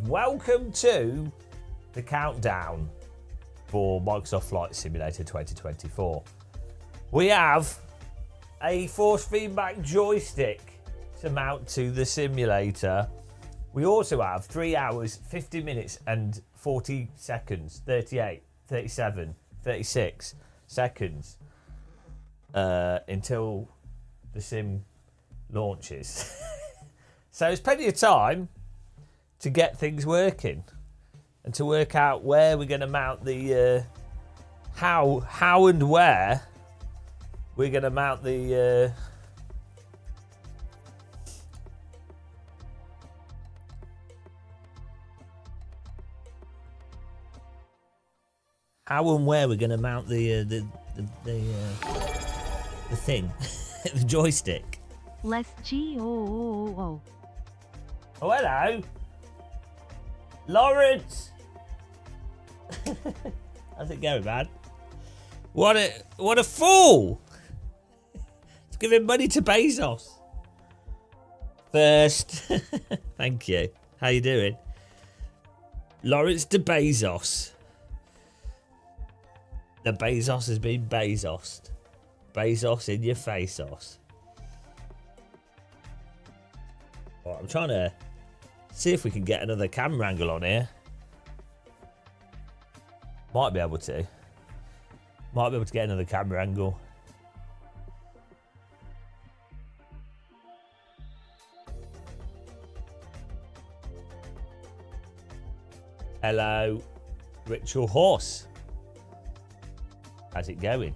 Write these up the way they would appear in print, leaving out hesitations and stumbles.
welcome to the countdown for Microsoft Flight Simulator 2024. We have a force feedback joystick to mount to the simulator. We also have 3 hours, 50 minutes and 40 seconds, 38, 37, 36 seconds until the sim launches. So there's plenty of time to get things working and to work out where we're going to mount the how and where we're going to mount the how and where we're going to mount the thing, the joystick. Less G-O-O-O. Oh, hello. Lawrence. How's it going, man? What a fool. It's giving money to Bezos. First. Thank you. How you doing? Lawrence de Bezos. The Bezos has been Bezos. Bezos in your face-os. Right, I'm trying to see if we can get another camera angle on here. Might be able to. Might be able to get another camera angle. Hello, Ritual Horse. How's it going?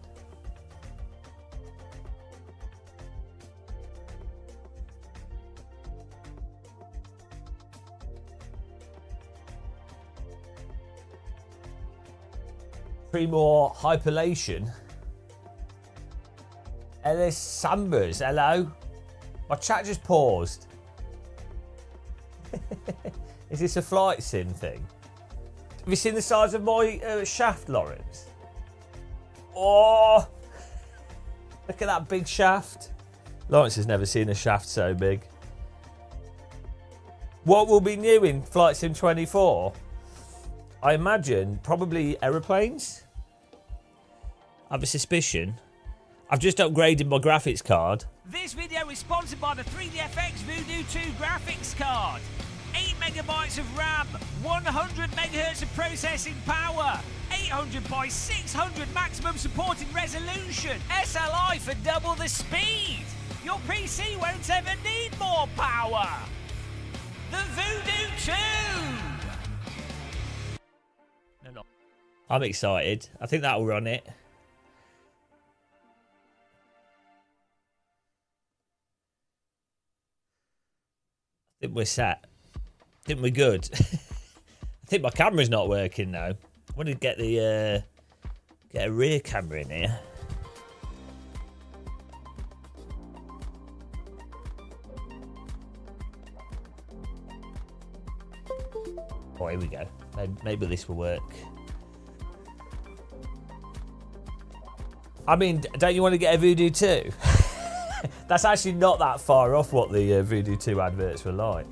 Three more hyperlation. Ellis Sambers, hello. My chat just paused. Is this a flight sim thing? Have you seen the size of my shaft, Lawrence? Oh, look at that big shaft. Lawrence has never seen a shaft so big. What will be new in Flight Sim 24? I imagine probably aeroplanes. I have a suspicion. I've just upgraded my graphics card. This video is sponsored by the 3DFX Voodoo 2 graphics card. 8 megabytes of RAM, 100 megahertz of processing power, 800 by 600 maximum supported resolution, SLI for double the speed. Your PC won't ever need more power. The Voodoo 2. No. I'm excited. I think that'll run it. I think we're set. I think we're good. I think my camera's not working now. I want to get the get a rear camera in here. Oh, here we go. Maybe this will work. I mean, don't you want to get a Voodoo 2? That's actually not that far off what the Voodoo 2 adverts were like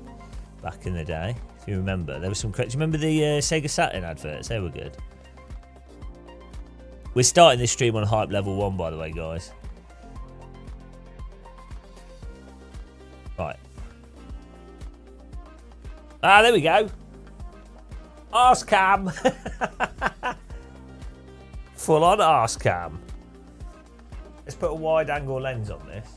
back in the day. If you remember, there was some. Do you remember the Sega Saturn adverts? They were good. We're starting this stream on hype level 1, by the way, guys. Right. Ah, there we go. Arse cam. Full on arse cam. Let's put a wide angle lens on this.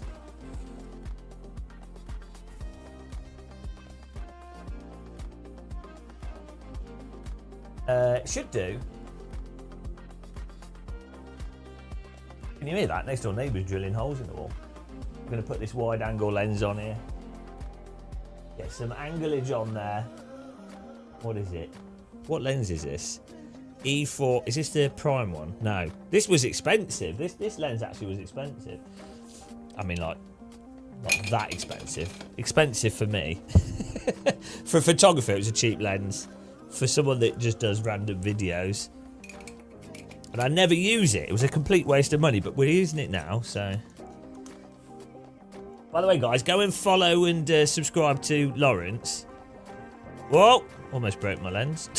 It should do. Can you hear that? Next door neighbour's drilling holes in the wall. I'm going to put this wide angle lens on here. Get some anglage on there. What is it? What lens is this? E4. Is this the prime one? No. This was expensive. This lens actually was expensive. I mean, like, not that expensive. Expensive for me. For a photographer, it was a cheap lens. For someone that just does random videos. And I never use it. It was a complete waste of money, but we're using it now, so. By the way, guys, go and follow and subscribe to Lawrence. Whoa! Almost broke my lens.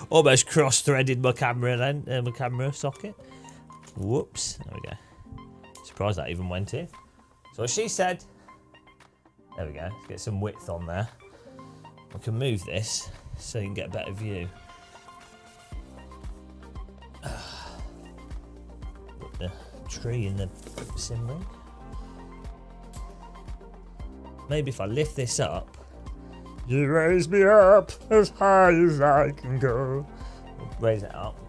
Almost cross-threaded my camera socket. Whoops. There we go. Surprised that even went in. So what she said. There we go. Let's get some width on there. I can move this so you can get a better view. Put the tree in the sim ring. Maybe if I lift this up. You raise me up as high as I can go. Raise it up.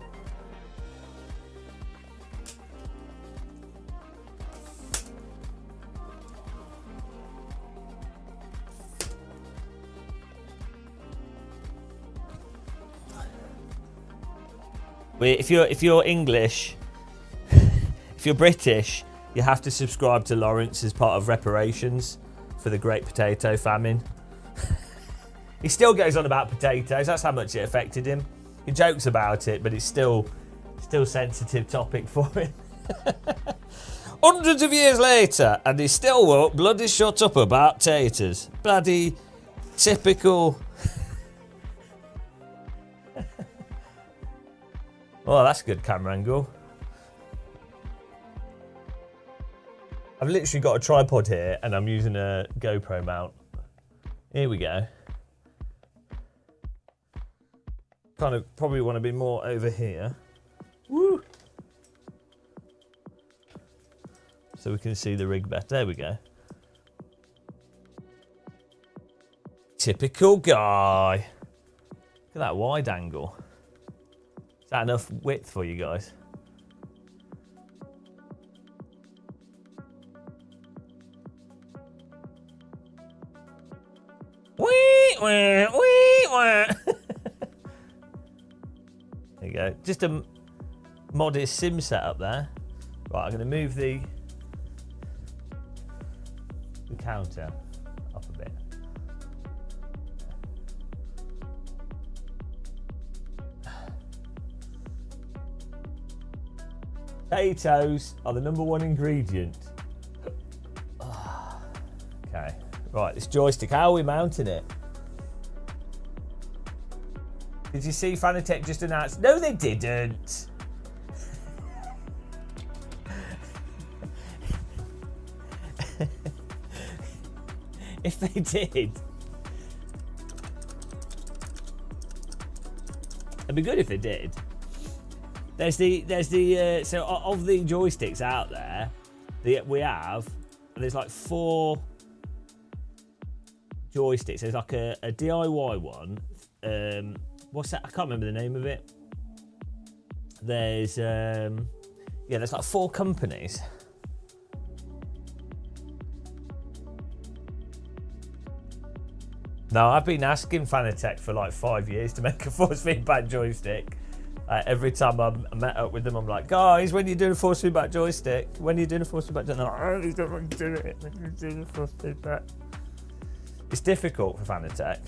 If you're English, if you're British, you have to subscribe to Lawrence as part of reparations for the Great Potato Famine. He still goes on about potatoes. That's how much it affected him. He jokes about it, but it's still a sensitive topic for him. Hundreds of years later, and he still won't bloody shut up about taters. Bloody typical. Oh, that's a good camera angle. I've literally got a tripod here and I'm using a GoPro mount. Here we go. Kind of probably want to be more over here. Woo! So we can see the rig better. There we go. Typical guy. Look at that wide angle. Is that enough width for you guys? Wee, wee, wee, wee. There you go. Just a modest sim setup there. Right, I'm going to move the counter up a bit. Potatoes are the #1 ingredient. Okay, right, this joystick, how are we mounting it? Did you see Fanatec just announced? No, they didn't. If they did, it'd be good if they did. There's the so of the joysticks out there, there's like 4 joysticks. There's like a DIY one. What's that? I can't remember the name of it. There's there's like 4 companies. No, I've been asking Fanatec for like 5 years to make a force feedback joystick. Every time I met up with them, I'm like, guys, when are you doing a force feedback joystick? When are you doing a force feedback joystick? And they're like, I don't want to do it. When are you doing a force feedback? It's difficult for Fanatec.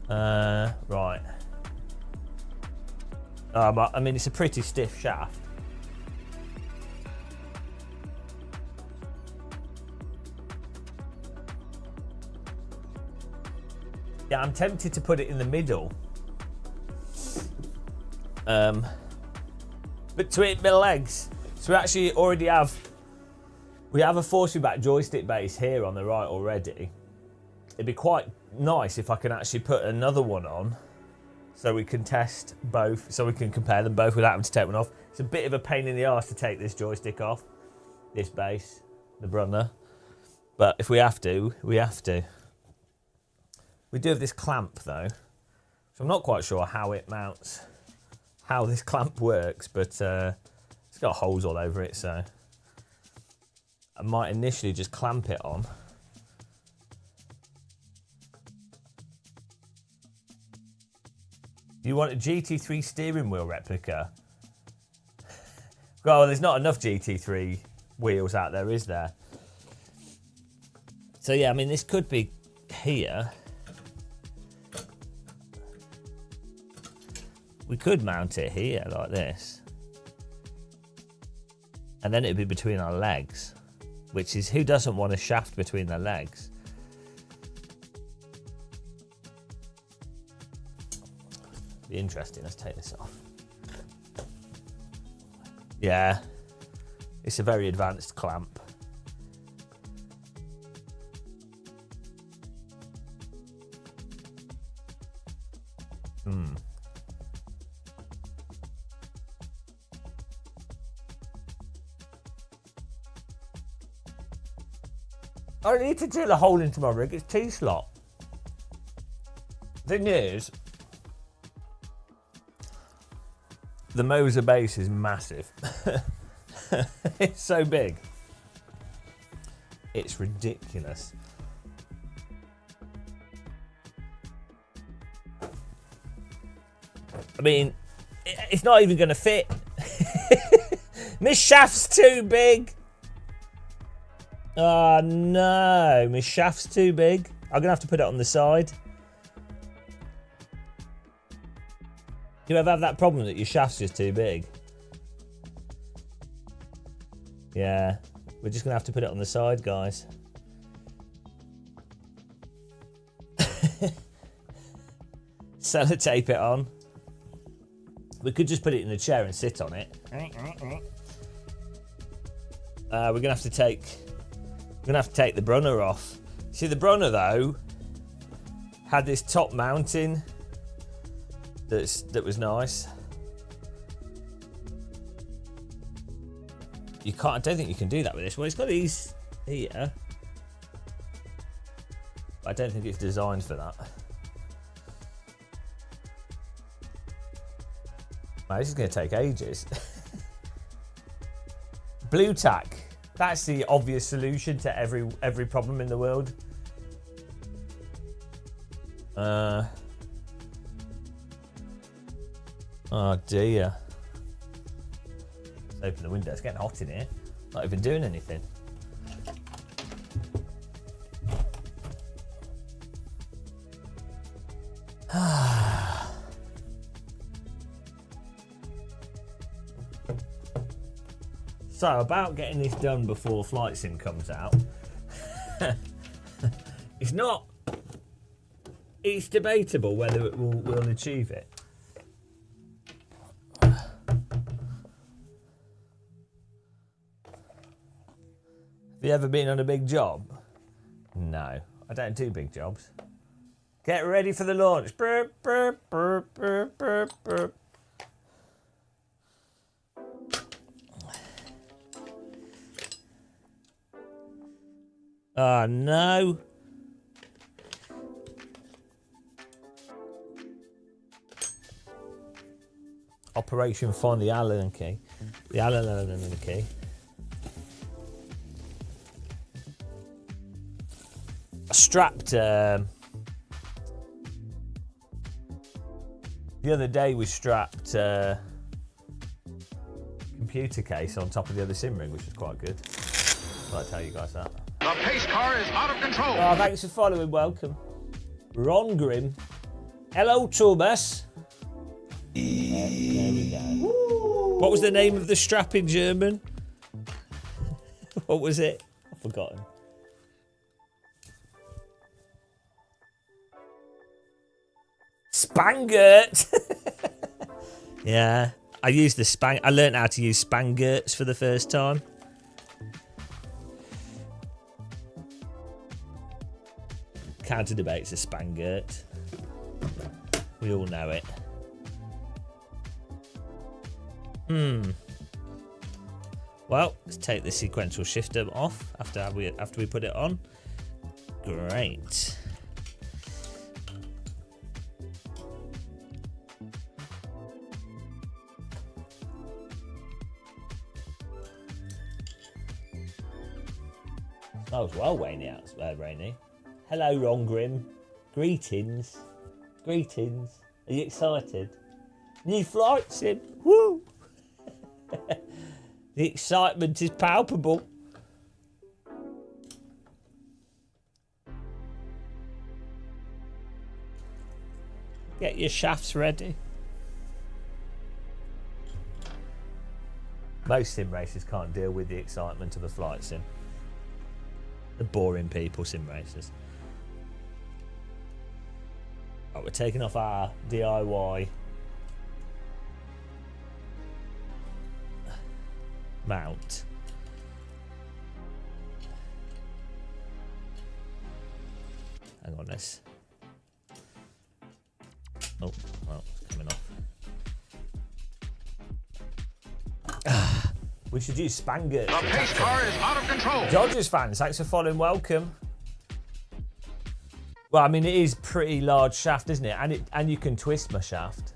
Right. I mean, it's a pretty stiff shaft. Yeah, I'm tempted to put it in the middle. Between my legs. So we actually already have a force feedback joystick base here on the right already. It'd be quite nice if I can actually put another one on so we can test both, so we can compare them both without having to take one off. It's a bit of a pain in the arse to take this joystick off, this base, the Brunner. But if we have to, we have to. We do have this clamp though, so I'm not quite sure how it mounts, how this clamp works, but it's got holes all over it, so I might initially just clamp it on. You want a GT3 steering wheel replica? Well, there's not enough GT3 wheels out there, is there? So yeah, I mean, this could be here. We could mount it here like this. And then it'd be between our legs, which is, who doesn't want a shaft between their legs? Be interesting. Let's take this off. Yeah, it's a very advanced clamp. I need to drill a hole into my rig. It's T-slot. Thing is, the Moser base is massive. It's so big. It's ridiculous. I mean, it's not even going to fit. My shaft's too big. Oh no, my shaft's too big. I'm going to have to put it on the side. Do you ever have that problem that your shaft's just too big? Yeah, we're just going to have to put it on the side, guys. Sellotape it on. We could just put it in a chair and sit on it. We're going to have to take the Brunner off. See, the Brunner though had this top mounting that was nice. You can't. I don't think you can do that with this. Well, it's got these here. I don't think it's designed for that. Man, this is going to take ages. Blue tack. That's the obvious solution to every problem in the world. Oh dear. Let's open the window. It's getting hot in here. Not even doing anything. So, about getting this done before Flight Sim comes out. It's debatable whether it will achieve it. Have you ever been on a big job? No, I don't do big jobs. Get ready for the launch. Burp, burp, burp, burp, burp, burp. Oh no. Operation find the Allen key. The Allen key. I strapped the other day we strapped computer case on top of the other sim rig, which was quite good. I'll tell you guys that. The pace car is out of control. Oh, thanks for following. Welcome. Ron Grimm. Hello, Thomas. There we go. What was the name of the strap in German? What was it? I've forgotten. Spangert. Yeah, I used the I learned how to use Spangerts for the first time. Counter debate's a Spangert. We all know it. Well, let's take the sequential shifter off after we put it on. Great. Smells well, Rainy out there, Rainy. Hello, Ron Grimm. Greetings. Greetings. Are you excited? New Flight Sim. Woo! The excitement is palpable. Get your shafts ready. Most sim racers can't deal with the excitement of a flight sim. The boring people, sim racers. Oh, we're taking off our DIY mount. Hang on this. Oh, well, it's coming off. We should use Spangert. The pace car is out of control. Dodgers fans, thanks for following. Welcome. Well, I mean, it is pretty large shaft, isn't it? And you can twist my shaft.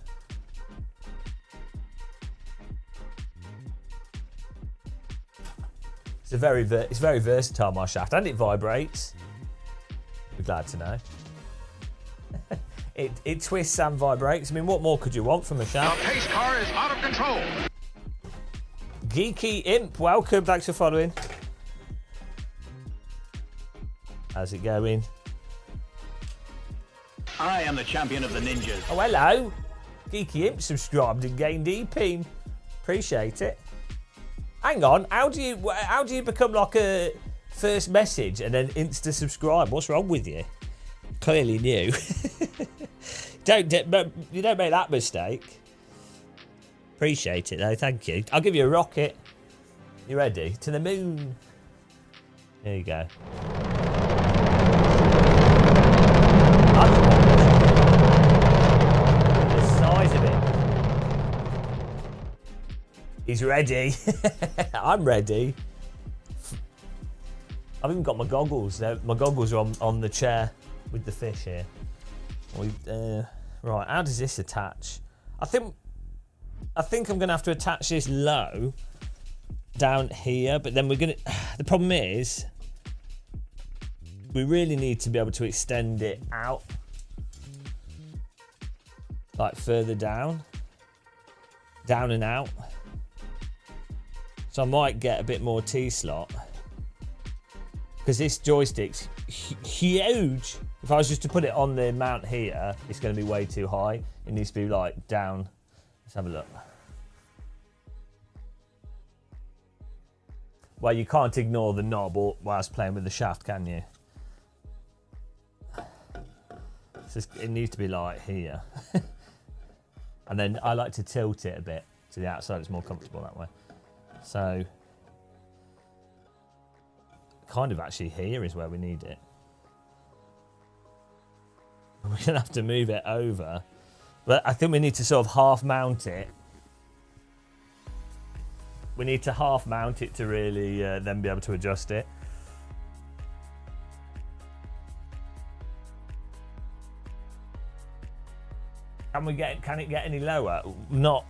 It's very versatile, my shaft, and it vibrates. Be glad to know. it twists and vibrates. I mean, what more could you want from a The shaft? pace car is out of control. Geeky Imp, welcome. Thanks for following. How's it going? I am the champion of the ninjas. Oh, hello. Geeky Imp subscribed and gained EP. Appreciate it. Hang on, how do you become like a first message and then insta subscribe? What's wrong with you? Clearly new. You don't make that mistake. Appreciate it though, thank you. I'll give you a rocket. You ready? To the moon. There you go. The size of it. He's ready. I'm ready. I've even got my goggles. My goggles are on the chair with the fish here. Right, how does this attach? I think I'm going to have to attach this low down here, but then we're going to... The problem is, we really need to be able to extend it out. Like further down. Down and out. So I might get a bit more T-slot. Because this joystick's huge. If I was just to put it on the mount here, it's going to be way too high. It needs to be like down. Let's have a look. Well, you can't ignore the knob whilst playing with the shaft, can you? It needs to be like here. And then I like to tilt it a bit to the outside. It's more comfortable that way. So, kind of actually here is where we need it. We're going to have to move it over. But I think we need to sort of half mount it. We need to half mount it to really then be able to adjust it. Can it get any lower? Not,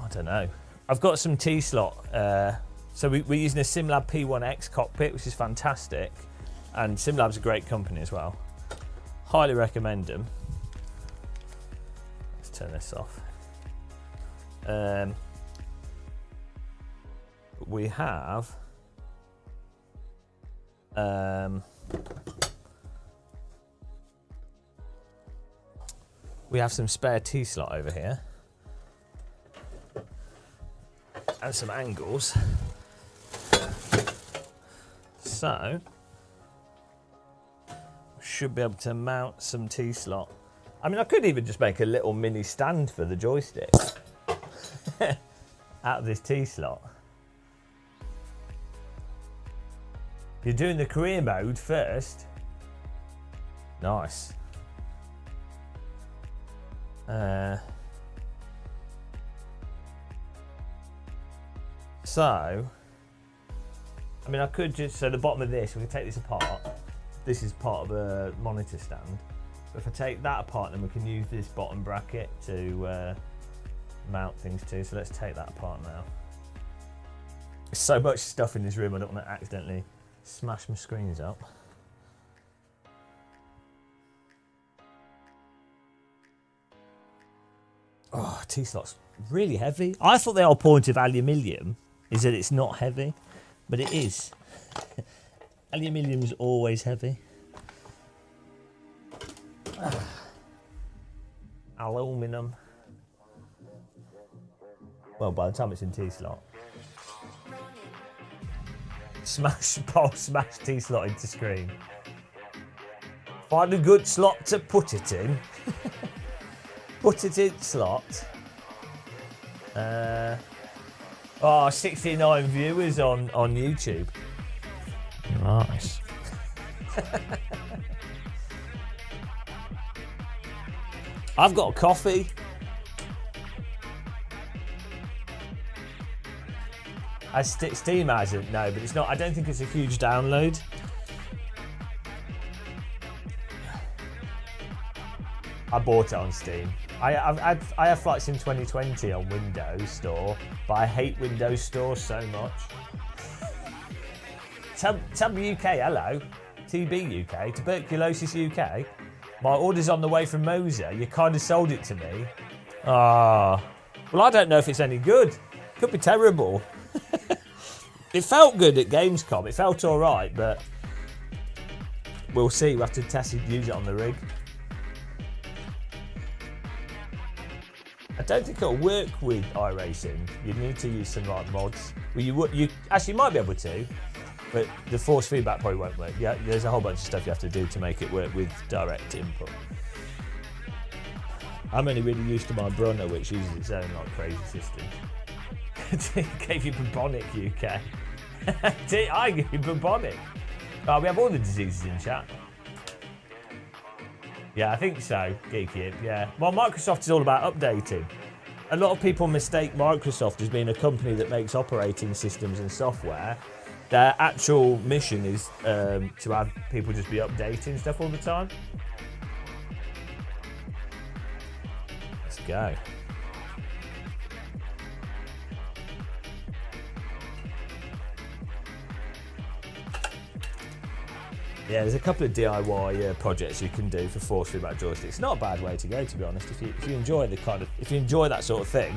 I don't know. I've got some T-slot. So we're using a SimLab P1X cockpit, which is fantastic. And SimLab's a great company as well. Highly recommend them. Let's turn this off. We have some spare T-slot over here. And some angles. So, should be able to mount some T-slot. I mean, I could even just make a little mini stand for the joystick out of this T-slot. You're doing the career mode first. Nice. So, I mean, I could just, so the bottom of this, we can take this apart. This is part of a monitor stand. But if I take that apart, then we can use this bottom bracket to mount things to. So let's take that apart now. There's so much stuff in this room, I don't want to accidentally smash my screens up. Oh, T-slot's really heavy. I thought the whole point of aluminium is that it's not heavy, but it is. Aluminium's always heavy. Aluminum. Well, by the time it's in T-slot. Smash T-slot into screen. Find a good slot to put it in. Put it in slot. Oh, 69 viewers on YouTube. Nice. I've got coffee. Steam hasn't, no, but it's not. I don't think it's a huge download. I bought it on Steam. I have Flight Sim 2020 on Windows Store, but I hate Windows Store so much. Tub UK, hello. TB UK, Tuberculosis UK. My order's on the way from Moser. You kind of sold it to me. Ah, well, I don't know if it's any good. Could be terrible. It felt good at Gamescom. It felt all right, but we'll see. We'll have to test it, use it on the rig. I don't think it'll work with iRacing. You need to use some like mods. Well, you actually might be able to, but the force feedback probably won't work. Yeah, there's a whole bunch of stuff you have to do to make it work with direct input. I'm only really used to my Brunner, which uses its own like crazy system. Gave you bubonic, UK. I gave you bubonic. Oh, we have all the diseases in chat. Yeah, I think so, Geeky. Yeah. Well, Microsoft is all about updating. A lot of people mistake Microsoft as being a company that makes operating systems and software. Their actual mission is to have people just be updating stuff all the time. Let's go. Yeah, there's a couple of DIY projects you can do for force feedback joysticks. It's not a bad way to go, to be honest. If you enjoy if you enjoy that sort of thing,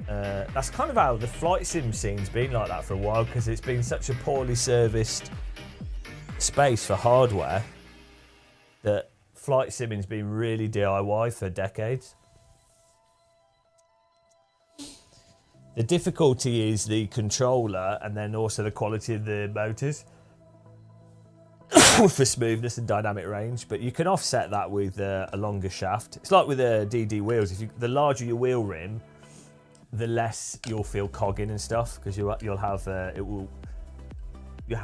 that's kind of how the flight sim scene's been like that for a while, because it's been such a poorly serviced space for hardware that flight simming's been really DIY for decades. The difficulty is the controller and then also the quality of the motors for smoothness and dynamic range, but you can offset that with a longer shaft. It's like with DD wheels. The larger your wheel rim, the less you'll feel cogging and stuff, because you'll have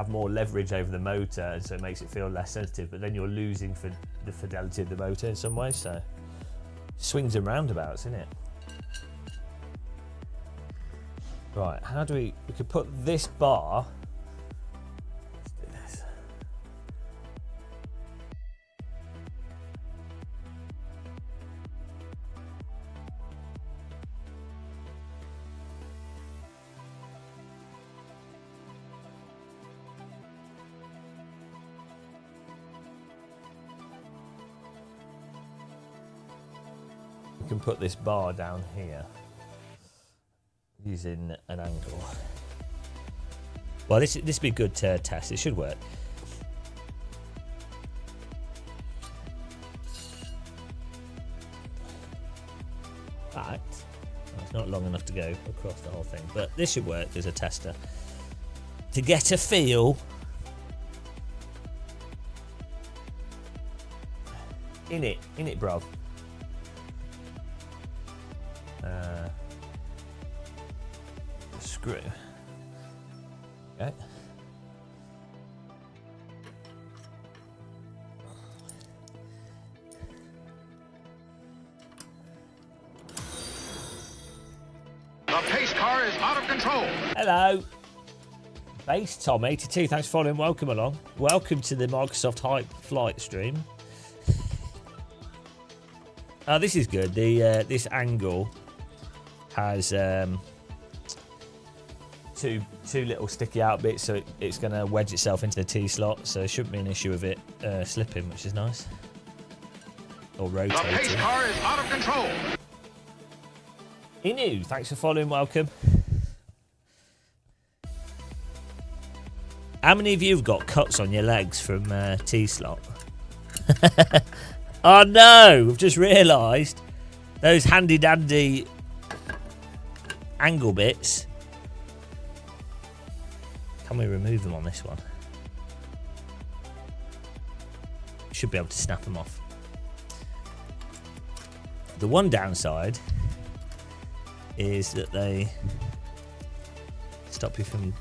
more leverage over the motor, and so it makes it feel less sensitive. But then you're losing for the fidelity of the motor in some ways. So swings and roundabouts, isn't it? Right, how do we could put this bar. Let's do this. We can put this bar down here using an angle. Well, this would be a good test. It should work. But it's not long enough to go across the whole thing, but this should work as a tester to get a feel. In it, bruv. Screw. Okay. The pace car is out of control. Hello. Base Tom 82, thanks for following. Welcome along. Welcome to the Microsoft Hype flight stream. Oh, this is good. The this angle has two little sticky out bits, so it's going to wedge itself into the T slot, so there shouldn't be an issue with it slipping, which is nice. Or rotating. The pace car is out of control. Inu, thanks for following. Welcome. How many of you have got cuts on your legs from T slot? Oh no! I've just realised those handy dandy angle bits. Can we remove them on this one? Should be able to snap them off. The one downside is that they stop you from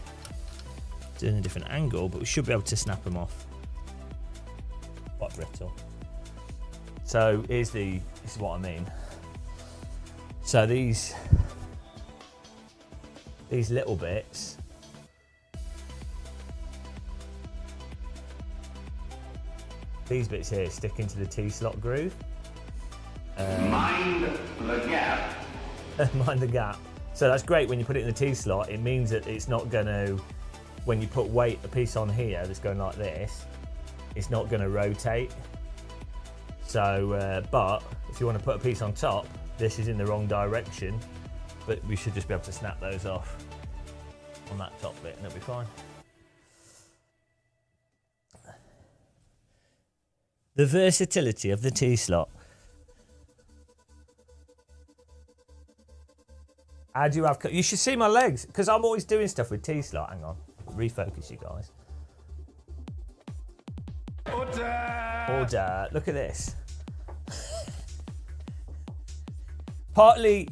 doing a different angle, but we should be able to snap them off. Quite brittle. So this is what I mean. So these little bits, these bits here stick into the T-slot groove. Mind the gap. Mind the gap. So that's great when you put it in the T-slot. It means that it's not going to, when you put a piece on here that's going like this, it's not going to rotate. So, but if you want to put a piece on top, this is in the wrong direction, but we should just be able to snap those off on that top bit and it'll be fine. The versatility of the T-slot. How do you have... You should see my legs, because I'm always doing stuff with T-slot. Hang on. Refocus, you guys. Order. Look at this. Partly...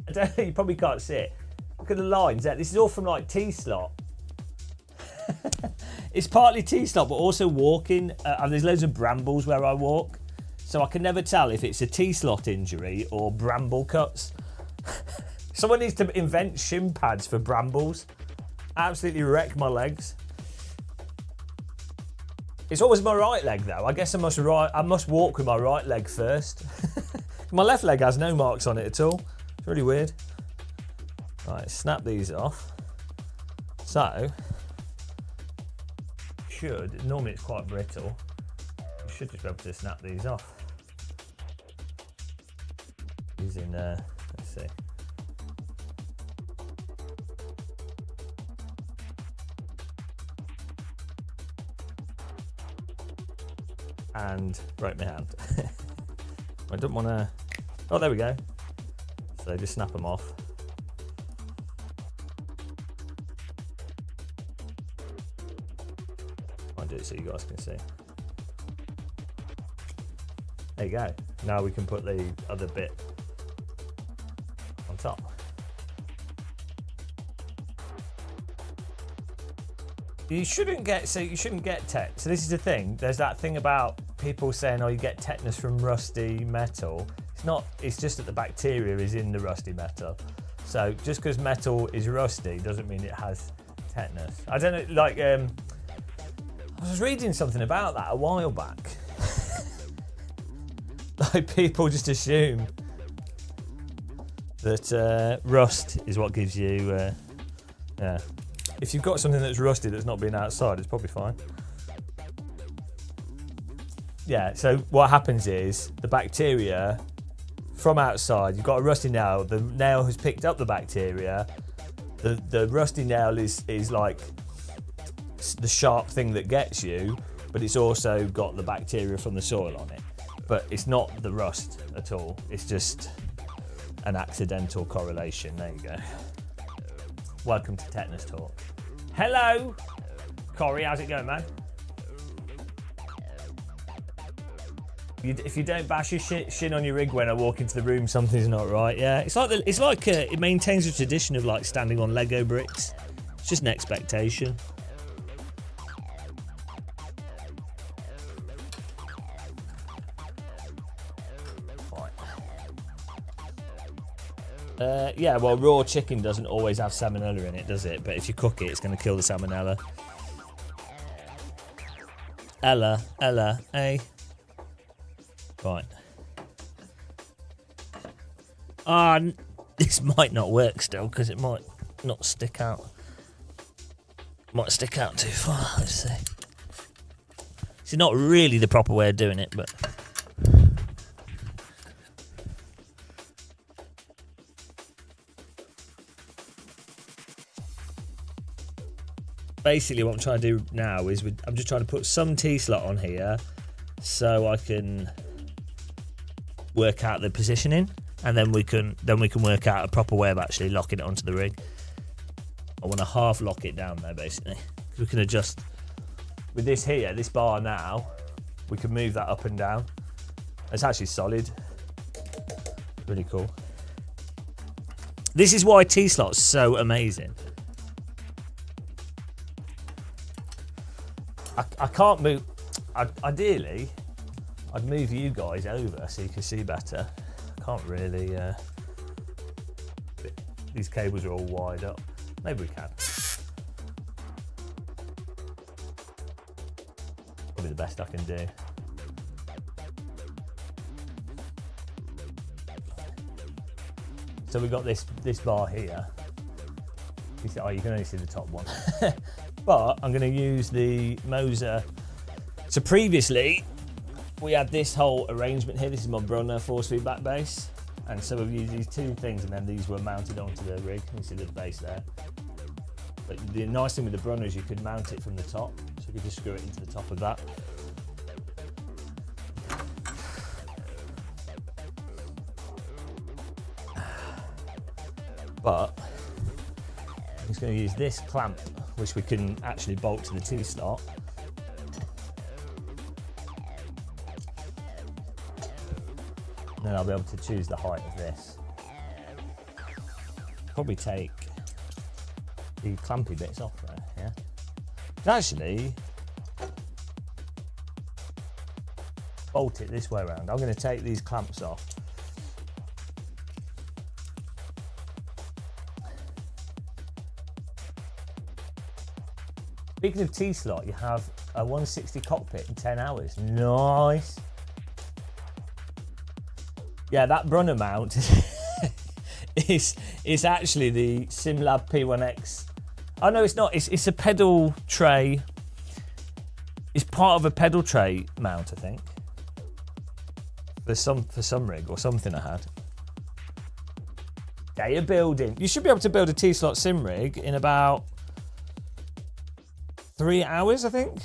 I don't know, you probably can't see it. Look at the lines there. This is all from like T-slot. It's partly T-slot, but also walking. And there's loads of brambles where I walk. So I can never tell if it's a T-slot injury or bramble cuts. Someone needs to invent shin pads for brambles. Absolutely wreck my legs. It's always my right leg though. I guess I must walk with my right leg first. My left leg has no marks on it at all. It's really weird. Right, snap these off. So, normally it's quite brittle. You should just be able to snap these off. Using, let's see. And broke my hand. I don't want to... Oh, there we go. So just snap them off. I'll do it so you guys can see. There you go. Now we can put the other bit on top. You shouldn't get So this is the thing. There's that thing about people saying, oh, you get tetanus from rusty metal. It's not, it's just that the bacteria is in the rusty metal. So just because metal is rusty doesn't mean it has tetanus. I don't know, like, I was reading something about that a while back. Like, people just assume that rust is what gives you, yeah. If you've got something that's rusty that's not been outside, it's probably fine. Yeah, so what happens is the bacteria from outside, you've got a rusty nail, the nail has picked up the bacteria, the rusty nail is like the sharp thing that gets you, but it's also got the bacteria from the soil on it. But it's not the rust at all, it's just an accidental correlation. There you go. Welcome to Tetanus Talk. Hello, Corey, how's it going, man? If you don't bash your shin on your rig when I walk into the room, something's not right. Yeah, it's like it maintains a tradition of like standing on Lego bricks. It's just an expectation. Yeah, well, raw chicken doesn't always have salmonella in it, does it? But if you cook it, it's going to kill the salmonella. Ella, eh? Right. This might not work still, because it might not stick out. Might stick out too far, let's see. It's not really the proper way of doing it, but... Basically what I'm trying to do now is I'm just trying to put some T-slot on here so I can work out the positioning, and then we can work out a proper way of actually locking it onto the rig. I want to half lock it down there basically. We can adjust with this here, this bar now, we can move that up and down. It's actually solid. Really cool. This is why T-slot's so amazing. I can't move. Ideally, I'd move you guys over so you can see better. I can't really. These cables are all wide up. Maybe we can. Probably the best I can do. So we've got this bar here. Oh, you can only see the top one. But I'm going to use the Moser. So previously, we had this whole arrangement here. This is my Brunner force feedback base. And so we've used these two things, and then these were mounted onto the rig. You see the base there. But the nice thing with the Brunner is you could mount it from the top. So you could just screw it into the top of that. But I'm just going to use this clamp, which we can actually bolt to the T-slot. And then I'll be able to choose the height of this. Probably take the clampy bits off there, yeah? But actually, bolt it this way around. I'm going to take these clamps off. Speaking of T-slot, you have a 160 cockpit in 10 hours. Nice. Yeah, that Brunner mount is actually the SimLab P1X. Oh no, it's not. It's a pedal tray. It's part of a pedal tray mount, I think. For some rig or something I had. Yeah, you're building. You should be able to build a T-slot sim rig in about 3 hours, I think.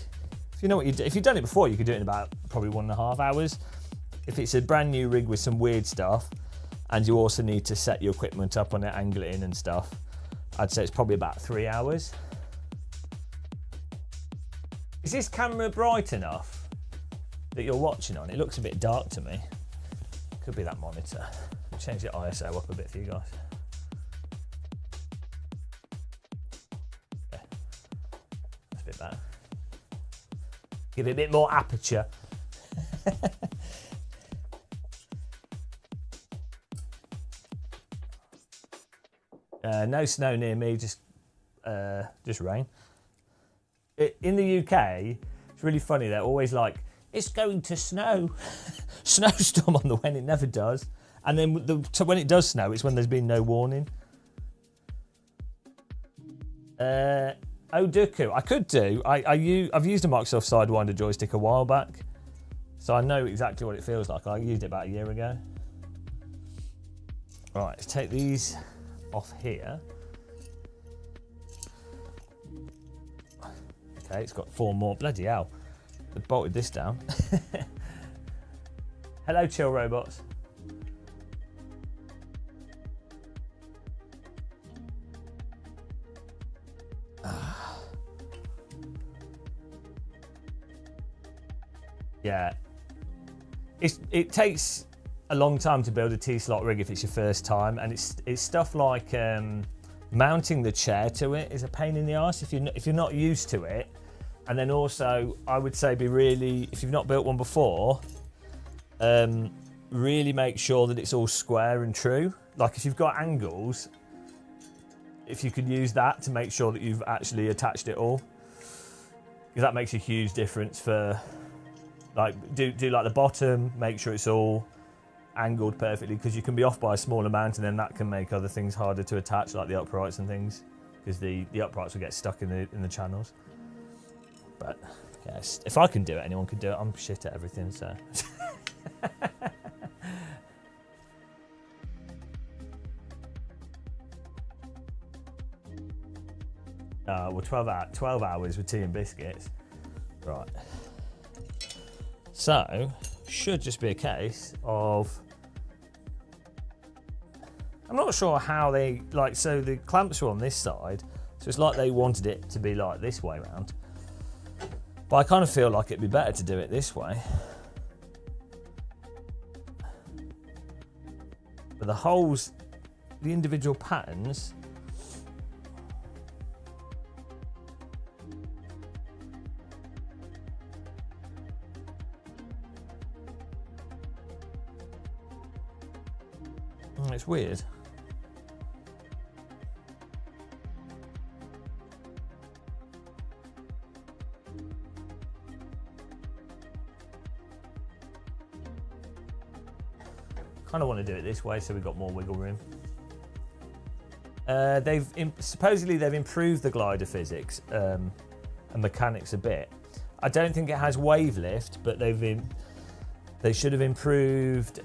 If you know what you do. If you've done it before, you could do it in about probably 1.5 hours. If it's a brand new rig with some weird stuff, and you also need to set your equipment up on it, angle it in and stuff, I'd say it's probably about 3 hours. Is this camera bright enough that you're watching on? It looks a bit dark to me. Could be that monitor. I'll change the ISO up a bit for you guys. Okay. That's a bit better. Give it a bit more aperture. No snow near me, just rain. In the UK, it's really funny. They're always like, it's going to snow. Snowstorm on the when it never does. And then when it does snow, it's when there's been no warning. Oduku, I could do. I've used a Microsoft Sidewinder joystick a while back, so I know exactly what it feels like. I used it about a year ago. Right, let's take these off here. Okay, it's got 4 more. Bloody hell. I bolted this down. Hello, chill robots. Yeah. It takes a long time to build a T-slot rig if it's your first time, and it's stuff like mounting the chair to it is a pain in the arse if you're not used to it. And then also, I would say if you've not built one before, really make sure that it's all square and true. Like if you've got angles, if you could use that to make sure that you've actually attached it all, because that makes a huge difference for like do like the bottom, make sure it's all angled perfectly, because you can be off by a small amount and then that can make other things harder to attach, like the uprights and things, because the uprights will get stuck in the channels. But yes, if I can do it, anyone can do it. I'm shit at everything, so. Well, 12 hours with tea and biscuits. Right. So, should just be a case of, I'm not sure how they, like, so the clamps were on this side, so it's like they wanted it to be like this way round. But I kind of feel like it'd be better to do it this way. But the holes, the individual patterns, It's weird. Kind of want to do it this way so we've got more wiggle room. Supposedly they've improved the glider physics and mechanics a bit. I don't think it has wave lift, but they should have improved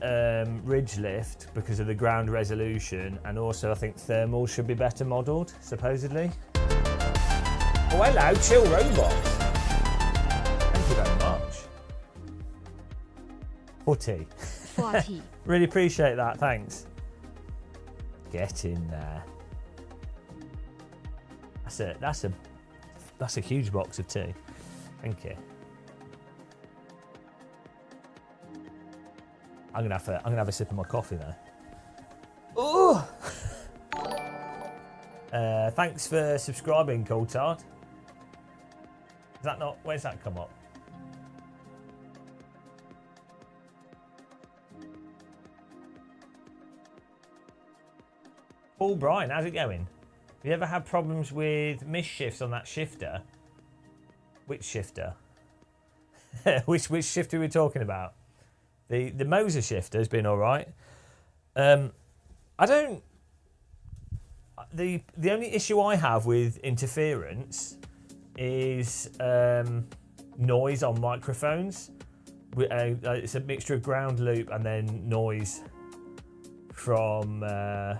ridge lift because of the ground resolution, and also I think thermal should be better modelled, supposedly. Oh, hello, Chill Robot. Thank you very much. 40. 40. Really appreciate that, thanks. Get in there. That's a huge box of tea. Thank you. I'm gonna have a sip of my coffee now. Oh! Thanks for subscribing, Coulthard. Is that not? Where's that come up? Paul Bryan, how's it going? Have you ever had problems with misshifts on that shifter? Which shifter? which shifter are we talking about? The Moser shifter has been all right. I don't. The only issue I have with interference is noise on microphones. It's a mixture of ground loop and then noise from the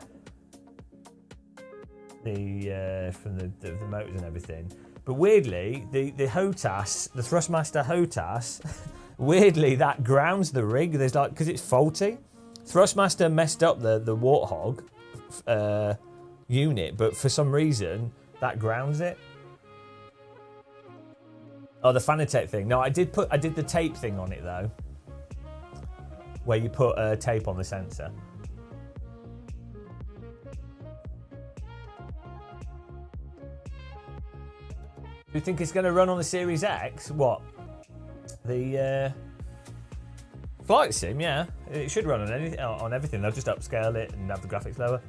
motors and everything. But weirdly, the HOTAS, the Thrustmaster HOTAS, weirdly that grounds the rig. There's like, because it's faulty. Thrustmaster messed up the Warthog unit, but for some reason that grounds it. Oh, the Fanatec thing. No, I did the tape thing on it though, where you put tape on the sensor. Do you think it's going to run on the Series X? What? The flight sim, yeah. It should run on everything. They'll just upscale it and have the graphics lower.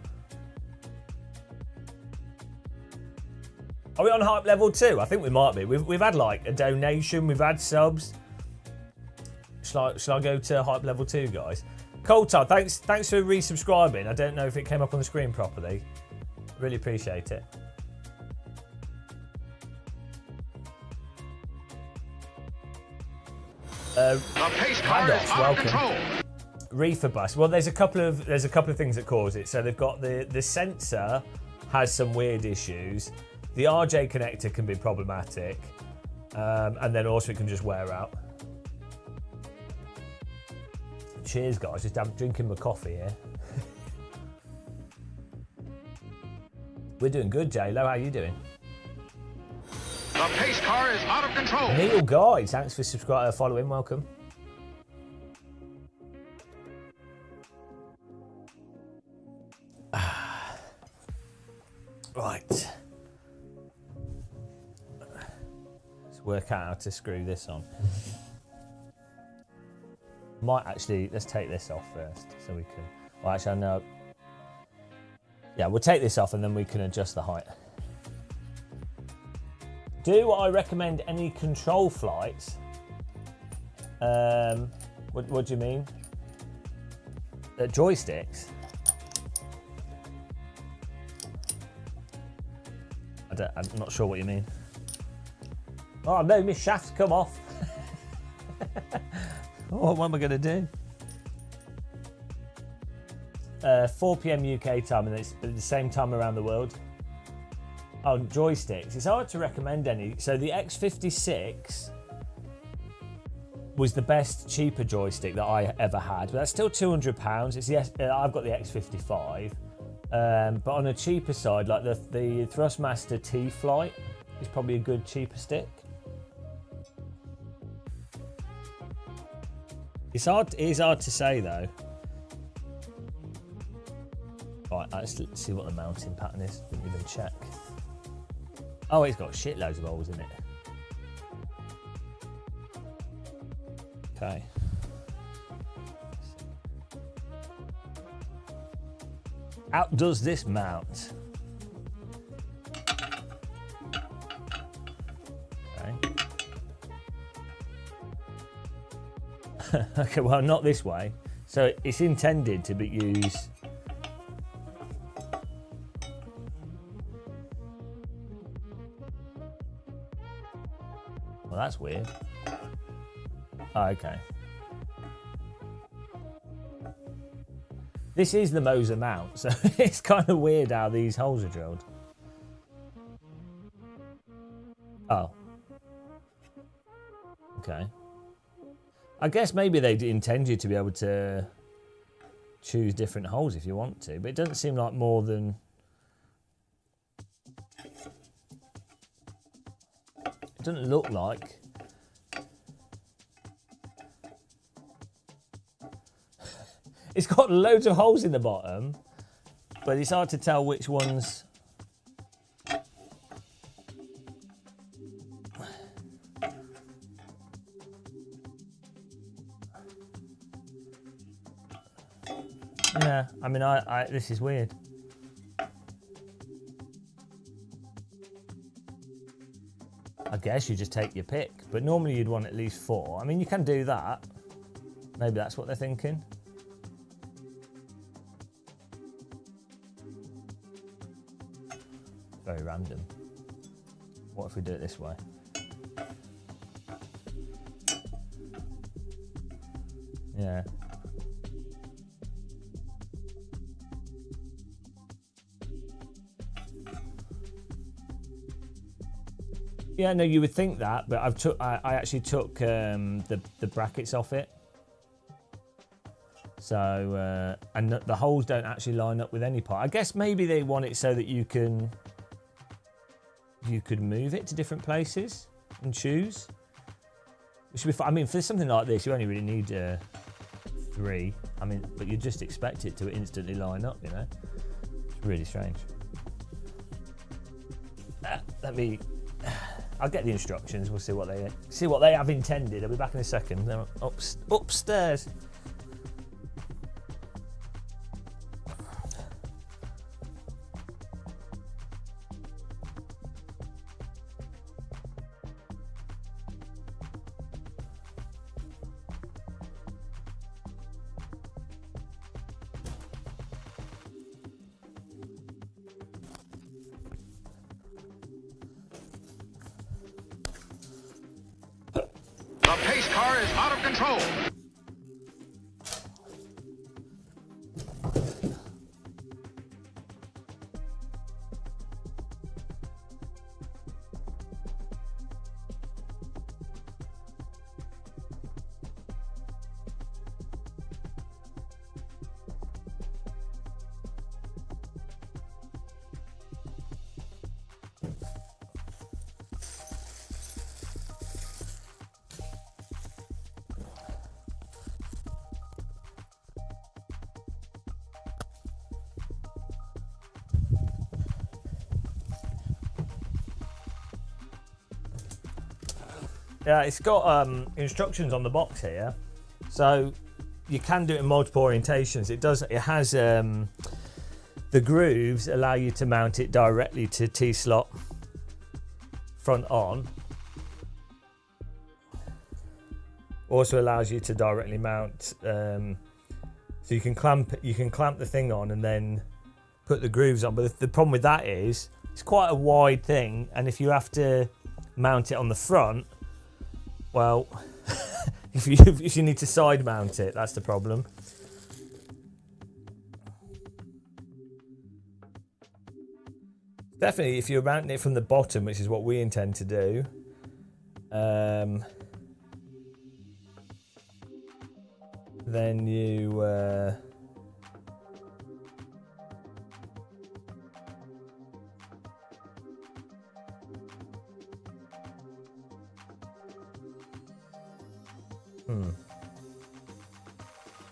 Are we on hype level 2? I think we might be. We've had like a donation. We've had subs. Shall I go to hype level 2, guys? Coulthard, thanks for resubscribing. I don't know if it came up on the screen properly. Really appreciate it. The pace car is out of control. Reefer bus. Well, there's a couple of things that cause it. So they've got the sensor has some weird issues. The RJ connector can be problematic, and then also it can just wear out. Cheers, guys. Just drinking my coffee here. We're doing good, J-Lo. How you doing? The pace car is out of control. Neil Guy, thanks for subscribing, following. Welcome. Right. Let's work out how to screw this on. Might actually, let's take this off first so we can. Well, actually, I know. Yeah, we'll take this off and then we can adjust the height. Do I recommend any control flights? What do you mean? Joysticks? I'm not sure what you mean. Oh no, my shaft's come off. Oh, what am I going to do? 4 p.m. UK time, and it's the same time around the world. Oh, joysticks. It's hard to recommend any. So the X56 was the best cheaper joystick that I ever had, but that's still £200. It's I've got the X55, but on a cheaper side, like the Thrustmaster T-Flight is probably a good cheaper stick. It is hard to say though. Right, let's see what the mounting pattern is. Didn't even check. Oh, it's got shitloads of holes in it. Okay. outdoes this mount. Okay. Okay, well, not this way. So it's intended to be used. Well, that's weird. Oh, okay. This is the Moser mount, so it's kind of weird how these holes are drilled. Oh. Okay. I guess maybe they intend you to be able to choose different holes if you want to, but it doesn't seem like more than... It doesn't look like... It's got loads of holes in the bottom, but it's hard to tell which ones... Yeah, I mean, this is weird. I guess you just take your pick, but normally you'd want at least 4. I mean, you can do that. Maybe that's what they're thinking. Very random. What if we do it this way? Yeah. Yeah, no, you would think that, but I actually took the brackets off it. So and the holes don't actually line up with any part. I guess maybe they want it so that you could move it to different places and choose. Which would be fun. I mean, for something like this, you only really need 3. I mean, but you just expect it to instantly line up, you know? It's really strange. Let me... I'll get the instructions. We'll see what they have intended. I'll be back in a second. They're upstairs. The pace car is out of control. Yeah, it's got instructions on the box here, so you can do it in multiple orientations. It has the grooves allow you to mount it directly to T-slot front on. Also allows you to directly mount, so you can clamp the thing on and then put the grooves on. But the problem with that is it's quite a wide thing, and if you have to mount it on the front, well, if you need to side mount it, that's the problem. Definitely, if you're mounting it from the bottom, which is what we intend to do, then you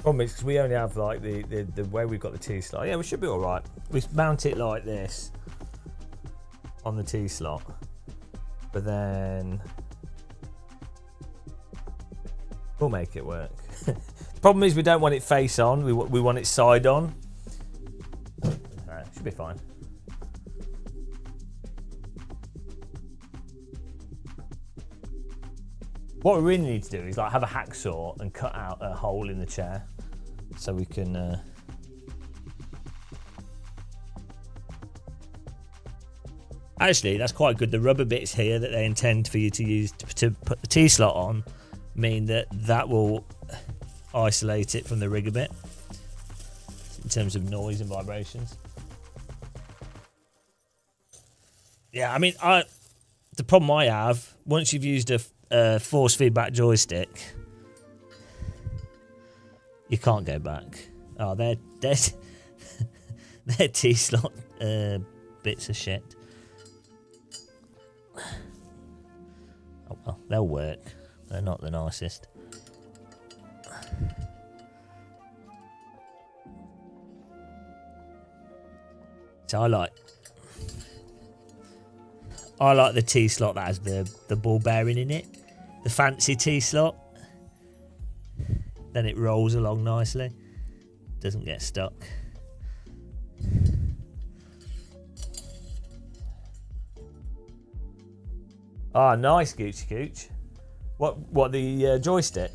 Problem is, because we only have like the way we've got the T-slot. Yeah, we should be all right. We mount it like this on the T-slot, but then we'll make it work. Problem is, we don't want it face on. We want it side on. be fine. What we really need to do is like have a hacksaw and cut out a hole in the chair so we can actually, that's quite good. The rubber bits here that they intend for you to use to put the T-slot on mean that will isolate it from the rig a bit in terms of noise and vibrations. Yeah, I mean, the problem I have, once you've used a force feedback joystick, you can't go back. Oh, they're T-slot bits of shit. Oh well, they'll work. They're not the nicest. So I like the T-slot that has the ball bearing in it. The fancy T-slot. Then it rolls along nicely. Doesn't get stuck. Ah, nice, Goochie Gooch. What the joystick?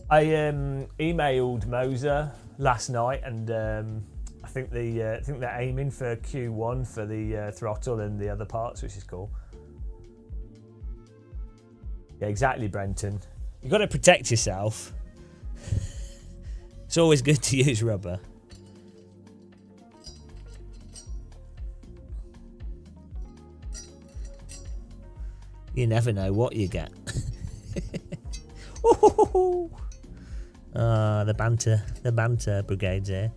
I emailed Moser last night, and I think they're aiming for Q1 for the throttle and the other parts, which is cool. Yeah, exactly, Brenton. You've got to protect yourself. It's always good to use rubber. You never know what you get. The banter brigade's here.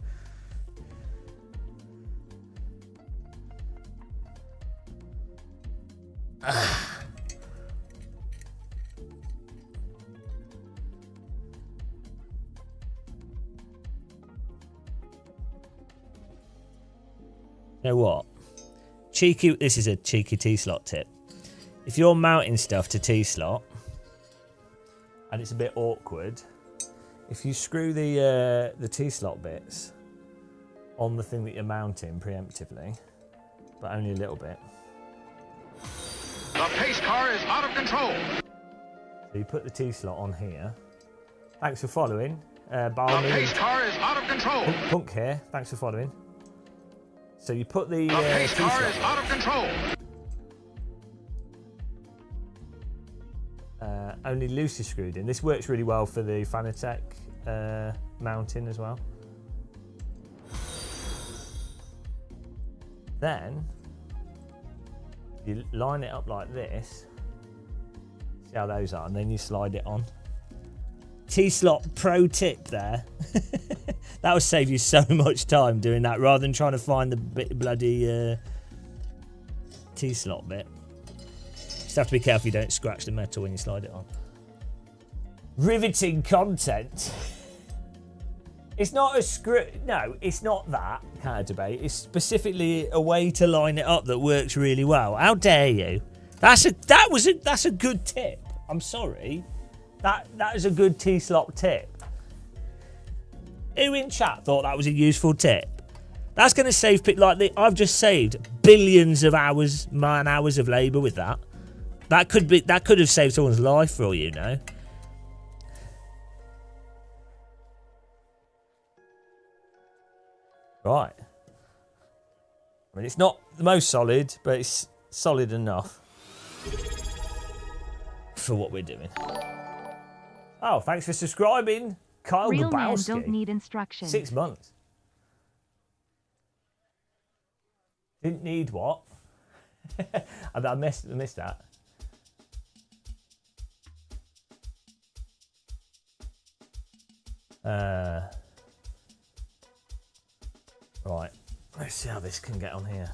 You know what? This is a cheeky T-slot tip. If you're mounting stuff to T-slot and it's a bit awkward, if you screw the T-slot bits on the thing that you're mounting preemptively, but only a little bit. The pace car is out of control. So you put the T-slot on here. Thanks for following. The pace car is out of control. Punk here. Thanks for following. So you put the pace car T-slot is out of control. only loosely screwed in. This works really well for the Fanatec mounting as well. Then you line it up like this. See how those are, and then you slide it on. T-slot pro tip there. That would save you so much time doing that rather than trying to find the bloody T-slot bit. Just have to be careful you don't scratch the metal when you slide it on. Riveting content. It's not a script. No, it's not that kind of debate. It's specifically a way to line it up that works really well. How dare you? That's a good tip. I'm sorry. That is a good T-slot tip. Who in chat thought that was a useful tip? That's going to save people like I've just saved billions of hours, man hours of labour with that. That could have saved someone's life for all you know. Right. I mean, it's not the most solid, but it's solid enough for what we're doing. Oh, thanks for subscribing, Kyle Real men Gabowski. don't need instructions. 6 months. Didn't need what? I missed that. Right, let's see how this can get on here.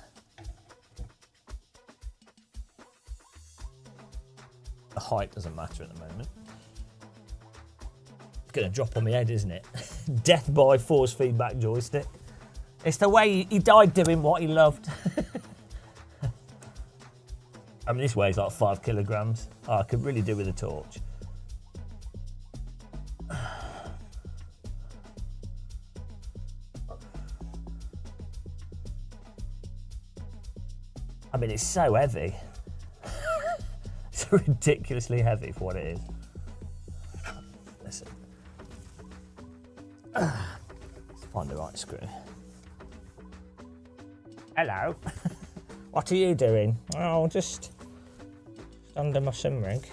The height doesn't matter at the moment. It's going to drop on my head, isn't it? Death by force feedback joystick. It's the way he died doing what he loved. I mean, this weighs like 5 kilograms. Oh, I could really do with a torch. I mean, it's so heavy. It's ridiculously heavy for what it is. Listen. Let's find the right screw. Hello. What are you doing? Oh, just under my sim rig.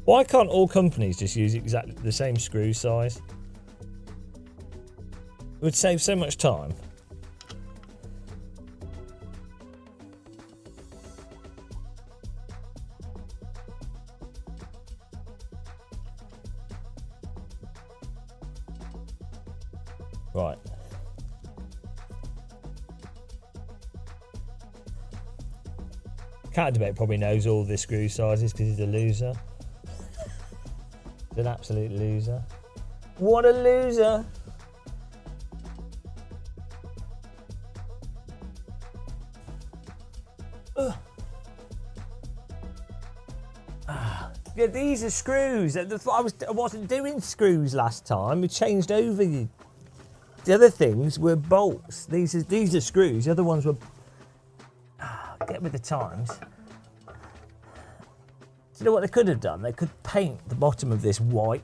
Why can't all companies just use exactly the same screw size? It would save so much time. Right. Cat Debate probably knows all the screw sizes because he's a loser. He's an absolute loser. What a loser! Yeah, these are screws. I wasn't doing screws last time. We changed over. The other things were bolts. These are screws. The other ones were. Get with the times. Do you know what they could have done? They could paint the bottom of this white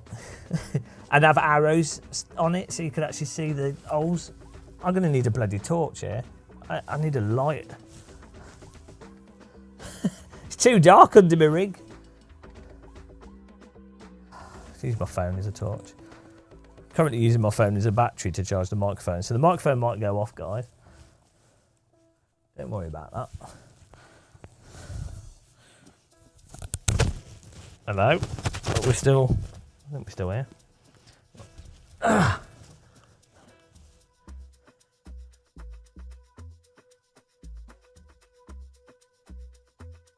and have arrows on it so you could actually see the holes. I'm going to need a bloody torch here. I need a light. It's too dark under my rig. Let's use my phone as a torch. Currently using my phone as a battery to charge the microphone. So the microphone might go off, guys. Don't worry about that. Hello. But I think we're still here.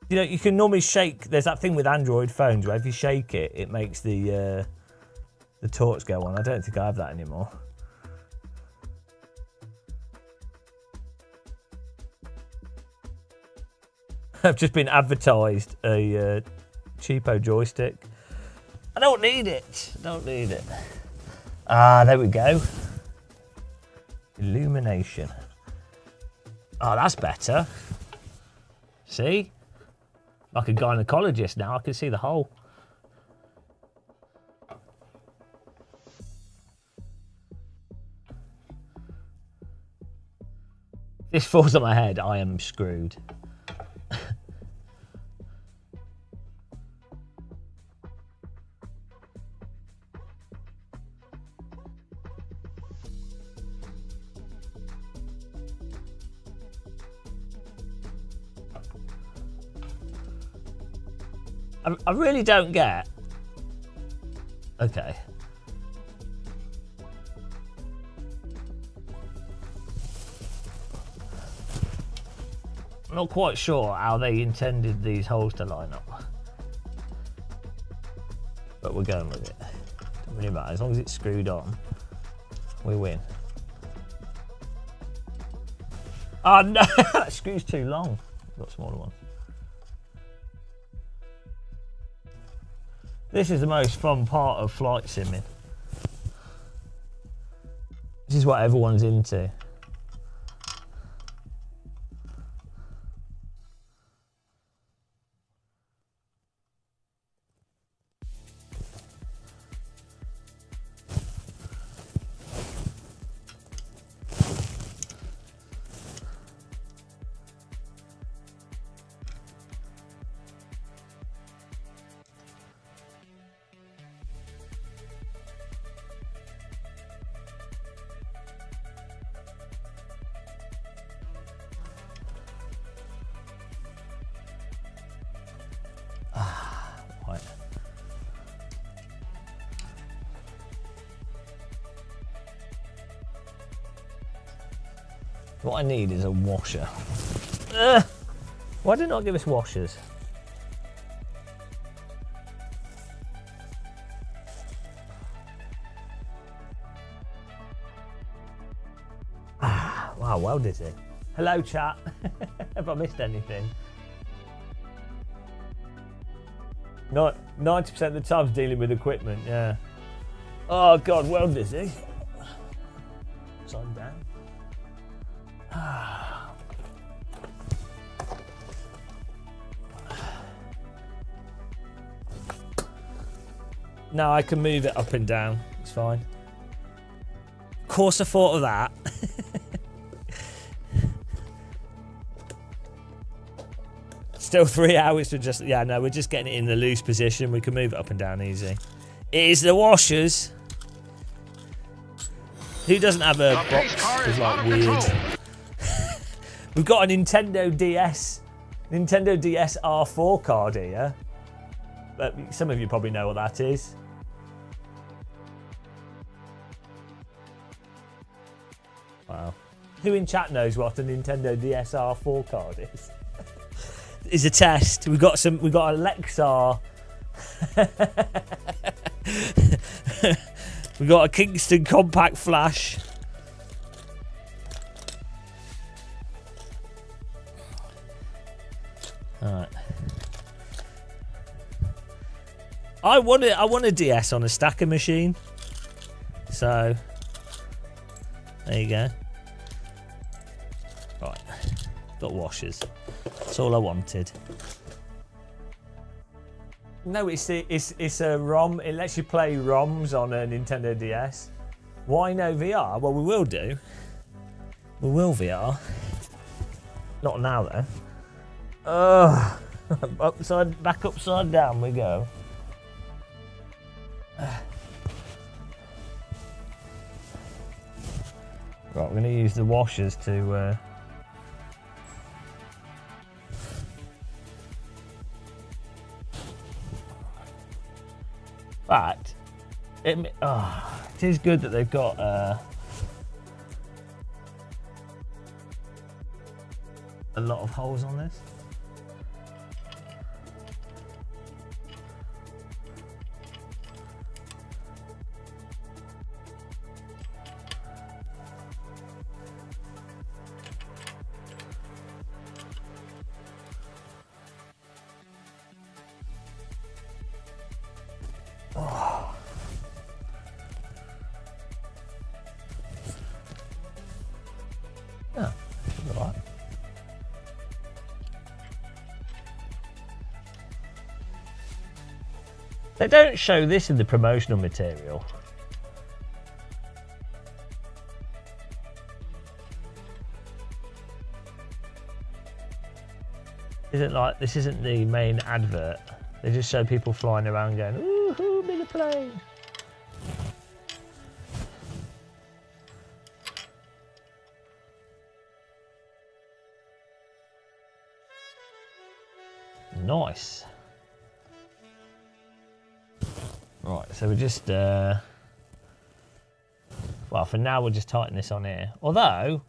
You know, you can normally shake. There's that thing with Android phones where if you shake it, it makes the torch go on. I don't think I have that anymore. I've just been advertised a cheapo joystick. I don't need it. Ah, there we go. Illumination. Oh, that's better. See? Like a gynecologist now, I can see the hole. If this falls on my head, I am screwed. I really don't get. Okay. I'm not quite sure how they intended these holes to line up. But we're going with it. Don't really matter. As long as it's screwed on, we win. Oh no, that screw's too long. I've got a smaller one. This is the most fun part of flight simming. This is what everyone's into. What I need is a washer. Why did not give us washers? Wow, well did it. Hello chat. Have I missed anything? 90% of the time dealing with equipment, yeah. Oh God, well dizzy. Upside down. No, I can move it up and down. It's fine. Of course I thought of that. Still 3 hours to just... Yeah, no, we're just getting it in the loose position. We can move it up and down easy. It is the washers. Who doesn't have a box with like weird... We've got a Nintendo DS R4 card here. But some of you probably know what that is. Wow. Who in chat knows what a Nintendo DS R4 card is? It's a test. We've got a Lexar. We've got a Kingston Compact Flash. Alright. I want a DS on a stacker machine. So there you go. Right. Got washers. That's all I wanted. No, it's a ROM. It lets you play ROMs on a Nintendo DS. Why no VR? Well, we will do. We will VR. Not now though. Back upside down we go. Right, we're going to use the washers to... fact, it is good that they've got a lot of holes on this. Yeah, all right. They don't show this in the promotional material. Isn't like this isn't the main advert. They just show people flying around going, "Ooh, bigger plane." Nice. Right, so we just well, for now we'll just tighten this on here. Although,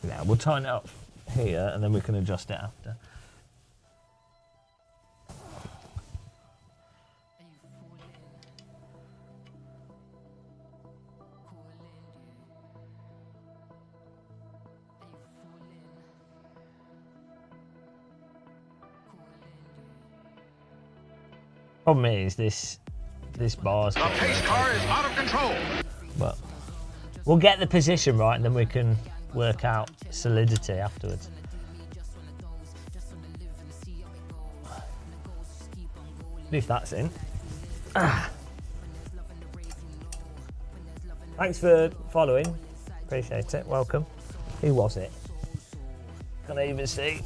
yeah, we'll tighten it up here and then we can adjust it after. Problem is this bar's The pace car is out of control. but we'll get the position right and then we can work out solidity afterwards. At least that's in. Thanks for following. Appreciate it. Welcome. Who was it? Can't even see.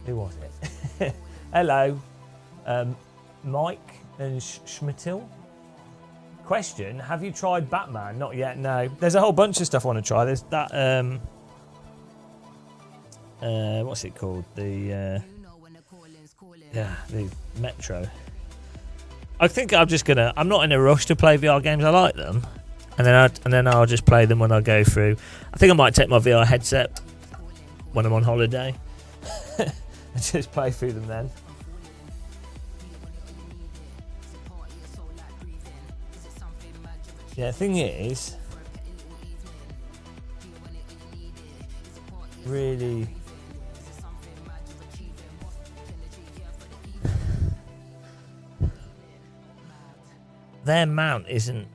Who was it? Hello, Mike and Schmittil. Question: have you tried Batman? Not yet. No. There's a whole bunch of stuff I want to try. There's that. What's it called? The Metro. I think I'm just gonna. I'm not in a rush to play VR games. I like them, and then I'll just play them when I go through. I think I might take my VR headset when I'm on holiday. And just play through them then. Yeah, the thing is, really, their mount isn't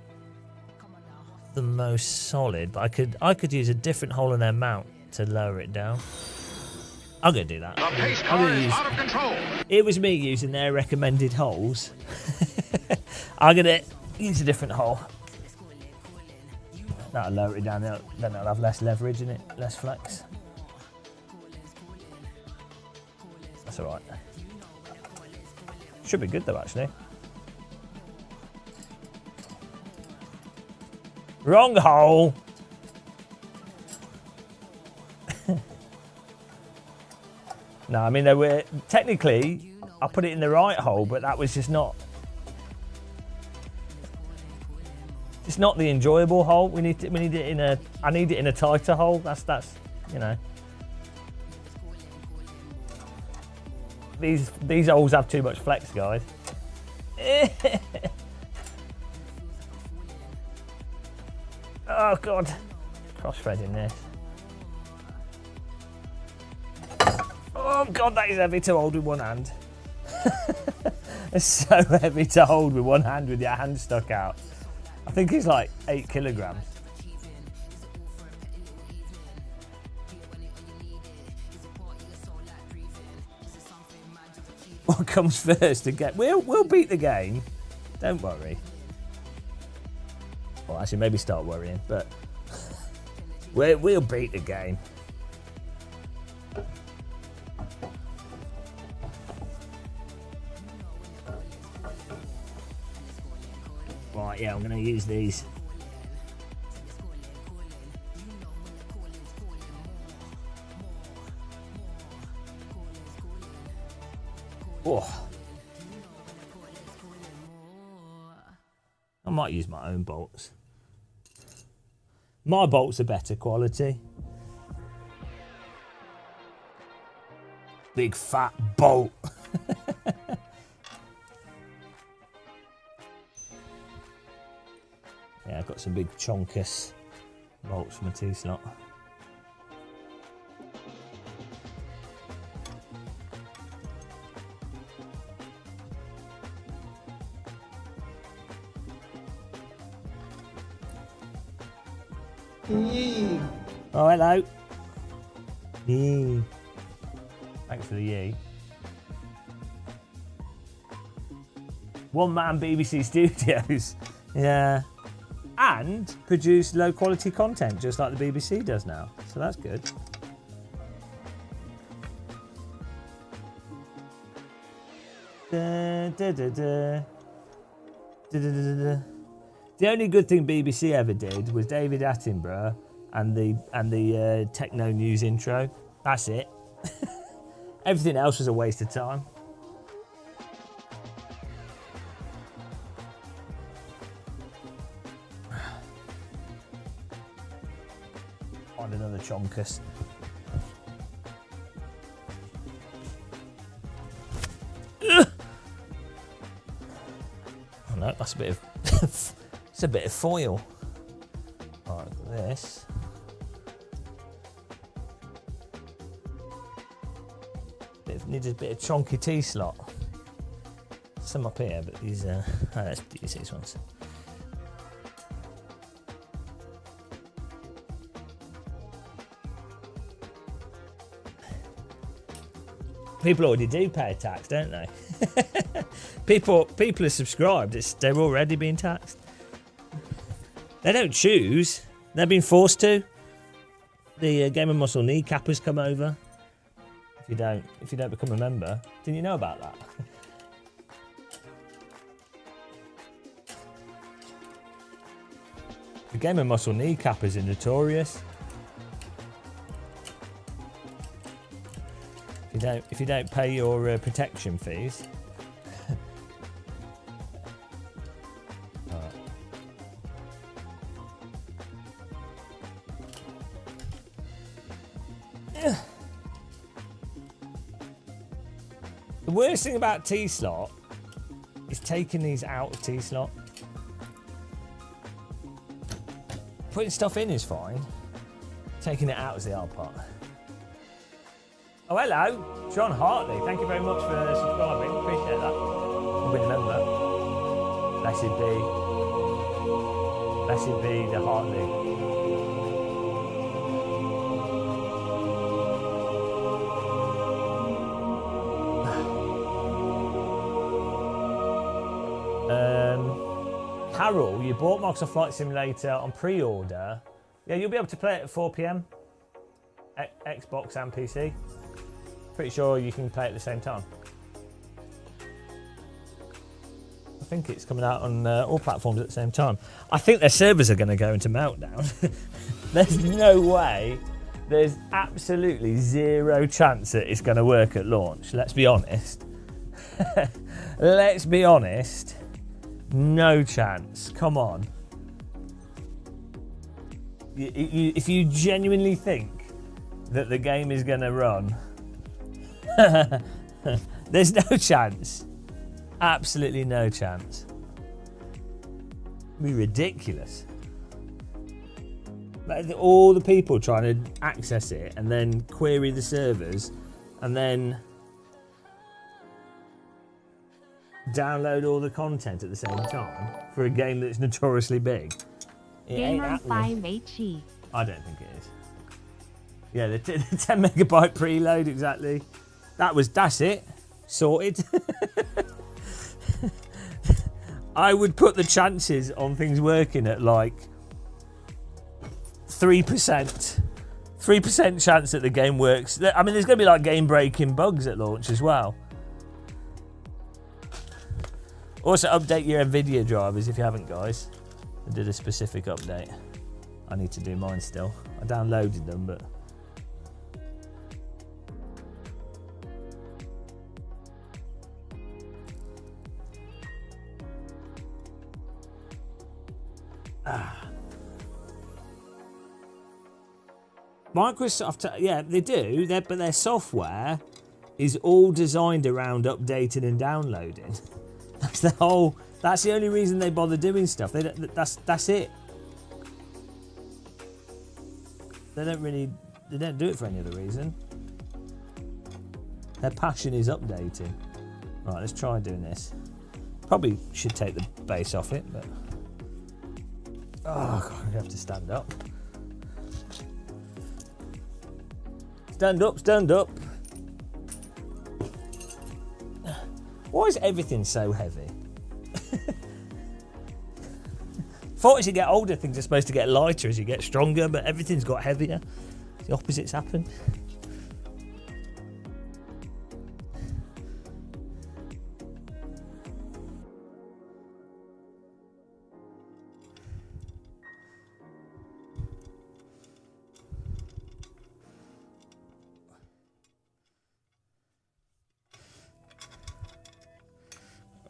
the most solid, but I could use a different hole in their mount to lower it down. I'm gonna do that. The pace car is out of control. It was me using their recommended holes. I'm gonna use a different hole. That'll lower it down. Then I'll have less leverage in it, less flex. That's all right. Should be good though, actually. Wrong hole. No, I mean they were technically. I put it in the right hole, but that was just not. It's not the enjoyable hole. We need it in a. I need it in a tighter hole. That's you know. These holes have too much flex, guys. Oh god, cross-threading this. Oh god, that is heavy to hold with one hand. It's so heavy to hold with one hand with your hand stuck out. I think it's like 8 kilograms. What comes first to get? We'll beat the game. Don't worry. Well, actually, maybe start worrying, but we'll beat the game. Right, yeah, I'm going to use these. Oh. I might use my own bolts. My bolts are better quality. Big fat bolt. Yeah, I've got some big chonkus bolts from a T-slot. Oh, hello. Yee. Thanks for the yee. One man BBC Studios. Yeah. And produce low quality content just like the BBC does now. So that's good. Da, da, da, da. Da, da, da, da. The only good thing BBC ever did was David Attenborough and the techno news intro. That's it. Everything else was a waste of time. Find another chonkus. Oh no, that's a bit of it's a bit of foil. All right, got this. Needs a bit of chonky T-slot. Some up here, but these let's use these ones. People already do pay a tax, don't they? people are subscribed. They're already being taxed. They don't choose. They've been forced to. The Game of Muscle kneecappers come over. If you don't become a member, didn't you know about that? The Game of Muscle kneecappers are notorious. If you don't pay your protection fees. The worst thing about T-slot is taking these out of T-slot. Putting stuff in is fine. Taking it out is the hard part. Oh, hello, John Hartley. Thank you very much for subscribing. Appreciate that. You've been a member. Blessed be the Hartley. Carol, you bought Microsoft Flight Simulator on pre-order. Yeah, you'll be able to play it at 4 p.m. Xbox and PC. Pretty sure you can play it at the same time. I think it's coming out on all platforms at the same time. I think their servers are going to go into meltdown. There's no way. There's absolutely zero chance that it's going to work at launch. Let's be honest. Let's be honest. No chance. Come on. If you genuinely think that the game is going to run, there's no chance. Absolutely no chance. It'd be ridiculous. All the people trying to access it and then query the servers and then download all the content at the same time for a game that's notoriously big. It ain't happening. 5HE. I don't think it is. Yeah, the 10 megabyte preload, exactly. That's it. Sorted. I would put the chances on things working at like 3%. 3% chance that the game works. I mean, there's going to be like game-breaking bugs at launch as well. Also, update your NVIDIA drivers if you haven't, guys. I did a specific update. I need to do mine still. I downloaded them, but... Microsoft, yeah, they do, but their software is all designed around updating and downloading. That's the only reason they bother doing stuff. That's it. They don't do it for any other reason. Their passion is updating. Right, let's try doing this. Probably should take the base off it, but oh god, I have to stand up. Stand up, stand up. Why is everything so heavy? Thought as you get older, things are supposed to get lighter as you get stronger, but everything's got heavier. The opposite's happened.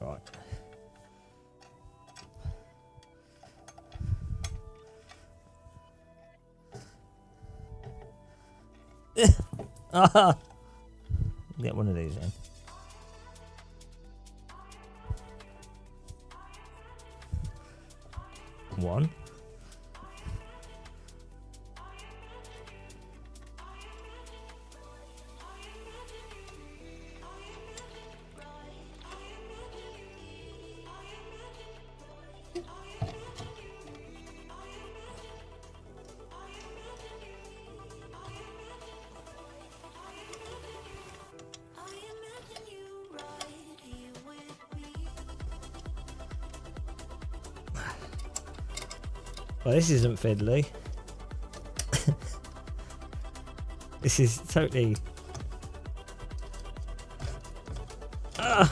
Right. Get one of these in. One. Well, this isn't fiddly. This is totally... I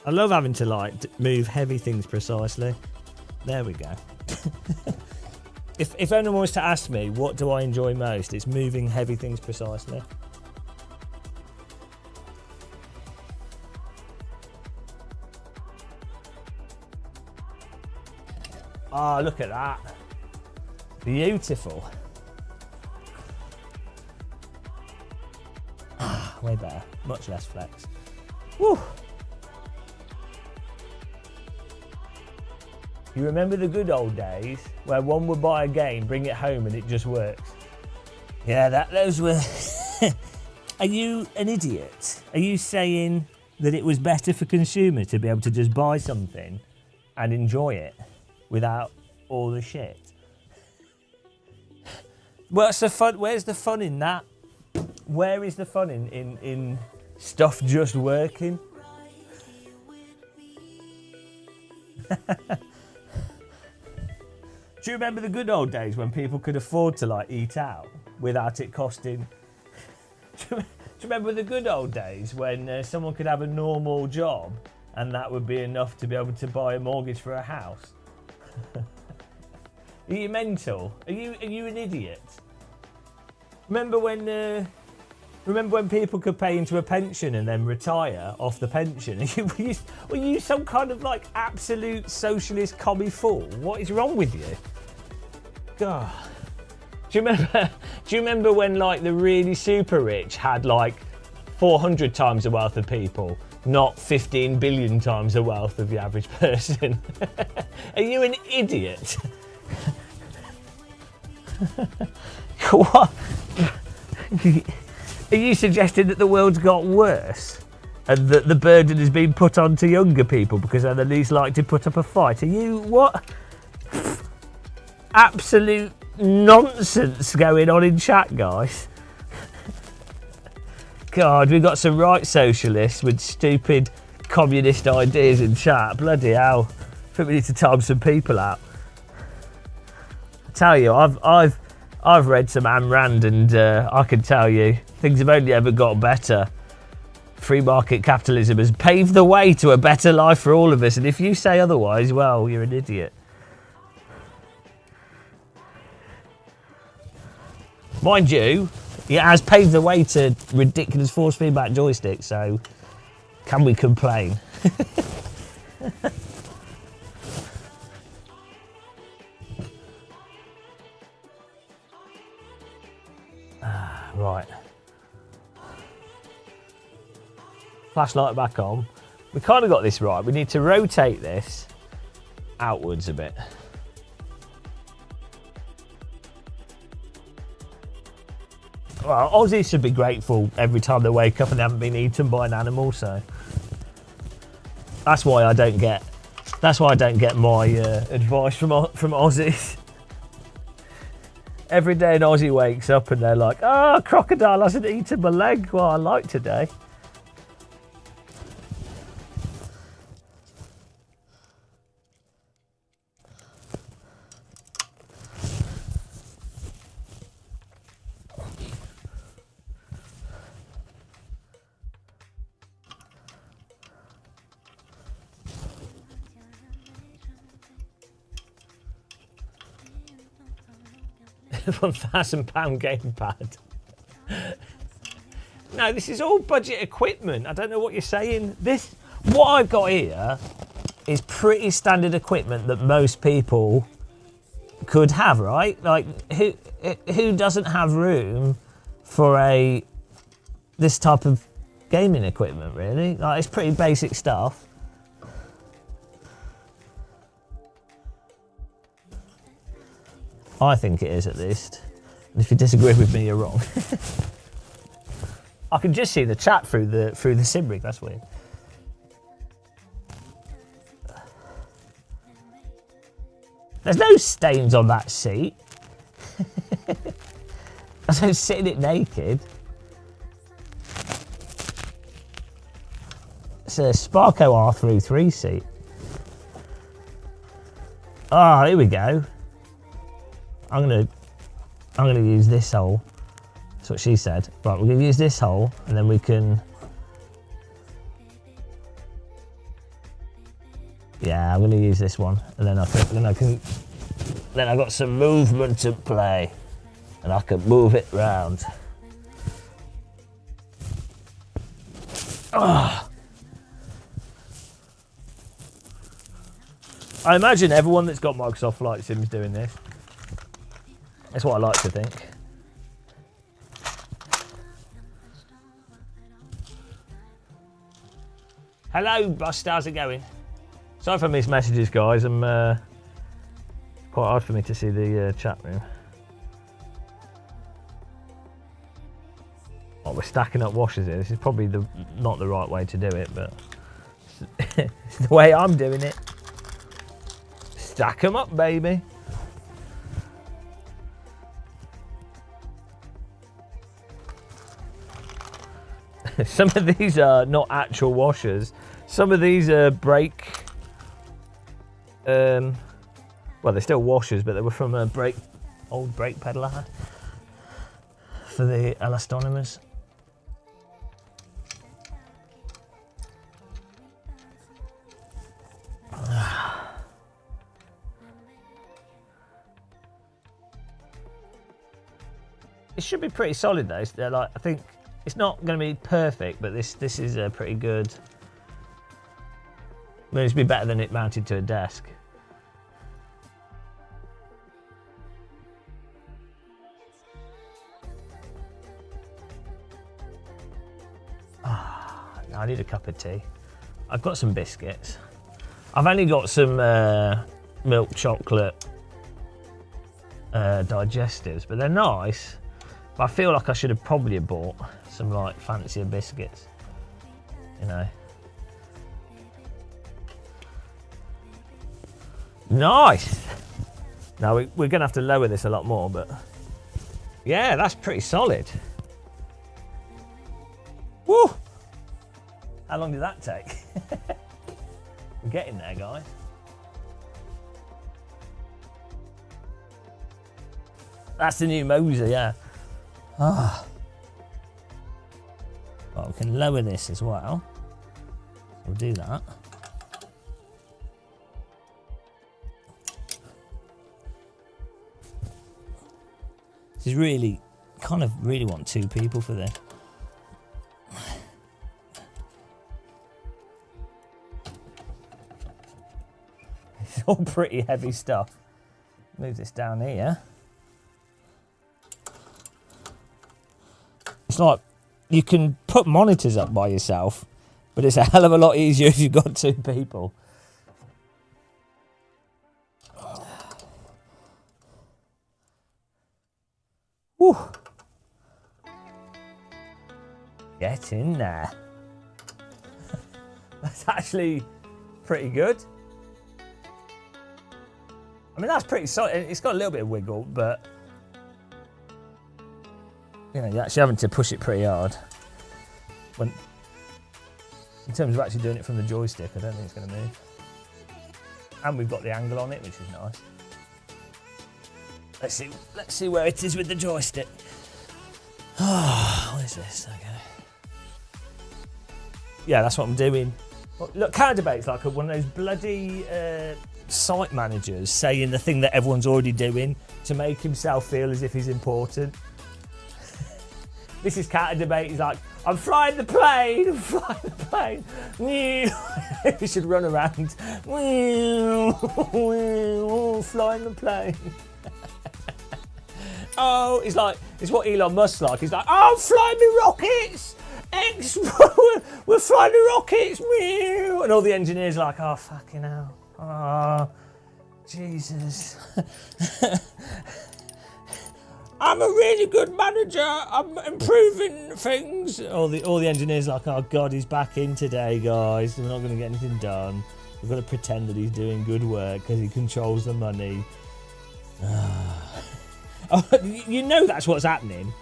love having to like move heavy things precisely. There we go. If anyone was to ask me what do I enjoy most, it's moving heavy things precisely. Oh, look at that. Beautiful. Way better. Much less flex. Woo. You remember the good old days where one would buy a game, bring it home and it just works? Yeah, those were Are you an idiot? Are you saying that it was better for consumers to be able to just buy something and enjoy it without all the shit? What's the fun? Where's the fun in that? Where is the fun in stuff just working? Do you remember the good old days when people could afford to like eat out without it costing? Do you remember the good old days when someone could have a normal job and that would be enough to be able to buy a mortgage for a house? Are you mental? Are you an idiot? Remember when people could pay into a pension and then retire off the pension? Were you some kind of like absolute socialist commie fool? What is wrong with you? God. Do you remember when like the really super rich had like 400 times the wealth of people, not 15 billion times the wealth of the average person? Are you an idiot? What? Are you suggesting that the world's got worse and that the burden has been put onto younger people because they're the least likely to put up a fight? Are you what? Absolute nonsense going on in chat, guys. God, we've got some right socialists with stupid communist ideas in chat. Bloody hell. I think we need to time some people out. I tell you, I've read some Ayn Rand and I can tell you things have only ever got better. Free market capitalism has paved the way to a better life for all of us, and if you say otherwise, well, you're an idiot. Mind you, it has paved the way to ridiculous force feedback joysticks, so can we complain? Right. Flashlight back on. We kind of got this right. We need to rotate this outwards a bit. Well, Aussies should be grateful every time they wake up and they haven't been eaten by an animal, so that's why I don't get my advice from Aussies. Every day an Aussie wakes up and they're like, "Oh, crocodile hasn't eaten my leg. Well, I like today." £1,000 gamepad. No, this is all budget equipment. I don't know what you're saying. What I've got here is pretty standard equipment that most people could have, right? Like, who doesn't have room for this type of gaming equipment, really? Like, it's pretty basic stuff. I think it is, at least. And if you disagree with me, you're wrong. I can just see the chat through the sim rig. That's weird. There's no stains on that seat. I don't sit in it naked. It's a Sparco R33 seat. Oh, here we go. I'm gonna use this hole. That's what she said. Right, we're gonna use this hole, and then we can. Yeah, I'm gonna use this one, and then I got some movement to play, and I can move it round. Oh. I imagine everyone that's got Microsoft Flight Sim is doing this. That's what I like to think. Hello, Bust. How's it going? Sorry if I missed messages, guys. I'm quite hard for me to see the chat room. Oh, we're stacking up washers here. This is probably not the right way to do it, but it's the way I'm doing it. Stack them up, baby. Some of these are not actual washers. Some of these are brake. Well, they're still washers, but they were from a old brake pedal I had for the elastonomers. It should be pretty solid though. They're like, I think it's not going to be perfect, but this is pretty good. I mean, it'd be better than it mounted to a desk. I need a cup of tea. I've got some biscuits. I've only got some milk chocolate digestives, but they're nice. But I feel like I should have probably bought some like fancier biscuits, you know. Nice. Now we're gonna have to lower this a lot more, but yeah, that's pretty solid. Woo! How long did that take? We're getting there, guys. That's the new Moser, yeah. Ah. Well, we can lower this as well. We'll do that. This is really, kind of really want 2 people for this. It's all pretty heavy stuff. Move this down here. It's like you can put monitors up by yourself, but it's a hell of a lot easier if you've got 2 people. Whew. Get in there. That's actually pretty good. I mean, that's pretty solid. It's got a little bit of wiggle, but you know, you're actually having to push it pretty hard. When, in terms of actually doing it from the joystick, I don't think it's going to move. And we've got the angle on it, which is nice. Let's see where it is with the joystick. Oh, what is this? Okay. Yeah, that's what I'm doing. Look, Counterdebate's like one of those bloody site managers saying the thing that everyone's already doing to make himself feel as if he's important. This is Counter-Debate. He's like, I'm flying the plane, I'm flying the plane. We should run around. Flying the plane. Oh, he's like, it's what Elon Musk's like. He's like, oh, I'm flying the rockets. We're flying the rockets. And all the engineers are like, oh, fucking hell. Oh, Jesus. I'm a really good manager. I'm improving things. All the engineers are like, oh God, he's back in today, guys. We're not going to get anything done. We've got to pretend that he's doing good work because he controls the money. Oh, you know that's what's happening.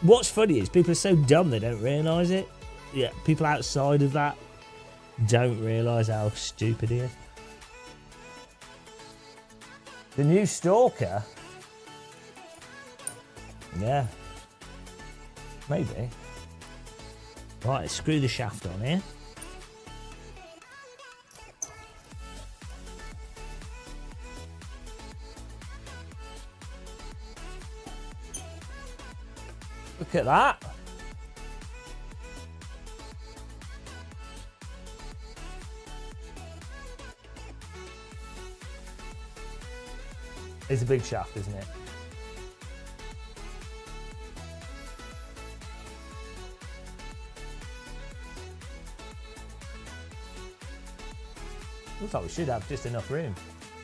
What's funny is people are so dumb they don't realise it. Yeah, people outside of that don't realise how stupid he is. The new Stalker. Yeah. Maybe. Right, let's screw the shaft on here. Look at that. It's a big shaft, isn't it? Looks like we should have just enough room.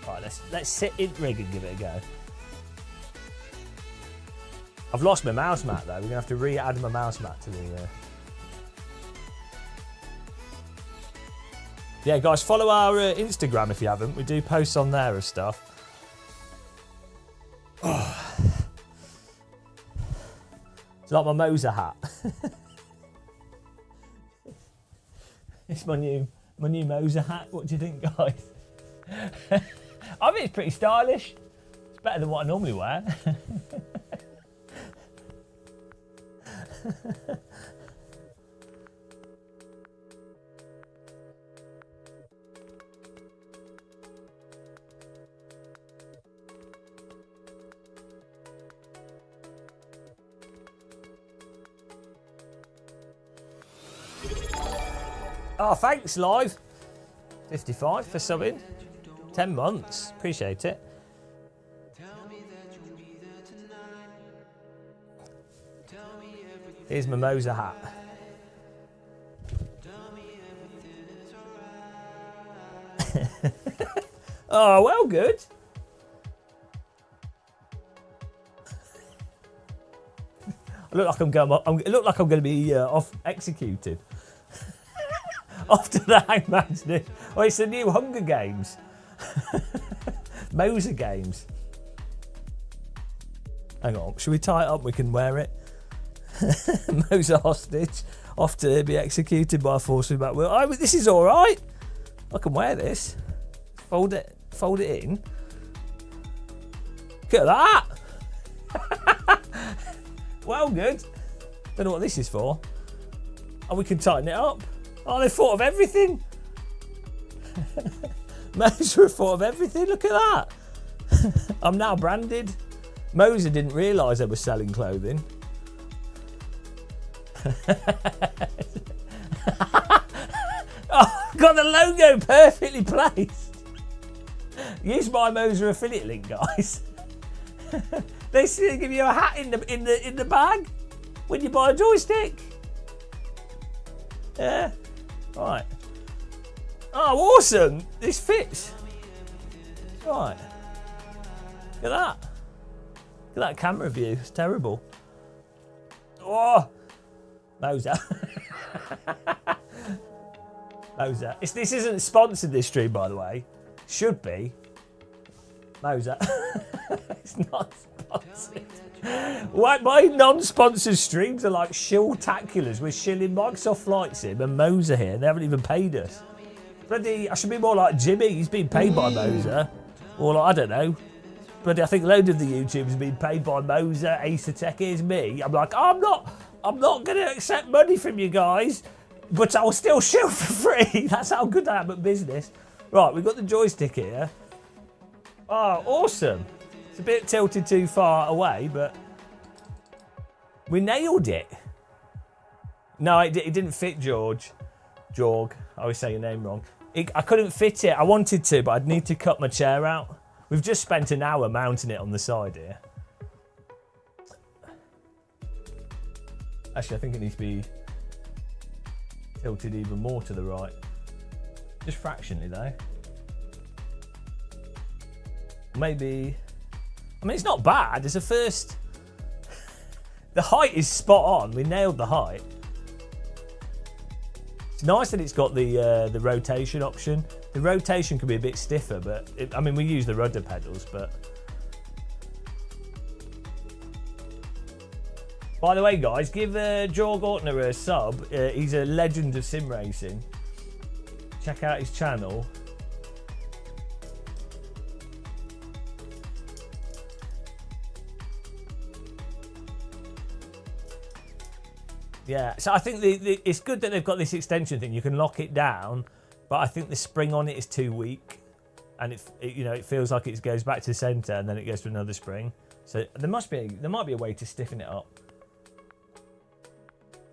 Right, let's sit in rig and give it a go. I've lost my mouse mat though. We're gonna have to re-add my mouse mat to the. Yeah, guys, follow our Instagram if you haven't. We do posts on there of stuff. Oh. It's like my Moser hat. It's my new Moser hat. What do you think, guys? I think it's pretty stylish. It's better than what I normally wear. Oh, thanks, Live. 55 for subbing. 10 months. Appreciate it. Here's my Moser hat. Oh, well, good. I look like I'm going. It look like I'm going to be off executed. After the Hangman's Noose. Oh, it's the new Hunger Games. Moser Games. Hang on, should we tie it up? We can wear it. Moser hostage. Off to be executed by force of back. Well, this is all right. I can wear this. Fold it in. Look at that. Well, good. Don't know what this is for. Oh, we can tighten it up. Oh, they thought of everything. Moser have thought of everything. Look at that. I'm now branded. Moser didn't realise they were selling clothing. Oh, got the logo perfectly placed. Use my Moser affiliate link, guys. They still give you a hat in the bag when you buy a joystick. Yeah. Right. Oh, awesome. This fits. Right. Look at that. Look at that camera view. It's terrible. Oh. Moser. Moser. This isn't sponsored, this stream, by the way. Should be. Moser. It's not sponsored. My non-sponsored streams are like shill-taculars. We're shilling Microsoft Flight Sim and Moser here. They haven't even paid us. Bloody, I should be more like Jimmy. He's been paid by Moser. Or like, I don't know. Bloody, I think a load of the YouTubers have been paid by Moser. Ace Tech, here's me. I'm like, I'm not going to accept money from you guys, but I'll still shill for free. That's how good I am at business. Right, we've got the joystick here. Oh, awesome. It's a bit tilted too far away, but we nailed it. No, it didn't fit, Jorg. I always say your name wrong. I couldn't fit it. I wanted to, but I'd need to cut my chair out. We've just spent an hour mounting it on the side here. Actually, I think it needs to be tilted even more to the right. Just fractionally, though. Maybe... I mean, it's not bad. It's a first... The height is spot on. We nailed the height. It's nice that it's got the rotation option. The rotation can be a bit stiffer, but... I mean, we use the rudder pedals, but... By the way, guys, give Jorg Ortner a sub. He's a legend of sim racing. Check out his channel. Yeah, so I think it's good that they've got this extension thing. You can lock it down, but I think the spring on it is too weak, and it feels like it goes back to the centre and then it goes to another spring. So there might be a way to stiffen it up.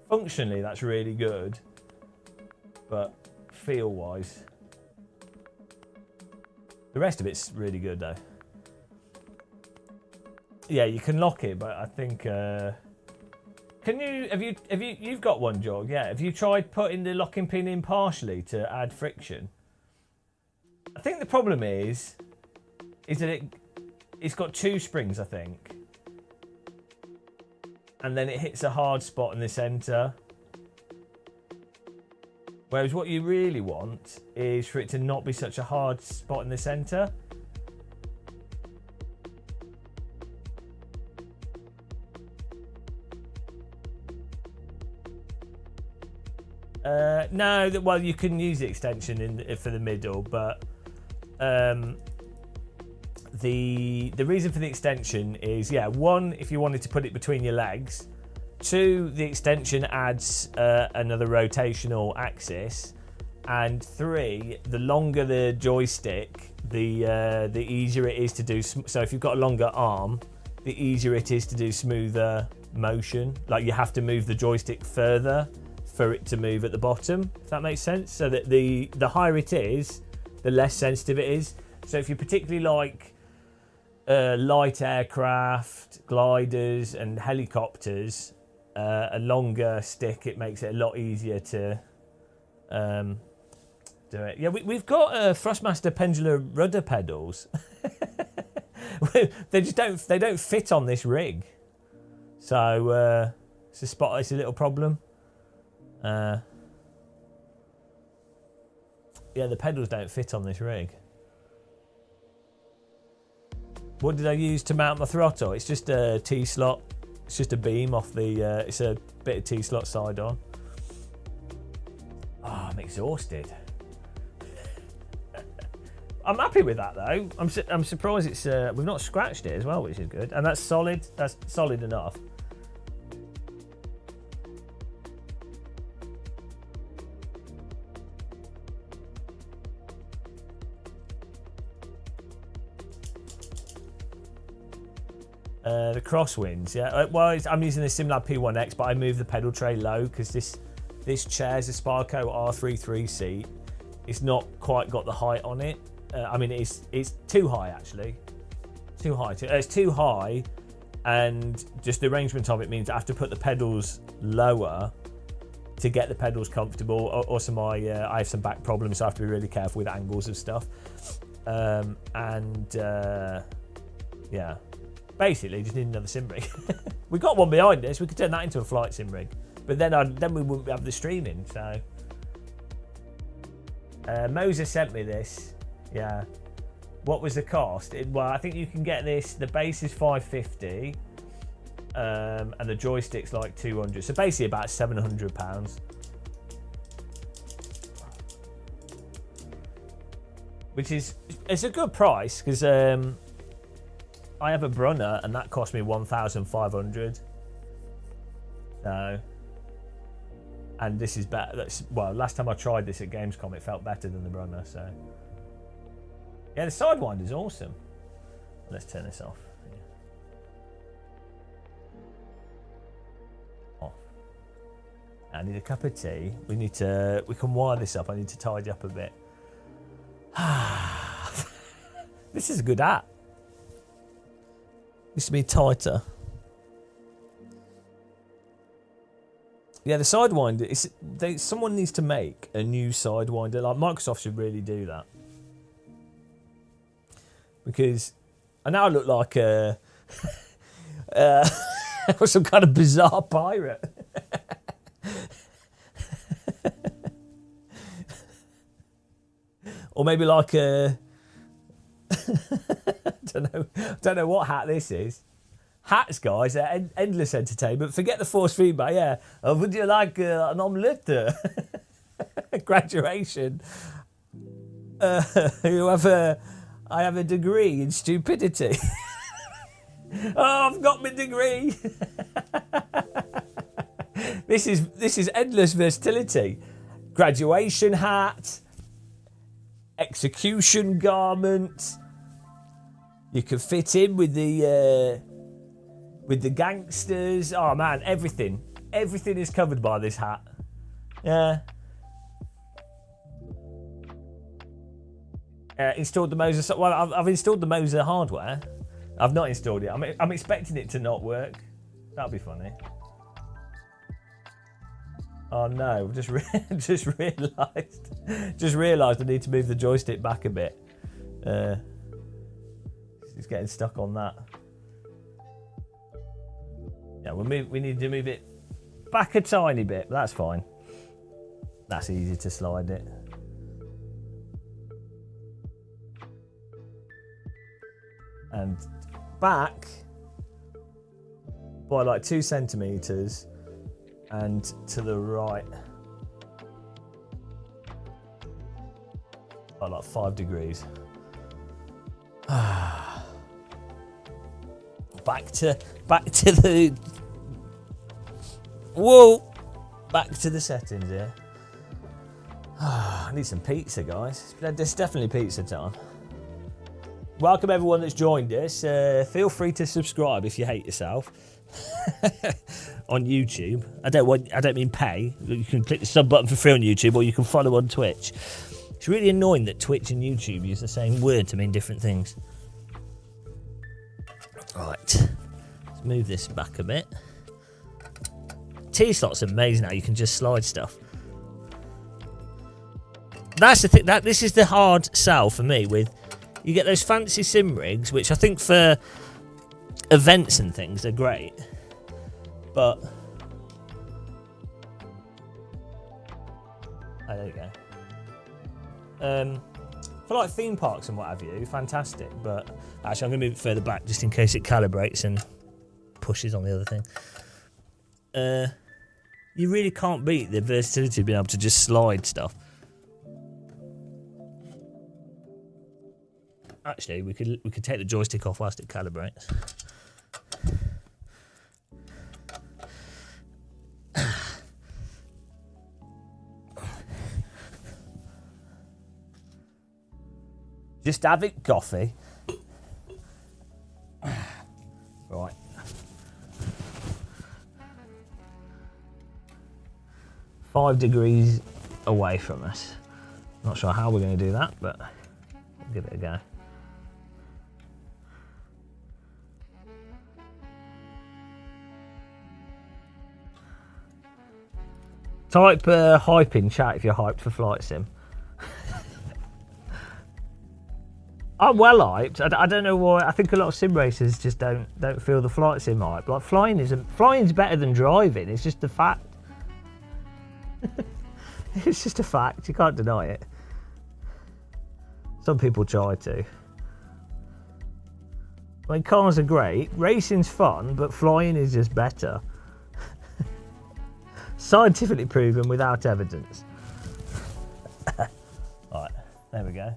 Functionally, that's really good, but feel-wise, the rest of it's really good though. Yeah, you can lock it, but I think. Can you you've got one, Jorg? Yeah. Have you tried putting the locking pin in partially to add friction? I think the problem is that it's got two springs, I think. and then it hits a hard spot in the center. Whereas what you really want is for it to not be such a hard spot in the center. No, well, you can use the extension for the middle, but the reason for the extension is, yeah, one, if you wanted to put it between your legs. Two, the extension adds another rotational axis, and three, the longer the joystick, the easier it is to do. So if you've got a longer arm, the easier it is to do smoother motion. Like, you have to move the joystick further for it to move at the bottom, if that makes sense. So that the higher it is, the less sensitive it is. So if you particularly like light aircraft, gliders and helicopters, a longer stick, it makes it a lot easier to do it. Yeah, we've got Thrustmaster Pendular rudder pedals. They don't fit on this rig, so it's a little problem. Yeah, the pedals don't fit on this rig. What did I use to mount my throttle? It's just a T-slot. It's just a beam off the... it's a bit of T-slot side on. Oh, I'm exhausted. I'm happy with that, though. I'm surprised it's... we've not scratched it as well, which is good. And that's solid. That's solid enough. The crosswinds, yeah. Well, I'm using the SimLab P1X, but I move the pedal tray low because this chair's a Sparco R33 seat. It's not quite got the height on it. I mean, it's too high, actually. Too high. It's too high, and just the arrangement of it means I have to put the pedals lower to get the pedals comfortable. Also, I have some back problems, so I have to be really careful with angles and stuff. Yeah. Basically, just need another sim rig. We got one behind us. We could turn that into a flight sim rig, but then we wouldn't have the streaming. So Moser sent me this. Yeah. What was the cost? Well, I think you can get this. The base is $550, and the joystick's like $200. So basically, about £700. Which is, it's a good price because I have a Brunner and that cost me $1,500. So, and this is better. Well, last time I tried this at Gamescom, it felt better than the Brunner. So, yeah, the Sidewinder is awesome. Let's turn this off. Yeah. Off. I need a cup of tea. We can wire this up. I need to tidy up a bit. This is a good app. Needs to be tighter. Yeah, the Sidewinder. Someone needs to make a new Sidewinder. Like, Microsoft should really do that. Because I now look like some kind of bizarre pirate. Or maybe like a... don't know what hat this is. Hats, guys, are endless entertainment. Forget the force feedback. Yeah. Would you like an omelette? Graduation. I have a degree in stupidity. Oh, I've got my degree. This is endless versatility. Graduation hat. Execution garment. You can fit in with the gangsters. Oh man, everything is covered by this hat. Yeah. Installed the Moser. Well, I've installed the Moser hardware. I've not installed it. I'm expecting it to not work. That'll be funny. Oh no! Just realised I need to move the joystick back a bit. It's getting stuck on that. Yeah, we need to move it back a tiny bit, but that's fine. That's easy to slide it. And back by like 2 centimeters, and to the right by like 5 degrees. Back to the back to the settings here. I need some pizza, guys. It's definitely pizza time. Welcome everyone that's joined us. Feel free to subscribe if you hate yourself on YouTube. I don't mean pay. You can click the sub button for free on YouTube, or you can follow on Twitch. It's really annoying that Twitch and YouTube use the same word to mean different things. Right, let's move this back a bit. T-slot's amazing how you can just slide stuff. That's the thing. This is the hard sell for me. With you get those fancy sim rigs, which I think for events and things are great, but there you go. For like theme parks and what have you, fantastic. But actually, I'm going to move it further back just in case it calibrates and pushes on the other thing. You really can't beat the versatility of being able to just slide stuff. Actually, we could take the joystick off whilst it calibrates. Just have it, coffee. Right. Five degrees away from us. Not sure how we're going to do that, but we'll give it a go. Type hype in chat if you're hyped for Flight Sim. I'm well hyped. I don't know why. I think a lot of sim racers just don't feel the Flight Sim hype. Like flying's better than driving. It's just a fact. It's just a fact. You can't deny it. Some people try to. I mean, cars are great. Racing's fun, but flying is just better. Scientifically proven without evidence. Right, there we go.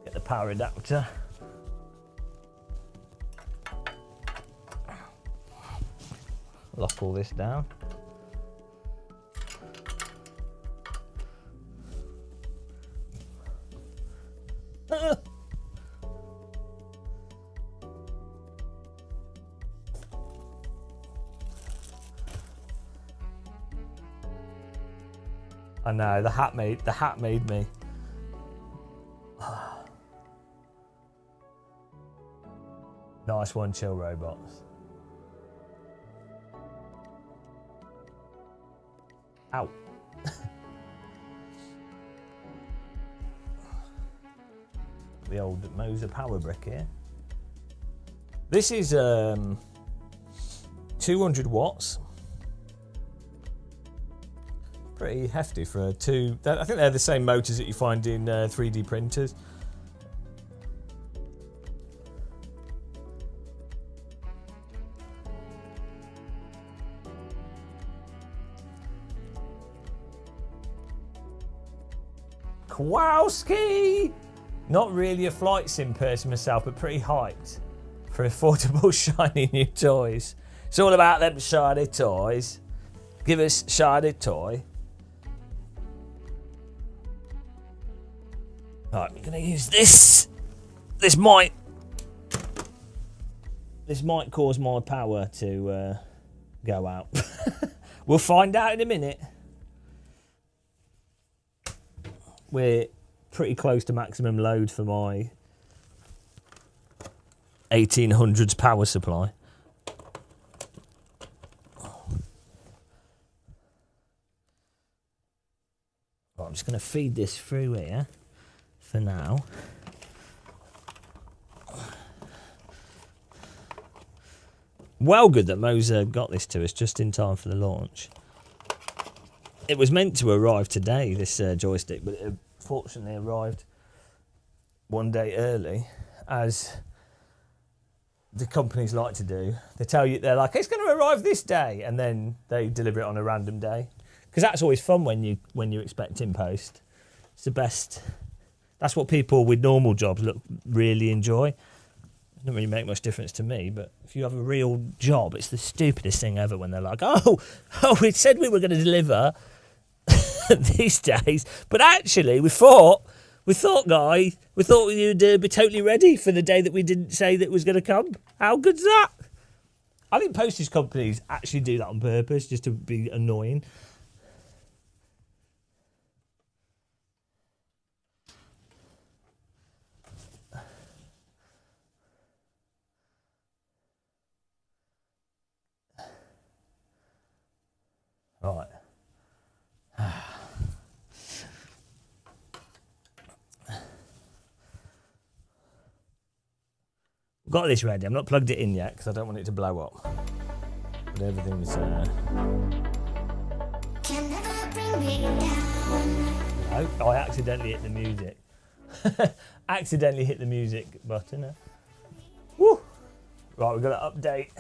Get the power adapter. Lock all this down. I know, the hat made me. Nice one, Chill Robots. Ow. The old Moser power brick here. This is 200 watts. Pretty hefty for I think they're the same motors that you find in 3D printers. Kowalski! Not really a flight sim person myself, but pretty hyped for affordable shiny new toys. It's all about them shiny toys. Give us shiny toy. Right, I'm gonna use this. This might cause my power to go out. We'll find out in a minute. We're pretty close to maximum load for my 1800s power supply. Right, I'm just gonna feed this through here. For now. Well, good that Moser got this to us just in time for the launch. It was meant to arrive today, this joystick, but it fortunately arrived one day early, as the companies like to do. They tell you, they're like, it's going to arrive this day, and then they deliver it on a random day. Because that's always fun when you expect in post. It's the best. That's what people with normal jobs really enjoy. It doesn't really make much difference to me, but if you have a real job, it's the stupidest thing ever when they're like, oh, we said we were going to deliver these days, but actually we thought, guys, you'd be totally ready for the day that we didn't say that was going to come. How good's that? I think postage companies actually do that on purpose, just to be annoying. Right. Got this ready. I'm not plugged it in yet because I don't want it to blow up. But everything's. I accidentally hit the music. Accidentally hit the music button. Woo! Right, we've got to update.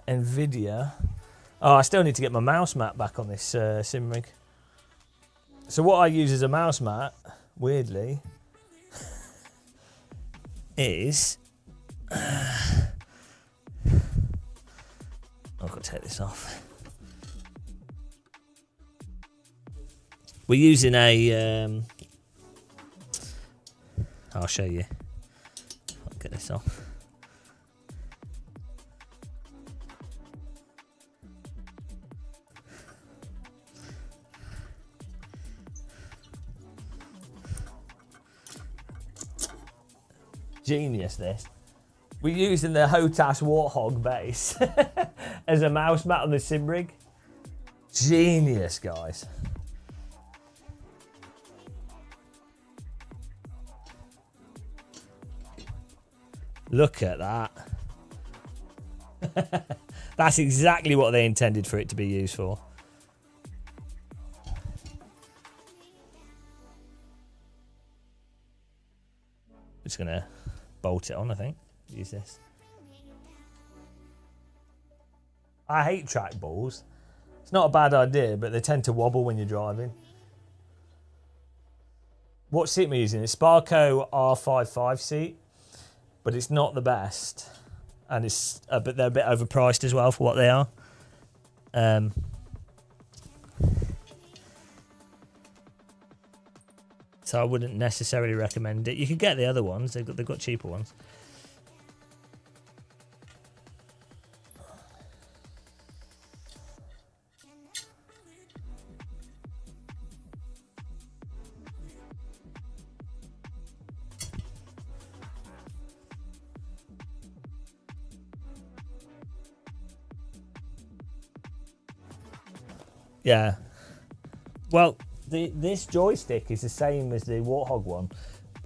Nvidia. Oh, I still need to get my mouse mat back on this sim rig. So what I use as a mouse mat, weirdly, is I've got to take this off. We're using a I'll show you. I'll get this off. Genius, this. We're using the Hotas Warthog base as a mouse mat on the sim rig. Genius, guys. Look at that. That's exactly what they intended for it to be used for. Just gonna bolt it on, I think. Use this. I hate trackballs. It's not a bad idea, but they tend to wobble when you're driving. What seat am I using? It's Sparco R55 seat, but it's not the best, and it's but they're a bit overpriced as well for what they are. So I wouldn't necessarily recommend it. You could get the other ones. They've got cheaper ones. Yeah. Well, this joystick is the same as the Warthog one.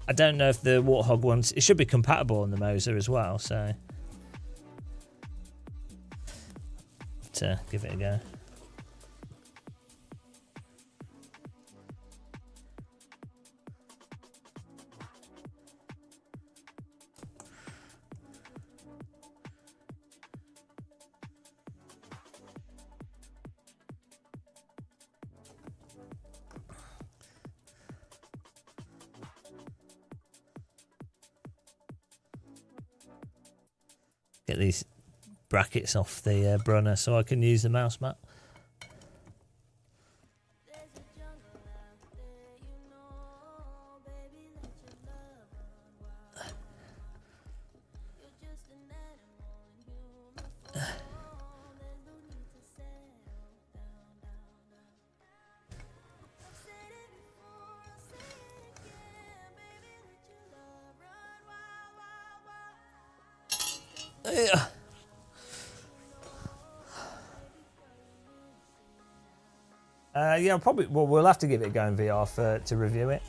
I don't know if the Warthog ones... It should be compatible on the Moser as well, so... To give it a go. Get these brackets off the Brunner so I can use the mouse mat. Yeah, probably. Well, we'll have to give it a go in VR to review it.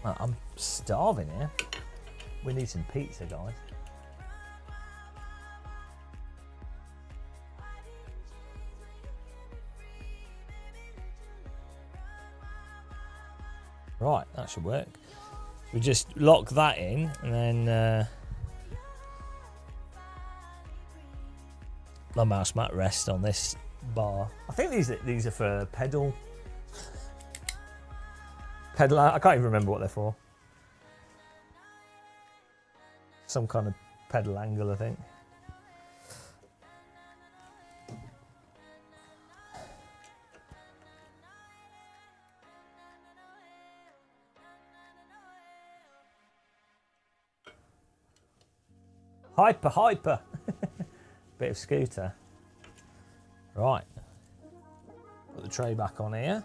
I'm starving here. We need some pizza, guys. Right, that should work. We just lock that in and then my mouse might rest on this bar. I think these are for pedal. I can't even remember what they're for. Some kind of pedal angle, I think. Hyper. Bit of scooter. Right. Put the tray back on here.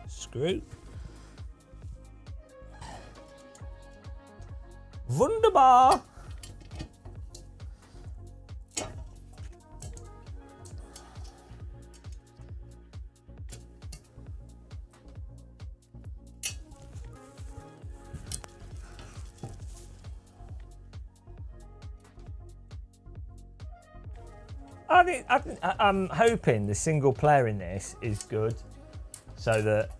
Screw. Wunderbar. I'm hoping the single player in this is good, so that,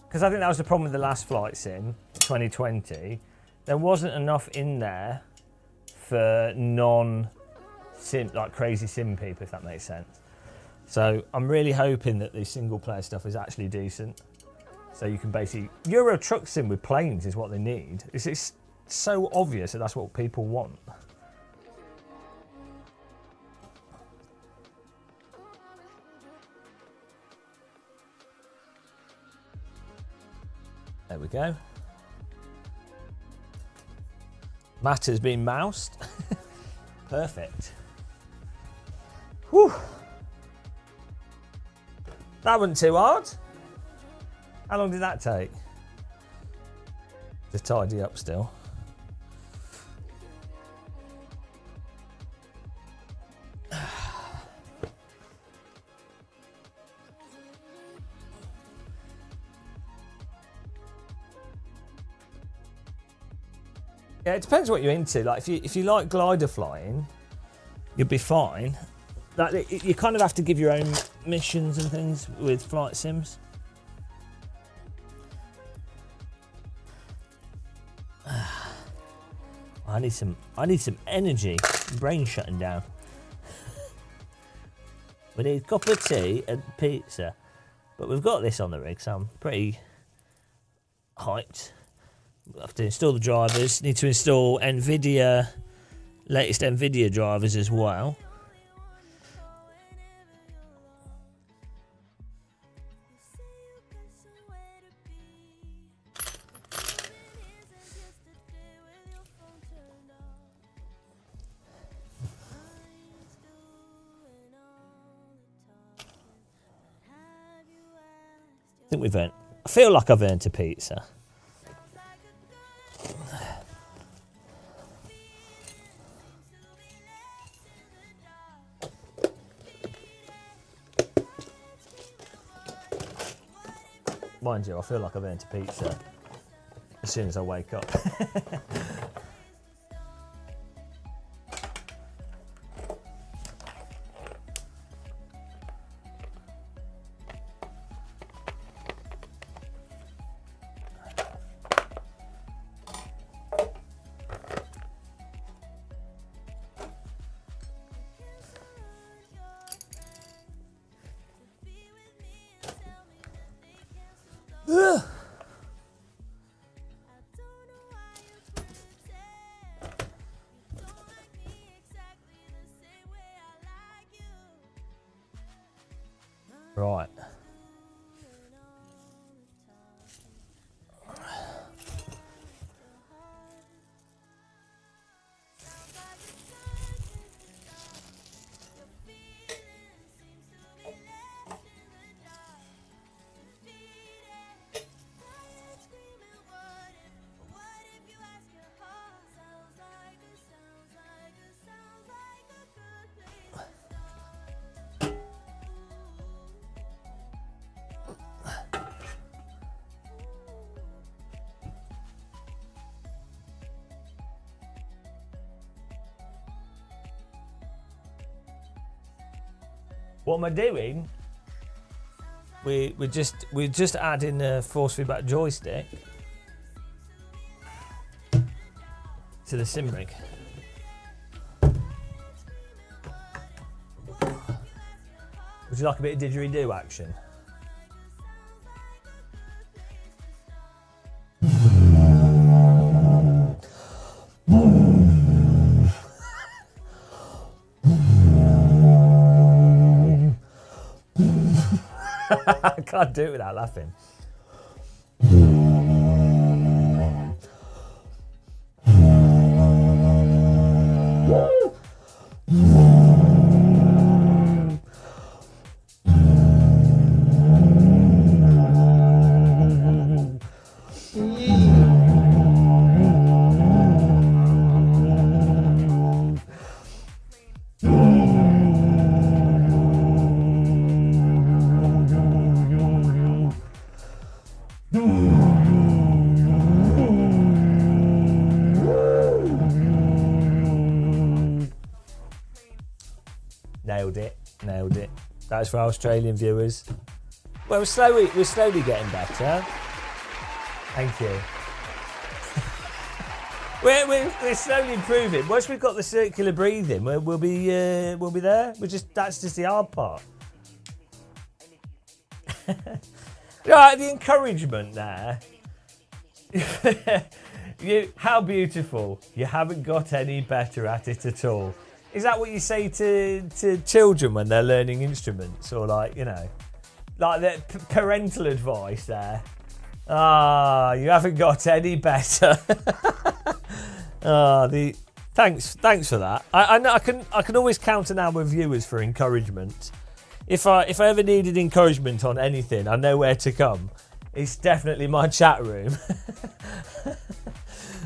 because I think that was the problem with the last Flight Sim 2020. There wasn't enough in there for non-sim, like crazy sim people, if that makes sense. So I'm really hoping that the single player stuff is actually decent. So you can basically, Euro Truck Sim with planes is what they need. It's so obvious that that's what people want. There we go. Matt has been moused. Perfect. Whew. That wasn't too hard. How long did that take? To tidy up still. Yeah, it depends what you're into. Like if you like glider flying, you'll be fine. Like you kind of have to give your own missions and things with flight sims. I need some energy. Brain shutting down. We need a cup of tea and pizza, but we've got this on the rig, so I'm pretty hyped. We'll have to install the drivers. Need to install latest NVIDIA drivers as well. I think we've earned. I feel like I've earned a pizza. Mind you, I feel like I've earned a pizza as soon as I wake up. What am I doing? We're just adding a force feedback joystick to the sim rig. Would you like a bit of didgeridoo action? I can't do it without laughing. Nailed it. That's for our Australian viewers. Well, we're slowly getting better. Thank you. we're slowly improving. Once we've got the circular breathing, we'll be there. That's just the hard part. Right, the encouragement there. How beautiful. You haven't got any better at it at all. Is that what you say to children when they're learning instruments? Or like, you know, like the parental advice there? You haven't got any better. Thanks for that. I know I can always count on our viewers for encouragement. If I ever needed encouragement on anything, I know where to come. It's definitely my chat room.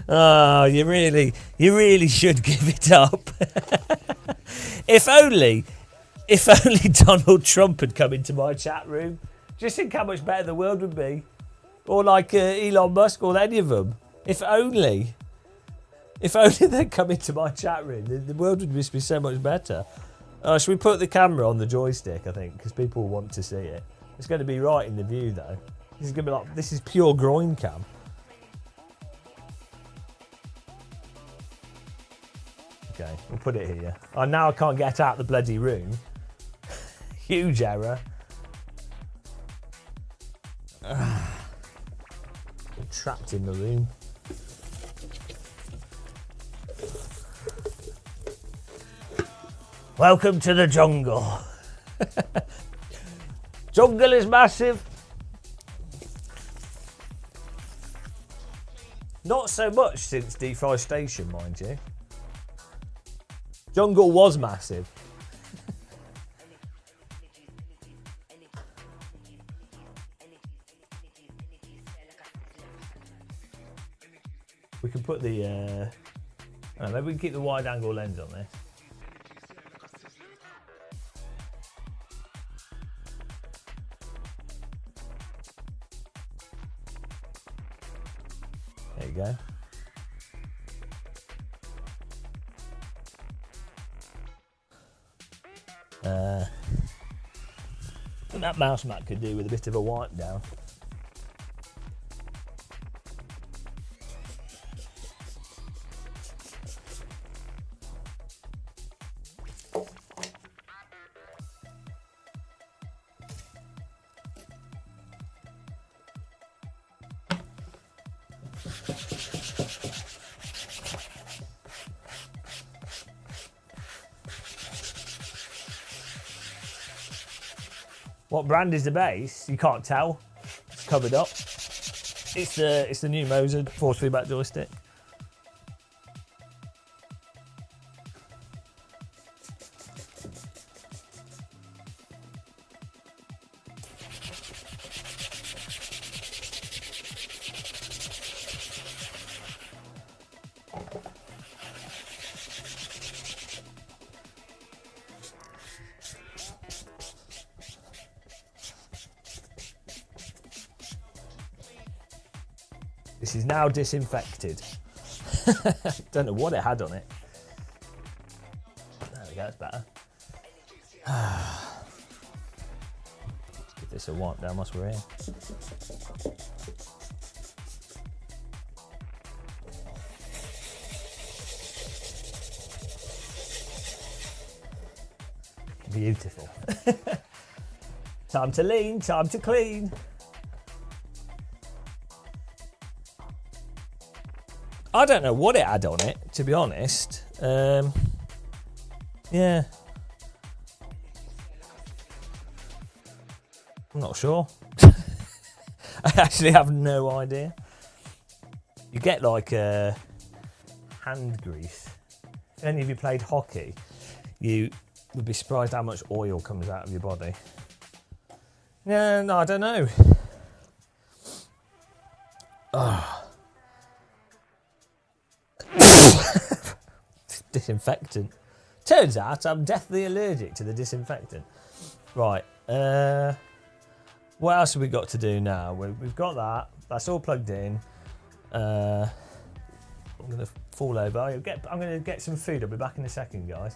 You really should give it up. If only Donald Trump had come into my chat room. Just think how much better the world would be. Or like Elon Musk or any of them. If only they'd come into my chat room, the world would just be so much better. Should we put the camera on the joystick, I think, because people want to see it. It's going to be right in the view, though. This is pure groin cam. Okay, we'll put it here. Now I can't get out the bloody room. Huge error. I'm trapped in the room. Welcome to the jungle. Jungle is massive. Not so much since deforestation, mind you. Jungle was massive. We can put the maybe we can keep the wide angle lens on this. There you go. I think that mouse mat could do with a bit of a wipe down. What brand is the bass? You can't tell. It's covered up. It's the new Moser force feedback joystick. This is now disinfected. Don't know what it had on it. There we go, it's better. to wipe down whilst we're here. Beautiful. Time to lean, time to clean. I don't know what it had on it, to be honest. Yeah. I'm not sure. I actually have no idea. You get like hand grease. If any of you played hockey, you would be surprised how much oil comes out of your body. Yeah, no, I don't know. Oh. Disinfectant. Turns out I'm deathly allergic to the disinfectant. Right. What else have we got to do now? We've got that. That's all plugged in. I'm going to fall over. I'm going to get some food. I'll be back in a second, guys.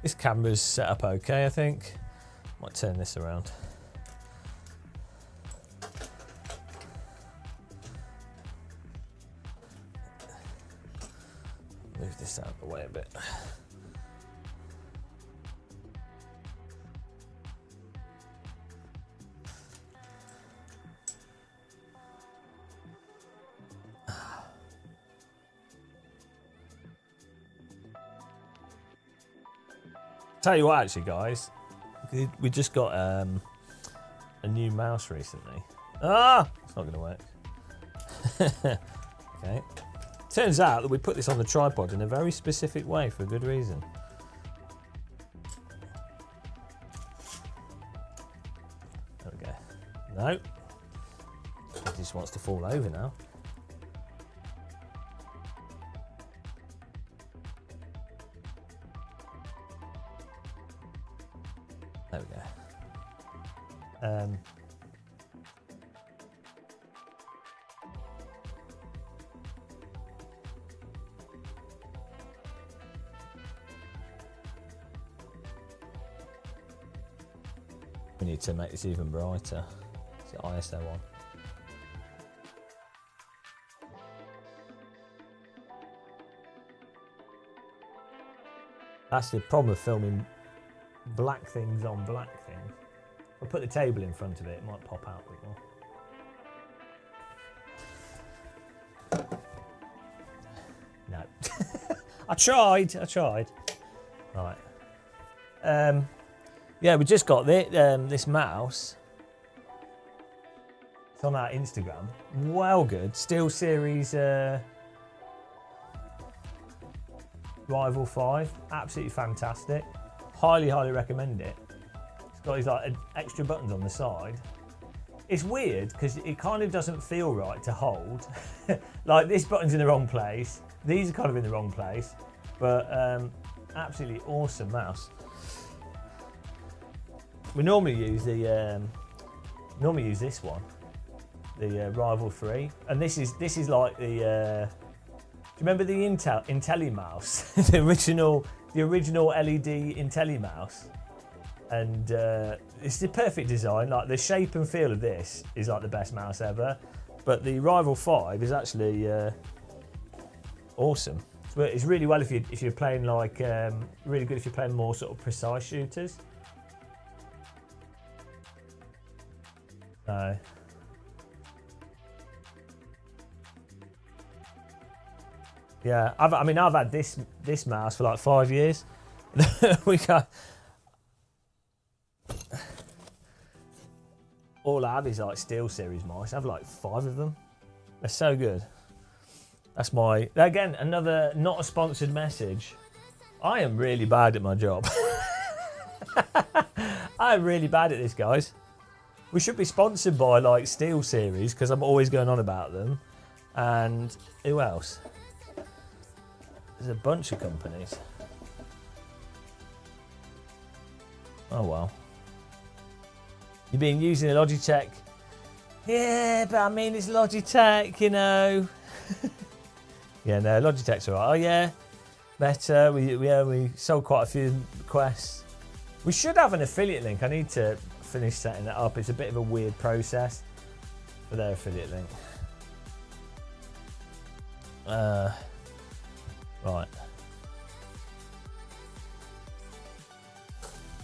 This camera's set up okay, I think. Might turn this around. Move this out of the way a bit. Tell you what, actually, guys, we just got a new mouse recently. Ah, it's not going to work. Okay. Turns out that we put this on the tripod in a very specific way for a good reason. There we go. No. It just wants to fall over now. There we go. We need to make this even brighter. It's the ISO one. That's the problem of filming black things on black things. I'll put the table in front of it, it might pop out a bit more. No. I tried. Right. Yeah, we just got this mouse. It's on our Instagram. Well good. SteelSeries Rival 5. Absolutely fantastic. Highly recommend it. It's got these like extra buttons on the side. It's weird because it kind of doesn't feel right to hold. Like this button's in the wrong place. These are kind of in the wrong place. But absolutely awesome mouse. We normally use this one, the Rival 3, and this is like the. Do you remember the IntelliMouse, the original LED IntelliMouse? And it's the perfect design. Like the shape and feel of this is like the best mouse ever, but the Rival 5 is actually awesome. It's really well if you're playing like really good if you're playing more sort of precise shooters. Yeah, I've had this mouse for like 5 years. We got all I have is like SteelSeries mice. I have like 5 of them. They're so good. That's again another not a sponsored message. I am really bad at my job. I'm really bad at this, guys. We should be sponsored by like SteelSeries because I'm always going on about them. And who else? There's a bunch of companies. Oh well. You've been using a Logitech. Yeah, but I mean it's Logitech, you know. Yeah, no, Logitech's alright. Oh yeah, better. We sold quite a few Quests. We should have an affiliate link. I need to finish setting that up. It's a bit of a weird process for their affiliate link. Right.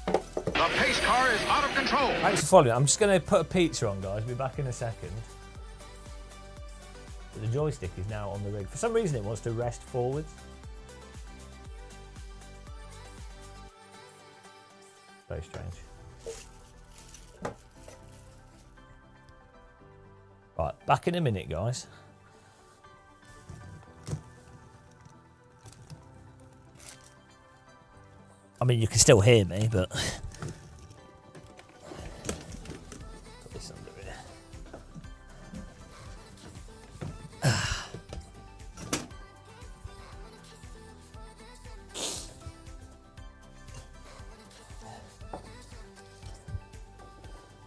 The pace car is out of control. Thanks for following. I'm just going to put a pizza on, guys. Be back in a second. But the joystick is now on the rig. For some reason, it wants to rest forwards. Very strange. Right, back in a minute, guys. I mean, you can still hear me, but... Put this under here.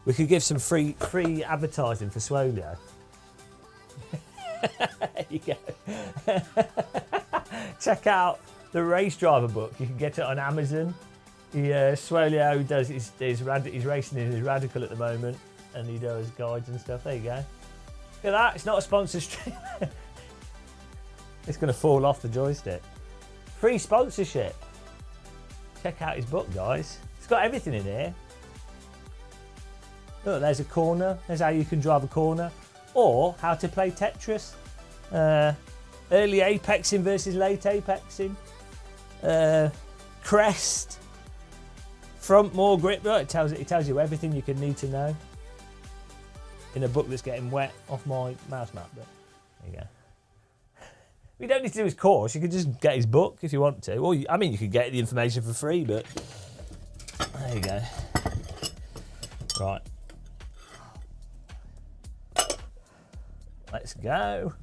We could give some free advertising for Swolio. There you go. Check out the race driver book. You can get it on Amazon. Swolio does he's racing in his Radical at the moment, and he does guides and stuff. There you go. Look at that. It's not a sponsored stream. It's going to fall off the joystick. Free sponsorship. Check out his book, guys. It's got everything in here. Look, there's a corner. There's how you can drive a corner, or how to play Tetris. Early apexing versus late apexing. Crest. Front more grip. Look, it tells you everything you can need to know in a book that's getting wet off my mouse mat. But there you go. You don't need to do his course. You can just get his book if you want to. Or I mean, you could get the information for free. But there you go. Right. Let's go.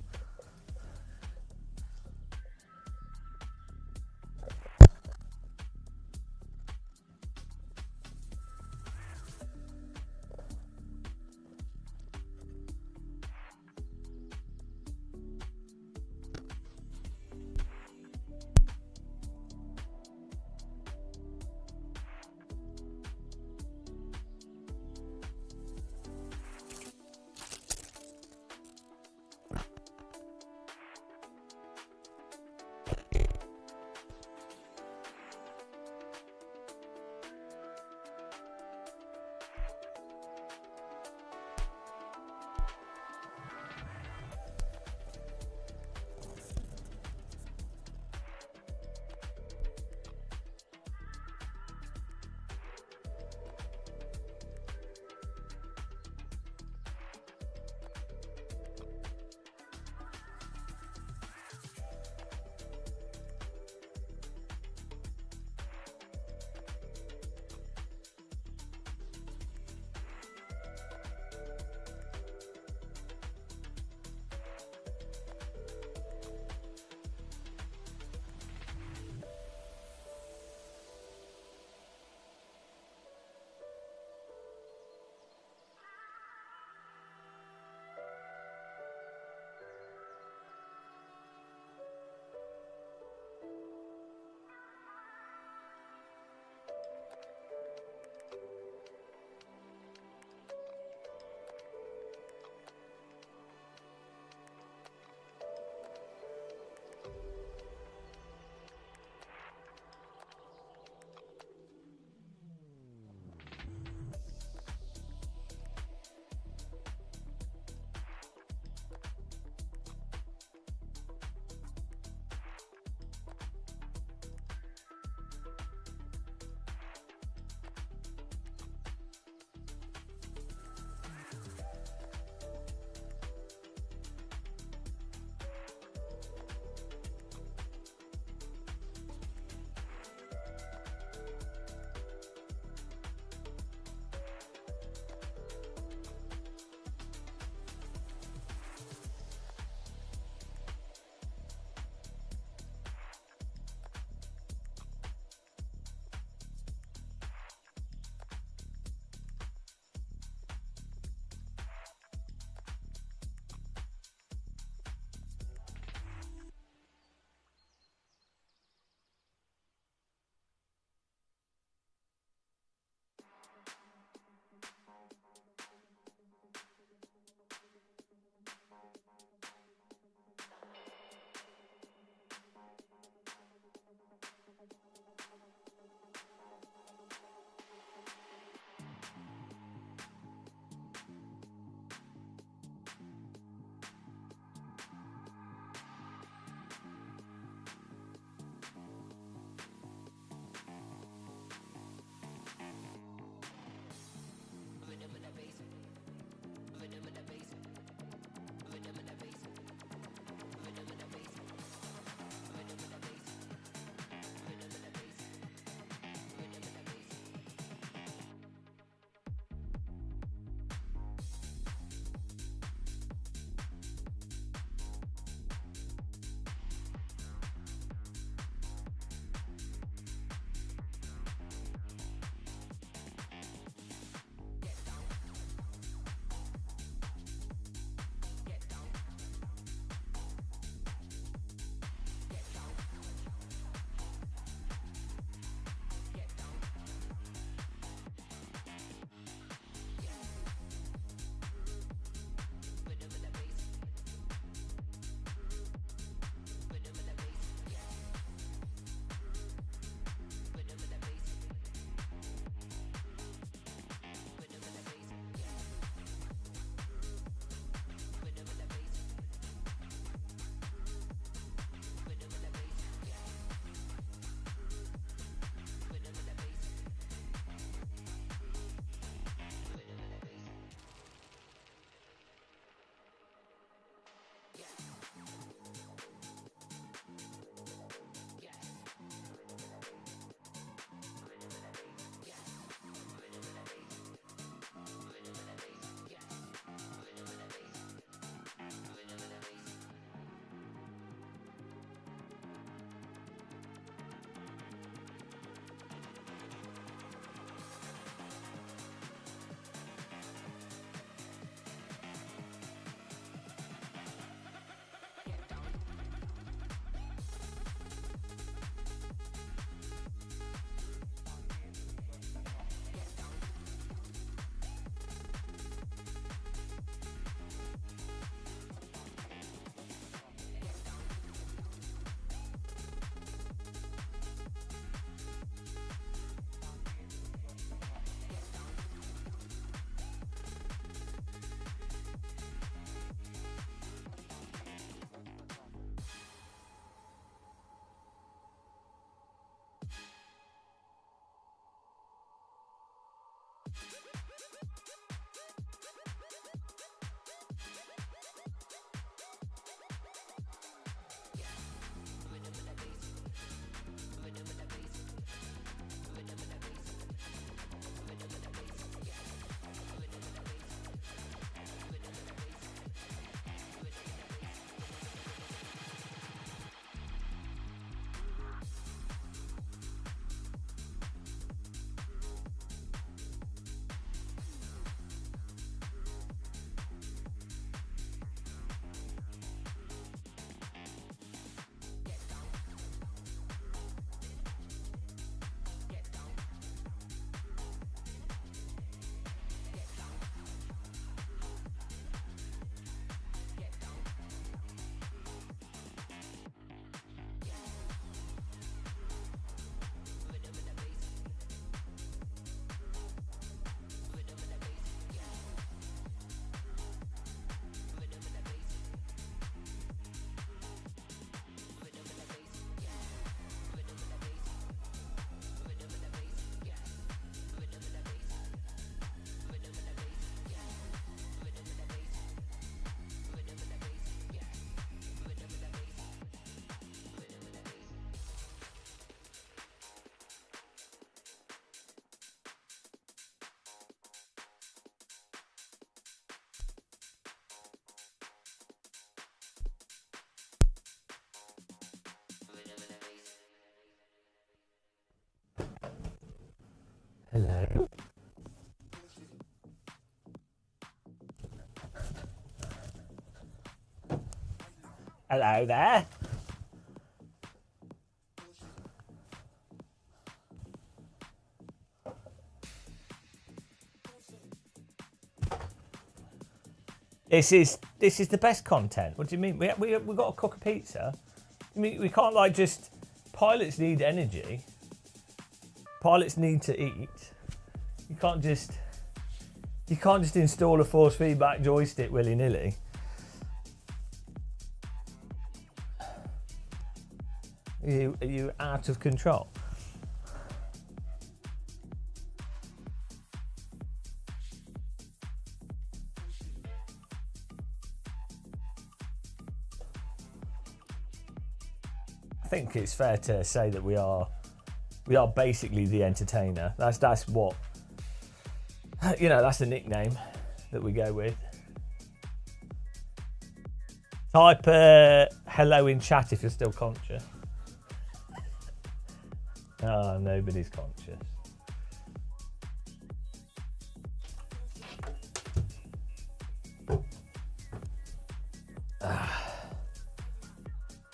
Hello. Hello there. This is the best content. What do you mean? We got to cook a pizza. I mean, we can't like just. Pilots need energy. Pilots need to eat. You can't just install a force feedback joystick willy nilly. Are you out of control? I think it's fair to say that we are basically the entertainer. That's what, you know, that's the nickname that we go with. Type hello in chat if you're still conscious. Oh, nobody's conscious.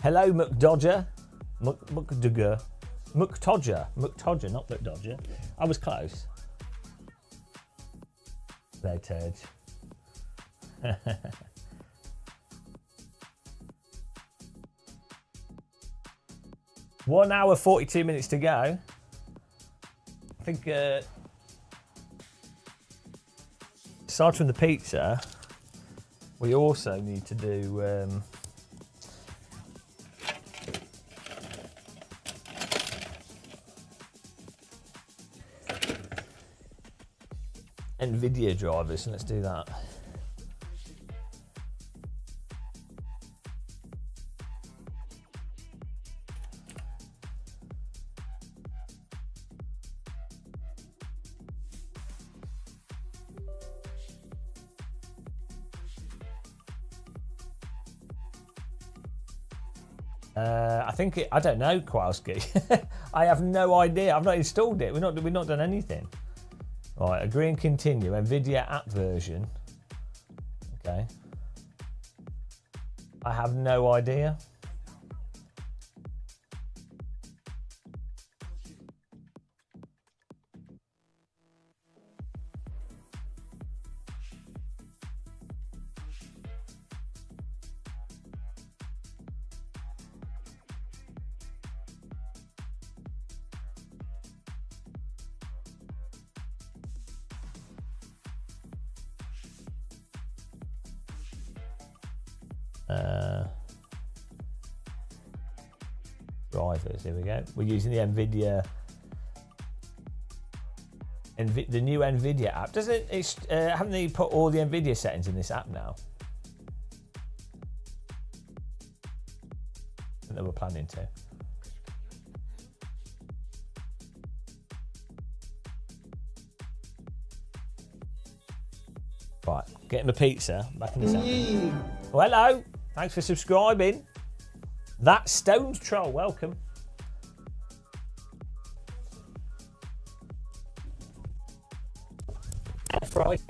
Hello, McDodger. McDodger, not McDodger. I was close. There, turds. 1 hour 42 minutes to go. I think aside from the pizza, we also need to do NVIDIA drivers, and let's do that. I don't know, Kowalski. I have no idea. I've not installed it. We've not done anything. Right, agree and continue. NVIDIA app version. Okay. I have no idea. Drivers, here we go. We're using the NVIDIA, the new NVIDIA app. Doesn't it? Haven't they put all the NVIDIA settings in this app now? I think they were planning to. Right, getting the pizza back in this app. Well, hello. Thanks for subscribing. That Stones Troll, welcome. Friday.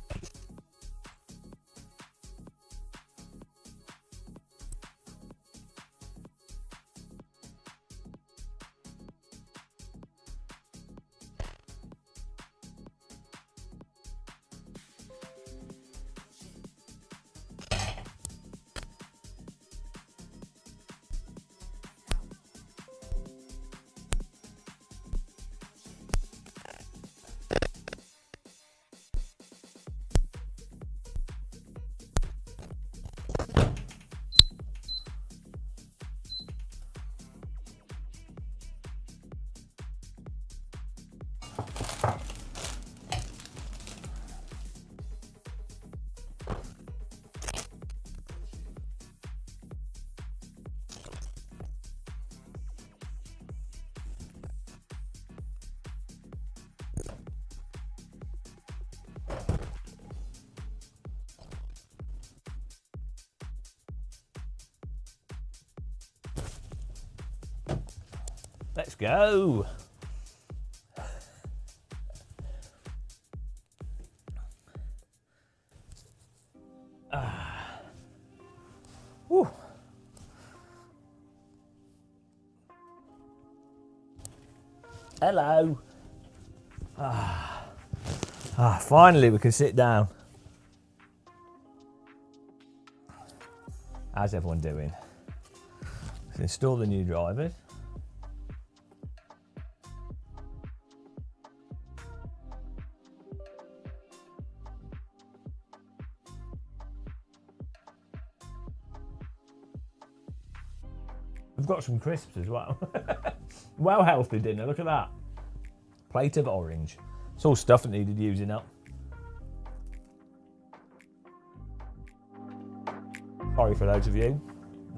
Let's go. Hello. Finally we can sit down. How's everyone doing? Let's install the new drivers. We've got some crisps as well. Well healthy dinner, look at that. Plate of orange. It's all stuff that needed using up. Sorry for those of you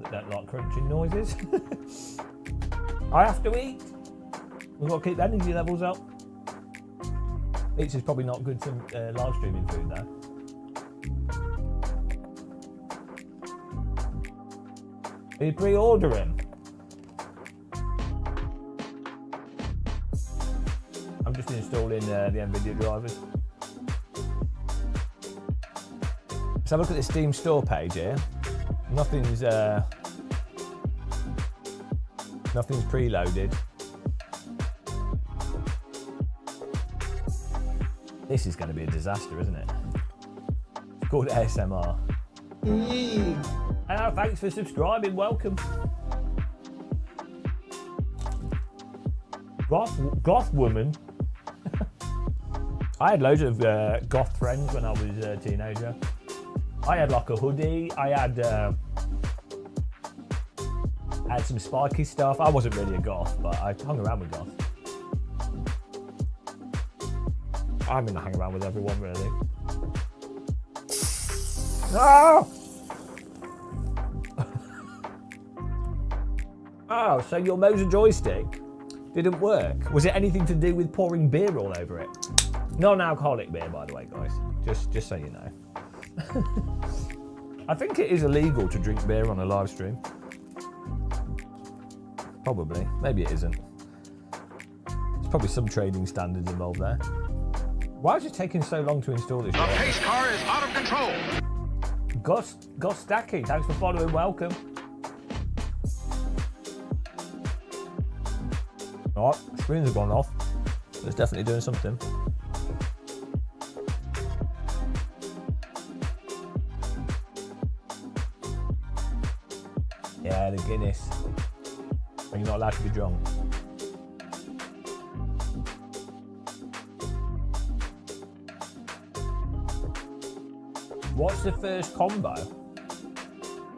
that don't like crunching noises. I have to eat. We've got to keep the energy levels up. It's just probably not good to live streaming food though. Are you pre-ordering? I'm just installing the NVIDIA drivers. Let's have a look at the Steam store page here. Nothing's preloaded. This is going to be a disaster, isn't it? It's called ASMR. Hello, thanks for subscribing. Welcome. Goth woman. I had loads of goth friends when I was a teenager. I had like a hoodie. I had some spiky stuff. I wasn't really a goth, but I hung around with goths. I'm gonna hang around with everyone, really. No! Oh, so your Moser joystick didn't work? Was it anything to do with pouring beer all over it? Non-alcoholic beer, by the way, guys. Just so you know. I think it is illegal to drink beer on a live stream. Probably. Maybe it isn't. There's probably some trading standards involved there. Why is it taking so long to install this? The pace car is out of control. Gus Stacky, thanks for following. Welcome. Alright, screens have gone off. It's definitely doing something. Yeah, the Guinness. And you're not allowed to be drunk. What's the first combo?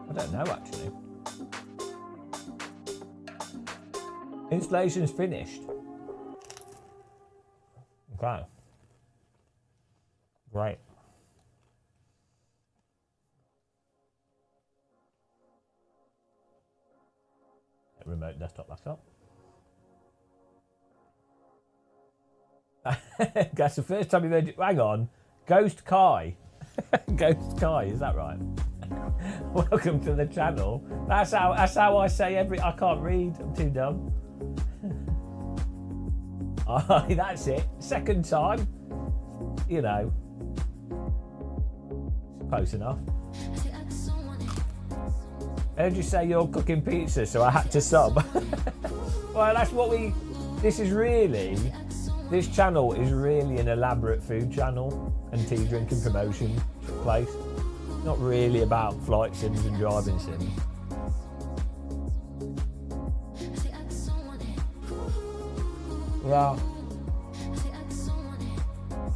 I don't know actually. Installation's finished. Okay. Great. Remote desktop laptop. That's the first time you've heard it. Hang on. Ghost Kai. Ghost Kai, is that right? Welcome to the channel. That's how I say I can't read, I'm too dumb. Oh, that's it. Second time. You know. Close enough. I heard you say you're cooking pizza, so I had to sub. Well, that's what this channel is really an elaborate food channel and tea drinking promotion place. Not really about flight sims and driving sims. Yeah.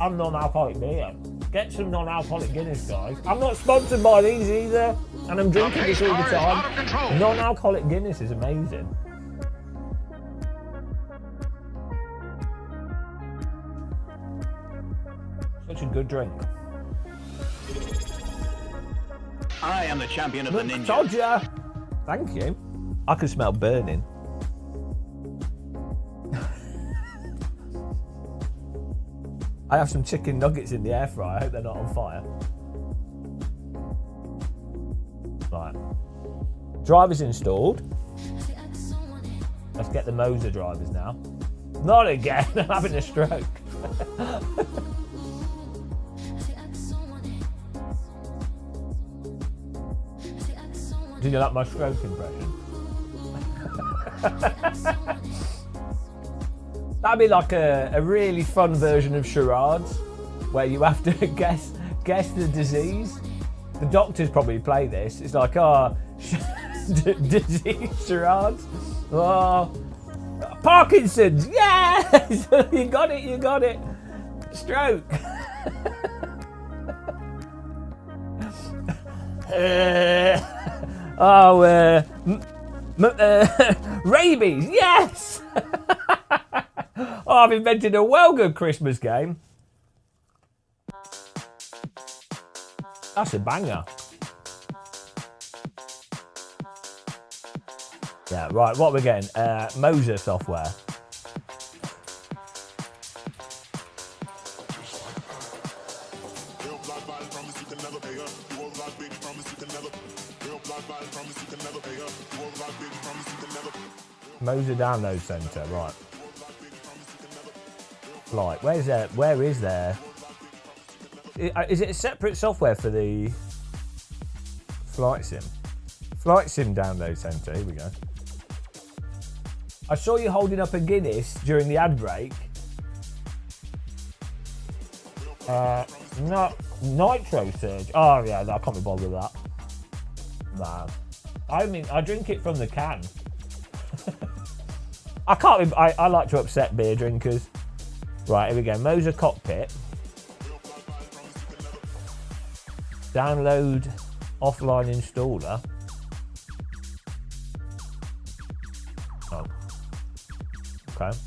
I'm non-alcoholic beer. Get some non-alcoholic Guinness, guys. I'm not sponsored by these either, and I'm drinking this all the time. Non-alcoholic Guinness is amazing. Such a good drink. I am the champion of the ninjas. Told ya. Thank you. I can smell burning. I have some chicken nuggets in the air fryer. I hope they're not on fire. Right. Drivers installed. Let's get the Moser drivers now. Not again. I'm having a stroke. Did you like my stroke impression? That'd be like a really fun version of charades, where you have to guess the disease. The doctors probably play this. It's like, disease charades. Oh, Parkinson's. Yes, you got it. Stroke. Rabies. Yes. Oh, I've invented a well good Christmas game. That's a banger. Yeah, right, what we're getting? Moser software. Moser Download Center, right. Flight, where is there? Is it a separate software for the Flight Sim? Flight Sim Download Center, here we go. I saw you holding up a Guinness during the ad break. Not Nitro Surge. Oh yeah, I can't be bothered with that. Nah. I mean, I drink it from the can. I like to upset beer drinkers. Right, here we go. Moser Cockpit. Download offline installer. Oh. Okay.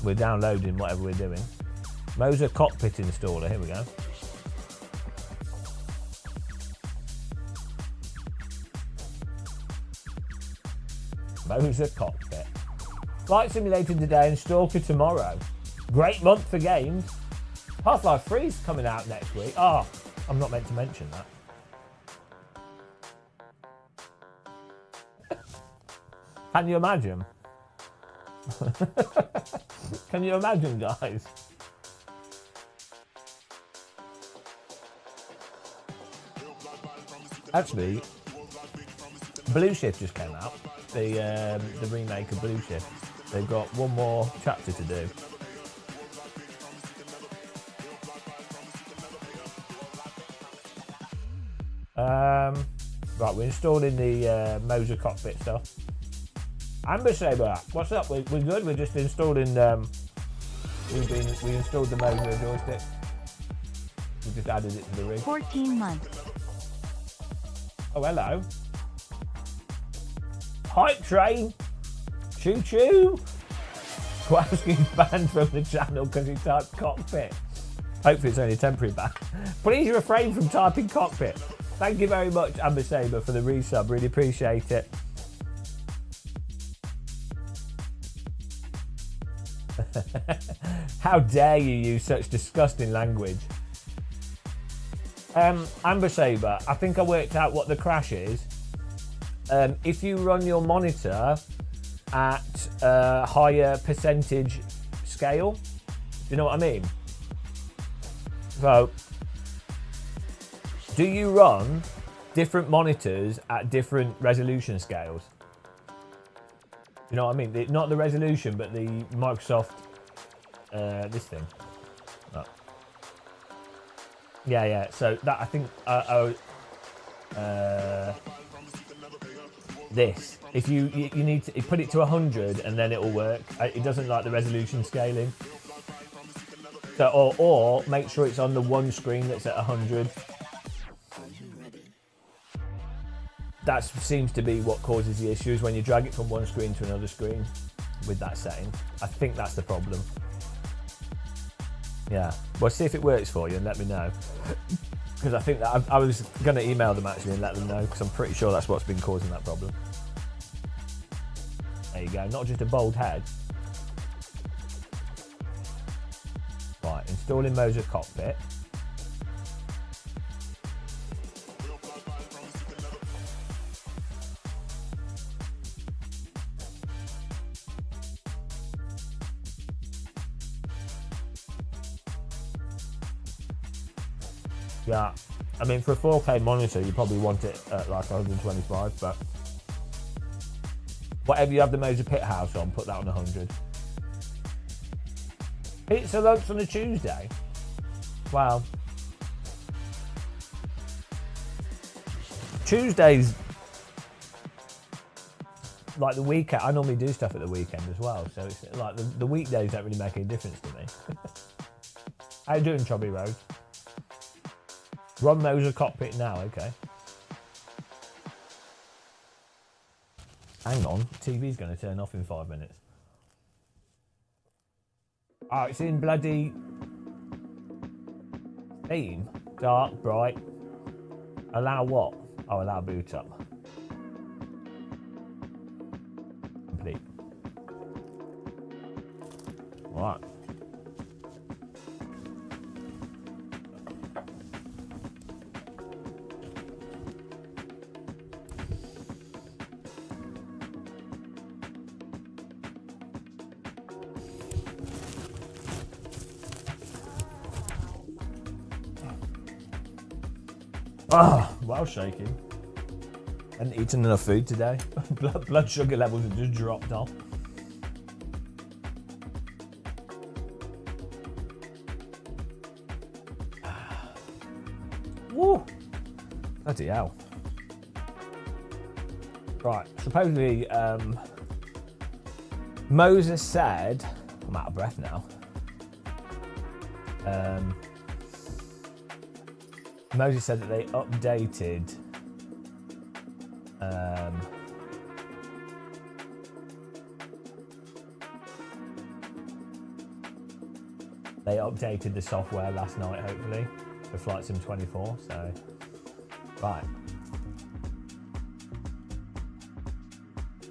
We're downloading whatever we're doing. Moser Cockpit installer. Here we go. Moser Cockpit. Flight Simulator today, installed for tomorrow. Great month for games. Half-Life 3 is coming out next week. Oh, I'm not meant to mention that. Can you imagine? Can you imagine, guys? Actually, Blue Shift just came out. The remake of Blue Shift. They've got one more chapter to do. Right, we're installing the Moser Cockpit stuff. Amber Saber, what's up? We're good. We're just installing. We installed the Moser joystick. We just added it to the rig. 14 months. Oh, hello. Hype train. Choo choo. Kowalski's banned from the channel because he typed cockpit. Hopefully it's only a temporary ban. Please refrain from typing cockpit. Thank you very much, Amber Saber, for the resub. Really appreciate it. How dare you use such disgusting language? Amber Saber, I think I worked out what the crash is. If you run your monitor at a higher percentage scale, do you know what I mean? So, do you run different monitors at different resolution scales? You know what I mean? Not the resolution, but the Microsoft, this thing. Oh. Yeah. So that, I think, this. If you need to put it to 100 and then it will work. It doesn't like the resolution scaling. So, or make sure it's on the one screen that's at 100. That seems to be what causes the issues when you drag it from one screen to another screen with that setting. I think that's the problem. Yeah. Well, see if it works for you and let me know. Because I think that I was going to email them actually and let them know, because I'm pretty sure that's what's been causing that problem. There you go. Not just a bald head. Right. Installing Moser Cockpit. Yeah, I mean, for a 4K monitor, you probably want it at like 125, but whatever you have the Moser Pit House on, put that on 100. Pizza lunch on a Tuesday? Wow. Tuesdays, like the weekend, I normally do stuff at the weekend as well, so it's like the weekdays don't really make any difference to me. How you doing, Chubby Rose? Ron Moser cockpit now, okay. Hang on, TV's going to turn off in 5 minutes. Oh, it's in bloody theme. Dark, bright. Allow what? Oh, allow boot up. Complete. Right. Ah, well shaking. Hadn't eaten enough food today. Blood sugar levels have just dropped off. Woo! Bloody hell. Right, supposedly, Moses said, I'm out of breath now. Moses said that they updated the software last night, hopefully, for Flight Sim 24. So, right.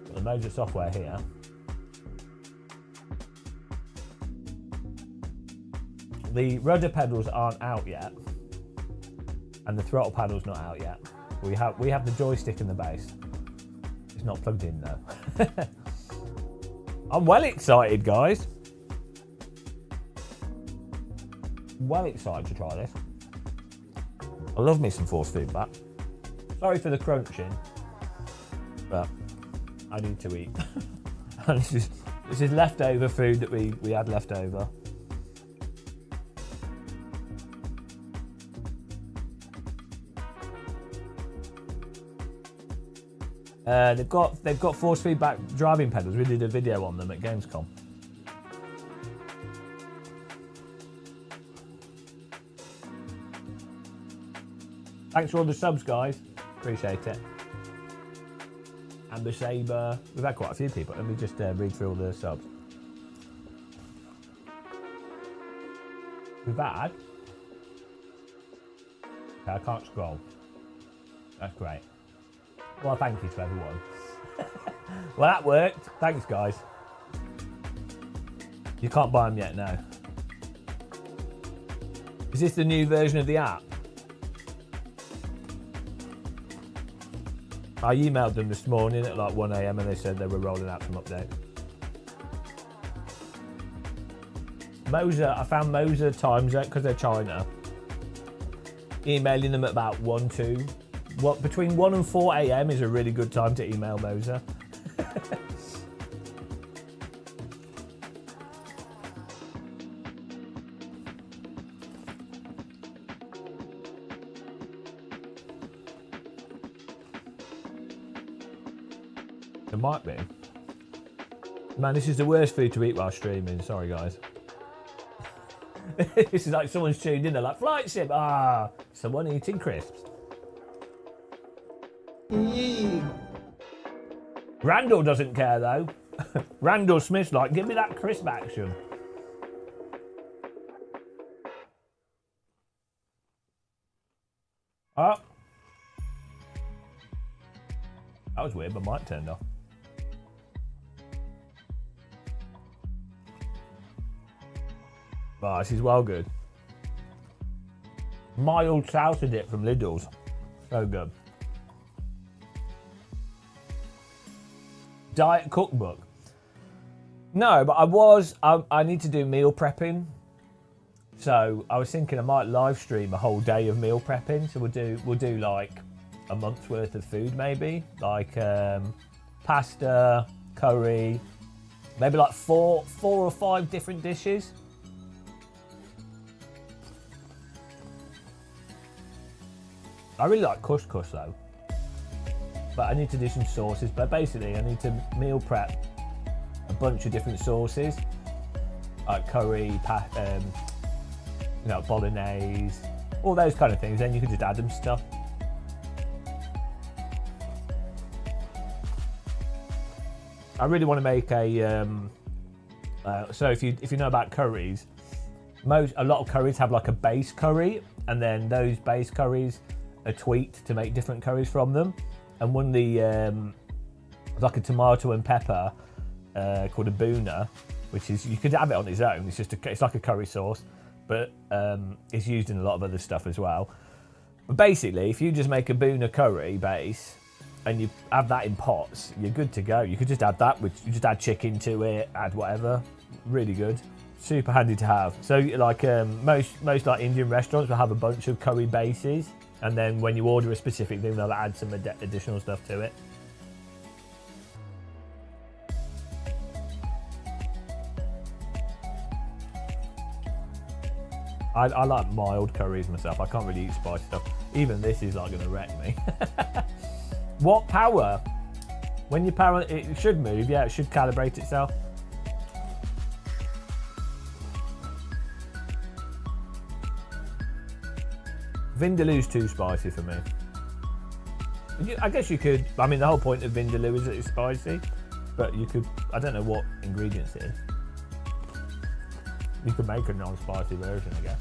Got the Moses software here. The rudder pedals aren't out yet. And the throttle paddle's not out yet. We have the joystick in the base. It's not plugged in though. I'm well excited, guys. Well excited to try this. I love me some force feedback. Sorry for the crunching, but I need to eat. And this is leftover food that we had left over. They've got force feedback driving pedals. We did a video on them at Gamescom. Thanks for all the subs, guys. Appreciate it. Amber Saber. We've had quite a few people. Let me just read through all the subs. We've had. Okay, I can't scroll. That's great. Well, thank you to everyone. Well, that worked. Thanks, guys. You can't buy them yet, no. Is this the new version of the app? I emailed them this morning at like 1 AM and they said they were rolling out some updates. Moser, I found Moser times out because they're China. Emailing them at about 1, 2. Between 1 and 4 AM is a really good time to email Moser. It might be. Man, this is the worst food to eat while streaming. Sorry, guys. This is like someone's tuned in. They're like, Flight Sim. Ah, someone eating crisps. Randall doesn't care though. Randall Smith's like, give me that crisp action. Oh. That was weird, my mic turned off. Oh, this is well good. Mild salsa dip from Lidl's. So good. Diet cookbook. No, but I need to do meal prepping. So I was thinking I might live stream a whole day of meal prepping. So we'll do like a month's worth of food maybe. Like pasta, curry, maybe like four or five different dishes. I really like couscous though. But I need to do some sauces. But basically, I need to meal prep a bunch of different sauces, like curry, bolognese, all those kind of things. Then you can just add them to stuff. I really want to make a. So if you know about curries, a lot of curries have like a base curry, and then those base curries are tweaked to make different curries from them. And one of the like a tomato and pepper called a buna, which is, you could have it on its own. It's like a curry sauce, but it's used in a lot of other stuff as well. But basically, if you just make a buna curry base and you have that in pots, you're good to go. You could just add that, you just add chicken to it, add whatever. Really good, super handy to have. So like most like Indian restaurants will have a bunch of curry bases, and then when you order a specific thing, they'll add some additional stuff to it. I like mild curries myself. I can't really eat spicy stuff. Even this is like going to wreck me. What power? When you power, it should move. Yeah, it should calibrate itself. Vindaloo's too spicy for me. I guess you could. I mean, the whole point of Vindaloo is that it's spicy, but you could. I don't know what ingredients it is. You could make a non-spicy version, I guess.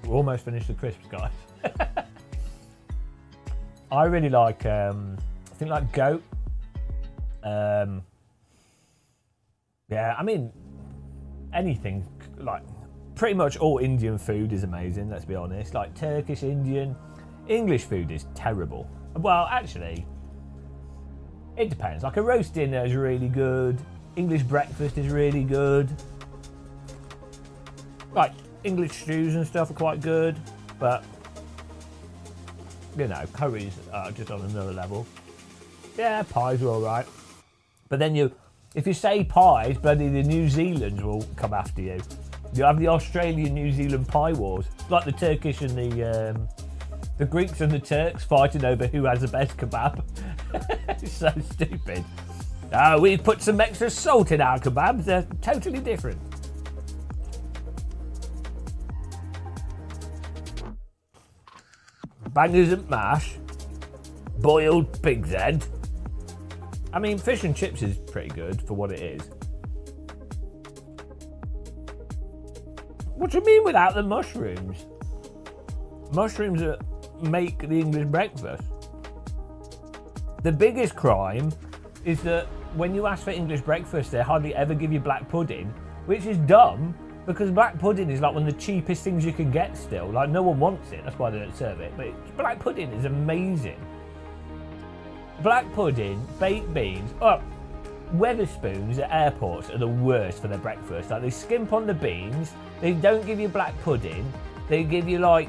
We're almost finished the crisps, guys. I really like, I think like goat. Yeah, I mean, anything, like pretty much all Indian food is amazing, let's be honest. Like Turkish, Indian, English food is terrible. Well, actually, it depends. Like a roast dinner is really good. English breakfast is really good. Like English stews and stuff are quite good, but you know, curries are just on another level. Yeah, pies are all right. But then if you say pies, bloody the New Zealanders will come after you. You have the Australian-New Zealand pie wars, like the Turkish and the Greeks and the Turks fighting over who has the best kebab. It's so stupid. We put some extra salt in our kebabs. They're totally different. Bangers and mash, boiled pig's head. I mean, fish and chips is pretty good for what it is. What do you mean without the mushrooms? Mushrooms make the English breakfast. The biggest crime is that when you ask for English breakfast, they hardly ever give you black pudding, which is dumb because black pudding is like one of the cheapest things you can get still. Like, no one wants it, that's why they don't serve it. But black pudding is amazing. Black pudding, baked beans. Oh, Weatherspoons at airports are the worst for their breakfast. Like, they skimp on the beans, they don't give you black pudding, they give you like,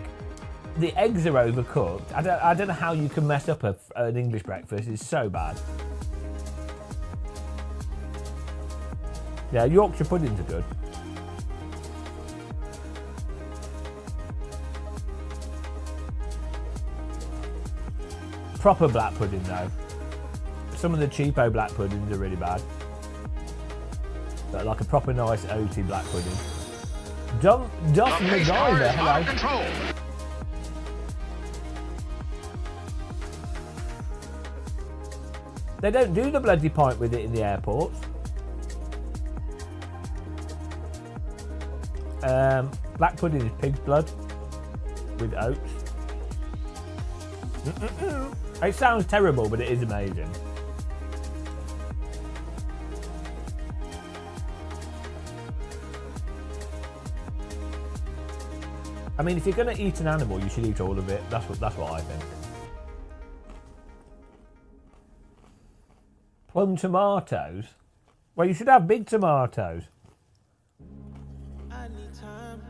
the eggs are overcooked. I don't know how you can mess up an English breakfast, it's so bad. Yeah, Yorkshire puddings are good. Proper black pudding though. Some of the cheapo black puddings are really bad. But like a proper nice oaty black pudding. Duff MacGyver, hello. They don't do the bloody pint with it in the airports. Black pudding is pig's blood with oats. It sounds terrible, but it is amazing. I mean, if you're going to eat an animal, you should eat all of it. That's what I think. Plum tomatoes? Well, you should have big tomatoes. I need time,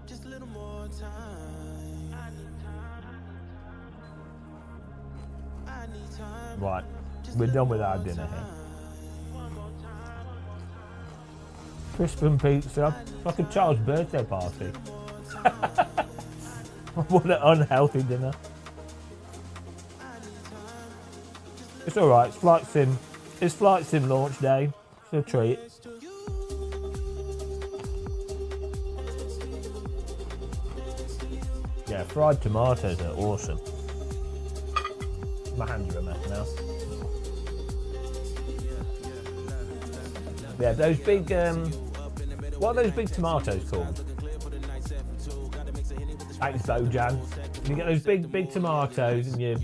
just a little more time. I need time. Right. We're done with our dinner here. Crisp and pizza. It's like a child's birthday party. What an unhealthy dinner. It's alright, it's Flight Sim launch day. It's a treat. Yeah, fried tomatoes are awesome. My hands are a mess now. Yeah, those big, what are those big tomatoes called? Thanks, Bojan. You get those big tomatoes and you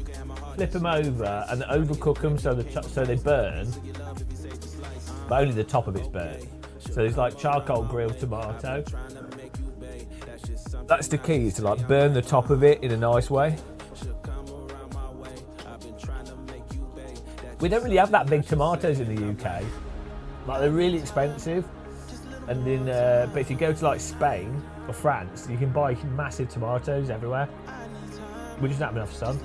flip them over and overcook them so they burn, but only the top of it's burnt. So it's like charcoal grilled tomato. That's the key, is to like burn the top of it in a nice way. We don't really have that big tomatoes in the UK. Like, they're really expensive. And in, but if you go to like Spain or France, you can buy massive tomatoes everywhere. We just don't have enough sun.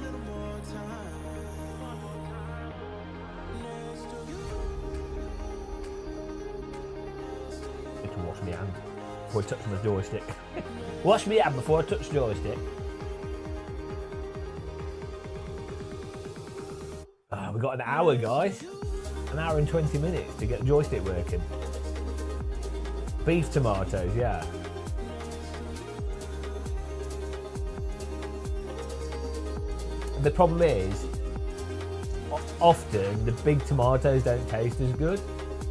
Need to wash my hand before I touch my joystick. Wash my hand before I touch the joystick. We've got an hour, guys. An hour and 20 minutes to get the joystick working. Beef tomatoes, yeah. The problem is, often the big tomatoes don't taste as good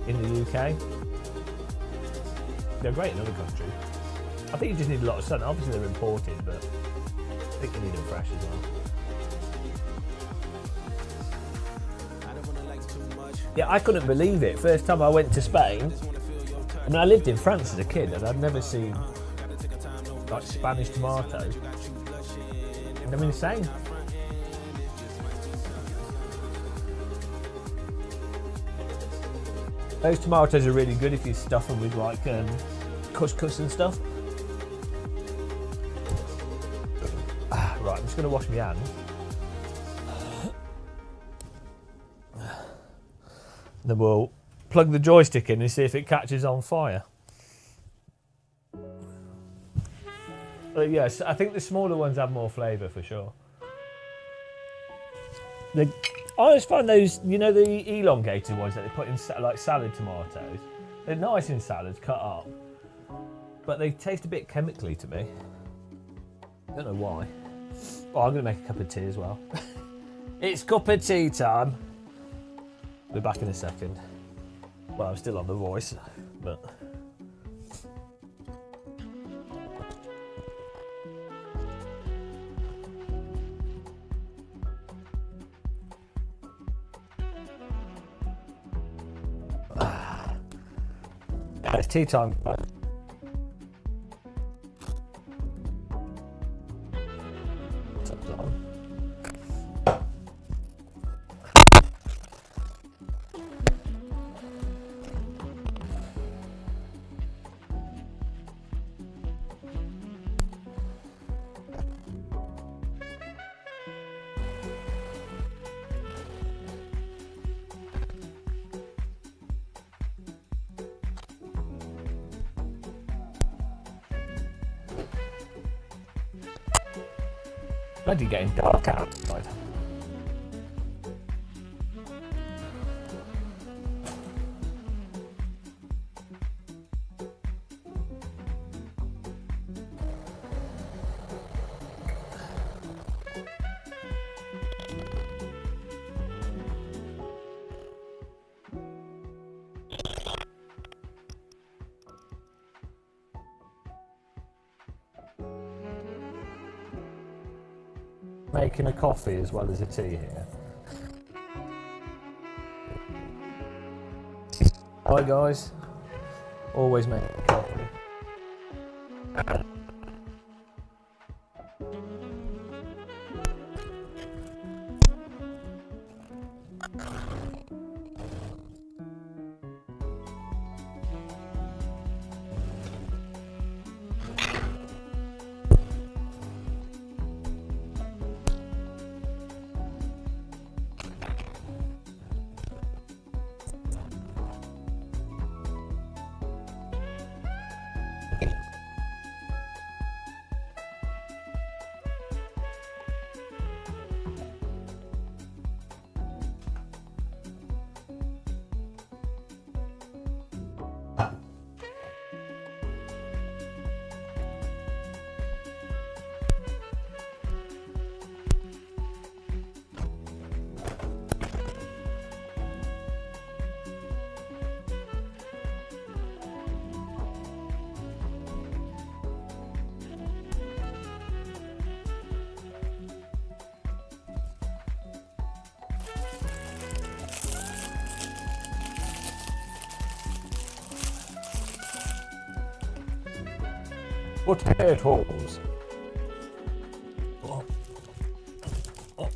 in the UK. They're great in other countries. I think you just need a lot of sun. Obviously they're imported, but I think you need them fresh as well. Yeah, I couldn't believe it. First time I went to Spain, I mean, I lived in France as a kid and I'd never seen like Spanish tomatoes. And they're insane. Those tomatoes are really good if you stuff them with like couscous and stuff. Right, I'm just going to wash my hands. Then we'll plug the joystick in and see if it catches on fire. Yes, I think the smaller ones have more flavour for sure. I always find those, you know, the elongated ones that they put in like salad tomatoes. They're nice in salads, cut up, but they taste a bit chemically to me. I don't know why. Oh, I'm going to make a cup of tea as well. It's cup of tea time. We'll be back in a second. Well, I'm still on the voice, but... It's tea time. Bloody getting dark outside. Making a coffee as well as a tea here. Hi guys, always make coffee. Potatoes. Oh. Oh.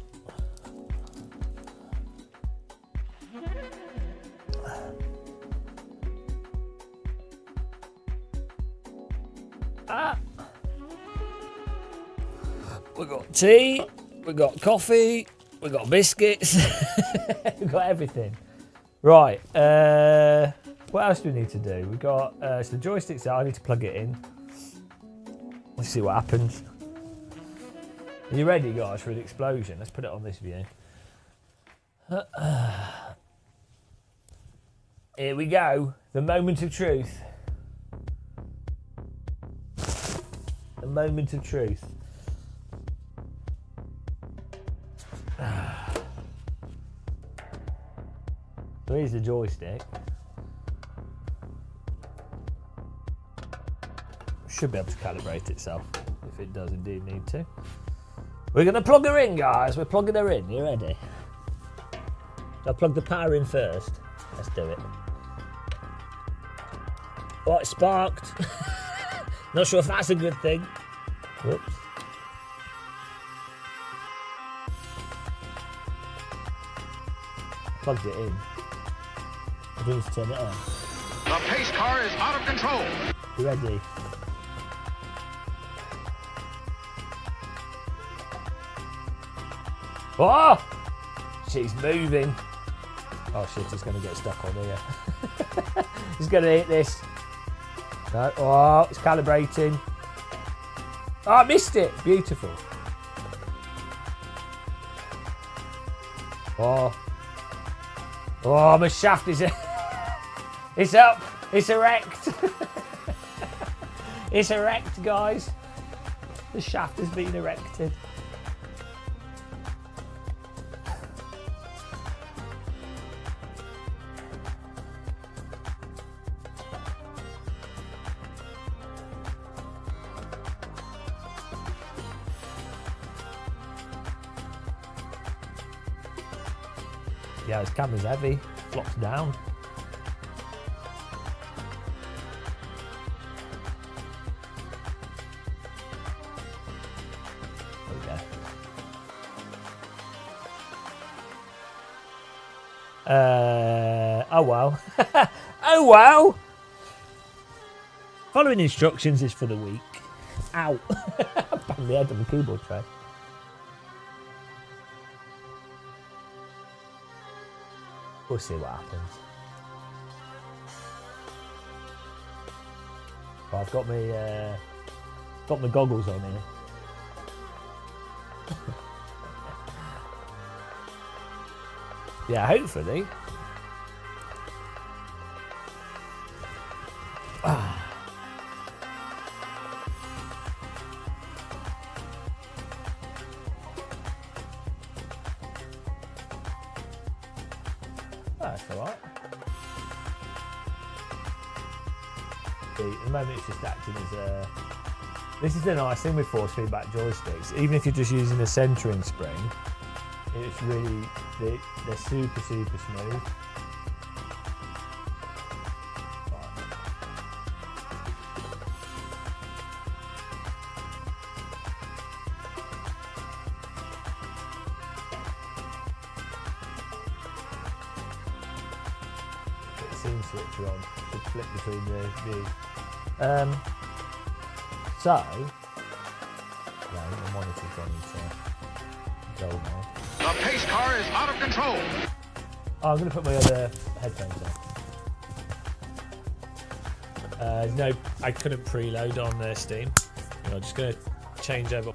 Ah. We got tea, we got coffee, we got biscuits, we got everything. Right. What else do we need to do? We got so the joystick's out. I need to plug it in. Let's see what happens. Are you ready, guys, for an explosion? Let's put it on this view. Here we go. The moment of truth. The moment of truth. So here's the joystick. Should be able to calibrate itself if it does indeed need to. We're going to plug her in, guys. We're plugging her in. You ready? I'll plug the power in first. Let's do it. Oh, it sparked. Not sure if that's a good thing. Whoops. Plugged it in. I do need to turn it on. The pace car is out of control. You ready? Oh! She's moving. Oh shit, he's going to get stuck on here. He's going to hit this. No. Oh, it's calibrating. Oh, I missed it. Beautiful. Oh. Oh, my shaft is... It's up. It's erect. It's erect, guys. The shaft has been erected. Yeah, his camera's heavy. Flops down. There we go. Oh well. Oh well. Following instructions is for the weak. Ow. Bang the head on the keyboard tray. We'll see what happens. Well, I've got my goggles on here. Yeah, hopefully. That's alright. See, at the moment it's just acting as a... This is the nice thing with force feedback joysticks. Even if you're just using a centering spring, it's really... They're super, super smooth. Scene switcher on, should flip between the views. So, yeah, the monitor's gone into gold now. The pace car is out of control. Oh, I'm going to put my other headphones No, I couldn't preload on Steam. I'm just going to change over.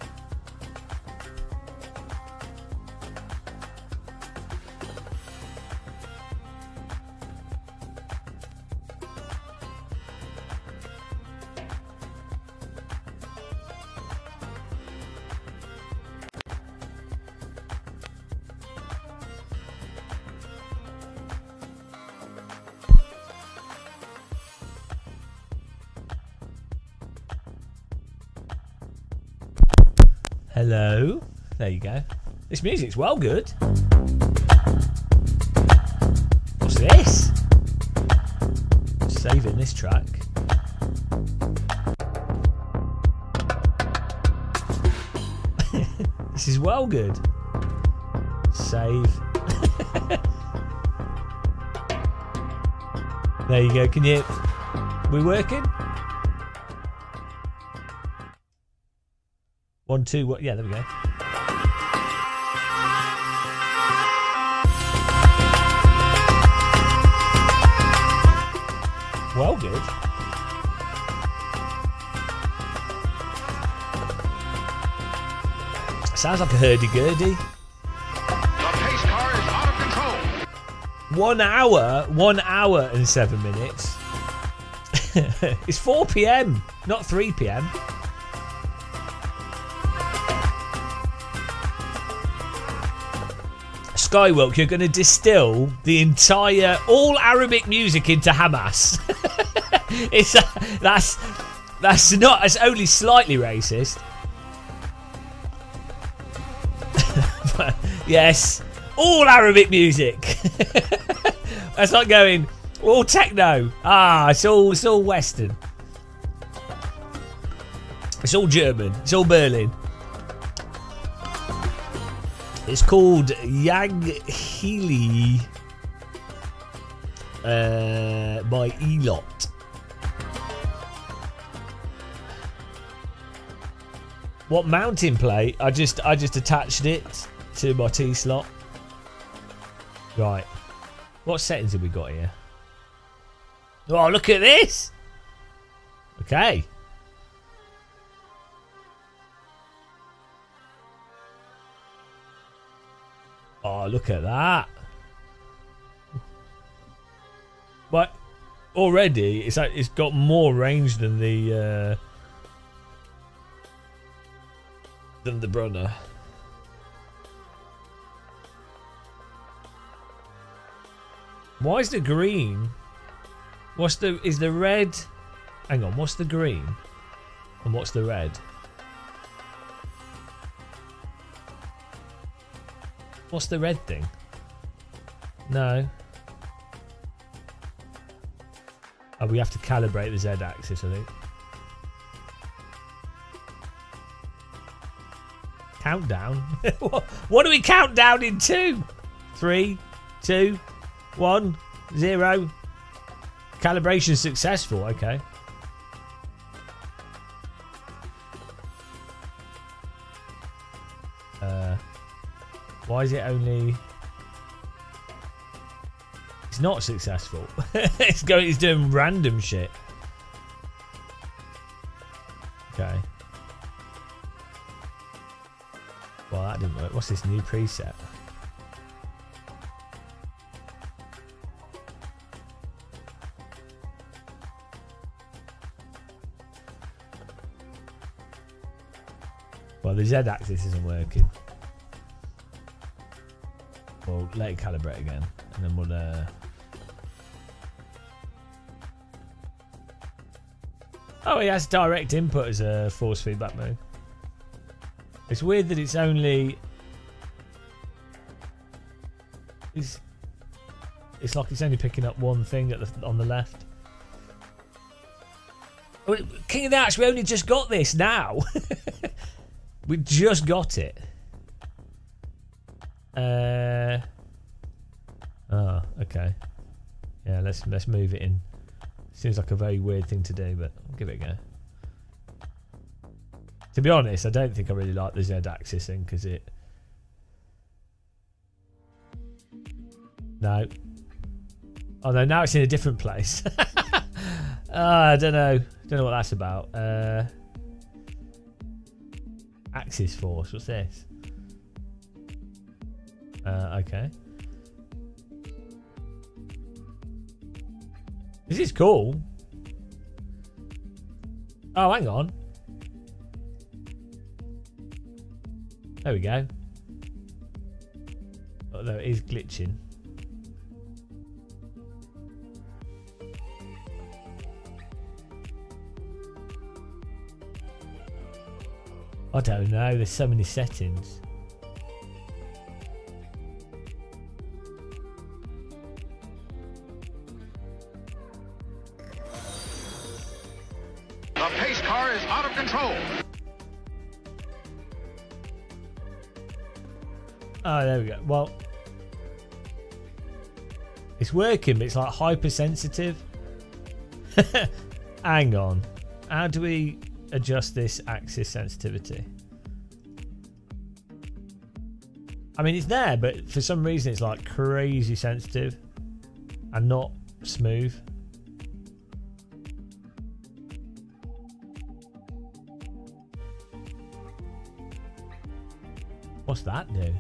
Hello. There you go. This music's well good. What's this? Saving this track. This is well good. Save. There you go. Can you... We working? 1, 2, 1. Yeah, there we go. Well, good. Sounds like a hurdy-gurdy. The pace car is out of control. 1 hour and 7 minutes. It's 4 p.m, not 3 p.m. Skywalk, you're going to distill the entire all Arabic music into Hamas. That's only slightly racist. But yes, all Arabic music. That's like going all techno. It's all Western. It's all German. It's all Berlin. It's called Yaghili by Elot. What mounting plate? I just attached it to my T slot. Right. What settings have we got here? Oh, look at this. Okay. Oh, look at that. But already it's got more range than the Brunner. Why is the green? Is the red? Hang on, what's the green? And what's the red? What's the red thing? No. Oh, we have to calibrate the Z-axis, I think. Countdown? What do we count down in 2? 3, 2, 1, 0. Calibration successful, okay. Why is it only... It's not successful. It's doing random shit. Okay. Well, that didn't work. What's this new preset? Well, the Z-axis isn't working. We'll let it calibrate again, and then we'll... Oh, he has direct input as a force feedback mode. It's weird that it's only... It's like it's only picking up one thing on the left. King of the Arch, we only just got this now. We just got it. Oh, okay. Yeah, let's move it in. Seems like a very weird thing to do, but I'll give it a go. To be honest, I don't think I really like the Z-axis thing because it... No. Oh no, now it's in a different place. I don't know. Don't know what that's about. Axis Force. What's this? Okay. This is cool. Oh, hang on. There we go. Although it is glitching. I don't know. There's so many settings. The pace car is out of control. Oh, there we go. Well, it's working, but it's like hypersensitive. Hang on. How do we adjust this axis sensitivity? I mean, it's there, but for some reason it's like crazy sensitive and not smooth. What's that do?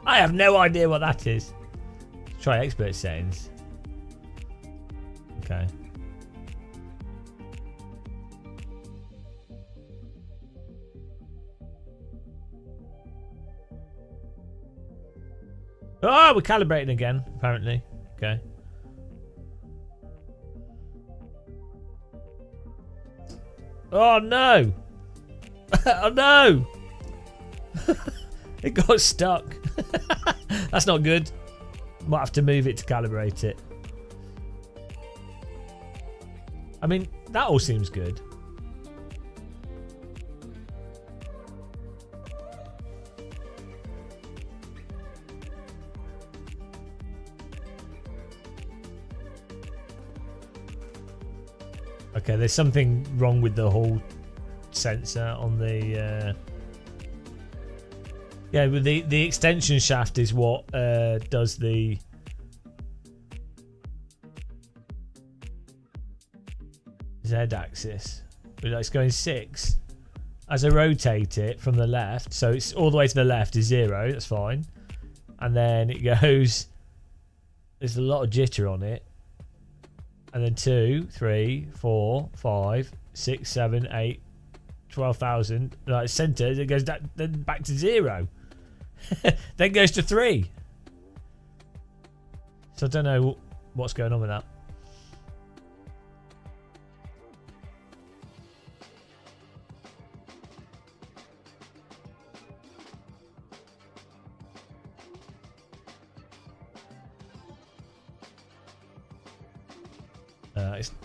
I have no idea what that is. Try expert settings. Okay. Oh, we're calibrating again, apparently. Okay. Oh no! Oh no! It got stuck. That's not good. Might have to move it to calibrate it. I mean, that all seems good. Okay, there's something wrong with the whole sensor on the yeah, with the extension shaft is what does the Z-axis. It's going 6. As I rotate it from the left, so it's all the way to the left is 0. That's fine, and then it goes. There's a lot of jitter on it, and then 2, 3, 4, 5, 6, 7, 8, 12,000. Like centered, it goes then back to 0. Then goes to 3. So I don't know what's going on with that.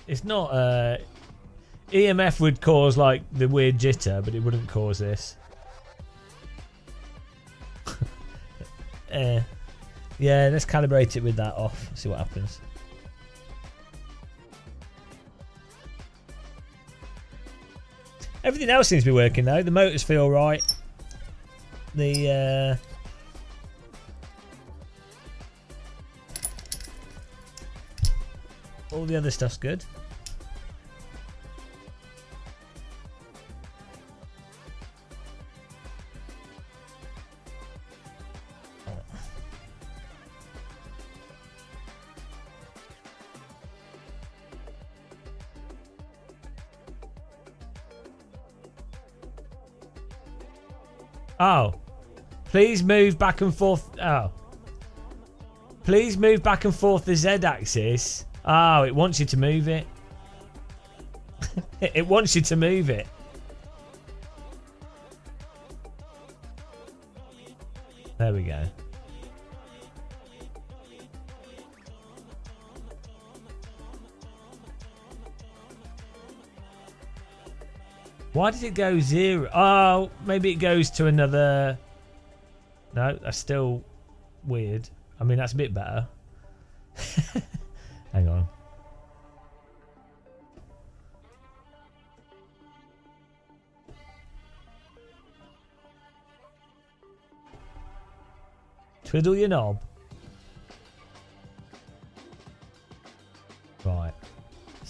It's not EMF would cause like the weird jitter, but it wouldn't cause this. Yeah, let's calibrate it with that off. See what happens. Everything else seems to be working though. The motors feel right. The all the other stuff's good. Oh, please move back and forth. Oh, please move back and forth the Z-axis. Oh, it wants you to move it. It wants you to move it. There we go. Why did it go 0? Oh, maybe it goes to another. No, that's still weird. I mean, that's a bit better. Hang on. Twiddle your knob.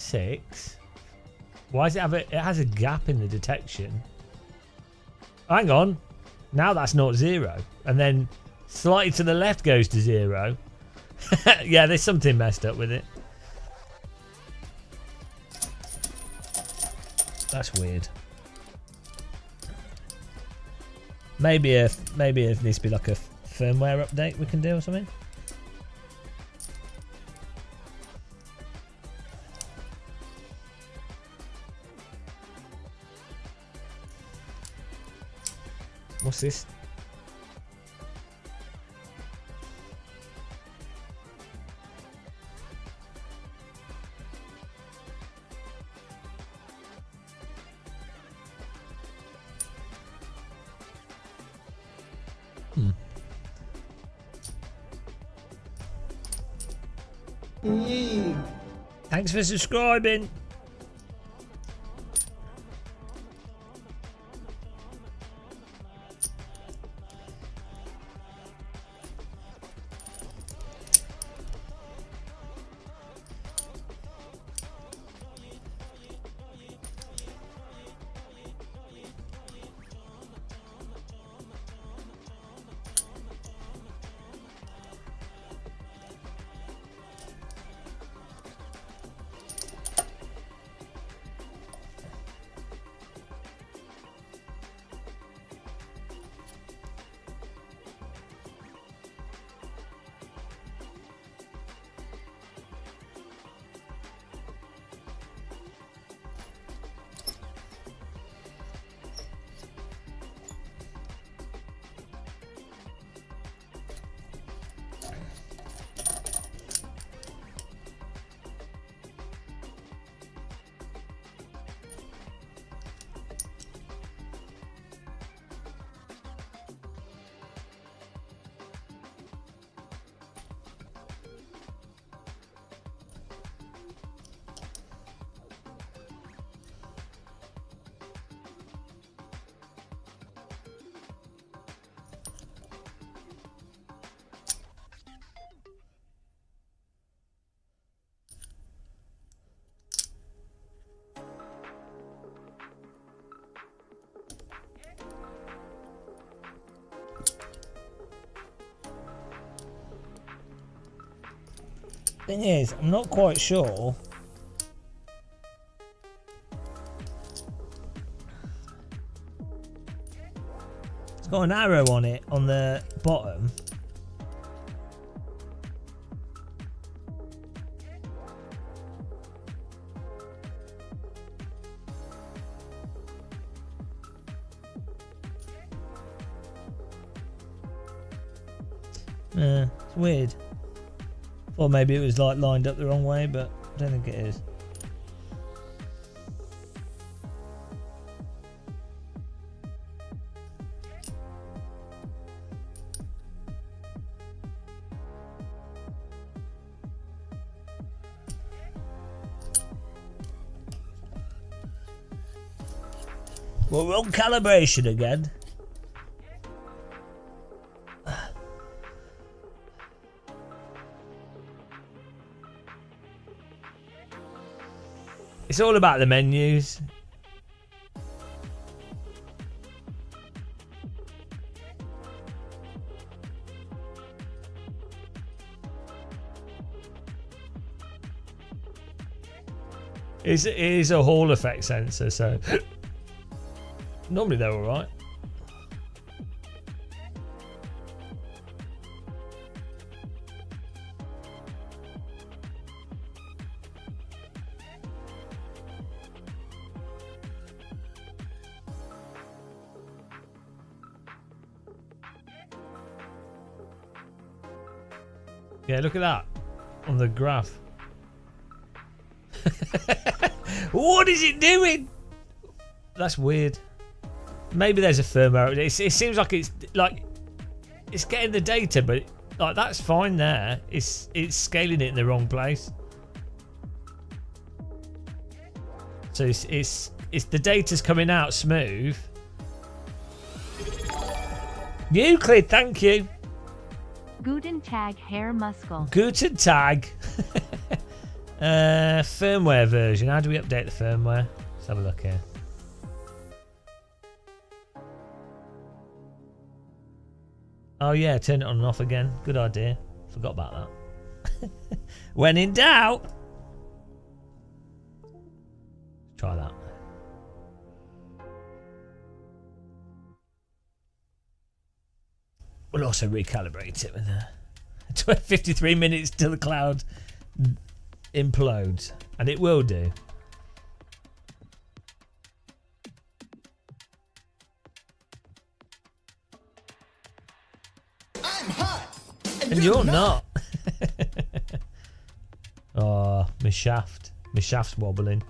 6. Why does it have it has a gap in the detection? Hang on. Now that's not 0. And then slightly to the left goes to 0. Yeah, there's something messed up with it. That's weird. Maybe if this be like a firmware update we can do or something. What's this? Thanks for subscribing. Thing is, I'm not quite sure. It's got an arrow on it on the bottom. It's weird. Or maybe it was like lined up the wrong way, but I don't think it is. Well, we're on calibration again. It's all about the menus. It is a Hall effect sensor, so normally they're alright. Yeah, look at that on the graph. What is it doing? That's weird. Maybe there's a firmware. It seems like it's getting the data, but like that's fine there. It's scaling it in the wrong place. So it's the data's coming out smooth. Euclid, thank you. Guten Tag, Herr Muskel. Guten Tag. Firmware version. How do we update the firmware? Let's have a look here. Oh yeah, turn it on and off again. Good idea. Forgot about that. When in doubt. Try that. We'll also recalibrate it with 53 minutes till the cloud implodes. And it will do. I'm hot. And you're not. Oh, my shaft. My shaft's wobbling.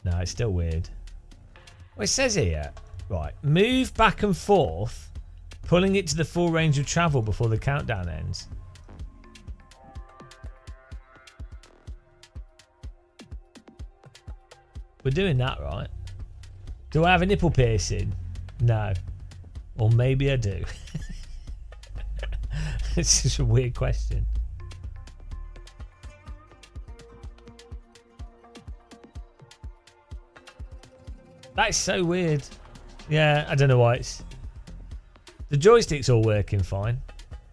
No, it's still weird. Well, it says here, right, move back and forth, pulling it to the full range of travel before the countdown ends. We're doing that, right? Do I have a nipple piercing? No. Or maybe I do. It's just a weird question. That's so weird. Yeah, I don't know why it's... The joystick's all working fine.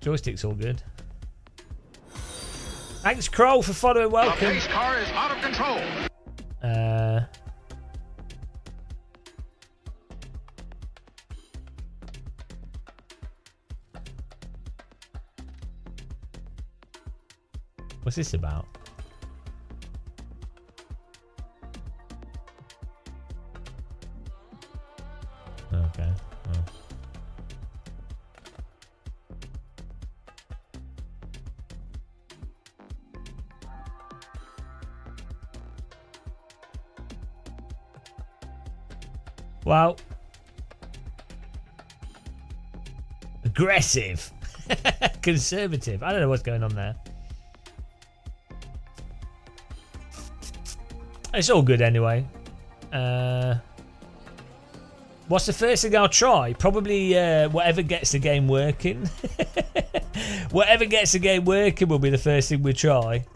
Joystick's all good. Thanks, Kroll, for following. The Welcome. pace car is out of control. What's this about? Okay. Oh. Well, aggressive, conservative. I don't know what's going on there. It's all good anyway. What's the first thing I'll try? Probably whatever gets the game working. Whatever gets the game working will be the first thing we try.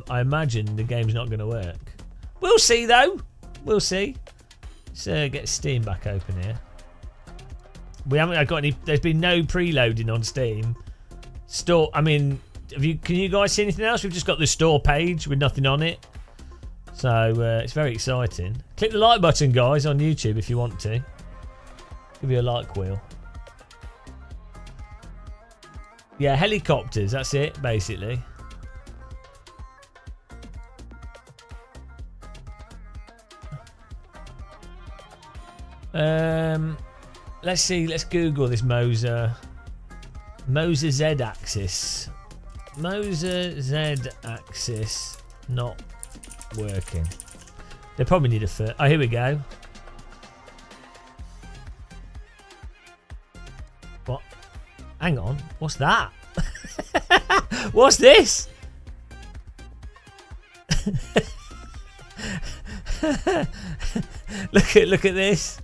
I imagine the game's not going to work. We'll see though. We'll see. Let's get Steam back open here. We haven't got any. There's been no preloading on Steam. Store. I mean, can you guys see anything else? We've just got the store page with nothing on it. So it's very exciting. Click the like button, guys, on YouTube if you want to. Give you a like wheel. Yeah, helicopters. That's it, basically. Let's see. Let's Google this Moser. Moser Z-axis. Moser Z-axis not working. They probably need a foot. Oh, here we go. What? Hang on. What's that? What's this? Look at this.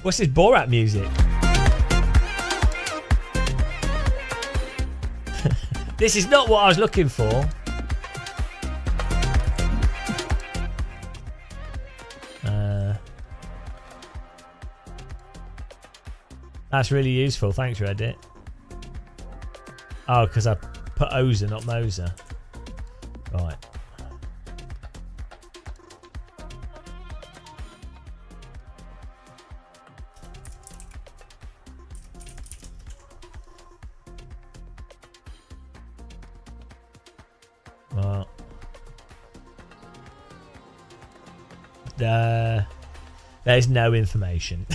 What's this Borat music? This is not what I was looking for. That's really useful. Thanks, Reddit. Oh, because I put Ozer, not Moser. Right. Well, there's no information.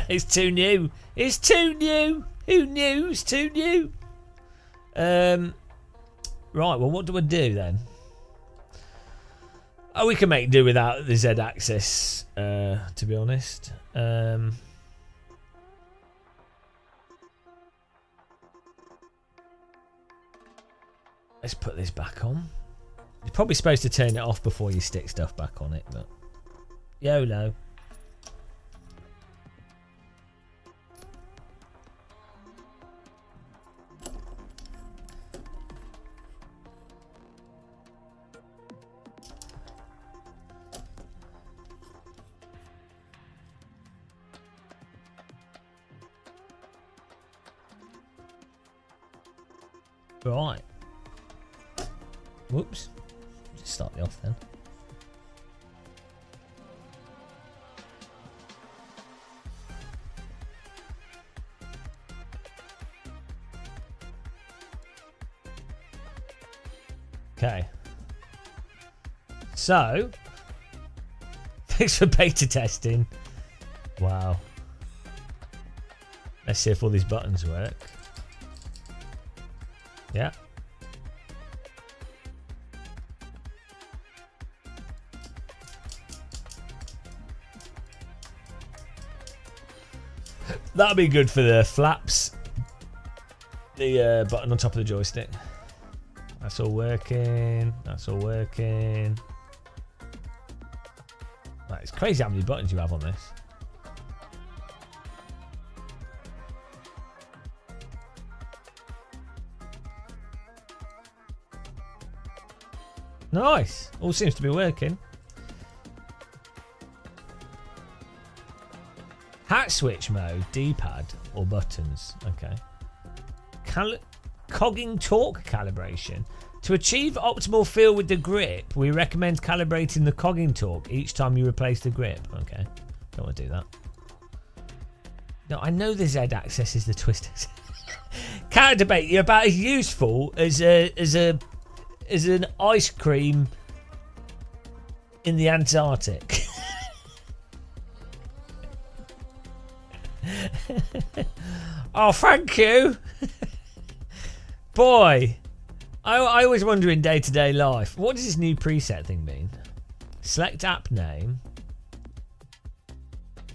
It's too new. It's too new. Who knew? It's too new. Right. Well, what do I do then? Oh, we can make do without the Z-axis. To be honest. Let's put this back on. You're probably supposed to turn it off before you stick stuff back on it, but YOLO. Right. Whoops. Just start me off then. Okay. So, thanks for beta testing. Wow. Let's see if all these buttons work. Yeah. That'll be good for the flaps. The button on top of the joystick. That's all working. That's all working. Right, it's crazy how many buttons you have on this. Nice. All seems to be working. Hat switch mode, D-pad or buttons. Okay. Cogging torque calibration. To achieve optimal feel with the grip, we recommend calibrating the cogging torque each time you replace the grip. Okay. Don't want to do that. No, I know the Z-axis is the twisters. Counter debate. You're about as useful as an ice cream in the Antarctic. Oh, thank you. Boy, I always wonder in day-to-day life, what does this new preset thing mean? Select app name.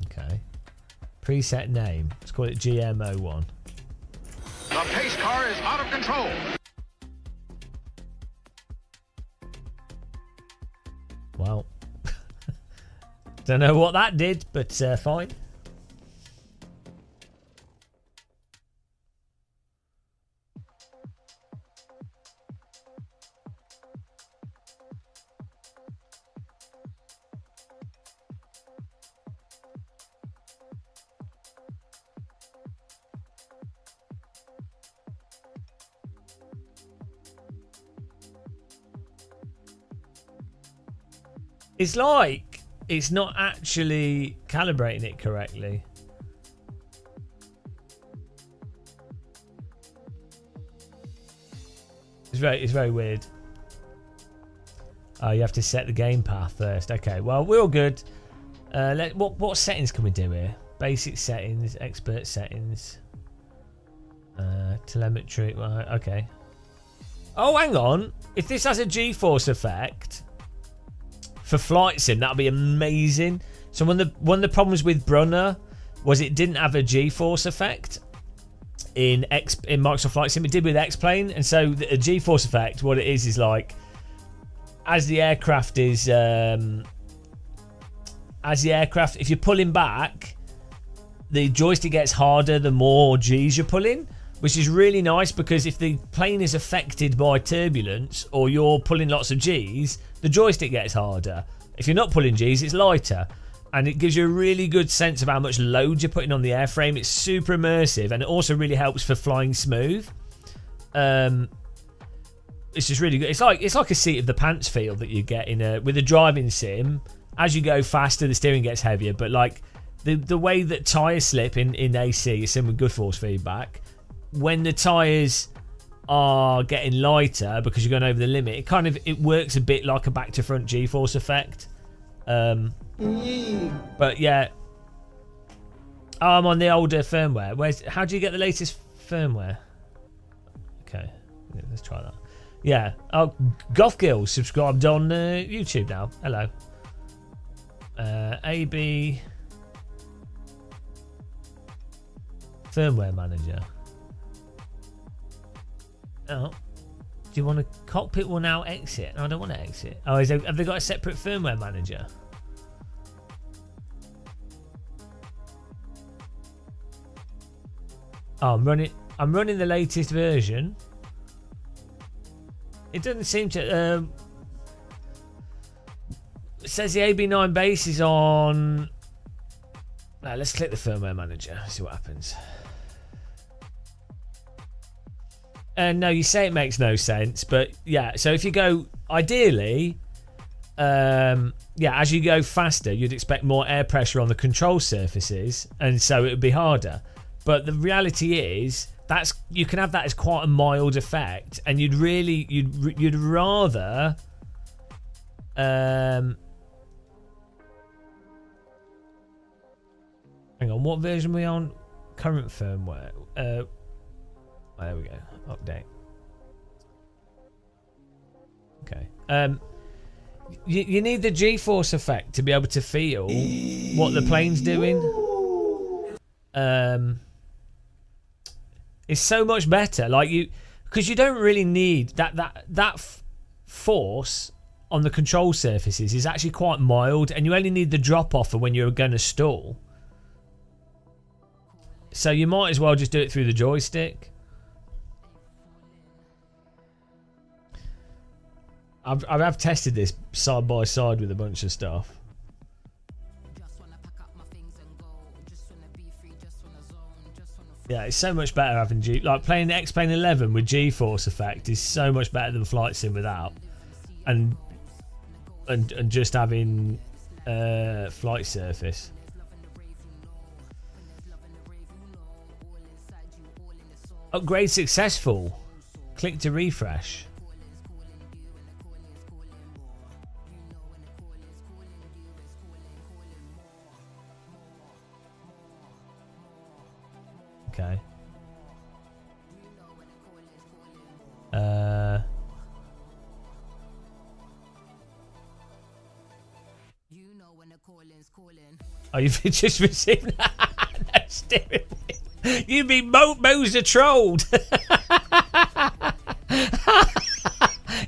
Okay. Preset name. Let's call it GM01. The pace car is out of control. Well, don't know what that did, but fine. It's like it's not actually calibrating it correctly. It's very weird. Oh, you have to set the game path first. Okay, well, we're all good. What settings can we do here? Basic settings, expert settings, telemetry. Well, okay. Oh, hang on. If this has a G-force effect for Flight Sim, that'll be amazing. So one of the problems with Brunner was it didn't have a G-force effect in Microsoft Flight Sim. It did with X-Plane, and so a G-force effect, what it is like as the aircraft is if you're pulling back, the joystick gets harder the more G's you're pulling, which is really nice because if the plane is affected by turbulence or you're pulling lots of G's, the joystick gets harder. If you're not pulling G's, it's lighter. And it gives you a really good sense of how much load you're putting on the airframe. It's super immersive, and it also really helps for flying smooth. It's just really good. It's like a seat of the pants feel that you get with a driving sim. As you go faster, the steering gets heavier, but like the way that tyres slip in AC is similar with good force feedback. When the tyres are getting lighter because you're going over the limit, it works a bit like a back to front G-force effect. But yeah, I'm on the older firmware. How do you get the latest firmware? Okay, let's try that. Yeah, Golf Gill subscribed on YouTube now. Hello. AB firmware manager. Oh, do you want to cockpit will now exit? No, I don't want to exit. Oh, have they got a separate firmware manager? Oh, I'm running the latest version. It doesn't seem to. It says the AB9 base is on. Let's click the firmware manager. See what happens. No, you say it makes no sense, but yeah. So if you go, ideally, as you go faster, you'd expect more air pressure on the control surfaces, and so it would be harder. But the reality is, you can have that as quite a mild effect, and you'd rather. Hang on, what version are we on? Current firmware. There we go. Update. Okay. You need the G-force effect to be able to feel what the plane's doing. It's so much better, because you don't really need that force on the control surfaces is actually quite mild, and you only need the drop off for when you're going to stall. So you might as well just do it through the joystick. I've tested this side by side with a bunch of stuff. Yeah, it's so much better having playing the X-Plane 11 with G-force effect is so much better than Flight Sim without, and just having flight surface. Upgrade successful. Click to refresh. Okay. Oh, you've just received no steering wheel. You've been Moser trolled.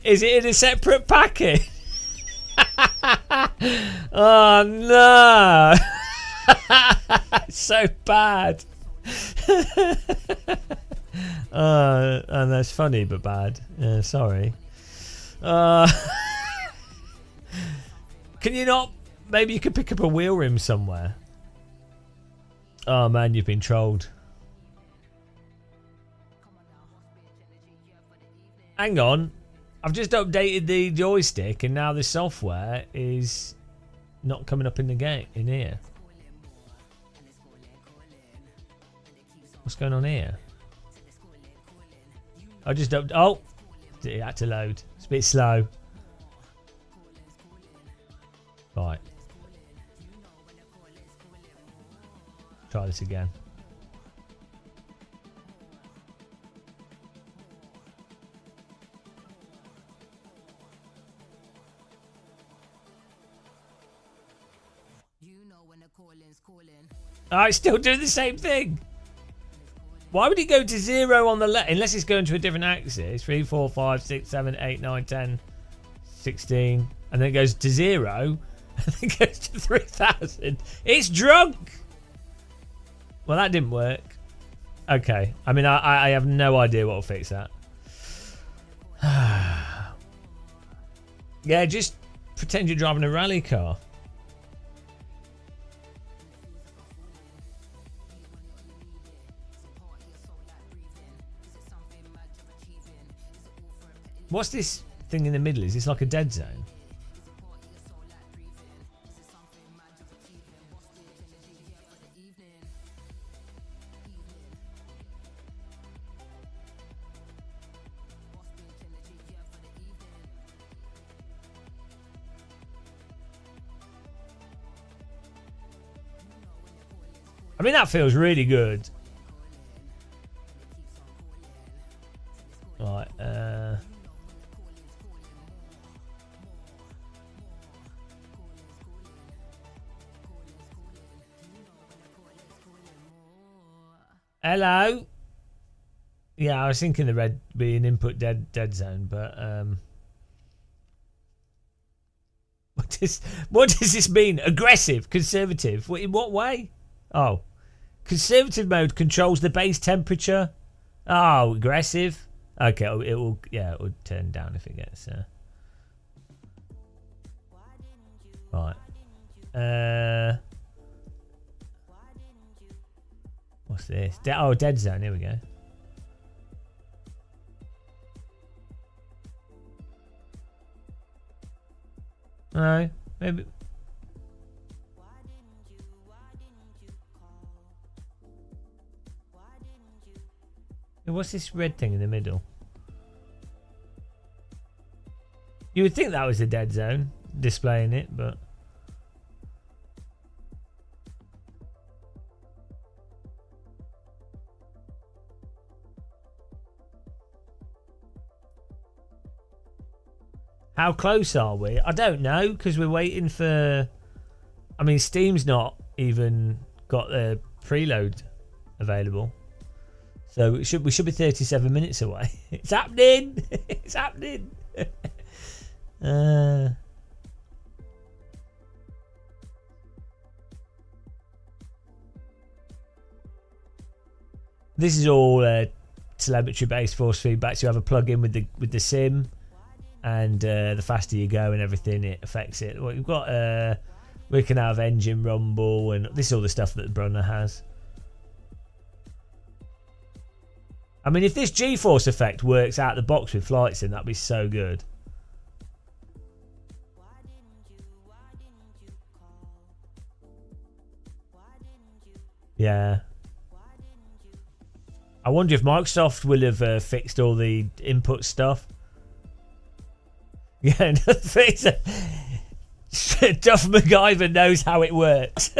Is it in a separate packet? Oh no. So bad. And that's funny but bad. Sorry. Can you not? Maybe you could pick up a wheel rim somewhere. Oh man, you've been trolled. Hang on. I've just updated the joystick and now the software is not coming up in the gate in here. What's going on here? I just it had to load. It's a bit slow. Right. Try this again. Oh, it's still doing the same thing. Why would he go to 0 on the left? Unless it's going to a different axis. 3, 4, 5, 6, 7, 8, 9, 10, 16. And then it goes to 0. And then goes to 3,000. It's drunk. Well, that didn't work. Okay. I mean, I have no idea what will fix that. Yeah, just pretend you're driving a rally car. What's this thing in the middle? Is this like a dead zone? I mean, that feels really good. Right, hello. Yeah, I was thinking the red being input dead zone, but what does this mean? Aggressive, conservative. In what way? Oh, conservative mode controls the base temperature. Oh, aggressive. Okay, it will. Yeah, it will turn down if it gets. Right. What's this? Dead zone. Here we go. No, maybe. What's this red thing in the middle? You would think that was the dead zone displaying it, but how close are we? I don't know because we're waiting for. I mean, Steam's not even got the preload available. So we should be 37 minutes away. It's happening. It's happening. This is all telemetry-based force feedback. So you have a plug-in with the sim, and the faster you go and everything, it affects it. Well, you've got we can have engine rumble, and this is all the stuff that Brunner has. I mean, if this G-force effect works out the box with flight sim, that'd be so good. Yeah. I wonder if Microsoft will have fixed all the input stuff. Yeah, Duff MacGyver knows how it works.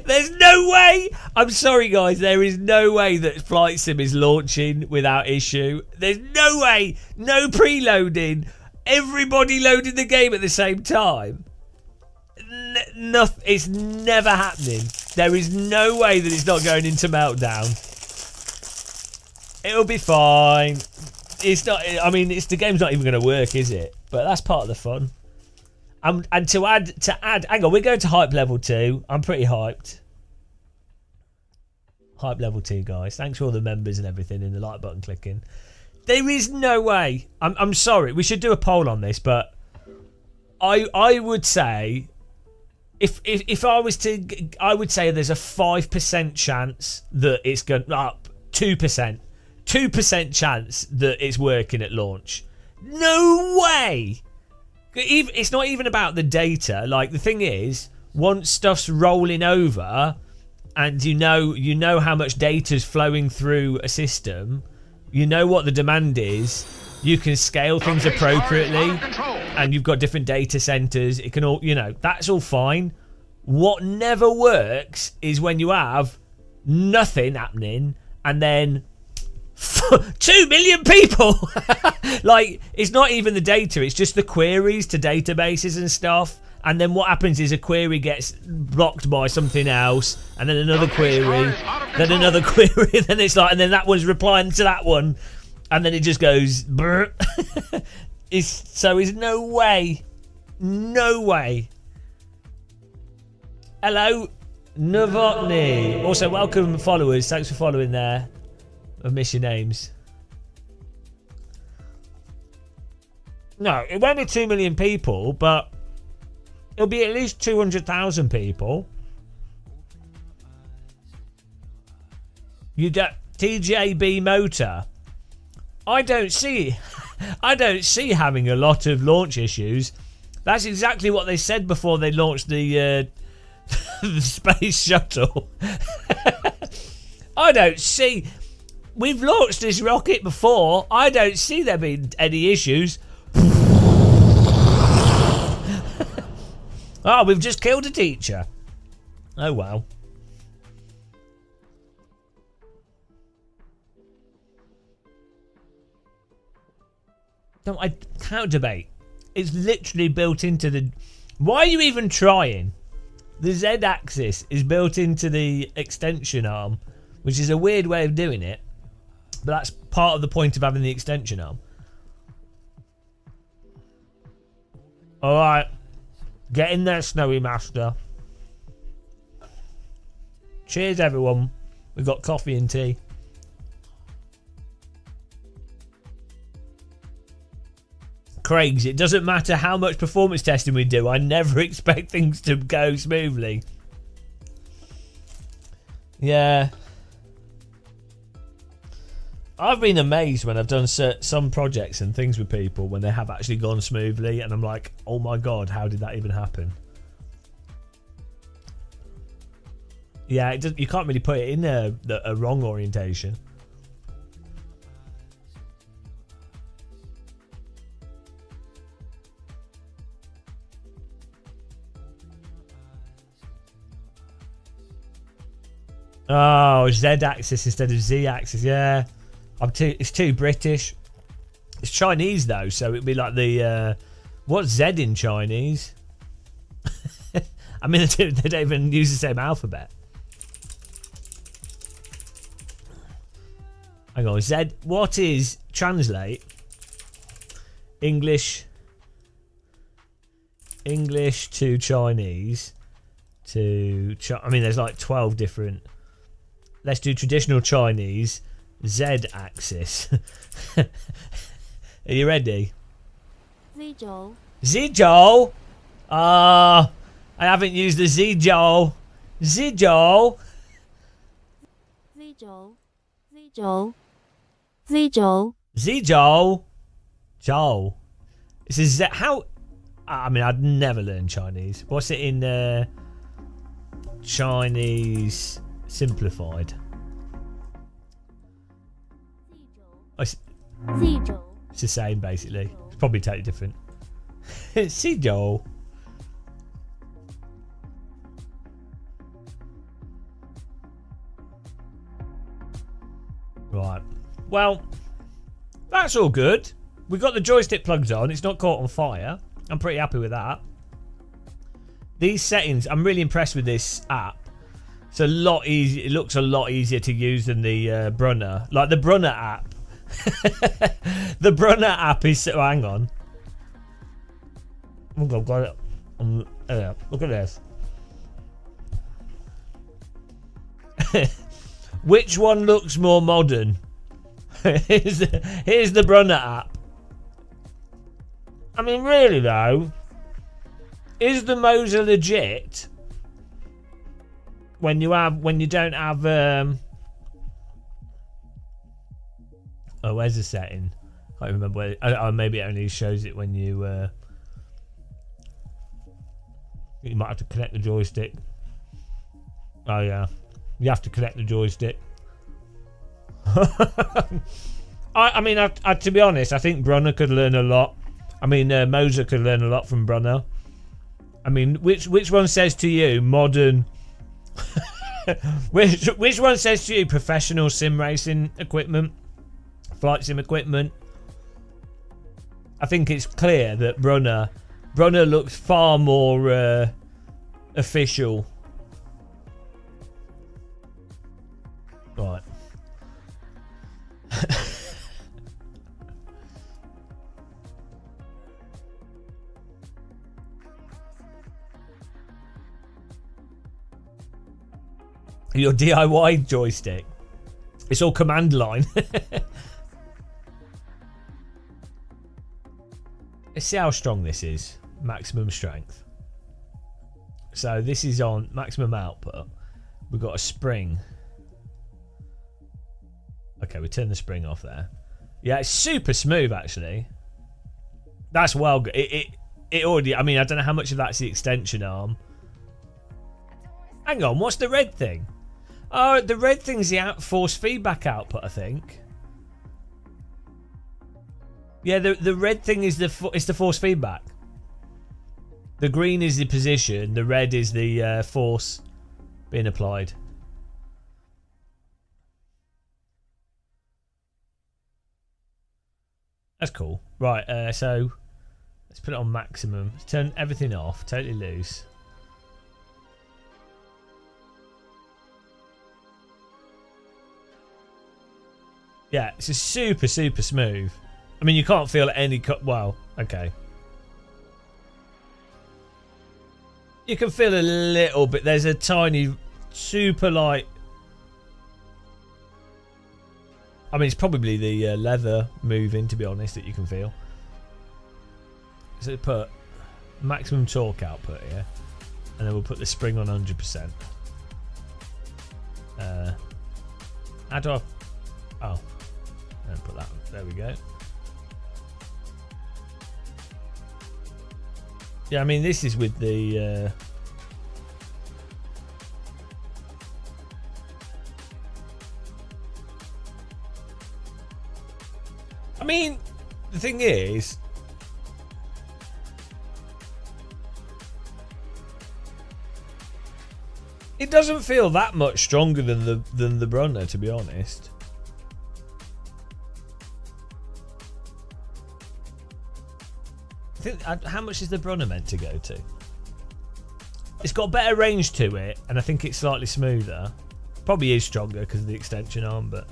There's no way. I'm sorry, guys. There is no way that Flight Sim is launching without issue. There's no way. No preloading. Everybody loading the game at the same time. It's never happening. There is no way that it's not going into meltdown. It'll be fine. It's not. I mean, the game's not even going to work, is it? But that's part of the fun. And to add, hang on, we're going to hype level 2. I'm pretty hyped. Hype level 2, guys. Thanks for all the members and everything and the like button clicking. There is no way. I'm sorry. We should do a poll on this, but I would say if I was to, I would say there's a 5% chance that it's going up 2% chance that it's working at launch. No way. It's not even about the data. Like, the thing is, once stuff's rolling over and you know how much data's flowing through a system, you know what the demand is, you can scale things appropriately, and you've got different data centers. It can all, that's all fine. What never works is when you have nothing happening and then 2 million people. Like, it's not even the data, it's just the queries to databases and stuff, and then what happens is a query gets blocked by something else, and then another query, then another query, then it's like, and then that one's replying to that one, and then it just goes brr. There's no way. Hello Novotny, also welcome followers, thanks for following there. I miss your names. No, it won't be 2 million people, but it'll be at least 200,000 people. You get TJB Motor. I don't see having a lot of launch issues. That's exactly what they said before they launched the space shuttle. I don't see. We've launched this rocket before. I don't see there being any issues. Oh, we've just killed a teacher. Oh, wow. No, I can't debate. It's literally built into the... Why are you even trying? The Z-axis is built into the extension arm, which is a weird way of doing it. But that's part of the point of having the extension arm. Alright. Get in there, Snowy Master. Cheers, everyone. We've got coffee and tea. Craigs, it doesn't matter how much performance testing we do. I never expect things to go smoothly. Yeah. I've been amazed when I've done some projects and things with people when they have actually gone smoothly, and I'm like, oh my god, how did that even happen? Yeah, you can't really put it in a wrong orientation. Oh, Z-axis instead of Z-axis. Yeah, it's too British. It's Chinese though, so it'd be like the what's Z in Chinese? I mean, they don't even use the same alphabet. Hang on, Z. What is translate English to Chinese to? I mean, there's like 12 different. Let's do traditional Chinese Z-axis. Are you ready? Zhou. Zhou. I haven't used the Zhou. Zhou. Zhou. Zhou. This is how. I mean, I'd never learn Chinese. What's it in Chinese simplified? It's the same basically. It's probably totally different. Zhou. Right. Well, that's all good. We've got the joystick plugged on. It's not caught on fire. I'm pretty happy with that. These settings, I'm really impressed with this app. It's a lot easier. It looks a lot easier to use than the Brunner. Like the Brunner app. The Brunner app is. Oh, hang on. Oh, I've got it. Look at this. Which one looks more modern? Here's the Brunner app. I mean, really though, is the Moser legit when you don't have oh, where's the setting? I can't remember where. Oh, maybe it only shows it when you might have to connect the joystick. Oh yeah, you have to connect the joystick. I mean, to be honest, I think Brunner could learn a lot. I mean, Moser could learn a lot from Brunner. I mean, which one says to you modern? which one says to you professional sim racing equipment, flight sim equipment? I think it's clear that Brunner looks far more official. Right. Your DIY joystick. It's all command line. Let's see how strong this is. Maximum strength. So this is on maximum output. We've got a spring. Okay, we turn the spring off there. Yeah, it's super smooth actually. That's well good. It already. I mean, I don't know how much of that's the extension arm. Hang on, what's the red thing? Oh, the red thing's the force feedback output, I think. Yeah, the red thing is the force feedback. The green is the position. The red is the force being applied. That's cool. Right, so let's put it on maximum. Let's turn everything off, totally loose. Yeah, it's a super smooth. I mean, you can't feel any well, okay. You can feel a little bit. There's a tiny, super light. I mean, it's probably the leather moving, to be honest, that you can feel. So put maximum torque output here, and then we'll put the spring on 100%. How do I? Oh. And put that. There we go. Yeah, I mean, this is with the. I mean, the thing is, it doesn't feel that much stronger than the Brunner, to be honest. I think, how much is the Brunner meant to go to? It's got better range to it, and I think it's slightly smoother. Probably is stronger because of the extension arm, but.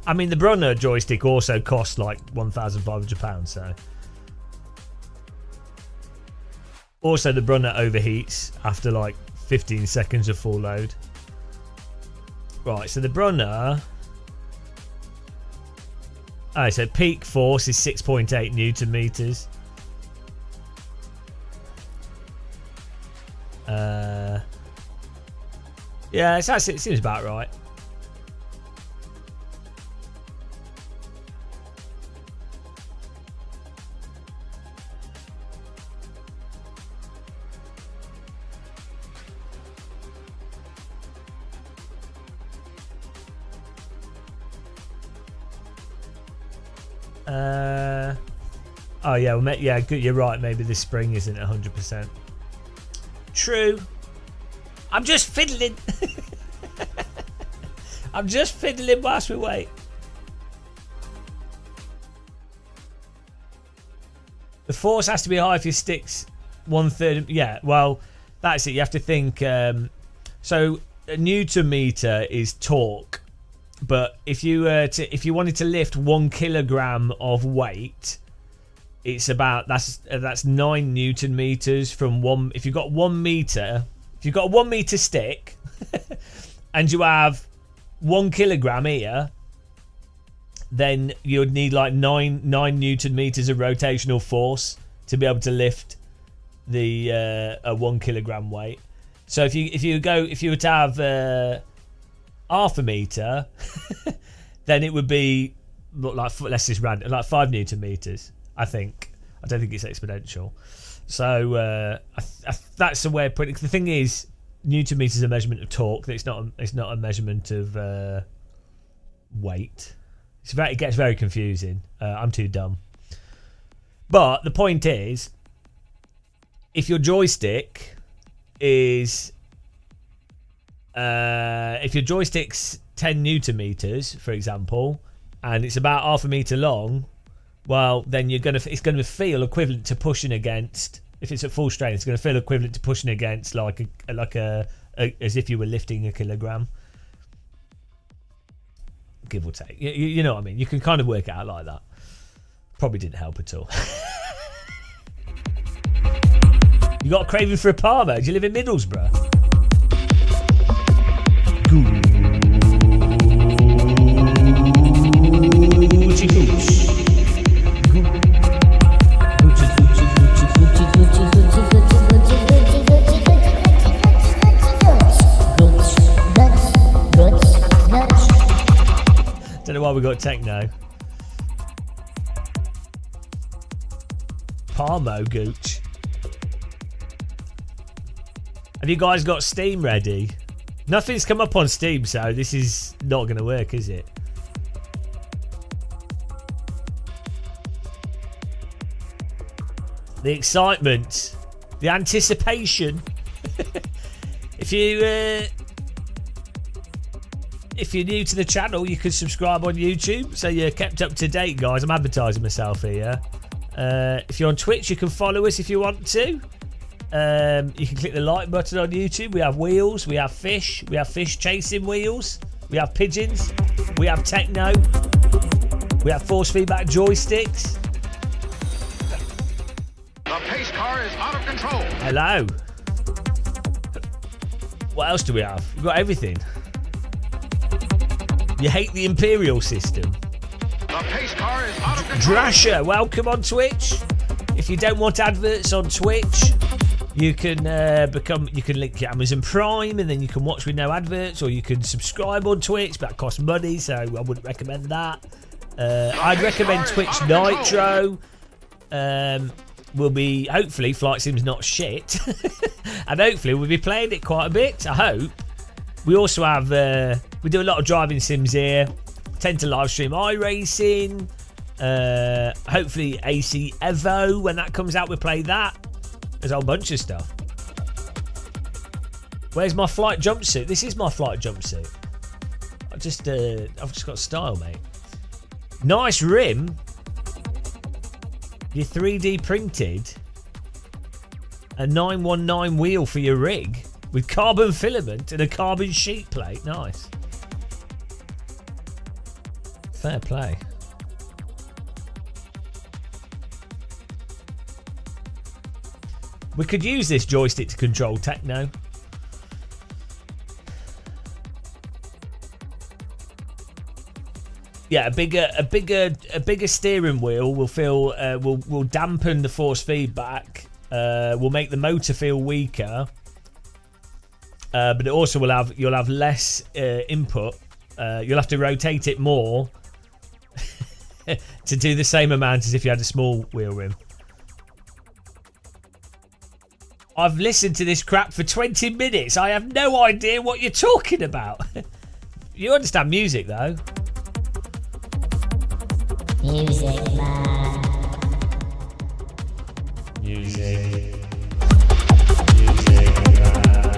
I mean, the Brunner joystick also costs like £1,500, so. Also, the Brunner overheats after like 15 seconds of full load. Right, so the Brunner. Oh, so peak force is 6.8 Newton meters. Yeah, it seems about right. Oh yeah, well, yeah, good. You're right. Maybe this spring isn't 100%. True. I'm just fiddling. I'm just fiddling whilst we wait. The force has to be high if your stick's 1/3. Yeah, well, that's it. You have to think. So a Newton meter is torque, but if you wanted to lift 1 kilogram of weight, it's about that's 9 Newton meters from one. If you've got 1 meter, if you've got a 1 meter stick, and you have 1 kilogram here, then you would need like 9 Newton meters of rotational force to be able to lift the a 1 kilogram weight. So if you were to have half a meter, then it would be like, let's just random, like 5 Newton meters. I think. I don't think it's exponential. So that's the way of putting it. The thing is, Newton meters is a measurement of torque. It's not a measurement of weight. It gets very confusing. I'm too dumb. But the point is, if your joystick is if your joystick's 10 Newton meters, for example, and it's about half a meter long, well, then it's going to feel equivalent to pushing against. If it's at full strain, it's going to feel equivalent to pushing against like as if you were lifting a kilogram, give or take. You know what I mean? You can kind of work it out like that. Probably didn't help at all. You got a craving for a Parmo? Do you live in Middlesbrough? Don't know why we got techno. Parmo Gooch. Have you guys got Steam ready? Nothing's come up on Steam, so this is not going to work, is it? The excitement, the anticipation. If you're new to the channel, you can subscribe on YouTube, so you're kept up to date, guys. I'm advertising myself here. If you're on Twitch, you can follow us if you want to. You can click the like button on YouTube. We have wheels, we have fish chasing wheels, we have pigeons, we have techno, we have force feedback joysticks. The pace car is out of control. Hello. What else do we have? We've got everything. You hate the Imperial system. The pace car is out of control. Drasher, welcome on Twitch. If you don't want adverts on Twitch, You can you can link your Amazon Prime, and then you can watch with no adverts, or you can subscribe on Twitch, but that costs money, so I wouldn't recommend that. I'd recommend Twitch Nitro. We'll be, hopefully, Flight Sim's not shit, and hopefully we'll be playing it quite a bit. I hope. We also have we do a lot of driving sims here. Tend to live stream iRacing. Hopefully AC Evo, when that comes out, we'll play that. There's a whole bunch of stuff. Where's my flight jumpsuit? This is my flight jumpsuit. I've just got style, mate. Nice rim. You 3D printed a 919 wheel for your rig with carbon filament and a carbon sheet plate. Nice. Fair play. We could use this joystick to control techno. Yeah, a bigger steering wheel will feel will dampen the force feedback. Will make the motor feel weaker. But it also you'll have less input. You'll have to rotate it more to do the same amount as if you had a small wheel rim. I've listened to this crap for 20 minutes. I have no idea what you're talking about. You understand music, though. Music Man. Music. Music Man.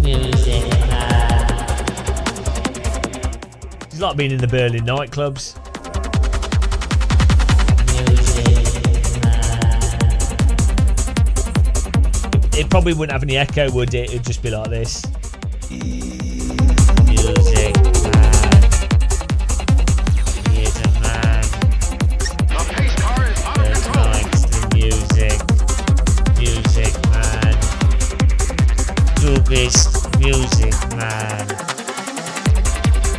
Music Man. It's like being in the Berlin nightclubs. It probably wouldn't have any echo, would it? It'd just be like this. Music Man. Here's a man. The pace car is out of That control. likes the music. Music Man. Du bist Music Man.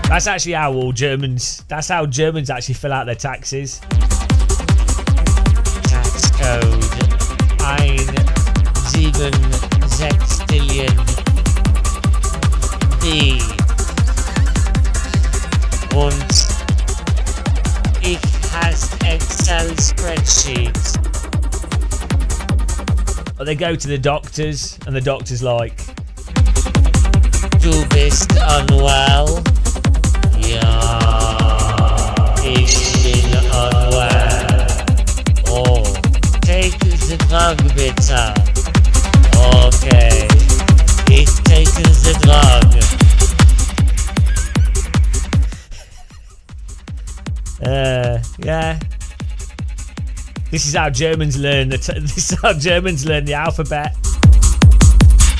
That's actually how all Germans. That's how Germans actually fill out their taxes. Tax code 176 billion B. Und ich has Excel spreadsheets. But they go to the doctors, and the doctor's like, Du bist unwell. Ja, ich bin unwell. Oh, take the drug bitte. Okay, ich take the drug. Yeah. This is how Germans learn this is how Germans learn the alphabet.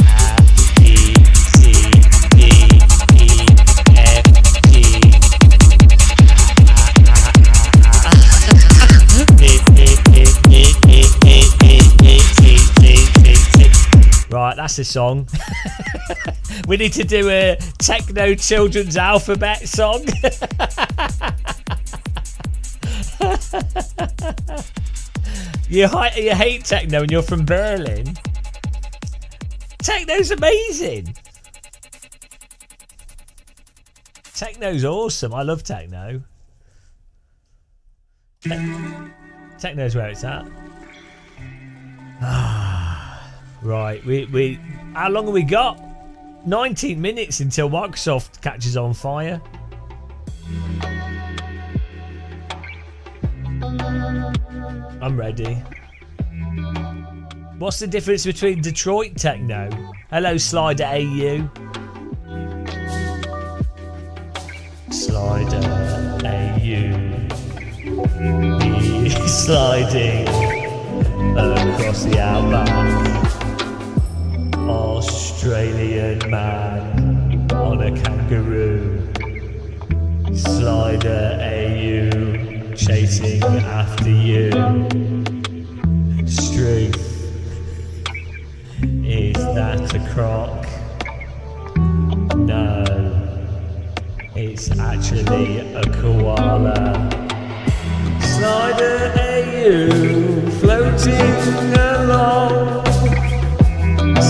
A, B, C, D, E, F, G. Right, that's a song. We need to do a techno children's alphabet song. You hate techno and you're from Berlin. Techno's amazing. Techno's awesome. I love techno. Techno's where it's at. Right, we how long have we got? 19 minutes until Microsoft catches on fire. I'm ready. What's the difference between Detroit techno? Hello, Slider AU. Slider AU. He's sliding across the outback. Australian man on a kangaroo. Slider AU chasing after you. Struth, is that a croc? No, it's actually a koala. Slider AU floating along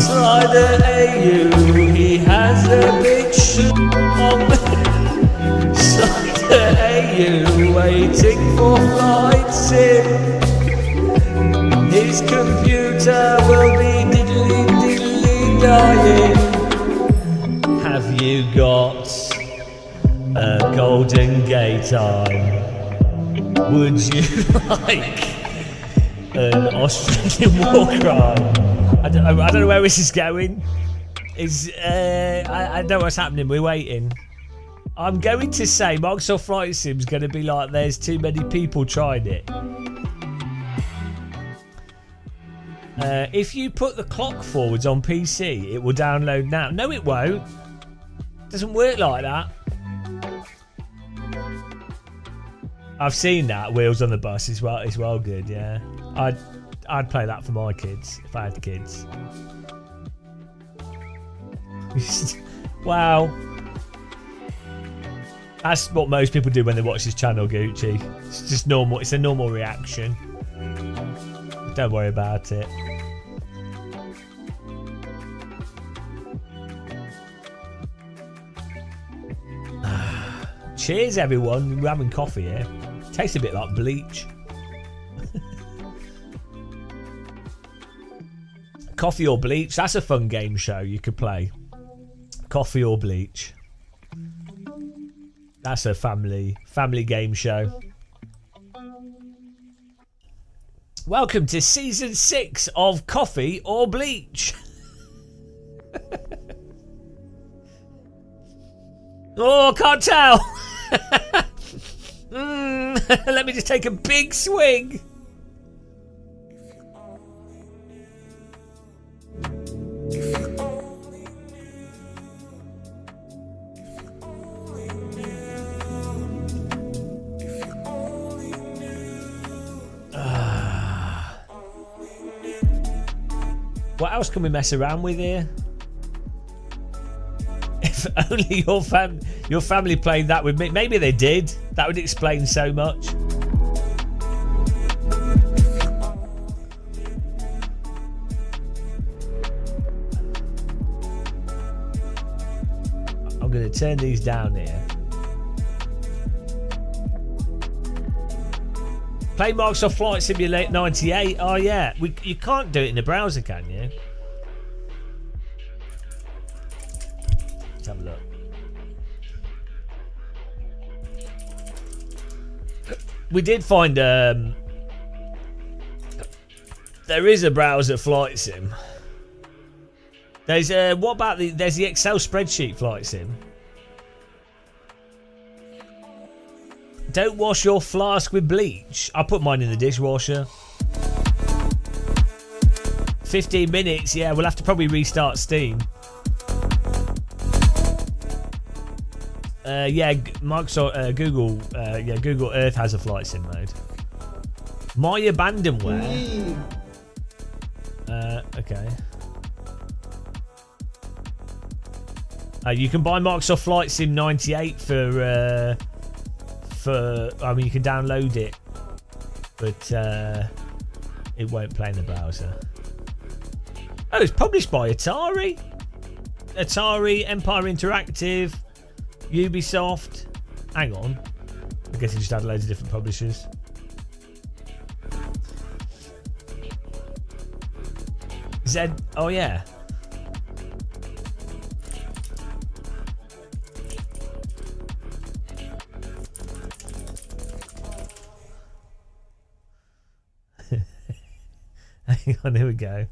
Slider AU, he has a big shoe on. Slider AU, waiting for flight sim. His computer will be diddly dying. Have you got a Golden Gate on? Would you like an Australian war crime? I don't know where this is going. I don't know what's happening. We're waiting. I'm going to say Microsoft Flight Sim's going to be like there's too many people trying it. If you put the clock forwards on PC, it will download now. No, it won't. It doesn't work like that. I've seen that Wheels on the Bus as well. It's well good, yeah. I'd play that for my kids if I had kids. Wow. That's what most people do when they watch this channel, Gucci. It's just normal. It's a normal reaction. Don't worry about it. Cheers, everyone. We're having coffee here. Tastes a bit like bleach. Coffee or bleach? That's a fun game show you could play. Coffee or bleach? That's a family game show. Welcome to season 6 of Coffee or Bleach. Oh, I can't tell. Let me just take a big swing. What else can we mess around with here? If only your family played that with me. Maybe they did. That would explain so much. I'm going to turn these down here. Play Microsoft Flight Simulator 98. Oh yeah, you can't do it in the browser, can you? Let's have a look. We did find there is a browser flight sim. There's what about there's the Excel spreadsheet flight sim. Don't wash your flask with bleach. I put mine in the dishwasher. 15 minutes. Yeah, we'll have to probably restart Steam. Yeah, Microsoft, Google. Yeah, Google Earth has a flight sim mode. My abandonware. Okay. You can buy Microsoft Flight Sim 98 for. I mean, you can download it, but it won't play in the browser. Oh, it's published by Atari, Empire Interactive, Ubisoft. Hang on, I guess it just had loads of different publishers. Oh yeah. Hang on, here we go.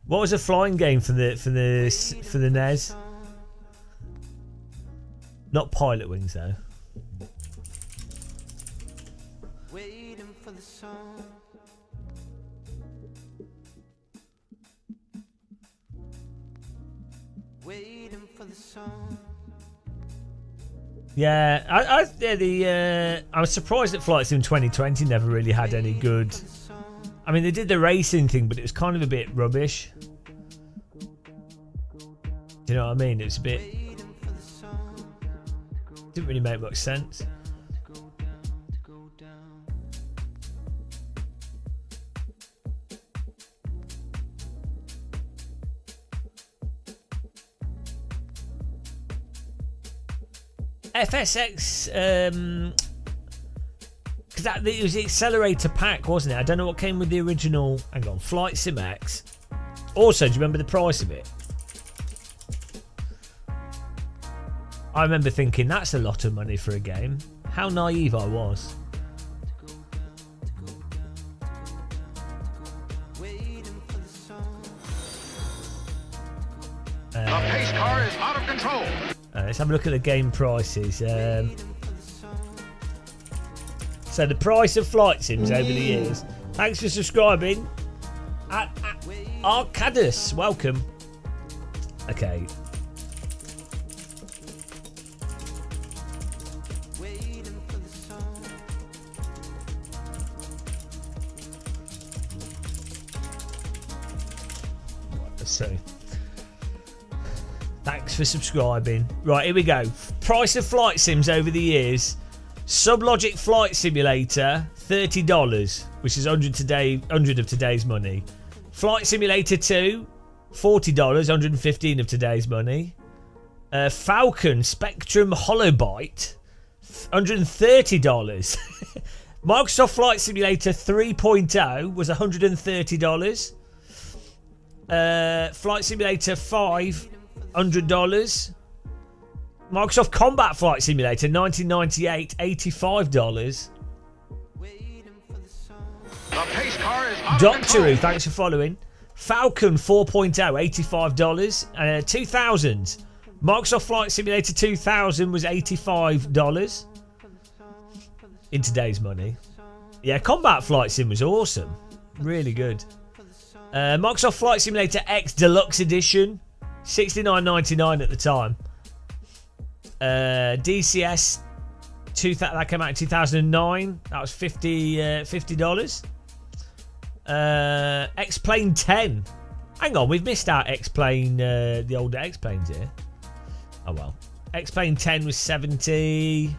What was a flying game for the NES? Not Pilot Wings though. Waiting for the song. Waiting for the song. Yeah, I was surprised that Flight Sim 2020 never really had any good. I mean, they did the racing thing, but it was kind of a bit rubbish. Do you know what I mean? It was a bit. Didn't really make much sense. FSX, because it was the accelerator pack, wasn't it? I don't know what came with the original. Hang on, Flight Sim X. Also, do you remember the price of it? I remember thinking that's a lot of money for a game. How naive I was. The pace car is out of control. Let's have a look at the game prices. So the price of flight sims over the years. Thanks for subscribing. Arcadus, welcome. Okay. So, thanks for subscribing. Right, here we go. Price of flight sims over the years. Sublogic Flight Simulator, $30, which is 100 of today's money. Flight Simulator 2, $40, 115 of today's money. Falcon Spectrum Holobyte, $130. Microsoft Flight Simulator 3.0 was $130. Flight Simulator 5, $100. Microsoft Combat Flight Simulator 1998, $85. The pace car is out of Doctor control. Who, thanks for following. Falcon 4.0, $85. 2000. Microsoft Flight Simulator 2000 was $85 in today's money. Yeah, Combat Flight Sim was awesome. Really good. Microsoft Flight Simulator X Deluxe Edition, $69.99 at the time. DCS, that came out in 2009. That was $50. X-Plane 10. Hang on, we've missed out X-Plane, the older X-Planes here. Oh well. X-Plane 10 was $70.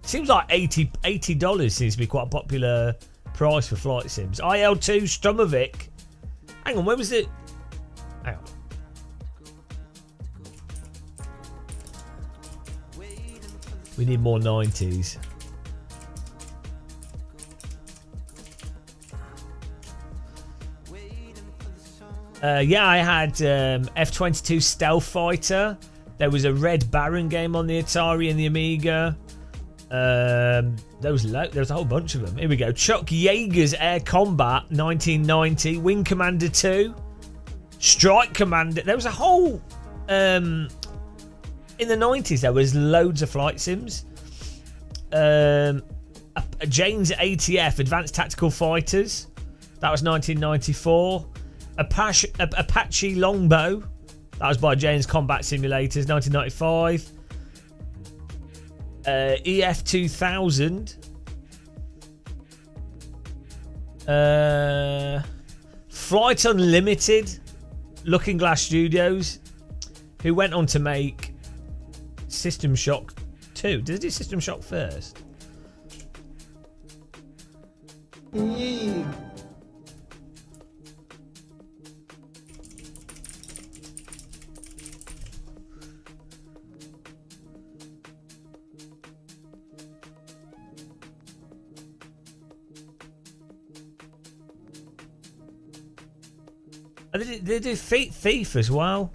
Seems like $80 seems to be quite a popular price for flight sims. IL2 Stromovic. Hang on, where was it? Hang on. We need more 90s. Yeah, I had F-22 Stealth Fighter. There was a Red Baron game on the Atari and the Amiga. There was a whole bunch of them. Here we go. Chuck Yeager's Air Combat 1990. Wing Commander 2. Strike Commander. There was a whole... in the 90s, there was loads of flight sims. Jane's ATF, Advanced Tactical Fighters. That was 1994. Apache Longbow. That was by Jane's Combat Simulators, 1995. EF 2000. Flight Unlimited. Looking Glass Studios, who went on to make System Shock 2. Did they do System Shock first? They do Thief as well.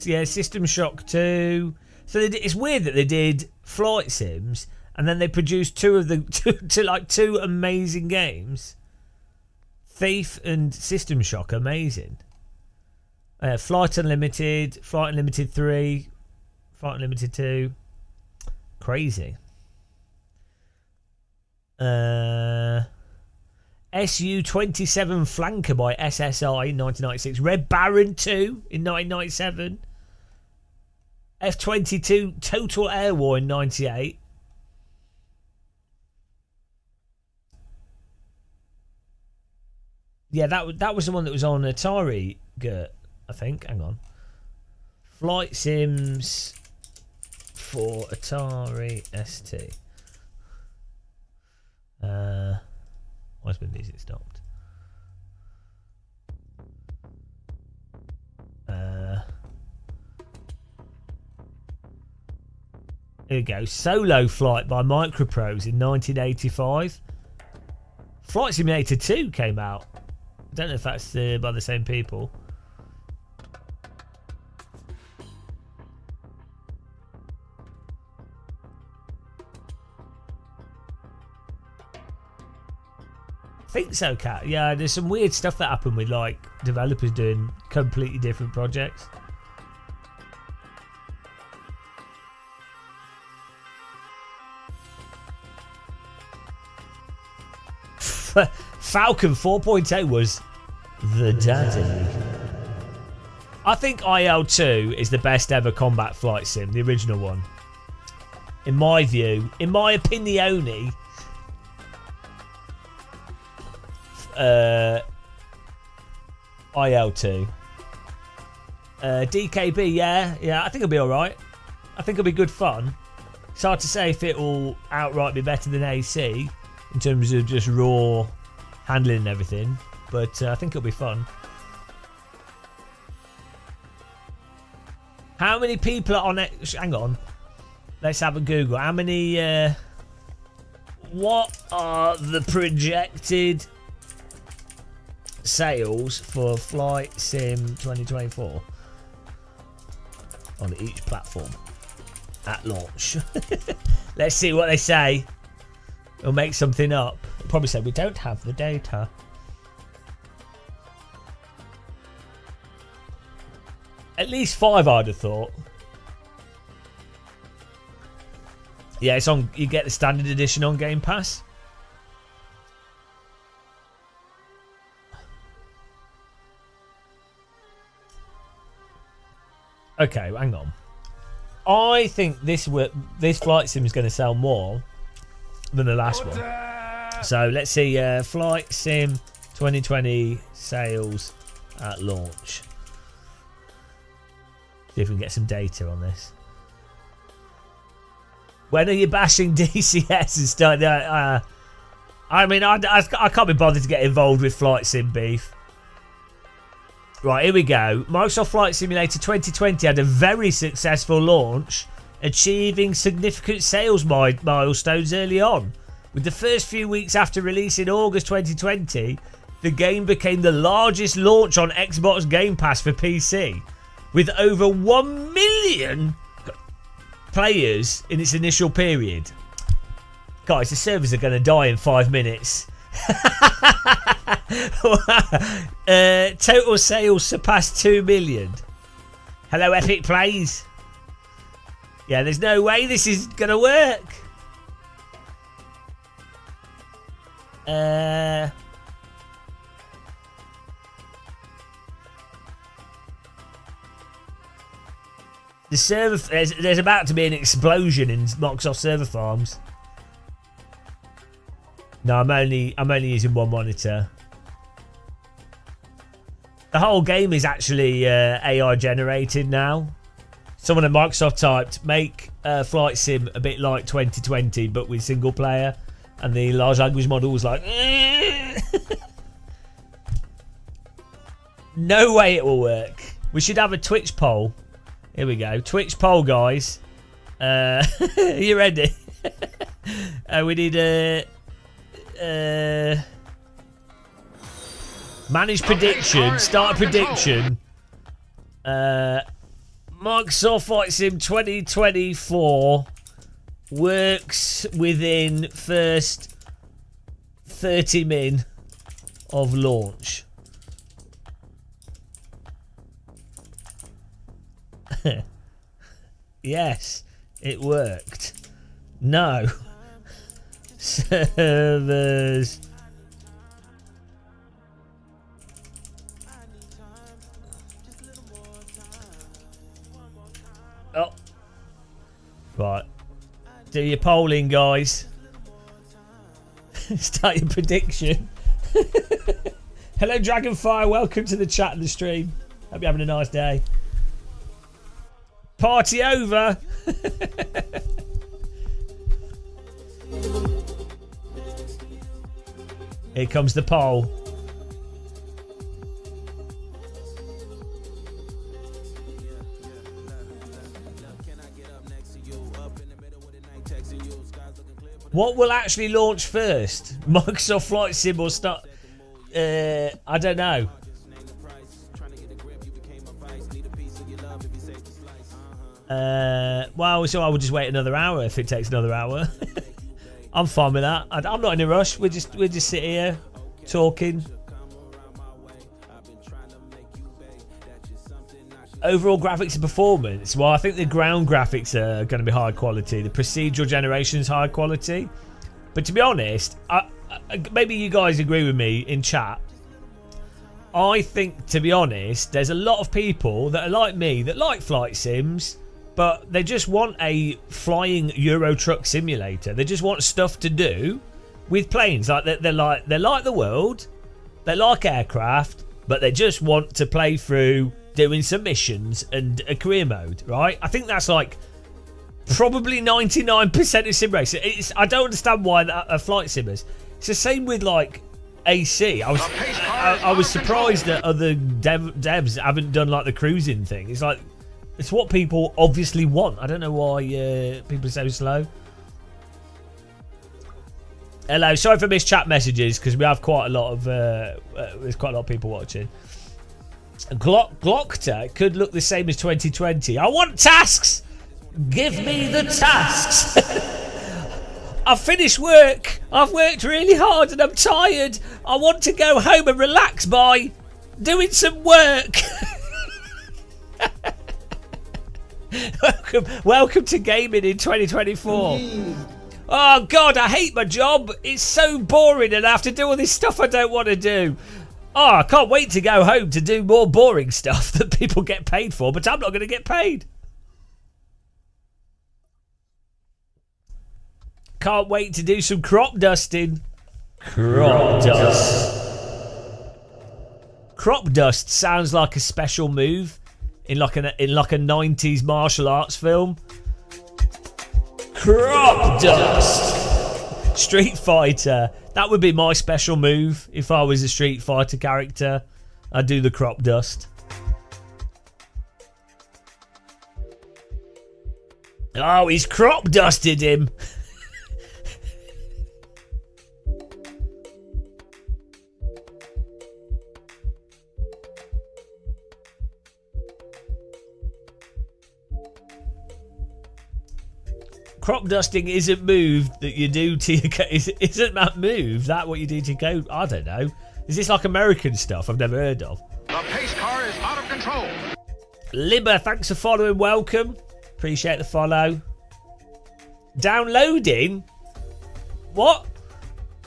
Yeah, System Shock 2. So it's weird that they did flight sims and then they produced two amazing games. Thief and System Shock, amazing. Flight Unlimited, Flight Unlimited 3, Flight Unlimited 2. Crazy. SU-27 Flanker by SSI in 1996. Red Baron 2 in 1997. F-22 Total Air War in 98. Yeah, that was the one that was on Atari, Gert, I think. Hang on. Flight Sims for Atari ST. Why's my music stopped? Here we go. Solo Flight by Microprose in 1985. Flight Simulator 2 came out. I don't know if that's by the same people. I think so, Kat. Yeah, there's some weird stuff that happened with like developers doing completely different projects. Falcon 4.0 was the daddy. I think IL-2 is the best ever combat flight sim, the original one. In my view, in my opinion, IL-2. DKB, yeah, I think it'll be alright. I think it'll be good fun. It's hard to say if it'll outright be better than AC in terms of just raw handling and everything, but I think it'll be fun. How many people are on it? Hang on, let's have a Google. How many? What are the projected sales for Flight Sim 2024 on each platform at launch? Let's see what they say. We'll make something up. They'll probably say we don't have the data. At least 5, I'd have thought. Yeah, it's on. You get the standard edition on Game Pass. Okay, hang on. I think this flight sim is going to sell more than the last one. So let's see. Flight Sim 2020 sales at launch. See if we can get some data on this. When are you bashing DCS and stuff? I mean, I can't be bothered to get involved with Flight Sim beef. Right, here we go. Microsoft Flight Simulator 2020 had a very successful launch, achieving significant sales milestones early on. With the first few weeks after release in August 2020, the game became the largest launch on Xbox Game Pass for PC, with over 1 million players in its initial period. Guys, the servers are going to die in 5 minutes. Total sales surpassed 2 million. Hello, Epic Plays. Yeah, there's no way this is going to work. The server, there's about to be an explosion in Microsoft server farms. No, I'm only using one monitor. The whole game is actually AI generated now. Someone at Microsoft typed, make Flight Sim a bit like 2020 but with single player, and the large language model was like no way it will work. We should have a Twitch poll. Here we go. Twitch poll, guys. Are you ready? We need a manage prediction. Start a prediction. Microsoft Flight Sim 2024 works within first 30 min of launch. Yes, it worked. No. Servers. Oh. Right. Do your polling, guys. Start your prediction. Hello, Dragonfire. Welcome to the chat and the stream. Hope you're having a nice day. Party over. Here comes the poll. What will actually launch first? Microsoft Flight Sim or start? I don't know. Well, so I will just wait another hour if it takes another hour. I'm fine with that. I'm not in a rush. We just sit here talking. Overall graphics and performance. Well, I think the ground graphics are going to be high quality. The procedural generation's high quality. But to be honest, maybe you guys agree with me in chat. I think, to be honest, there's a lot of people that are like me that like flight sims, but they just want a flying Euro Truck Simulator. They just want stuff to do with planes. Like they like the world, they like aircraft, but they just want to play through doing some missions and a career mode, right? I think that's like probably 99% of sim racing. I don't understand why a flight sim is. It's the same with like AC. I was surprised that other devs haven't done like the cruising thing. It's like it's what people obviously want. I don't know why people are so slow. Hello, sorry for missed chat messages because we have quite a lot of there's quite a lot of people watching. Glockter could look the same as 2020. I want tasks. Give me the tasks. I've finished work. I've worked really hard and I'm tired. I want to go home and relax by doing some work. Welcome to gaming in 2024. Oh God, I hate my job. It's so boring and I have to do all this stuff I don't want to do. Oh, I can't wait to go home to do more boring stuff that people get paid for, but I'm not going to get paid. Can't wait to do some crop dusting. Crop dust. Crop dust sounds like a special move in like a 90s martial arts film. Crop dust. Street Fighter. That would be my special move if I was a Street Fighter character. I'd do the crop dust. Oh, he's crop dusted him. Crop dusting isn't moved that you do to your coat. Isn't that move? That what you do to your coat? I don't know. Is this like American stuff I've never heard of? The pace car is out of control. Libba, thanks for following. Welcome. Appreciate the follow. Downloading? What?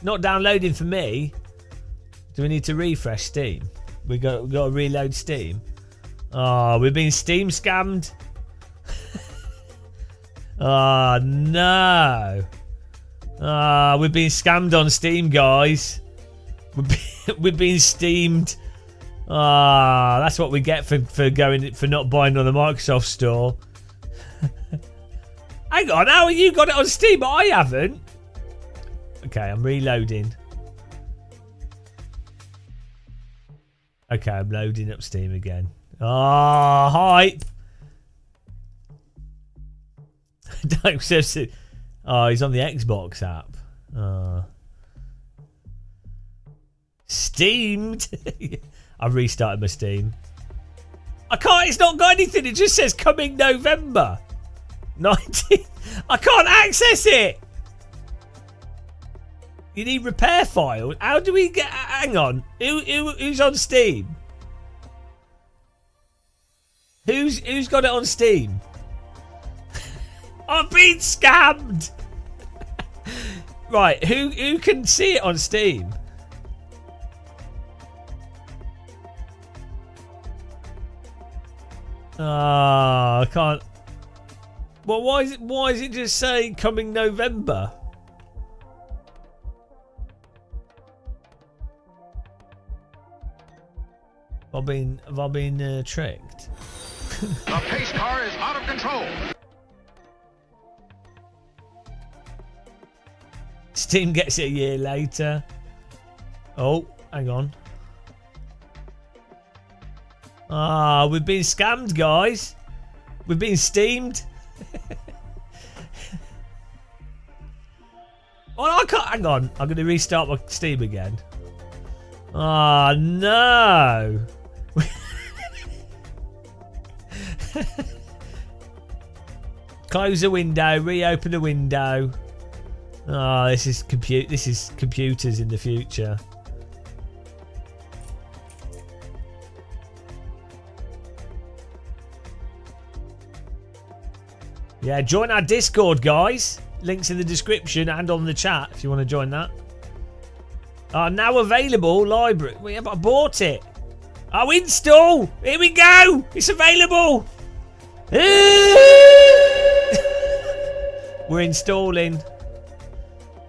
Not downloading for me. Do we need to refresh Steam? We got to reload Steam. Oh, we've been Steam scammed. Oh, no. Ah, we've been scammed on Steam, guys. We've been steamed. Ah, that's what we get for not buying on the Microsoft Store. Hang on, how have you got it on Steam? I haven't. Okay, I'm reloading. Okay, I'm loading up Steam again. Ah, hype. Oh, he's on the Xbox app. Steamed. I've restarted my Steam. I can't. It's not got anything. It just says coming November 19. I can't access it. You need repair files. How do we get? Hang on. Who's on Steam? Who's got it on Steam? I've been scammed. Right, who can see it on Steam? I can't. Well, why is it just saying coming November? Have I been tricked? The pace car is out of control. Steam gets it a year later. Oh, hang on. Ah, we've been scammed, guys. We've been steamed. Oh, I can't. Hang on. I'm going to restart my Steam again. Oh, no. Close the window. Reopen the window. Oh, this is computers in the future. Yeah, join our Discord, guys. Links in the description and on the chat if you want to join that. Now available library. I bought it. Oh, install. Here we go. It's available. We're installing.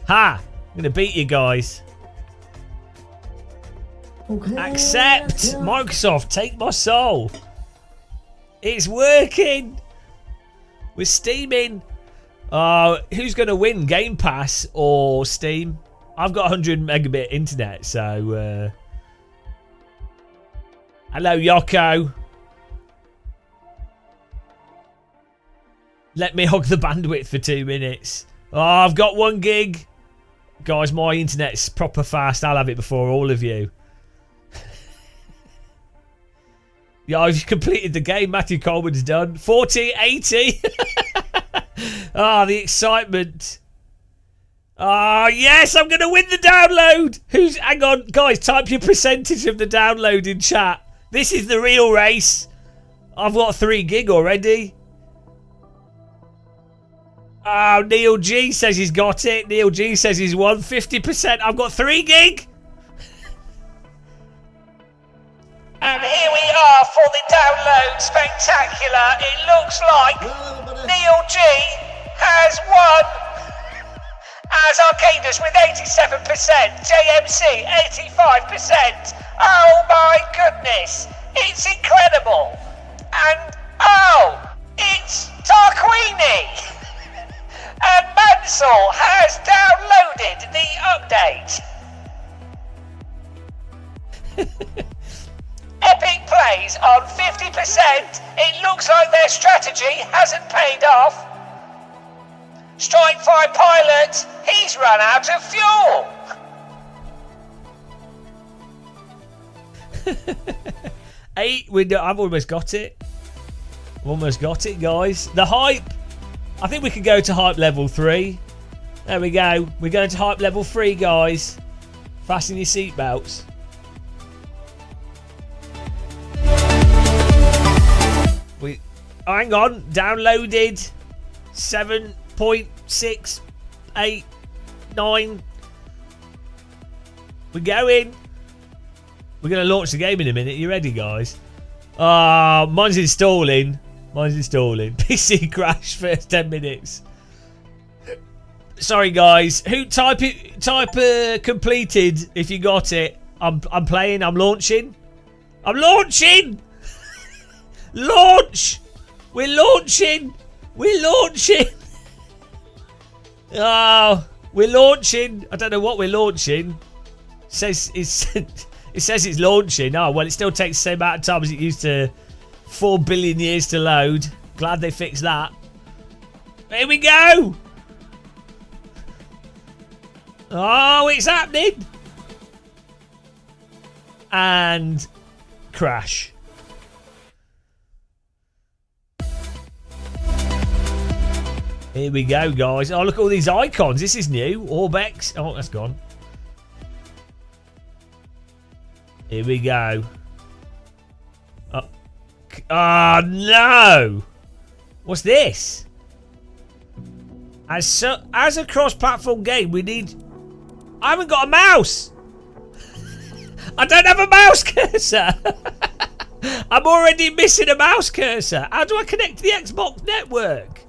Ha! I'm going to beat you guys. Okay. Accept. Microsoft, take my soul. It's working. We're steaming. Who's going to win, Game Pass or Steam? I've got 100 megabit internet, so... Hello, Yoko. Let me hog the bandwidth for 2 minutes. Oh, I've got 1 gig. Guys, my internet's proper fast. I'll have it before all of you. Yeah, I've completed the game. Matthew Coleman's done. 4080. Ah, the excitement. Ah, yes, I'm going to win the download. Hang on, guys, type your percentage of the download in chat. This is the real race. I've got 3 gig already. Oh, Neil G says he's got it. Neil G says he's won 50%. I've got 3 gig. And here we are for the download spectacular. It looks like Neil G has won. As Arcadus with 87%, JMC 85%. Oh my goodness, it's incredible. And it's Tarquini. And Mansell has downloaded the update. Epic plays on 50%. It looks like their strategy hasn't paid off. Strike 5 pilot, he's run out of fuel. I've almost got it. I've almost got it, guys. The hype. I think we could go to hype level 3. There we go. We're going to hype level 3, guys. Fasten your seatbelts. Hang on. Downloaded 7.689. We're going. We're going to launch the game in a minute. You ready, guys? Mine's installing. PC crash first 10 minutes. Sorry, guys. Who type completed if you got it. I'm playing. I'm launching. Launch. We're launching. We're launching. I don't know what we're launching. It says it's launching. Oh, well, it still takes the same amount of time as it used to. 4 billion years to load. Glad they fixed that. Here we go. Oh, it's happening. And crash. Here we go, guys. Oh, look at all these icons. This is new. Orbex. Oh, that's gone. Here we go. Oh, no. What's this? As a cross-platform game, we need... I haven't got a mouse. I don't have a mouse cursor. I'm already missing a mouse cursor. How do I connect to the Xbox network?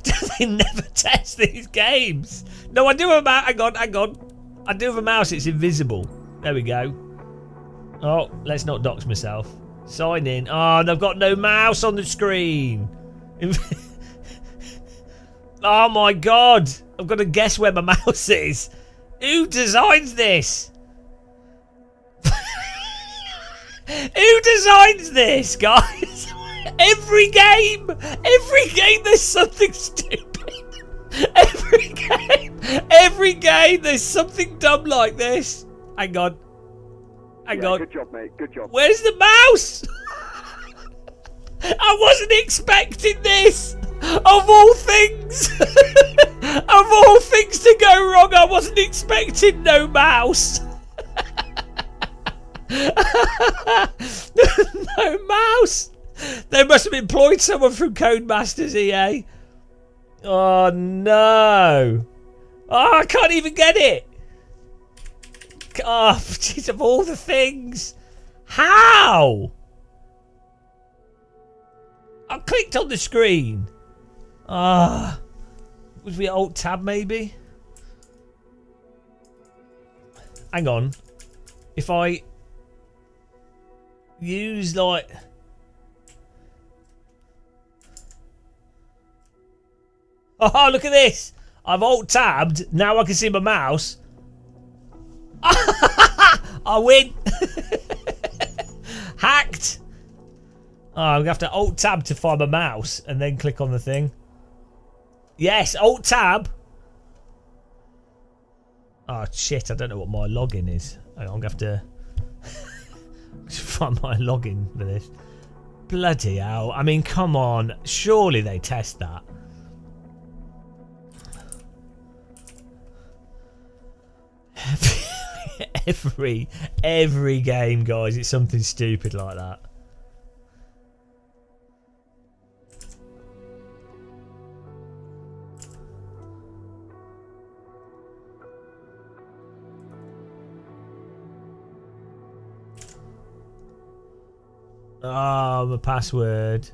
Do they never test these games? No, I do have a mouse. Hang on. I do have a mouse. It's invisible. There we go. Oh, let's not dox myself. Sign in. Oh, and I've got no mouse on the screen. Oh my god. I've got to guess where my mouse is. Who designs this? Who designs this, guys? Every game there's something stupid. Every Every game there's something dumb like this. Hang on. Hang on. Good job, mate. Good job. Where's the mouse? I wasn't expecting this. Of all things. Of all things to go wrong, I wasn't expecting no mouse. No mouse. They must have employed someone from Codemasters EA. Oh no. Oh, I can't even get it. Oh, jeez, of all the things. How? I clicked on the screen. Ah. Was we Alt Tab maybe? Hang on. If I use like... Oh, look at this. I've Alt-tabbed. Now I can see my mouse. I win. Hacked. Oh, I'm going to have to Alt-tab to find my mouse and then click on the thing. Yes, Alt-tab. Oh, shit. I don't know what my login is. I'm going to have to find my login for this. Bloody hell. I mean, come on. Surely they test that. every game, guys, it's something stupid like that. Oh, my password.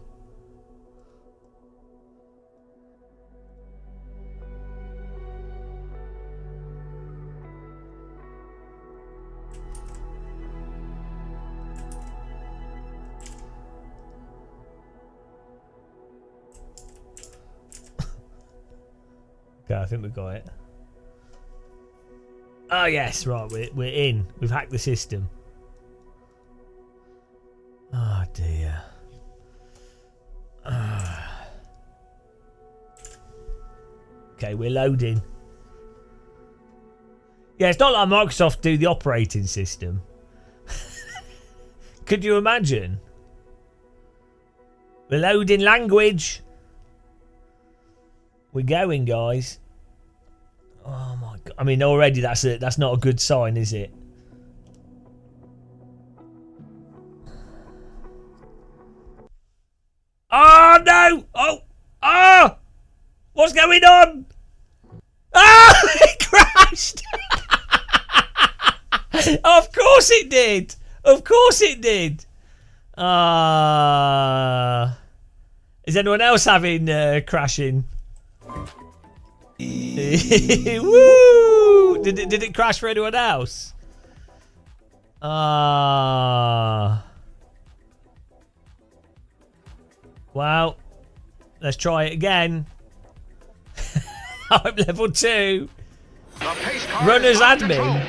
Okay, I think we got it. Oh yes, right, we're in. We've hacked the system. Oh dear. Okay, we're loading. Yeah, it's not like Microsoft do the operating system. Could you imagine? We're loading language. We're going, guys. Oh my god! I mean, already that's not a good sign, is it? Oh no! Oh! What's going on? Ah! It crashed! Of course it did! Of course it did! Is anyone else having crashing? Woo! Did it crash for anyone else? Well, let's try it again. I'm level 2. Runner's admin.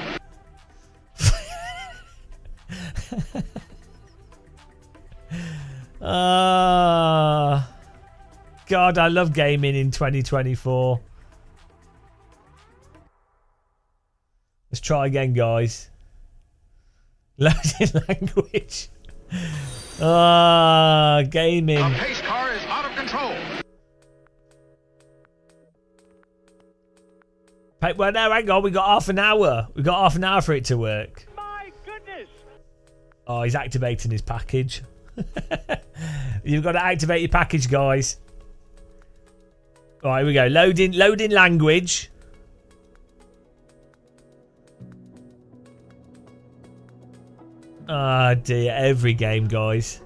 God, I love gaming in 2024. Let's try again, guys. Loading language. Gaming. The pace car is out of control. Well, no, hang on. We got half an hour. We got half an hour for it to work. My goodness! Oh, he's activating his package. You've got to activate your package, guys. All right, here we go. Loading language. Ah, dear. Every game, guys.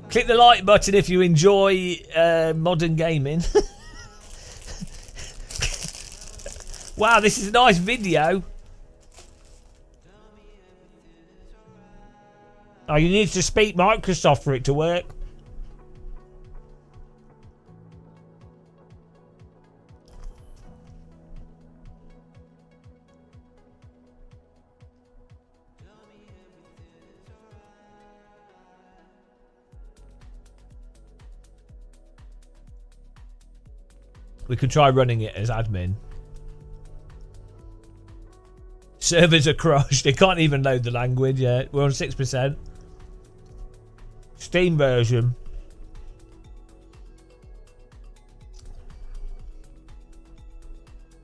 Click the like button if you enjoy modern gaming. Wow, this is a nice video. Oh, you need to speak Microsoft for it to work. We could try running it as admin. Servers are crushed. They can't even load the language yet. We're on 6%. Steam version.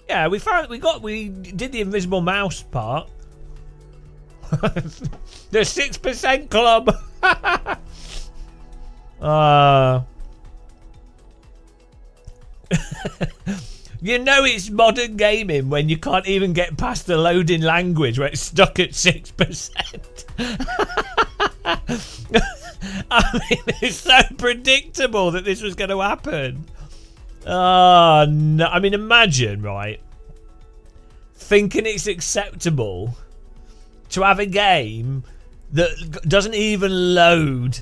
Yeah, we did the invisible mouse part. The 6% club. You know it's modern gaming when you can't even get past the loading language where it's stuck at 6%. I mean, it's so predictable that this was going to happen. Oh, no. I mean, imagine, right? Thinking it's acceptable to have a game that doesn't even load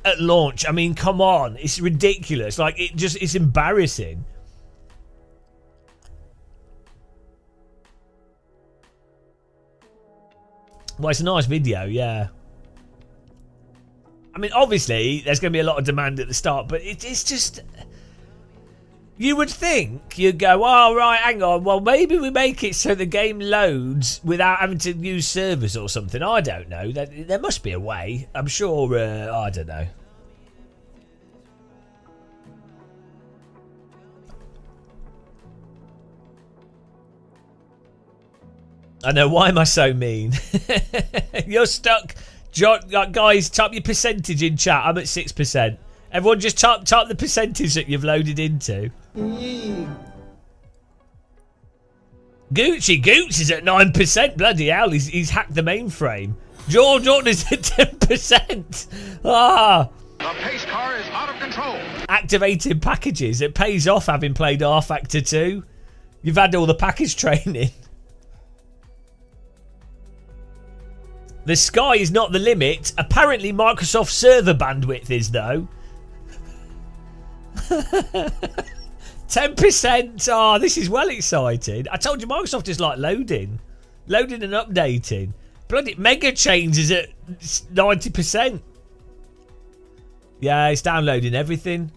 at launch. I mean, come on. It's ridiculous. Like, it's embarrassing. Well, it's a nice video, yeah. I mean, obviously, there's going to be a lot of demand at the start, but it's just... You would think, you'd go, oh, right, hang on, well, maybe we make it so the game loads without having to use servers or something. I don't know. There must be a way. I'm sure, I don't know. I know, why am I so mean? You're stuck. Guys, type your percentage in chat. I'm at 6%. Everyone just type the percentage that you've loaded into. Gucci Gooch is at 9%. Bloody hell, he's hacked the mainframe. George Orton is at 10%. Ah. The pace car is out of control. Activated packages. It pays off having played R-Factor 2. You've had all the package training. The sky is not the limit. Apparently Microsoft server bandwidth is, though. 10%. Oh, this is well exciting. I told you Microsoft is like loading and updating. Bloody Mega Chains is at 90%. Yeah, it's downloading everything.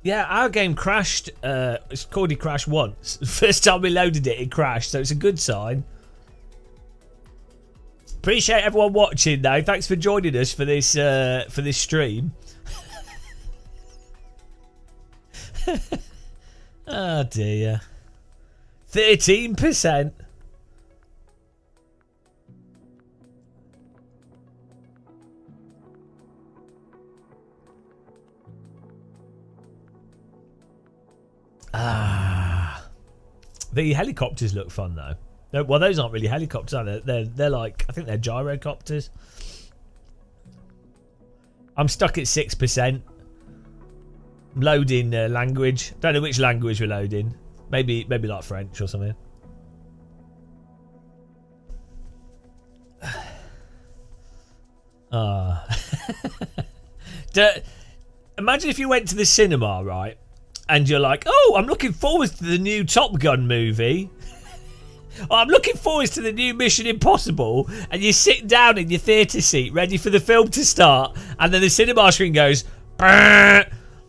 Yeah, our game crashed. It's called it crashed once. First time we loaded it, it crashed, so it's a good sign. Appreciate everyone watching, though. Thanks for joining us for this stream. Oh dear. 13%. The helicopters look fun though. Well, those aren't really helicopters, are they? They're like, I think they're gyrocopters. I'm stuck at 6%. I'm loading language. Don't know which language we're loading. Maybe like French or something. Imagine if you went to the cinema, right? And you're like, oh, I'm looking forward to the new Top Gun movie. Oh, I'm looking forward to the new Mission Impossible. And you sit down in your theatre seat, ready for the film to start. And then the cinema screen goes,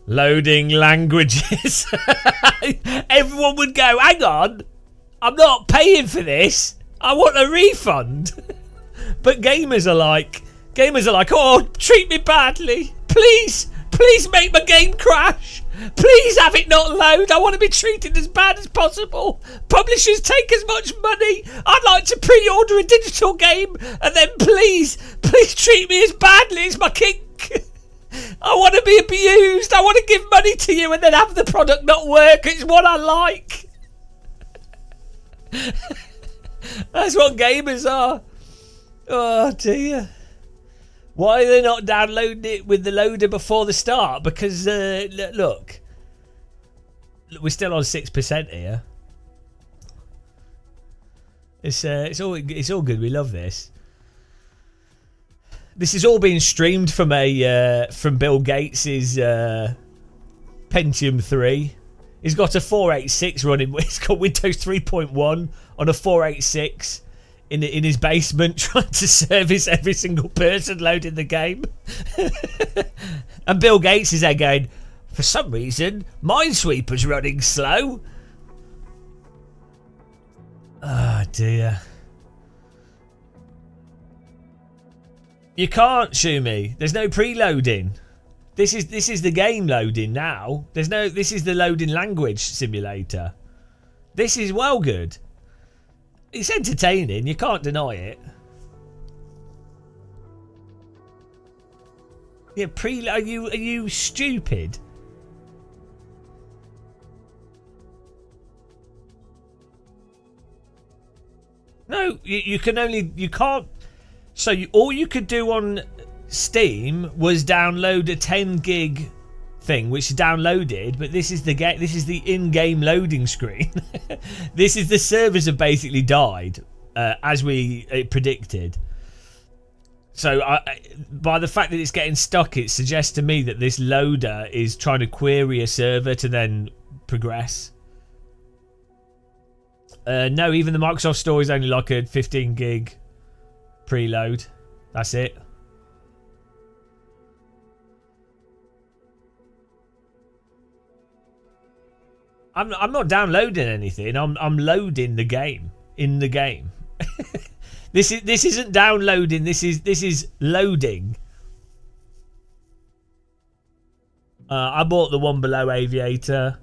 loading languages. Everyone would go, hang on, I'm not paying for this. I want a refund. But gamers are like, oh, treat me badly. Please make my game crash. Please have it not load. I want to be treated as bad as possible. Publishers take as much money. I'd like to pre-order a digital game and then please treat me as badly as my kink. I want to be abused. I want to give money to you and then have the product not work. It's what I like. That's what gamers are. Oh dear. Why are they not downloading it with the loader before the start? Because, look, we're still on 6% here. It's all good. We love this. This is all being streamed from Bill Gates's Pentium 3. He's got a 486 running. It's got Windows 3.1 on a 486. in his basement trying to service every single person loading the game. And Bill Gates is there going, for some reason, Minesweeper's running slow. Oh dear. You can't shoot me. There's no preloading. This is the game loading now. This is the loading language simulator. This is well good. It's entertaining, you can't deny it. Yeah, are you stupid? No, you can't. So all you could do on Steam was download a 10 gig thing, which is downloaded, but this is the in-game loading screen. This is the servers have basically died, as we predicted. So by the fact that it's getting stuck, it suggests to me that this loader is trying to query a server to then progress. No, even the Microsoft Store is only like a 15 gig preload. That's it. I'm not downloading anything. I'm loading the game in the game. This isn't downloading. This is loading. I bought the one below Aviator,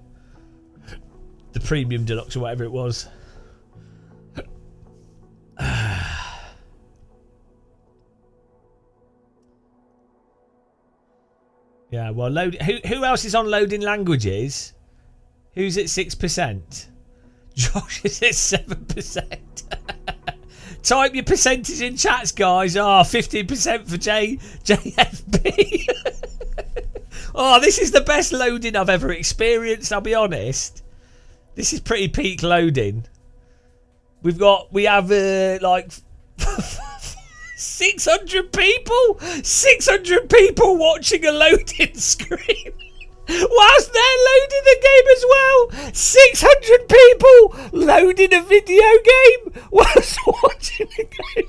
the Premium Deluxe or whatever it was. Yeah, well, load. Who else is on loading languages? Who's at 6%? Josh is at 7%. Type your percentage in chats, guys. 15% for JFB. Oh, this is the best loading I've ever experienced, I'll be honest. This is pretty peak loading. We have like 600 people? 600 people watching a loading screen. Whilst they're loading the game as well. 600 people loading a video game whilst watching the game.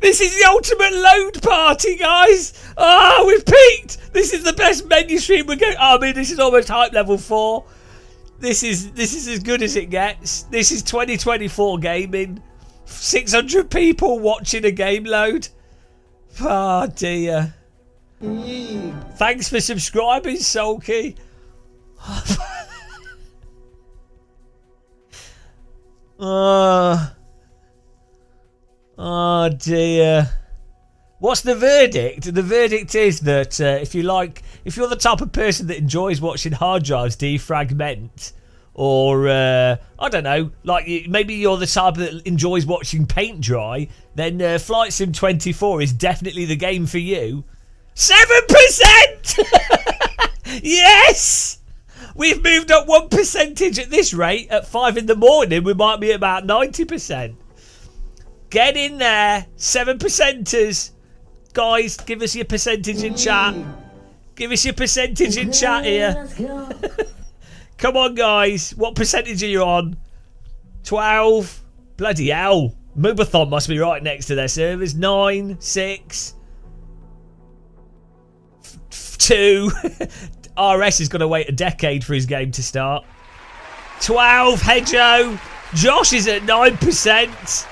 This is the ultimate load party, guys. We've peaked. This is the best menu stream we're going. I mean, this is almost hype level 4. This is as good as it gets. This is 2024 gaming. 600 people watching a game load. Oh dear. Thanks for subscribing, Sulky. Oh dear. What's the verdict? The verdict is that if you're the type of person that enjoys watching hard drives defragment, or I don't know, like maybe you're the type that enjoys watching paint dry, then Flight Sim 24 is definitely the game for you. 7%! Yes! We've moved up 1% at this rate. At 5 in the morning, we might be about 90%. Get in there. 7%ers. Guys, give us your percentage in chat. Give us your percentage in chat here. Come on, guys. What percentage are you on? 12? Bloody hell. Mobathon must be right next to their servers. 9, 6... 2. RS is going to wait a decade for his game to start. 12. Hedjo. Josh is at 9%.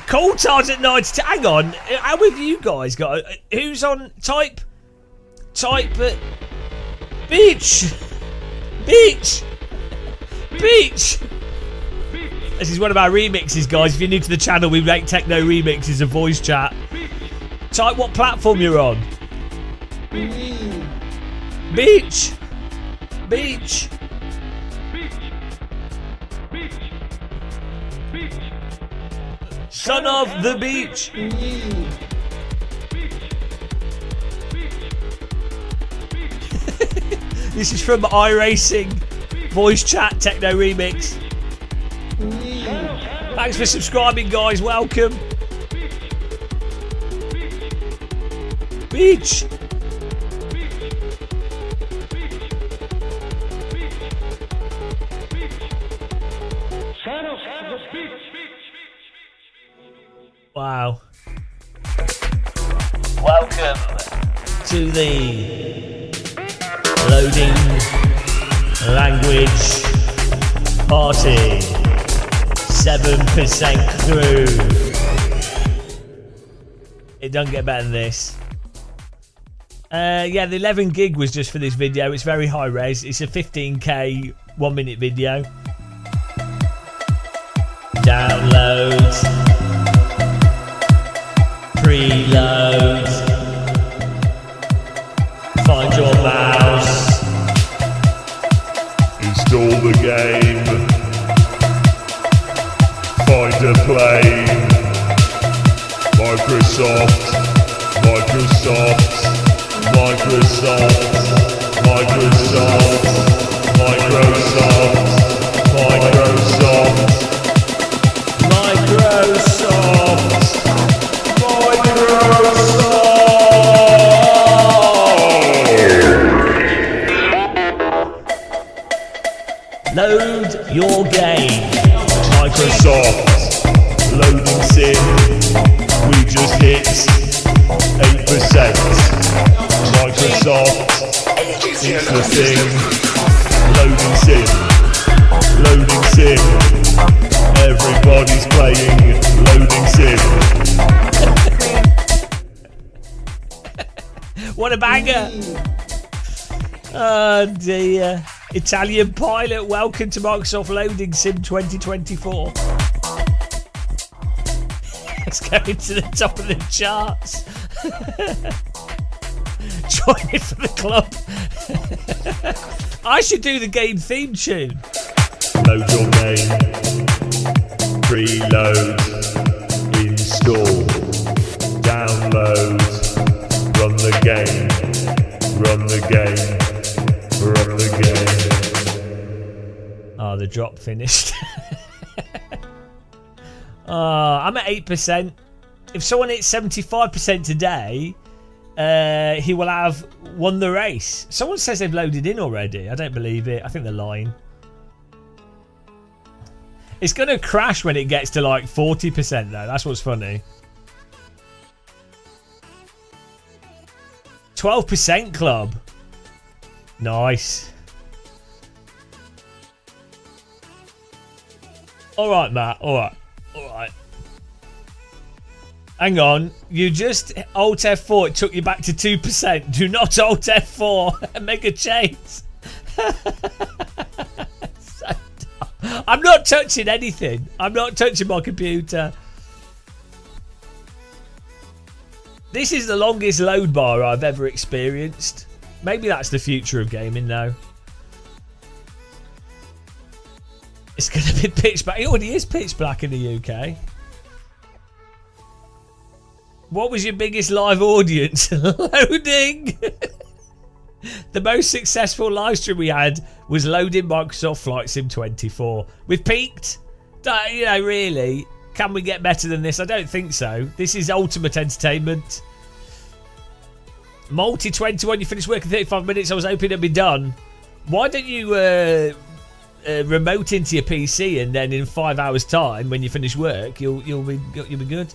Coulthard's at 90. Hang on. How have you guys got? Who's on? Type. Beach. This is one of our remixes, guys. If you're new to the channel, we make techno remixes of voice chat. Type what platform you're on. Beach. Son of the beach. This is from iRacing voice chat techno remix. Thanks for subscribing, guys. Welcome. Beach. Wow. Welcome to the loading language party. 7% through. It doesn't get better than this. Yeah, the 11 gig was just for this video. It's very high res. It's a 15k 1 minute video. Download. Preload. Find your mouse. Install the game. Find a plane. Microsoft. Load your game. Microsoft. Loading sim. We just hit 8%. Microsoft. It's the thing. Loading sim. Everybody's playing loading sim. What a banger! Oh dear. Italian Pilot, welcome to Microsoft Loading Sim 2024. It's going to the top of the charts. Join it for the club. I should do the game theme tune. Load your game. Preload. Install. Download. Run the game. Oh, the drop finished. I'm at 8%. If someone hits 75% today, he will have won the race. Someone says they've loaded in already. I don't believe it. I think they're lying. It's going to crash when it gets to like 40% though. That's what's funny. 12% club. Nice. Alright, Matt. Alright. Hang on. You just Alt F4. It took you back to 2%. Do not Alt F4 and make a change. So dumb. I'm not touching anything. I'm not touching my computer. This is the longest load bar I've ever experienced. Maybe that's the future of gaming now. It's going to be pitch black. It already is pitch black in the UK. What was your biggest live audience? Loading. The most successful live stream we had was loading Microsoft Flight Sim 24. We've peaked. You know, really. Can we get better than this? I don't think so. This is ultimate entertainment. Multi 21, you finished work in 35 minutes. I was hoping it'd be done. Why don't you remote into your PC and then in 5 hours time when you finish work you'll be good.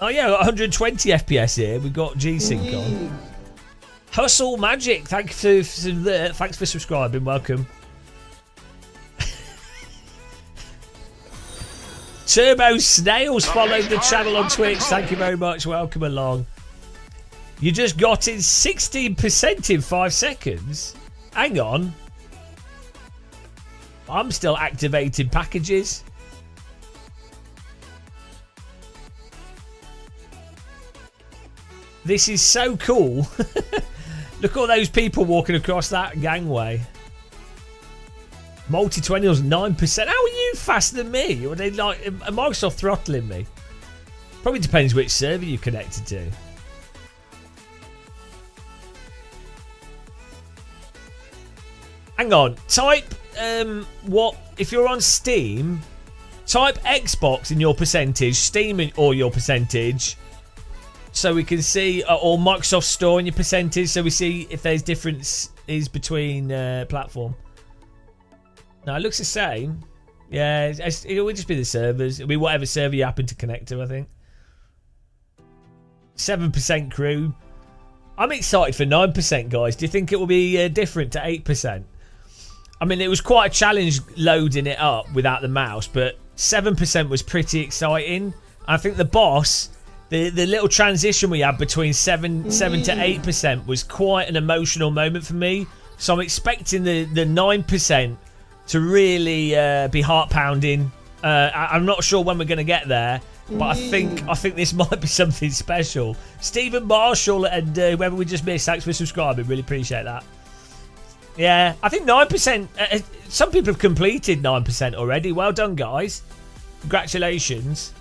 Oh yeah, 120 FPS here. We've got G-Sync on. Hustle Magic, thanks for subscribing. Welcome. Turbo Snails followed the channel on Twitch. Thank you very much. Welcome along. You just got in 16% in 5 seconds. Hang on. I'm still activating packages. This is so cool. Look at all those people walking across that gangway. Multi-20 9%. How are you faster than me? Or are they like, are Microsoft throttling me? Probably depends which server you're connected to. Hang on. Type what if you're on Steam? Type Xbox in your percentage, Steam in or your percentage, so we can see, or Microsoft Store in your percentage, so we see if there's differences between platform. No, it looks the same. Yeah, it will just be the servers. It'll be whatever server you happen to connect to, I think. 7% crew. I'm excited for 9%, guys. Do you think it will be different to 8%? I mean, it was quite a challenge loading it up without the mouse, but 7% was pretty exciting. I think the boss, the little transition we had between 7 to 8% was quite an emotional moment for me. So I'm expecting the 9% to really be heart pounding. I'm not sure when we're going to get there, but I think this might be something special. Stephen Marshall and whoever we just missed, thanks for subscribing. Really appreciate that. Yeah, I think 9%. Some people have completed 9% already. Well done, guys. Congratulations.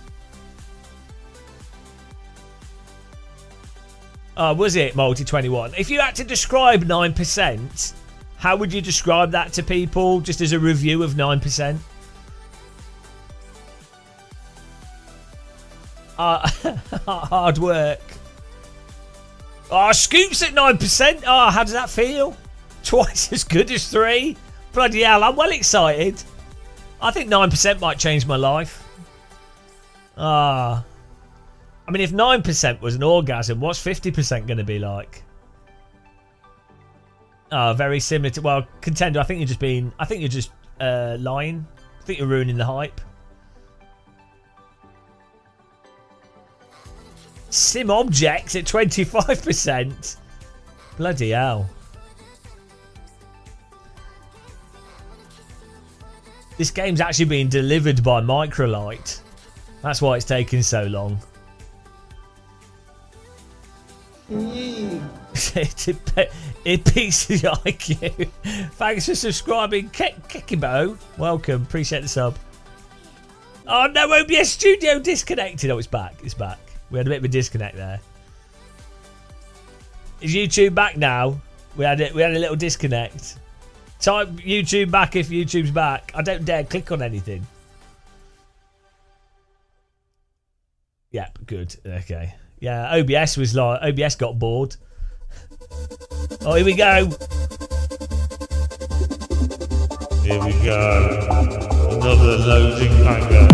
Was it Multi21? If you had to describe 9%, how would you describe that to people, just as a review of 9%? Hard work. Scoops at 9%. How does that feel? Twice as good as 3. Bloody hell, I'm well excited. I think 9% might change my life. I mean, if 9% was an orgasm, what's 50% going to be like? Very similar to, well, Contender, I think you're just lying. I think you're ruining the hype. Sim objects at 25%. Bloody hell. This game's actually being delivered by Microlight. That's why it's taking so long. It beats the IQ. Thanks for subscribing, Kekibo. Welcome, appreciate the sub. Oh no, OBS Studio disconnected. Oh, it's back. It's back. We had a bit of a disconnect there. Is YouTube back now? We had a little disconnect. Type YouTube back if YouTube's back. I don't dare click on anything. Yep, good. Okay. Yeah, OBS was like, OBS got bored. Oh, here we go. Here we go. Another loading banger.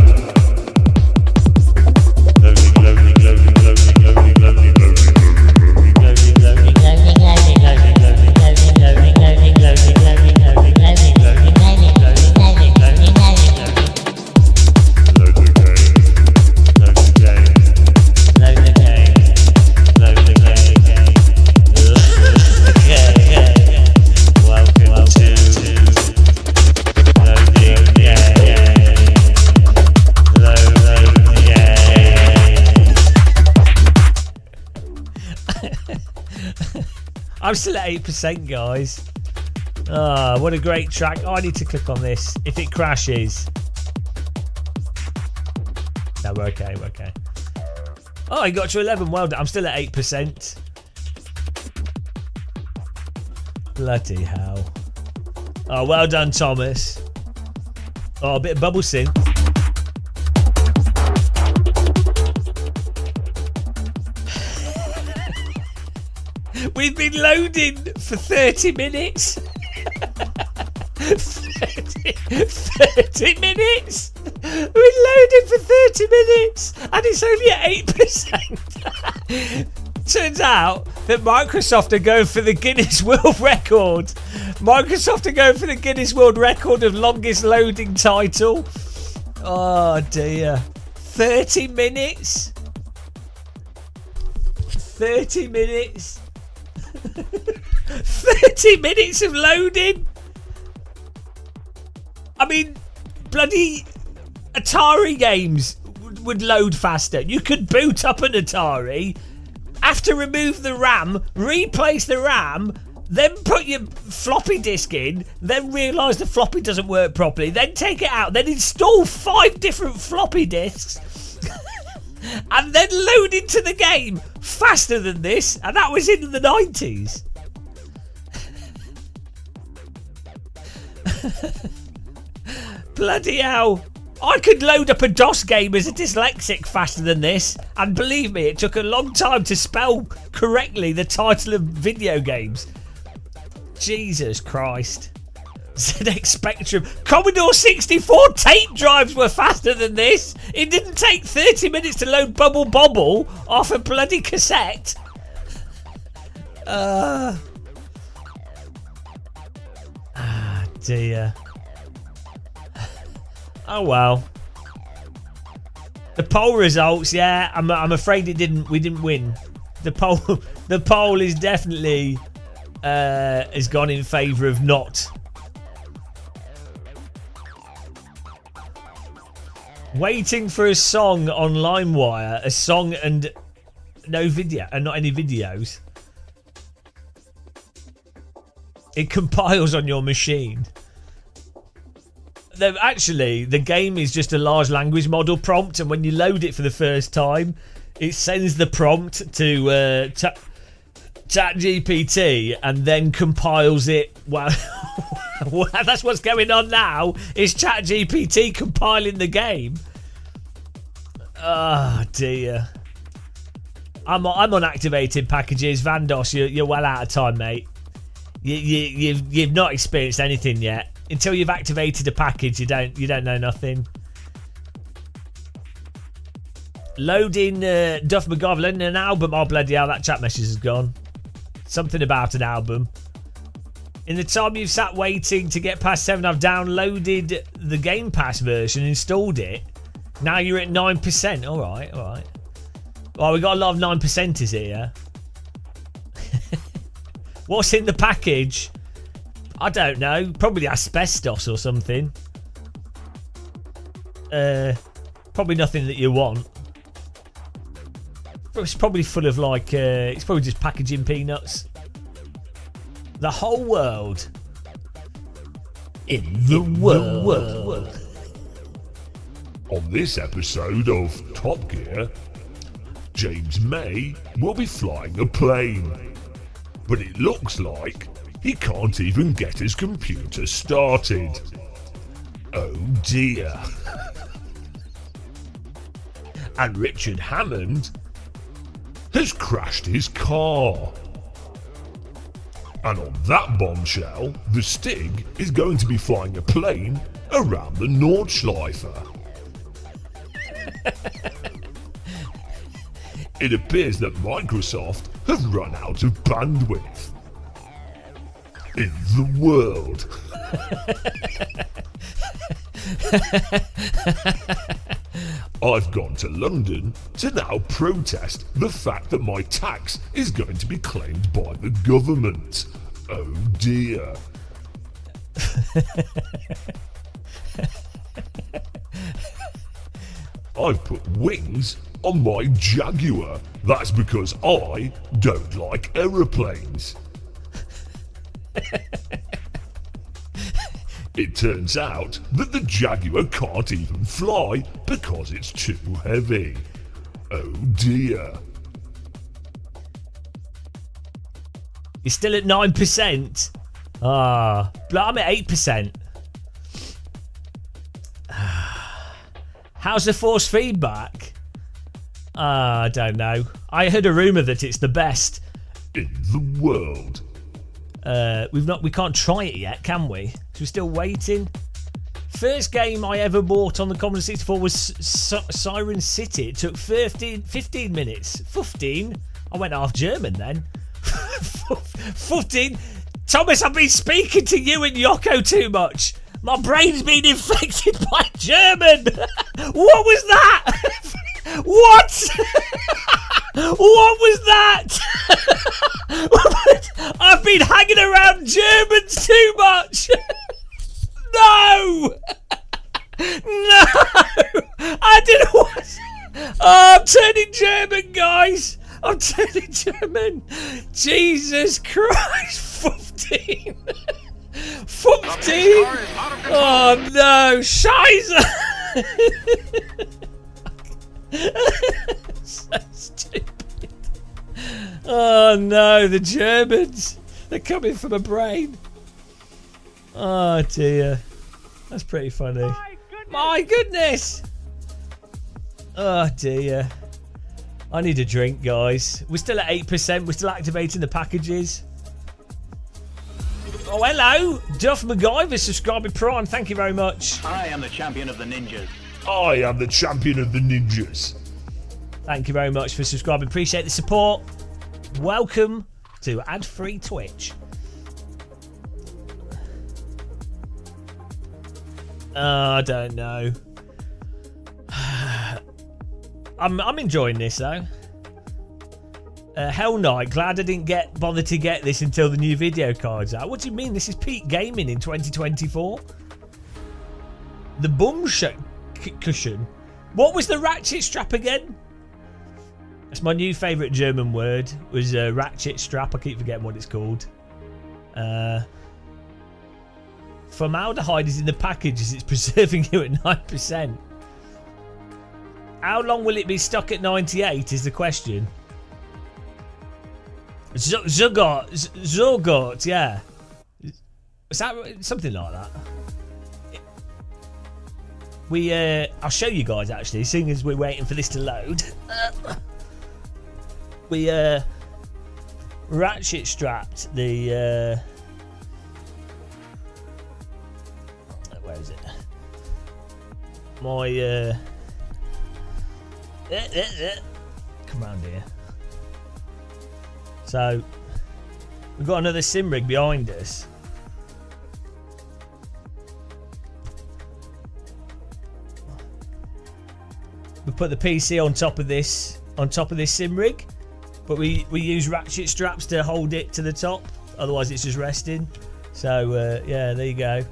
I'm still at 8%, guys. What a great track. Oh, I need to click on this. If it crashes. No, we're okay. We're okay. Oh, I got to 11. Well done. I'm still at 8%. Bloody hell. Oh, well done, Thomas. Oh, a bit of bubble synth. We've been loading for 30 minutes. 30 minutes? We're loading for 30 minutes and it's only at 8%. Turns out that Microsoft are going for the Guinness World Record. Microsoft are going for the Guinness World Record of longest loading title. Oh dear. 30 minutes? 30 minutes? 30 minutes of loading. I mean, bloody Atari games would load faster. You could boot up an Atari, have to remove the RAM, replace the RAM, then put your floppy disk in, then realise the floppy doesn't work properly, then take it out, then install 5 different floppy disks and then load into the game faster than this, and that was in the 90s. Bloody hell. I could load up a DOS game as a dyslexic faster than this, and believe me, it took a long time to spell correctly the title of video games. Jesus Christ. ZX Spectrum. Commodore 64 tape drives were faster than this. It didn't take 30 minutes to load Bubble Bobble off a bloody cassette. Dear. Oh well. The poll results, yeah. I'm afraid we didn't win. The poll is definitely has gone in favour of not. Waiting for a song on LimeWire, a song and no video, and not any videos. It compiles on your machine. Actually, the game is just a large language model prompt, and when you load it for the first time, it sends the prompt to ChatGPT and then compiles it. Well, that's what's going on now. Is ChatGPT compiling the game? Oh dear. I'm on activated packages. Vandos, you're well out of time, mate. You've not experienced anything yet. Until you've activated a package, you don't know nothing. Loading Duff McGovern, an album. Oh bloody hell, that chat message has gone. Something about an album. In the time you've sat waiting to get past 7, I've downloaded the Game Pass version, installed it. Now you're at 9%. All right. Well, we got a lot of 9%ers here. What's in the package? I don't know. Probably asbestos or something. Probably nothing that you want. It's probably full of like. It's probably just packaging peanuts. The whole world. In the world. On this episode of Top Gear, James May will be flying a plane. But it looks like he can't even get his computer started. Oh dear. And Richard Hammond has crashed his car. And on that bombshell, the Stig is going to be flying a plane around the Nordschleife. It appears that Microsoft have run out of bandwidth. In the world. I've gone to London to now protest the fact that my tax is going to be claimed by the government. Oh dear. I've put wings on my Jaguar. That's because I don't like aeroplanes. It turns out that the Jaguar can't even fly because it's too heavy. Oh dear. You're still at 9%. But I'm at 8%. How's the force feedback? I don't know. I heard a rumour that it's the best in the world. We can't try it yet, can we? So we're still waiting. First game I ever bought on the Commodore 64 was Siren City. It took 15 minutes. 15? I went half German then. 15? Thomas, I've been speaking to you and Yoko too much. My brain's been infected by German. What was that? What? What was that? I've been hanging around Germans too much. No. No. I didn't want... Oh, I'm turning German, guys. I'm turning German. Jesus Christ. 15. 15. Oh no. Scheiße. So stupid. Oh no, the Germans. They're coming for my brain. Oh dear. That's pretty funny. My goodness. Oh dear. I need a drink, guys. We're still at 8%. We're still activating the packages. Oh, hello. Duff MacGyver subscribing Prime. Thank you very much. I am the champion of the ninjas. I am the champion of the ninjas. Thank you very much for subscribing. Appreciate the support. Welcome to ad-free Twitch. I don't know. I'm enjoying this though. Hell Knight, glad I didn't bother to get this until the new video card's out. What do you mean? This is peak gaming in 2024. The bum cushion. What was the ratchet strap again? That's my new favourite German word. Was ratchet strap. I keep forgetting what it's called. Formaldehyde is in the package as it's preserving you at 9%. How long will it be stuck at 98 is the question. Zogot, yeah. Is that something like that? I'll show you guys actually, seeing as we're waiting for this to load. We ratchet strapped the where is it? My come round here. So we've got another sim rig behind us. We put the PC on top of this sim rig, but we use ratchet straps to hold it to the top. Otherwise, it's just resting. So yeah, there you go.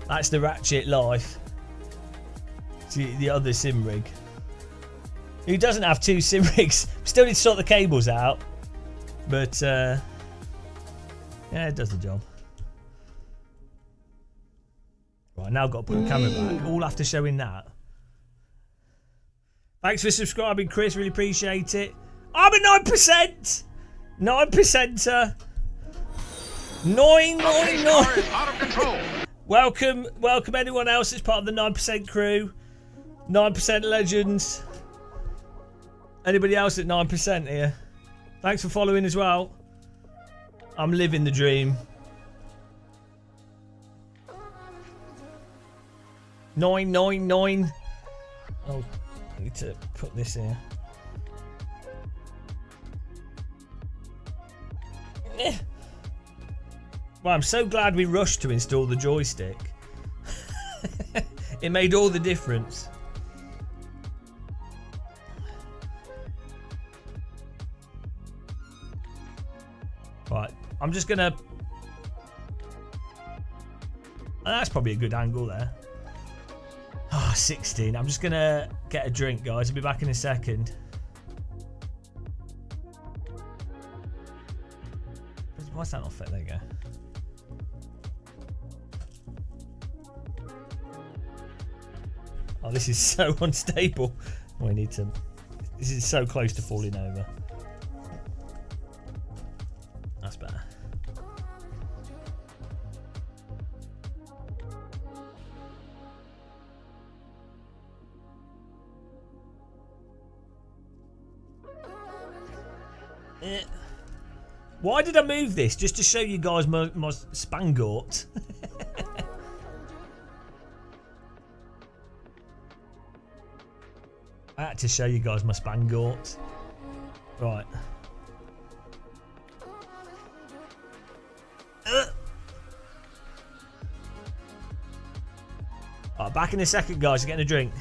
That's the ratchet life. See the other sim rig. Who doesn't have two sim rigs? Still need to sort the cables out, but yeah, it does the job. Right, now I've got to put the camera back. All after showing that. Thanks for subscribing, Chris. Really appreciate it. I'm at 9%. 9%. 9. Out of control. Welcome anyone else that's part of the 9% crew. 9% legends. Anybody else at 9% here? Thanks for following as well. I'm living the dream. 999. Oh, I need to put this here. Well, I'm so glad we rushed to install the joystick. It made all the difference. Right, I'm just gonna... that's probably a good angle there. 16. I'm just gonna get a drink, guys. I'll be back in a second. Why's that not fit? There you go. Oh, this is so unstable. We need to... This is so close to falling over. That's better. Why did I move this? Just to show you guys my Spangort. I had to show you guys my Spangort. Right. Alright, back in a second, guys. Getting a drink.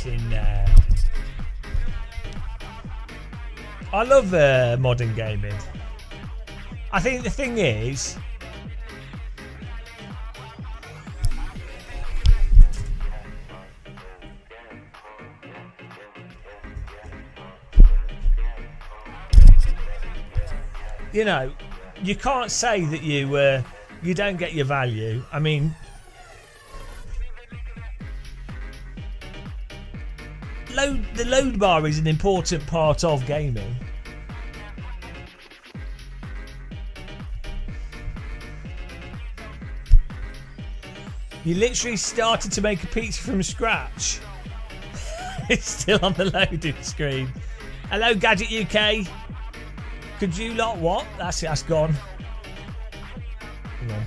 it's in there. I love modern gaming. I think the thing is, you know, you can't say that you don't get your value. I mean, the load bar is an important part of gaming. You literally started to make a pizza from scratch. It's still on the loading screen. Hello, Gadget UK. Could you lot what? That's it, that's gone. Hang on.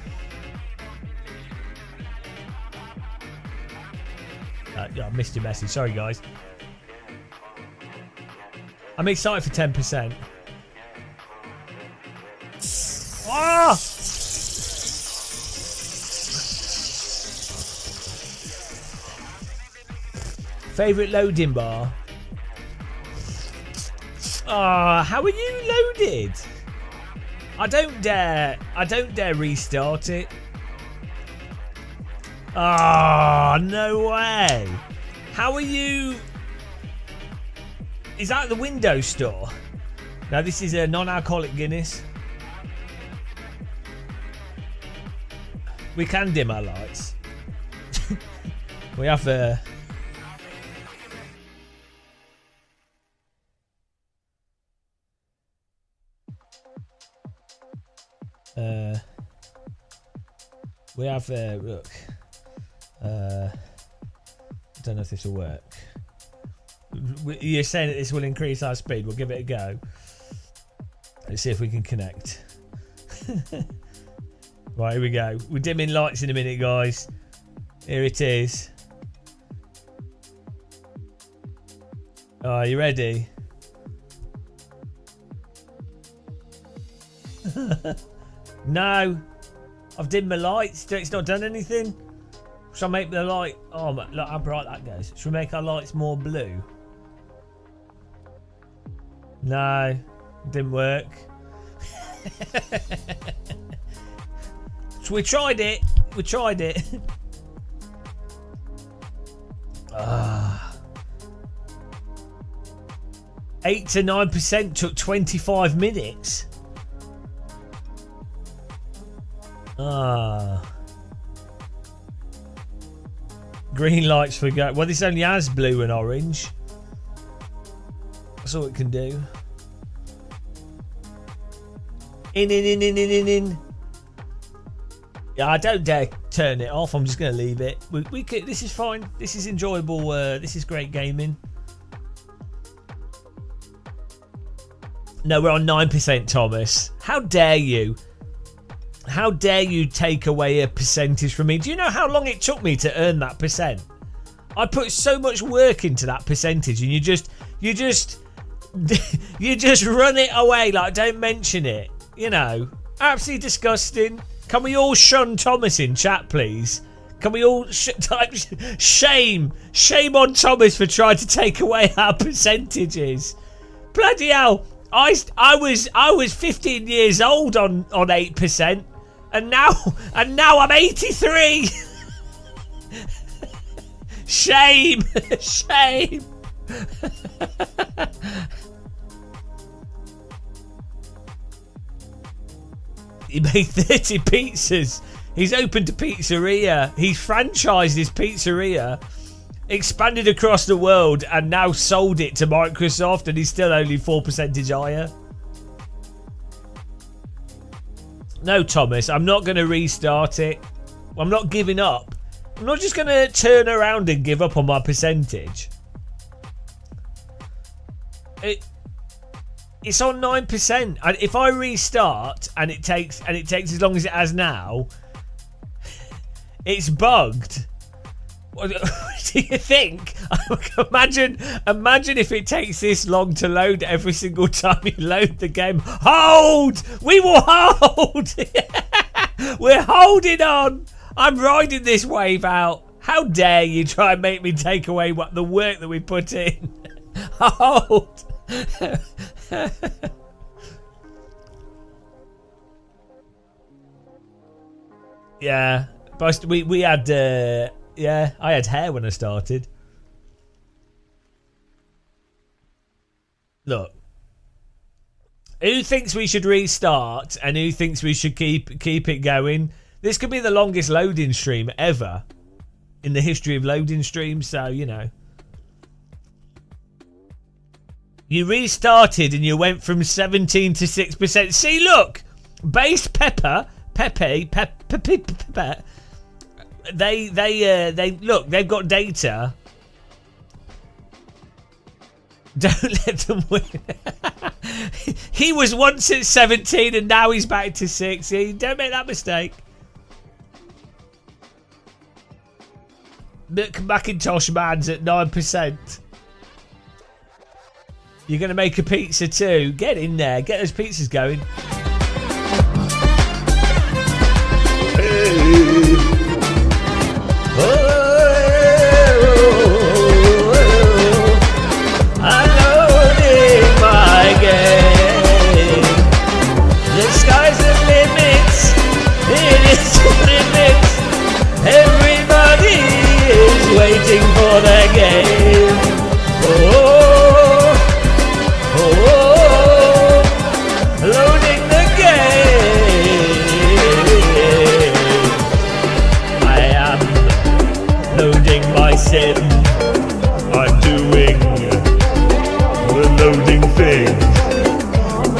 Yeah, I missed your message. Sorry, guys. I'm excited for 10%. Ah! Favourite loading bar? How are you loaded? I don't dare restart it. No way. How are you? Is that the Windows store? No, this is a non-alcoholic Guinness. We can dim our lights. We have look. I don't know if this will work. You're saying that this will increase our speed. We'll give it a go. Let's see if we can connect. Right, here we go. We're dimming lights in a minute, guys. Here it is. Are you ready? No. I've dimmed my lights. It's not done anything. Shall I make the light... Oh, look how bright that goes. Should we make our lights more blue? No. Didn't work. So we tried it. 8 to 9% took 25 minutes. Green lights for go. Well, this only has blue and orange. That's all it can do. In. Yeah, I don't dare turn it off. I'm just going to leave it. We could, this is fine. This is enjoyable. This is great gaming. No, we're on 9%, Thomas. How dare you? How dare you take away a percentage from me? Do you know how long it took me to earn that percent? I put so much work into that percentage, and you just run it away like don't mention it. You know, absolutely disgusting. Can we all shun Thomas in chat, please? Can we all type shame on Thomas for trying to take away our percentages? Bloody hell! I was 15 years old on 8%, and now I'm 83. Shame. He made 30 pizzas. He's opened a pizzeria. He's franchised his pizzeria, expanded across the world, and now sold it to Microsoft, and he's still only 4% higher. No, Thomas, I'm not going to restart it. I'm not giving up. I'm not just going to turn around and give up on my percentage. It's on 9%. And if I restart and it takes as long as it has now, it's bugged. What do you think? Imagine if it takes this long to load every single time you load the game. Hold! We will hold! We're holding on! I'm riding this wave out. How dare you try and make me take away the work that we put in? Hold. Yeah, but we had yeah, I had hair when I started. Look, who thinks we should restart and who thinks we should keep it going? This could be the longest loading stream ever in the history of loading streams, so you know. You restarted and you went from 17 to 6%. See, look, base Pepe. They look. They've got data. Don't let them win. He was once at 17 and now he's back to 6. Don't make that mistake. Macintosh man's at 9%. You're going to make a pizza too. Get in there. Get those pizzas going. I'm loading my game. The sky's the limit. It is the limit. Everybody is waiting for their game. Loading the game. I am loading my sim. I'm doing the loading thing.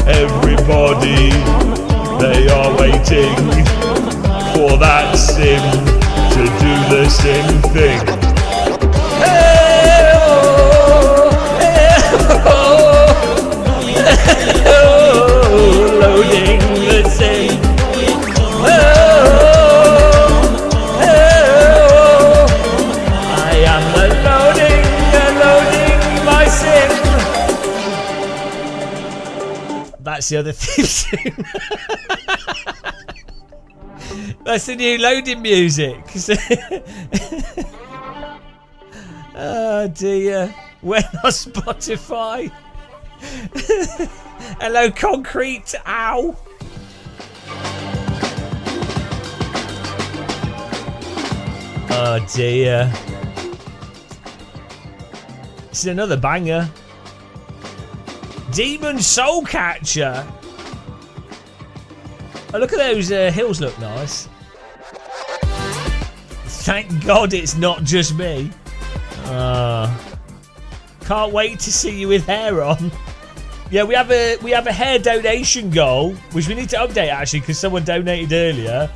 Everybody, they are waiting for that sim to do the sim thing. Loading the sim. I am loading my sim. That's the other theme tune. That's the new loading music. Oh dear. When on Spotify. Hello, Concrete. Ow. Oh dear. This is another banger. Demon Soul Catcher. Oh, look at those hills, look nice. Thank God it's not just me. Can't wait to see you with hair on. Yeah, we have a hair donation goal, which we need to update actually because someone donated earlier.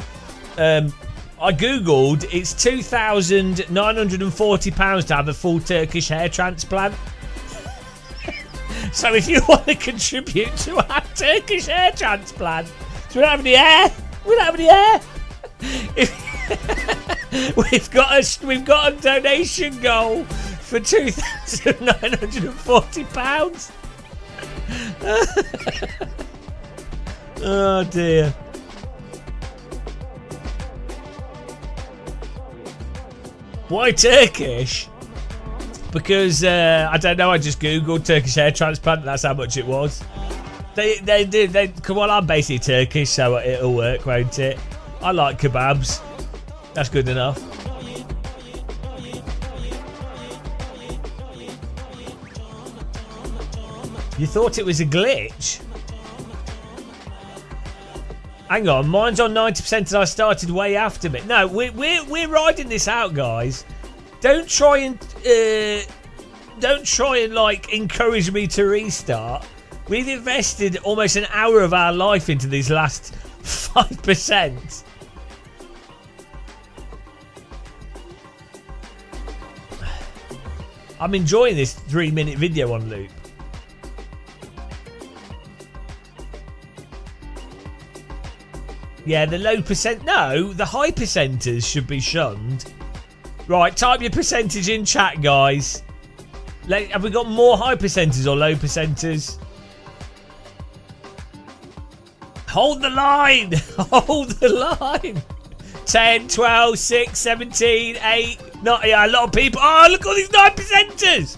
I googled, it's £2,940 to have a full Turkish hair transplant. So if you want to contribute to our Turkish hair transplant, so we don't have any hair. We don't have any hair. We've got a donation goal for £2,940. Oh dear. Why Turkish? Because I don't know, I just googled Turkish hair transplant, that's how much it was. They come on, I'm basically Turkish, so it'll work, won't it? I like kebabs. That's good enough. You thought it was a glitch? Hang on, mine's on 90% and I started way after me. No, we're riding this out, guys. Don't try and like encourage me to restart. We've invested almost an hour of our life into these last 5%. I'm enjoying this 3-minute video on loop. Yeah, the low percent. No, the high percenters should be shunned. Right, type your percentage in chat, guys. Have we got more high percenters or low percenters? Hold the line. Hold the line. 10, 12, 6, 17, 8. Not yeah, a lot of people. Oh, look at all these 9%ers.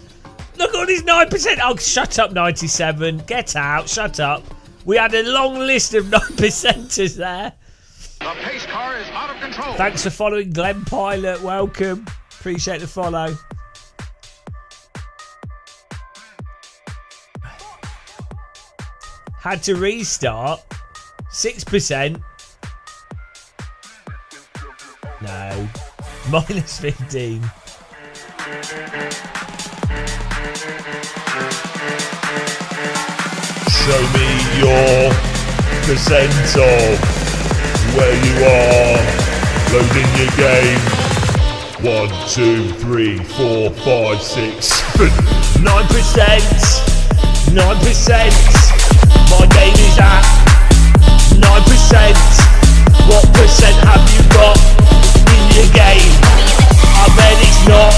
Look at all these 9%. Oh, shut up, 97. Get out. Shut up. We had a long list of 9%ers there. The pace car is out of control. Thanks for following Glenn Pilot. Welcome. Appreciate the follow. Had to restart. 6%. No. Minus 15. Show me your percent of where you are loading your game. 1, 2, 3, 4, 5, 6, 7. 9%. 9%. My game is at 9%. What percent have you got in your game? I bet it's not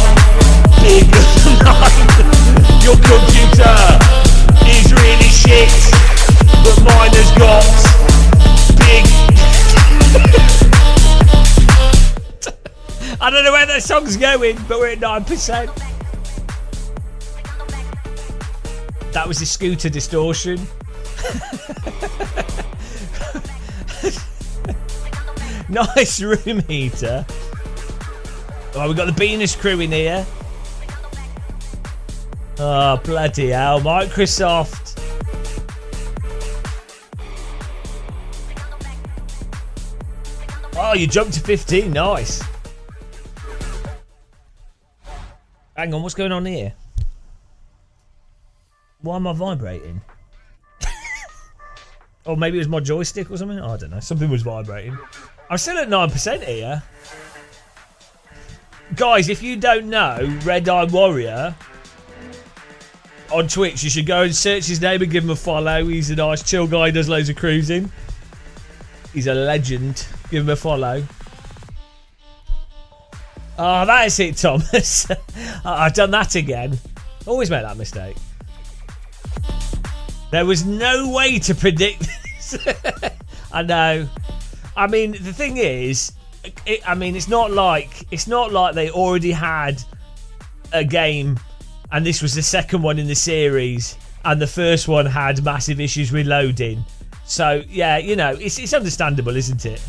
bigger than 9. Your computer is really shit, but mine has got big. I don't know where that song's going, but we're at 9%. That was the scooter distortion. Nice room heater. Oh, we've got the Venus crew in here. Oh, bloody hell. Microsoft. Oh, you jumped to 15. Nice. Hang on, what's going on here? Why am I vibrating? Or maybe it was my joystick or something? I don't know. Something was vibrating. I'm still at 9% here. Guys, if you don't know Red Eye Warrior on Twitch, you should go and search his name and give him a follow. He's a nice chill guy, does loads of cruising. He's a legend. Give him a follow. Oh, that is it, Thomas. I've done that again. Always make that mistake. There was no way to predict this. I know. I mean, the thing is, it's not like they already had a game, and this was the second one in the series, and the first one had massive issues with loading. So yeah, you know, it's understandable, isn't it?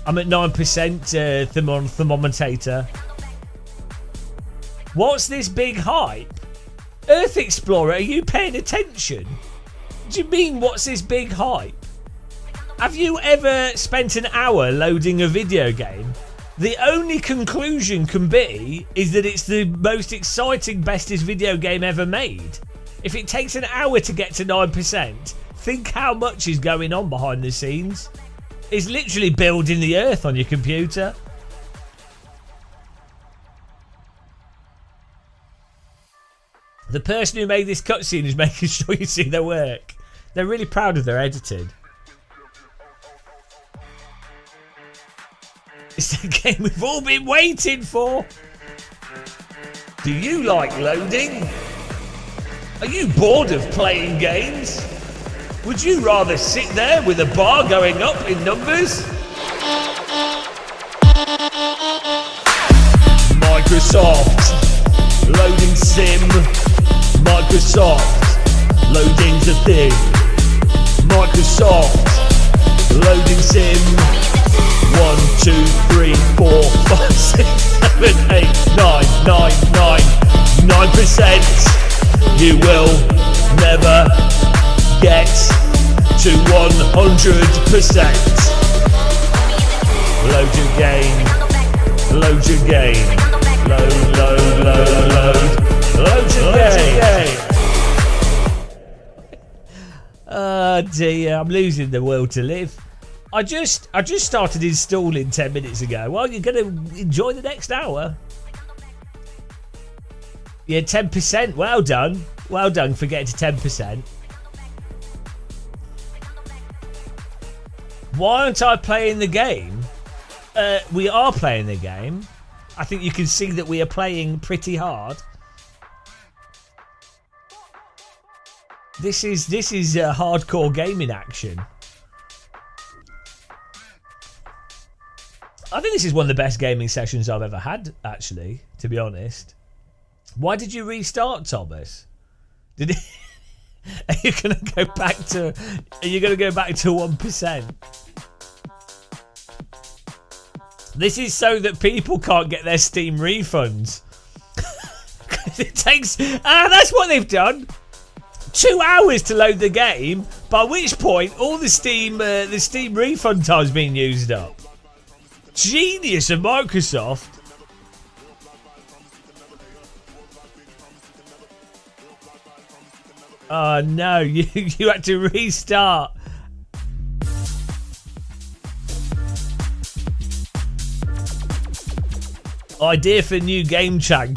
I'm at 9% thermometer. What's this big hype? Earth Explorer, are you paying attention? Do you mean what's this big hype? Have you ever spent an hour loading a video game? The only conclusion can be is that it's the most exciting, bestest video game ever made. If it takes an hour to get to 9%, think how much is going on behind the scenes. It's literally building the earth on your computer. The person who made this cutscene is making sure you see their work. They're really proud of their editing. It's the game we've all been waiting for. Do you like loading? Are you bored of playing games? Would you rather sit there with a bar going up in numbers? Microsoft loading sim. Microsoft loading's a thing. Microsoft loading sim. 1, 2, 3, 4, 5, 6, 7, 8, 9, 9%. You will never get to 100%. Load your game. Load your game. Load. Load your game. Oh dear, I'm losing the will to live. I just started installing 10 minutes ago. Well, you're going to enjoy the next hour. Yeah, 10%. Well done. Well done for getting to 10%. Why aren't I playing the game? We are playing the game. I think you can see that we are playing pretty hard. This is hardcore gaming action. I think this is one of the best gaming sessions I've ever had, actually, to be honest. Why did you restart, Thomas? Did it... Are you gonna go back to 1%? This is so that people can't get their Steam refunds. It takes that's what they've done. 2 hours to load the game, by which point all the Steam refund time's been used up. Genius of Microsoft. Oh no, you had to restart. Idea for new game jam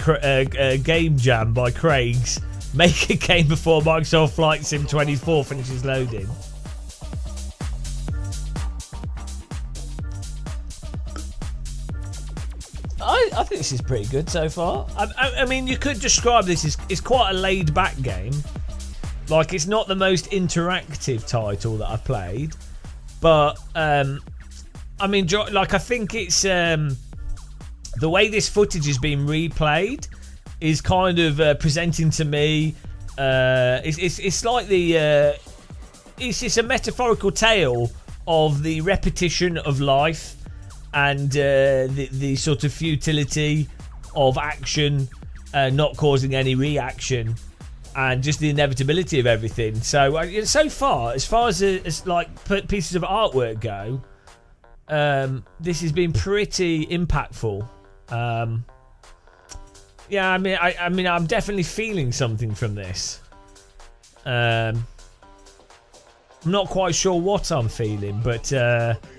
by Craig's. Make a game before Microsoft Flight Sim 24 finishes loading. I think this is pretty good so far. I mean, you could describe this as it's quite a laid-back game. Like, it's not the most interactive title that I've played, but I mean, like, I think it's the way this footage is being replayed is kind of presenting to me. It's like it's a metaphorical tale of the repetition of life and the sort of futility of action not causing any reaction, and just the inevitability of everything. So far as like pieces of artwork go, this has been pretty impactful. Yeah, I mean, I'm definitely feeling something from this. I'm not quite sure what I'm feeling, but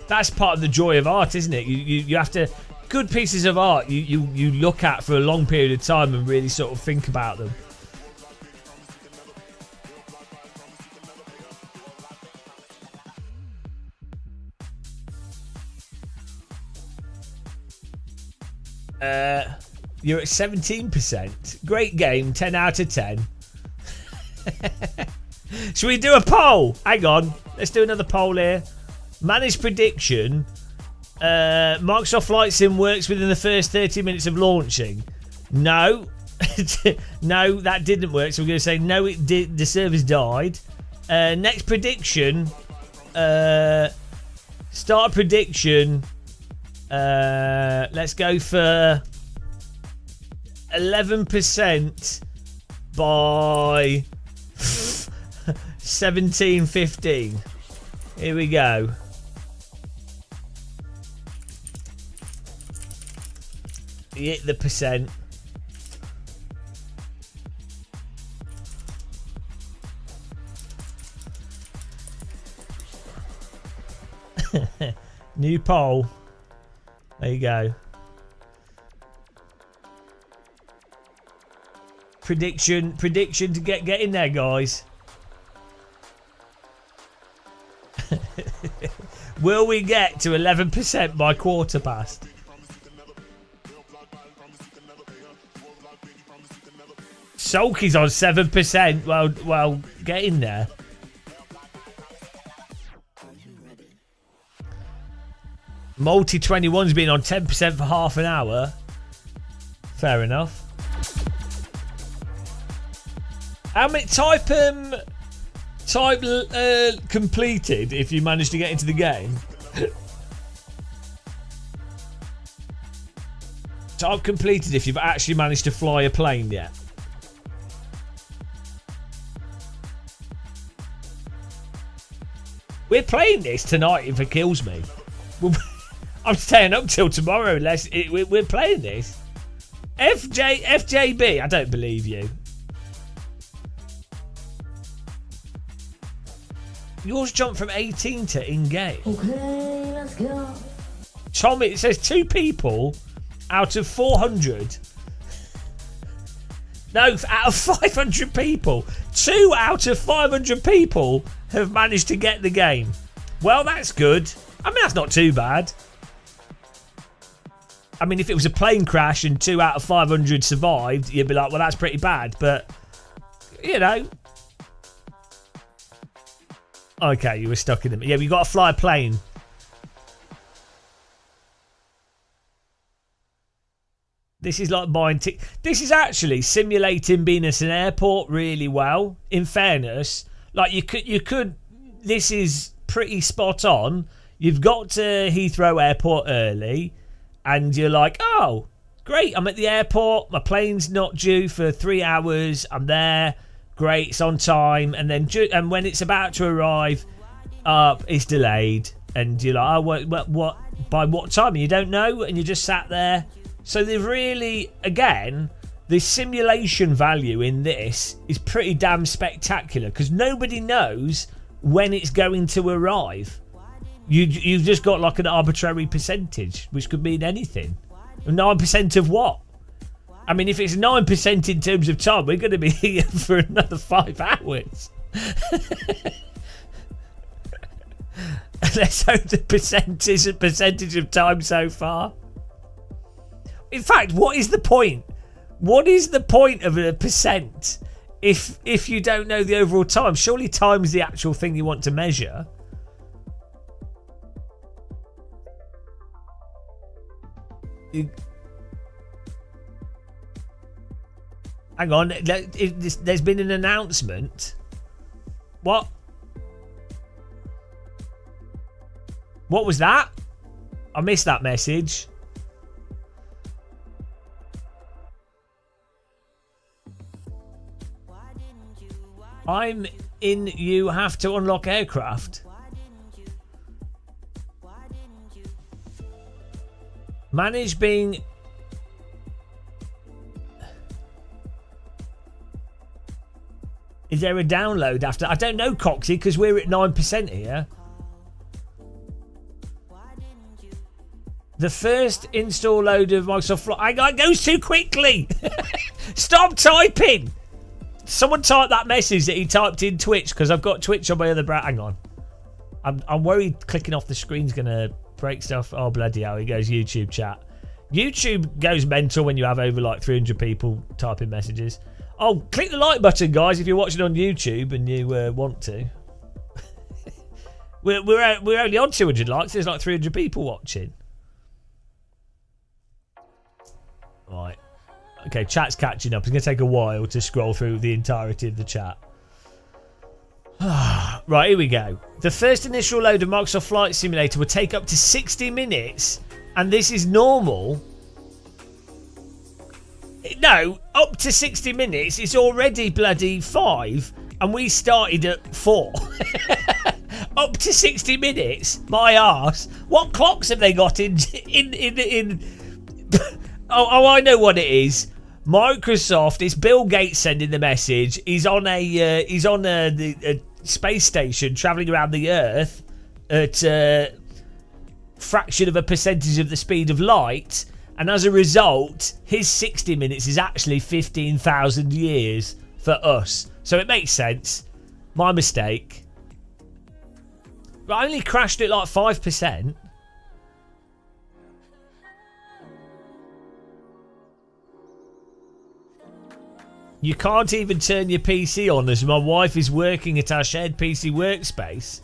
that's part of the joy of art, isn't it? You have to, good pieces of art you look at for a long period of time and really sort of think about them. You're at 17%. Great game, 10 out of 10. Should we do a poll? Hang on. Let's do another poll here. Managed prediction. Microsoft Flight Sim works within the first 30 minutes of launching. No. No, that didn't work. So we're going to say no, it did. The servers died. Next prediction. Start prediction. Let's go for 11% by 17:15. Here we go. Hit the percent. New poll. There you go. Prediction to get in there, guys. Will we get to 11% by quarter past? Sulky's on 7%. Well, get in there. Multi 21's been on 10% for half an hour. Fair enough. How many type completed if you manage to get into the game? Type completed if you've actually managed to fly a plane yet. We're playing this tonight if it kills me. I'm staying up till tomorrow unless we're playing this. FJB, I don't believe you. Yours jumped from 18 to in-game. Okay, let's go. Tommy, it says 2 people out of 400. No, out of 500 people. 2 out of 500 people have managed to get the game. Well, that's good. I mean, that's not too bad. I mean, if it was a plane crash and 2 out of 500 survived, you'd be like, well, that's pretty bad. But, you know. Okay, you were stuck in them. Yeah, you got to fly a plane. This is like buying this is actually simulating being at an airport really well. In fairness, like you could. This is pretty spot on. You've got to Heathrow Airport early, and you're like, oh, great! I'm at the airport. My plane's not due for 3 hours. I'm there. Great, it's on time. And then, when it's about to arrive, it's delayed, and you're like, oh, what? By what time? And you don't know, and you just sat there. So they've really, again, the simulation value in this is pretty damn spectacular because nobody knows when it's going to arrive. You've just got like an arbitrary percentage, which could mean anything. 9% of what? I mean, if it's 9% in terms of time, we're going to be here for another 5 hours. Let's hope the percentage of time so far. In fact, what is the point? What is the point of a percent if you don't know the overall time? Surely time's the actual thing you want to measure. Hang on, there's been an announcement. What? What was that? I missed that message. I'm in. You have to unlock aircraft. Manage being. Is there a download after? I don't know, Coxie, because we're at 9% here. The first install load of Microsoft Flight. It goes too quickly. Stop typing. Someone type that message that he typed in Twitch, because I've got Twitch on my other browser. Hang on. I'm worried clicking off the screen's going to break stuff. Oh, bloody hell. He goes YouTube chat. YouTube goes mental when you have over like 300 people typing messages. Oh, click the like button, guys, if you're watching on YouTube and you want to. we're only on 200 likes. There's like 300 people watching. Right. Okay, chat's catching up. It's going to take a while to scroll through the entirety of the chat. Right, here we go. The first initial load of Microsoft Flight Simulator will take up to 60 minutes, and this is normal. No, up to 60 minutes. It's already bloody 5, and we started at 4. Up to 60 minutes? My arse. What clocks have they got in Oh, I know what it is. Microsoft. It's Bill Gates sending the message. He's on a space station traveling around the Earth at a fraction of a percentage of the speed of light, and as a result, his 60 minutes is actually 15,000 years for us. So it makes sense. My mistake. But I only crashed at like 5%. You can't even turn your PC on as my wife is working at our shared PC workspace.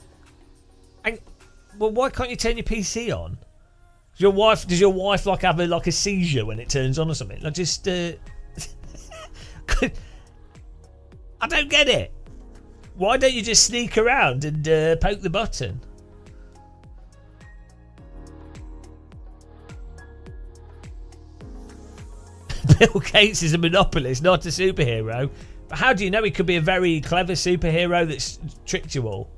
And, well, why can't you turn your PC on? Does your wife like have a seizure when it turns on or something? Like just I don't get it. Why don't you just sneak around and poke the button? Bill Gates is a monopolist, not a superhero. But how do you know he could be a very clever superhero that's tricked you all?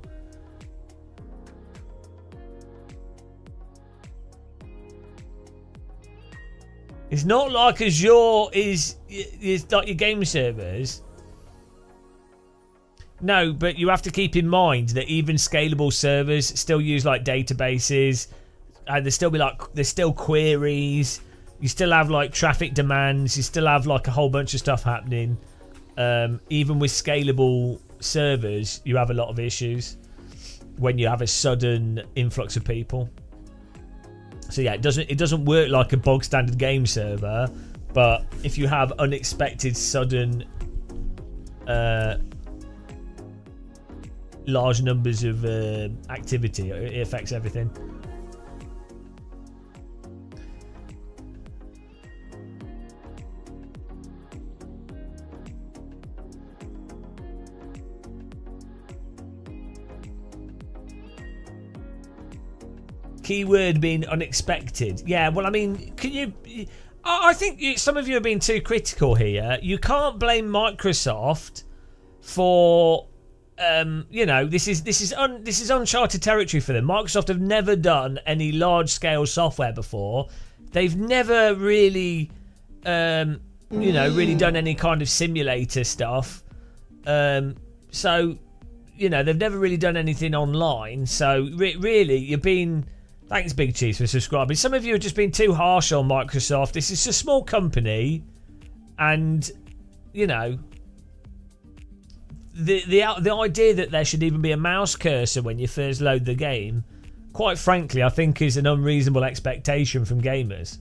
It's not like Azure is like your game servers. No, but you have to keep in mind that even scalable servers still use like databases, and there's still queries. You still have like traffic demands. You still have like a whole bunch of stuff happening. Even with scalable servers, you have a lot of issues when you have a sudden influx of people. So yeah, it doesn't work like a bog standard game server, but if you have unexpected sudden large numbers of activity, it affects everything. Keyword being unexpected. Yeah, well, I mean, can you... I think some of you are being too critical here. You can't blame Microsoft for... this is uncharted territory for them. Microsoft have never done any large-scale software before. They've never really, really done any kind of simulator stuff. So, they've never really done anything online. So, really, you're being... Thanks, Big Cheese, for subscribing. Some of you have just been too harsh on Microsoft. This is a small company, and, the idea that there should even be a mouse cursor when you first load the game, quite frankly, I think is an unreasonable expectation from gamers.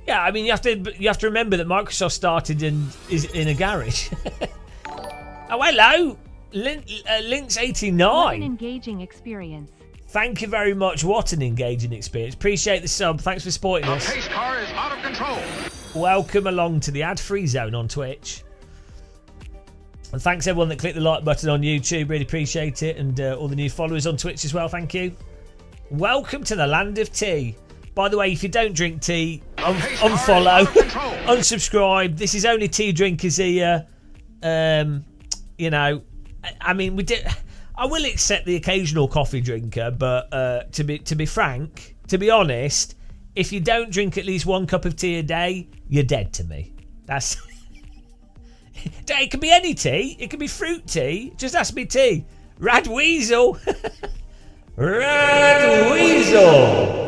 Yeah, I mean, you have to remember that Microsoft started is in a garage. Oh, hello, Lynx89. What an engaging experience. Thank you very much. What an engaging experience. Appreciate the sub. Thanks for supporting us. The pace car is out of control. Welcome along to the ad-free zone on Twitch. And thanks everyone that clicked the like button on YouTube. Really appreciate it. And all the new followers on Twitch as well. Thank you. Welcome to the land of tea. By the way, if you don't drink tea, unfollow, unsubscribe. This is only tea drinkers here. I mean, I will accept the occasional coffee drinker, but to be frank, to be honest, if you don't drink at least 1 cup of tea a day, you're dead to me. That's... It can be any tea. It can be fruit tea. Just ask me tea. Radweasel. Radweasel.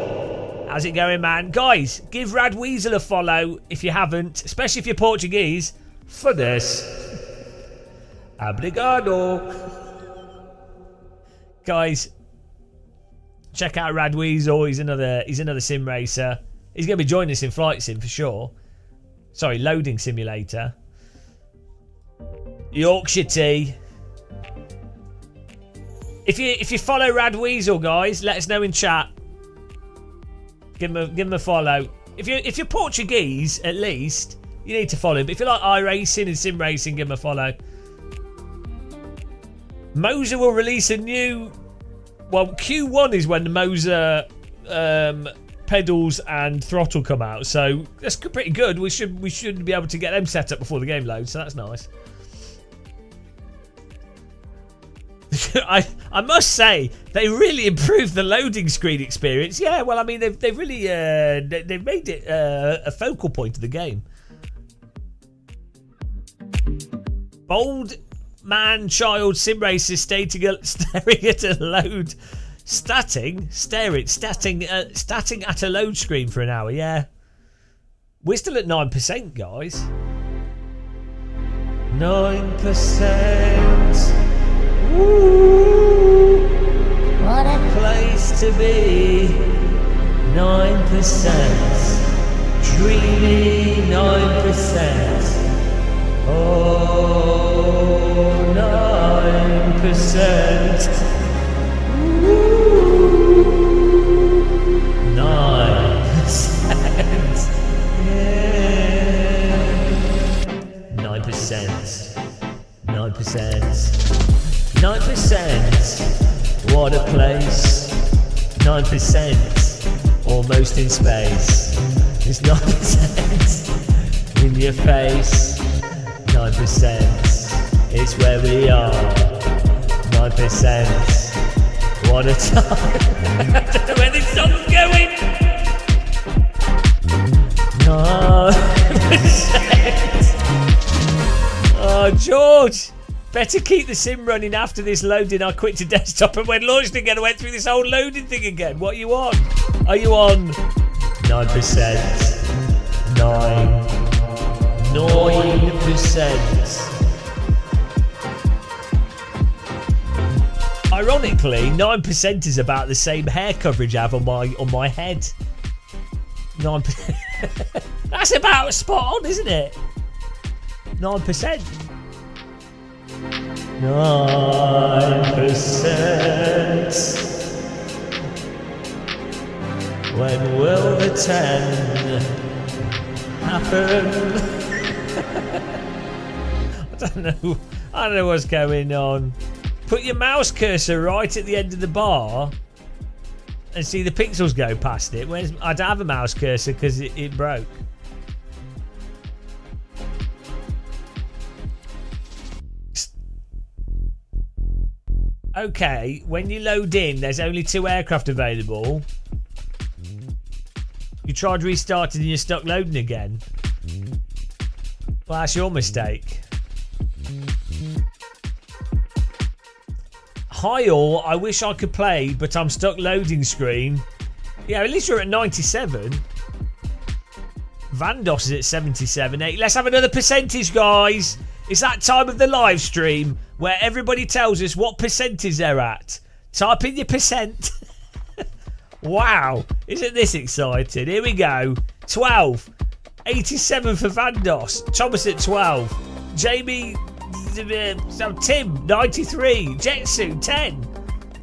How's it going, man? Guys, give Radweasel a follow if you haven't, especially if you're Portuguese, for this. Obrigado. Guys, check out Radweasel. He's another sim racer. He's going to be joining us in Flight Sim for sure. Sorry, Loading Simulator. Yorkshire tea. If you follow Radweasel, guys, let us know in chat. Give him a follow. If you're Portuguese, at least you need to follow him. But if you like iRacing and sim racing, give him a follow. Moser will release a new... Well, Q1 is when the Moser pedals and throttle come out. So that's pretty good. We should be able to get them set up before the game loads. So that's nice. I must say they really improved the loading screen experience. Yeah, well, I mean they've really they've made it a focal point of the game. Bold man child sim racers staring at a load, stating at a load screen for an hour. Yeah, we're still at 9%, guys. 9%. Woo! What a place to be. 9%. Dreamy 9%. Oh, 9%. Woo! 9%. Yeah. 9%. 9%. 9%, what a place. 9%, almost in space. It's 9% in your face. 9%, it's where we are. 9%, what a time. I don't know where this song's going. 9%. Oh, George. Better keep the sim running after this loading. I quit to desktop and when launched again I went through this whole loading thing again. What are you on? Are you on 9%? 9%. Ironically, 9% is about the same hair coverage I have on my head. 9%. That's about spot on, isn't it? 9%. 9%. When will the 10 happen? I don't know what's going on. Put your mouse cursor right at the end of the bar and see the pixels go past it. Whereas I don't have a mouse cursor because it broke. Okay, when you load in, there's only 2 aircraft available. You tried restarting and you're stuck loading again. Well, that's your mistake. Hi all, I wish I could play, but I'm stuck loading screen. Yeah, at least you're at 97. Vandos is at 77. Hey, let's have another percentage, guys. It's that time of the live stream where everybody tells us what percentage they're at. Type in your percent. Wow, isn't this exciting? Here we go. 12. 87 for Vandos. Thomas at 12. Jamie, Tim, 93. Jetsu, 10.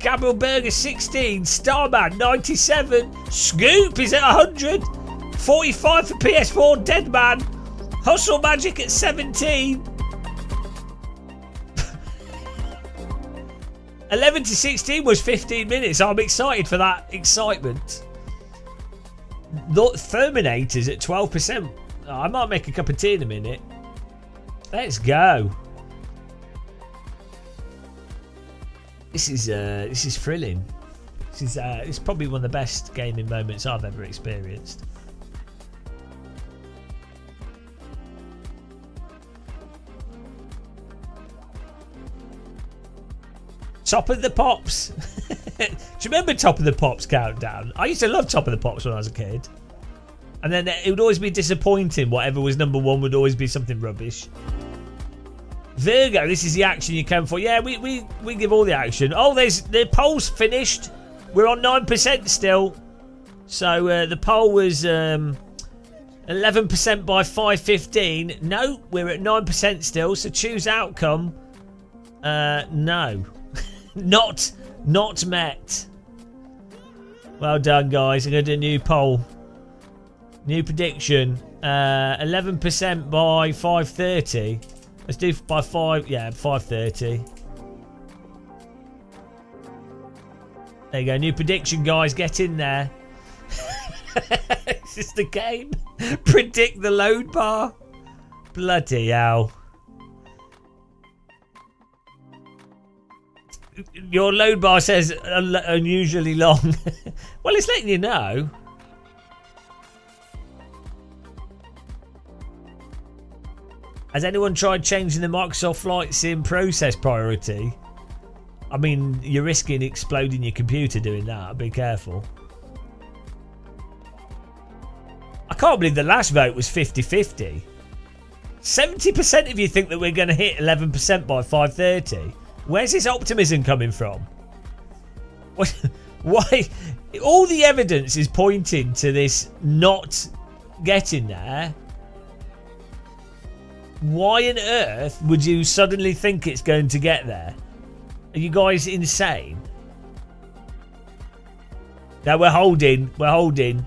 Gabriel Berger, 16. Starman, 97. Scoop is at 100. 45 for PS4, Deadman. Hustle Magic at 17. 11 to 16 was 15 minutes. I'm excited for that excitement. Terminators at 12%. Oh, I might make a cup of tea in a minute. Let's go. This is thrilling. This is probably one of the best gaming moments I've ever experienced. Top of the Pops. Do you remember Top of the Pops countdown? I used to love Top of the Pops when I was a kid. And then it would always be disappointing. Whatever was number 1 would always be something rubbish. Virgo, this is the action you came for. Yeah, we give all the action. Oh, the poll's finished. We're on 9% still. So the poll was 11% by 5:15. No, we're at 9% still. So choose outcome. No. Not met. Well done, guys. I'm going to do a new poll. New prediction. 11% by 5:30. Let's do by 5. Yeah, 5:30. There you go. New prediction, guys. Get in there. Is this the game? Predict the load bar. Bloody hell. Your load bar says unusually long. Well, it's letting you know. Has anyone tried changing the Microsoft Flight Sim process priority? I mean, you're risking exploding your computer doing that. Be careful. I can't believe the last vote was 50-50. 70% of you think that we're going to hit 11% by 5:30. Where's this optimism coming from? Why? All the evidence is pointing to this not getting there. Why on earth would you suddenly think it's going to get there? Are you guys insane? No, we're holding. We're holding.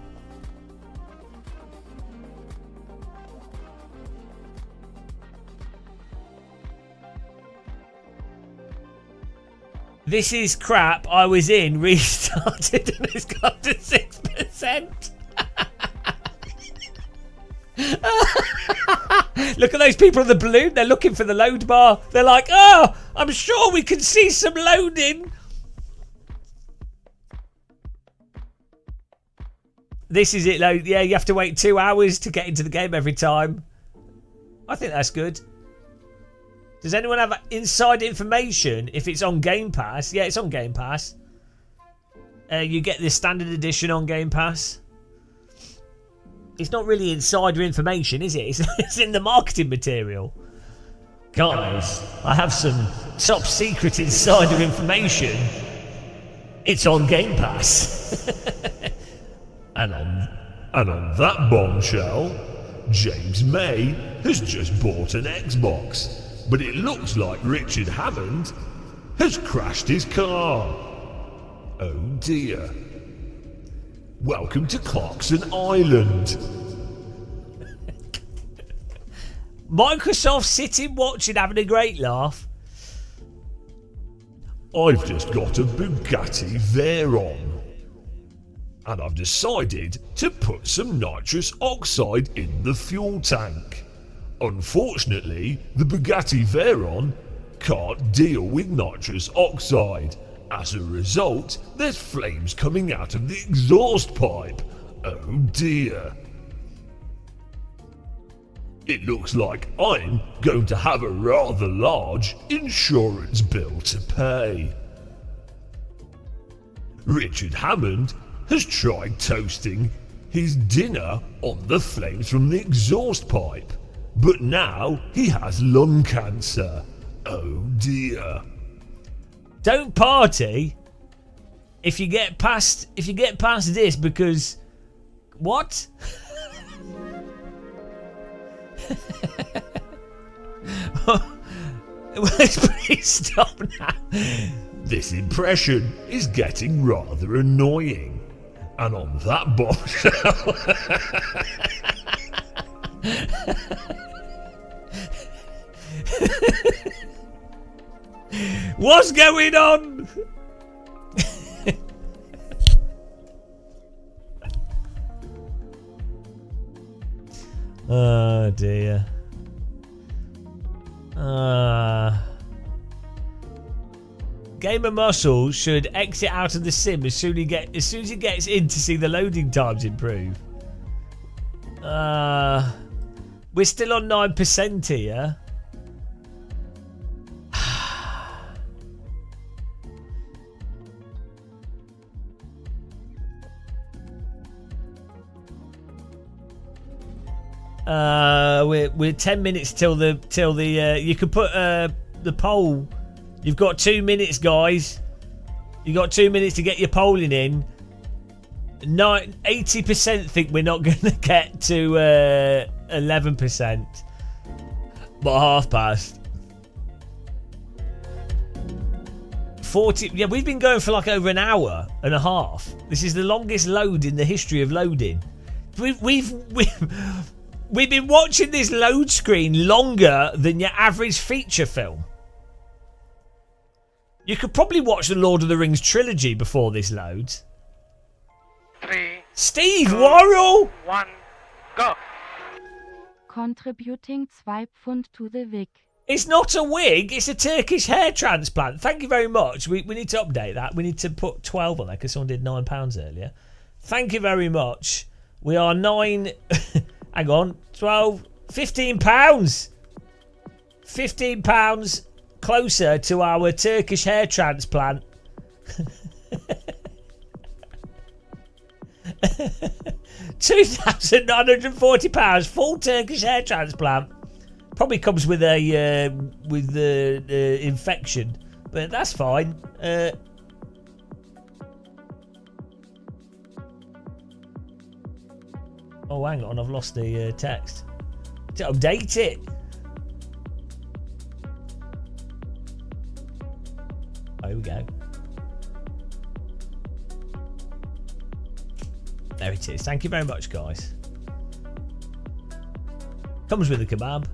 This is crap. I was in, restarted, and it's got to 6%. Look at those people on the balloon. They're looking for the load bar. They're like, oh, I'm sure we can see some loading. This is it, load. Yeah, you have to wait 2 hours to get into the game every time. I think that's good. Does anyone have inside information if it's on Game Pass? Yeah, it's on Game Pass. You get the standard edition on Game Pass. It's not really insider information, is it? It's in the marketing material. Guys, I have some top secret insider information. It's on Game Pass. And on that bombshell, James May has just bought an Xbox. But it looks like Richard Hammond has crashed his car. Oh dear. Welcome to Clarkson Island. Microsoft sitting watching, having a great laugh. I've just got a Bugatti Veyron. And I've decided to put some nitrous oxide in the fuel tank. Unfortunately, the Bugatti Veyron can't deal with nitrous oxide. As a result, there's flames coming out of the exhaust pipe. Oh dear. It looks like I'm going to have a rather large insurance bill to pay. Richard Hammond has tried toasting his dinner on the flames from the exhaust pipe, but now he has lung cancer. Oh dear. Don't party if you get past this, because what? Please stop now. This impression is getting rather annoying. And on that bombshell, what's going on? Oh dear. Gamer Muscle should exit out of the sim as soon as he gets in to see the loading times improve. We're still on 9% here. We're 10 minutes till the you can put the poll. You've got 2 minutes, guys. You've got 2 minutes to get your polling in. 80% think we're not going to get to 11%, but half past. 40. Yeah, we've been going for like over an hour and a half. This is the longest load in the history of loading. We've been watching this load screen longer than your average feature film. You could probably watch the Lord of the Rings trilogy before this loads. 3, Steve Worrell! 1, go! Contributing 2 £2 to the wig. It's not a wig, it's a Turkish hair transplant. Thank you very much. We need to update that. We need to put 12 on there because someone did £9 earlier. Thank you very much. We are 9... hang on. 12... £15. £15 closer to our Turkish hair transplant. £2,940 full Turkish hair transplant. Probably comes with a infection, but that's fine. Oh, hang on, I've lost the text. To update it. There we go. There it is. Thank you very much, guys. Comes with a kebab.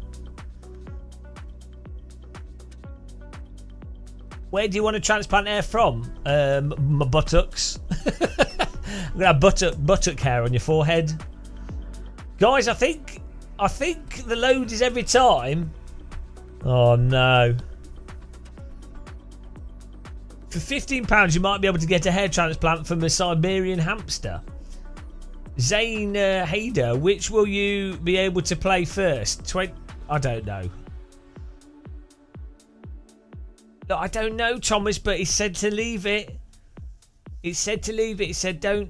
Where do you want to transplant hair from? My buttocks. I'm gonna have buttock hair on your forehead, guys. I think the load is every time. Oh no! For £15, you might be able to get a hair transplant from a Siberian hamster. Zane Hader, which will you be able to play first? I don't know. Look, I don't know, Thomas, but he said to leave it. He said to leave it. He said don't.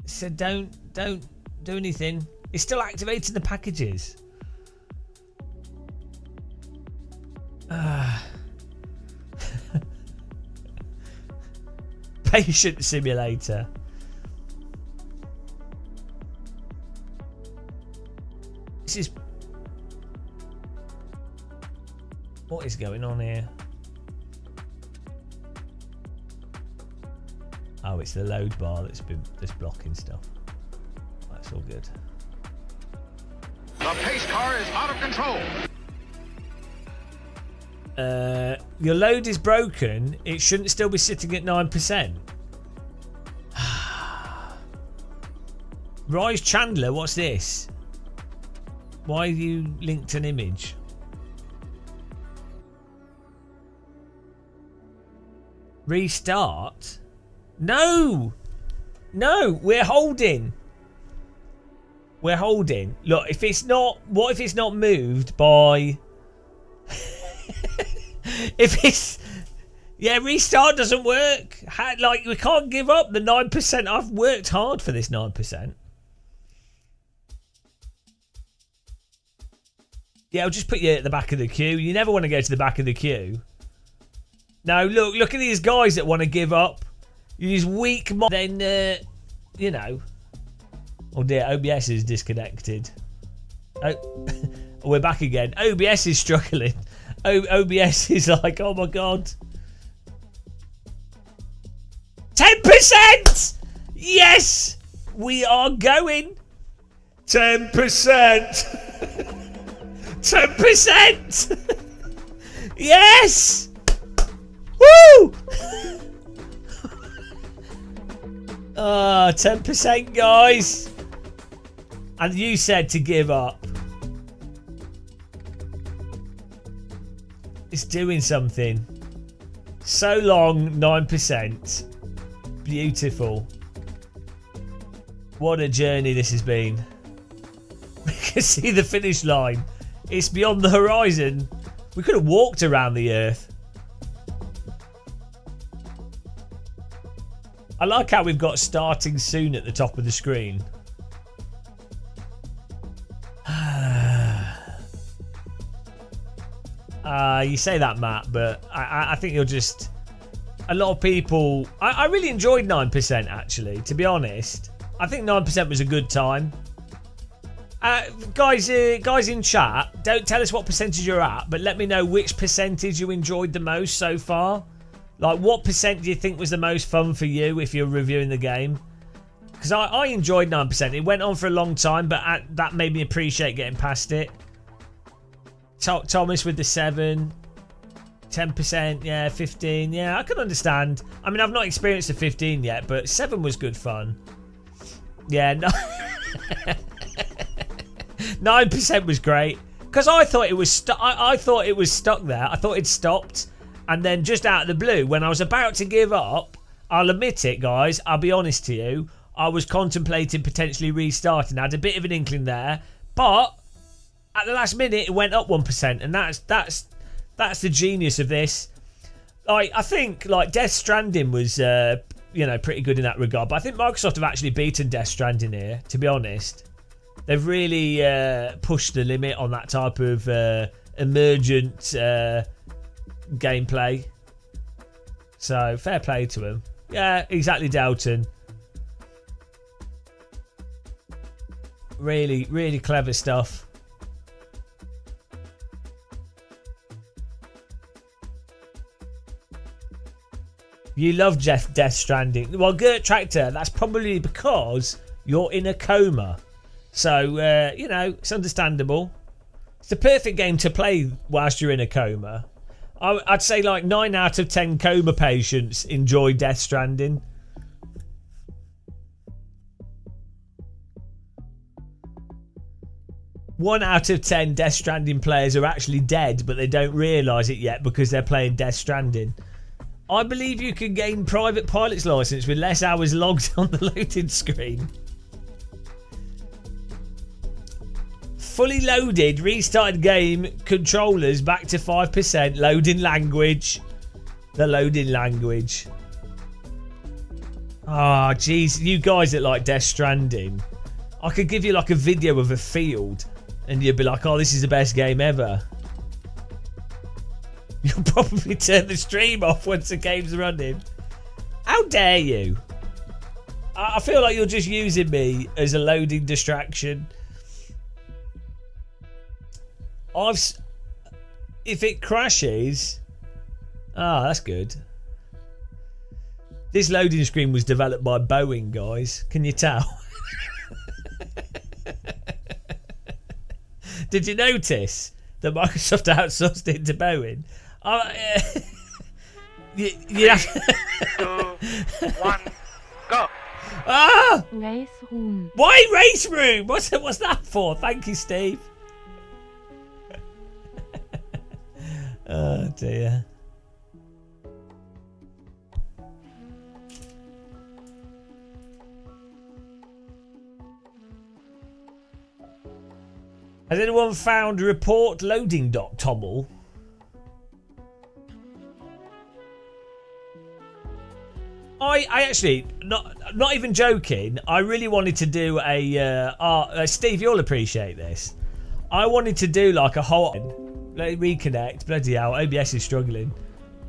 He said don't do anything. He's still activating the packages. Patient simulator. This is... what is going on here? Oh, it's the load bar that's blocking stuff. That's all good. The pace car is out of control. Your load is broken. It shouldn't still be sitting at 9%. Rise Chandler, what's this? Why have you linked an image? Restart? No! No, we're holding. We're holding. Look, if it's not... What if it's not moved by... if it's... Yeah, restart doesn't work. Like, we can't give up the 9%. I've worked hard for this 9%. Yeah, I'll just put you at the back of the queue. You never want to go to the back of the queue. No, look at these guys that want to give up. These weak then, you know. Oh dear, OBS is disconnected. Oh, we're back again. OBS is struggling. OBS is like, oh my god. 10%! Yes! We are going. 10%! 10%! Yes! Woo! 10%, guys. And you said to give up. It's doing something. So long, 9%. Beautiful. What a journey this has been. We can see the finish line. It's beyond the horizon. We could have walked around the earth. I like how we've got starting soon at the top of the screen. You say that, Matt, but I think you're just... A lot of people... I really enjoyed 9%, actually, to be honest. I think 9% was a good time. Guys in chat, don't tell us what percentage you're at, but let me know which percentage you enjoyed the most so far. Like, what percent do you think was the most fun for you if you're reviewing the game? Because I enjoyed 9%. It went on for a long time, but that made me appreciate getting past it. Thomas with the 7. 10%, yeah, 15. Yeah, I can understand. I mean, I've not experienced a 15 yet, but 7 was good fun. Yeah, no. 9% was great. Because I thought it was I thought it was stuck there. I thought it stopped. And then just out of the blue, when I was about to give up, I'll admit it, guys, I'll be honest to you, I was contemplating potentially restarting. I had a bit of an inkling there, but at the last minute, it went up 1%, and that's the genius of this. Like, I think like Death Stranding was, pretty good in that regard, but I think Microsoft have actually beaten Death Stranding here. To be honest, they've really pushed the limit on that type of emergent gameplay. So fair play to them. Yeah, exactly, Dalton. Really, really clever stuff. You love Death Stranding. Well, Gert Tractor, that's probably because you're in a coma. So, it's understandable. It's the perfect game to play whilst you're in a coma. I'd say like 9 out of 10 coma patients enjoy Death Stranding. One out of 10 Death Stranding players are actually dead, but they don't realise it yet because they're playing Death Stranding. I believe you can gain private pilot's licence with less hours logged on the loading screen. Fully loaded, restarted game, controllers back to 5%, loading language. The loading language. Ah, oh, jeez, you guys that like Death Stranding, I could give you like a video of a field and you'd be like, oh, this is the best game ever. You'll probably turn the stream off once the game's running. How dare you? I feel like you're just using me as a loading distraction. If it crashes... that's good. This loading screen was developed by Boeing, guys. Can you tell? Did you notice that Microsoft outsourced it to Boeing? You have 2, 1, go. Ah! Race Room. Why race room? What's that for? Thank you, Steve. Oh dear. Has anyone found report loading dot Tommel? I actually not even joking. I really wanted to do a Steve, you'll appreciate this. I wanted to do like a whole reconnect. Bloody hell, OBS is struggling.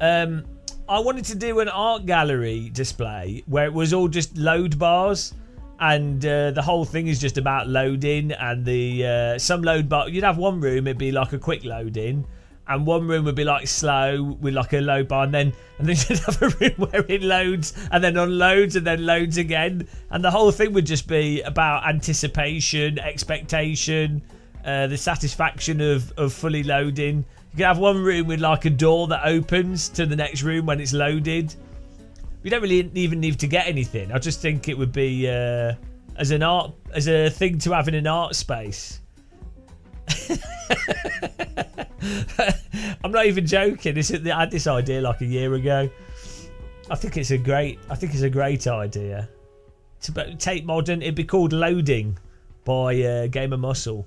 I wanted to do an art gallery display where it was all just load bars, and the whole thing is just about loading. And the some load bar, you'd have one room, it'd be like a quick loading, and one room would be like slow with like a load bar, and then you'd have a room where it loads and then unloads and then loads again, and the whole thing would just be about anticipation, expectation, the satisfaction of fully loading. You could have one room with like a door that opens to the next room when it's loaded. You don't really even need to get anything. I just think it would be as a thing to have in an art space. I'm not even joking. I had this idea like a year ago. I think it's a great idea. To take modern, it'd be called Loading by Gamer Muscle.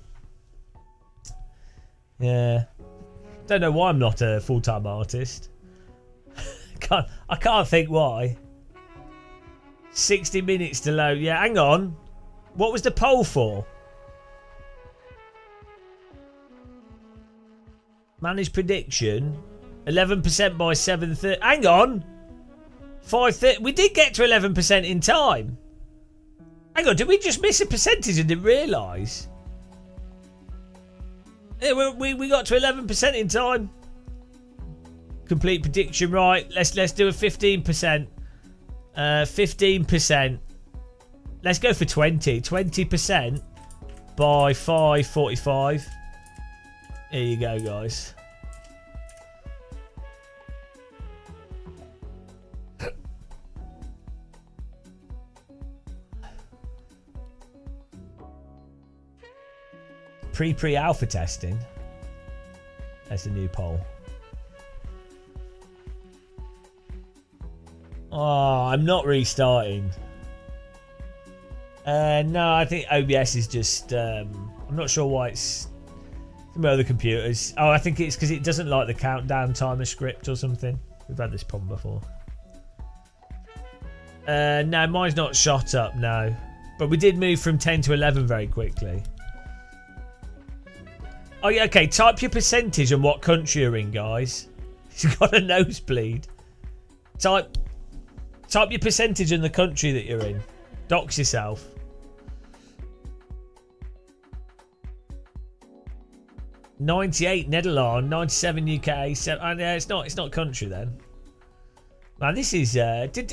Yeah, don't know why I'm not a full-time artist. I can't think why. 60 minutes to load. Yeah, hang on. What was the poll for? Managed prediction. 11% by 7:30. Hang on. 5:30. We did get to 11% in time. Hang on. Did we just miss a percentage and didn't realise? Yeah, we got to 11% in time. Complete prediction right. Let's do a 15%. 15%. Let's go for 20. 20% by 5:45. Here you go, guys. Pre-alpha testing. That's the new poll. Oh, I'm not restarting. No, I think OBS is just... I'm not sure why it's... Some other computers. Oh, I think it's because it doesn't like the countdown timer script or something. We've had this problem before. No, mine's not shot up, no. But we did move from 10 to 11 very quickly. Oh, yeah, okay. Type your percentage and what country you're in, guys. He's got a nosebleed. Type your percentage and the country that you're in. Dox yourself. $98 Netherlands, 97 UK. It's not country then. Man, this is.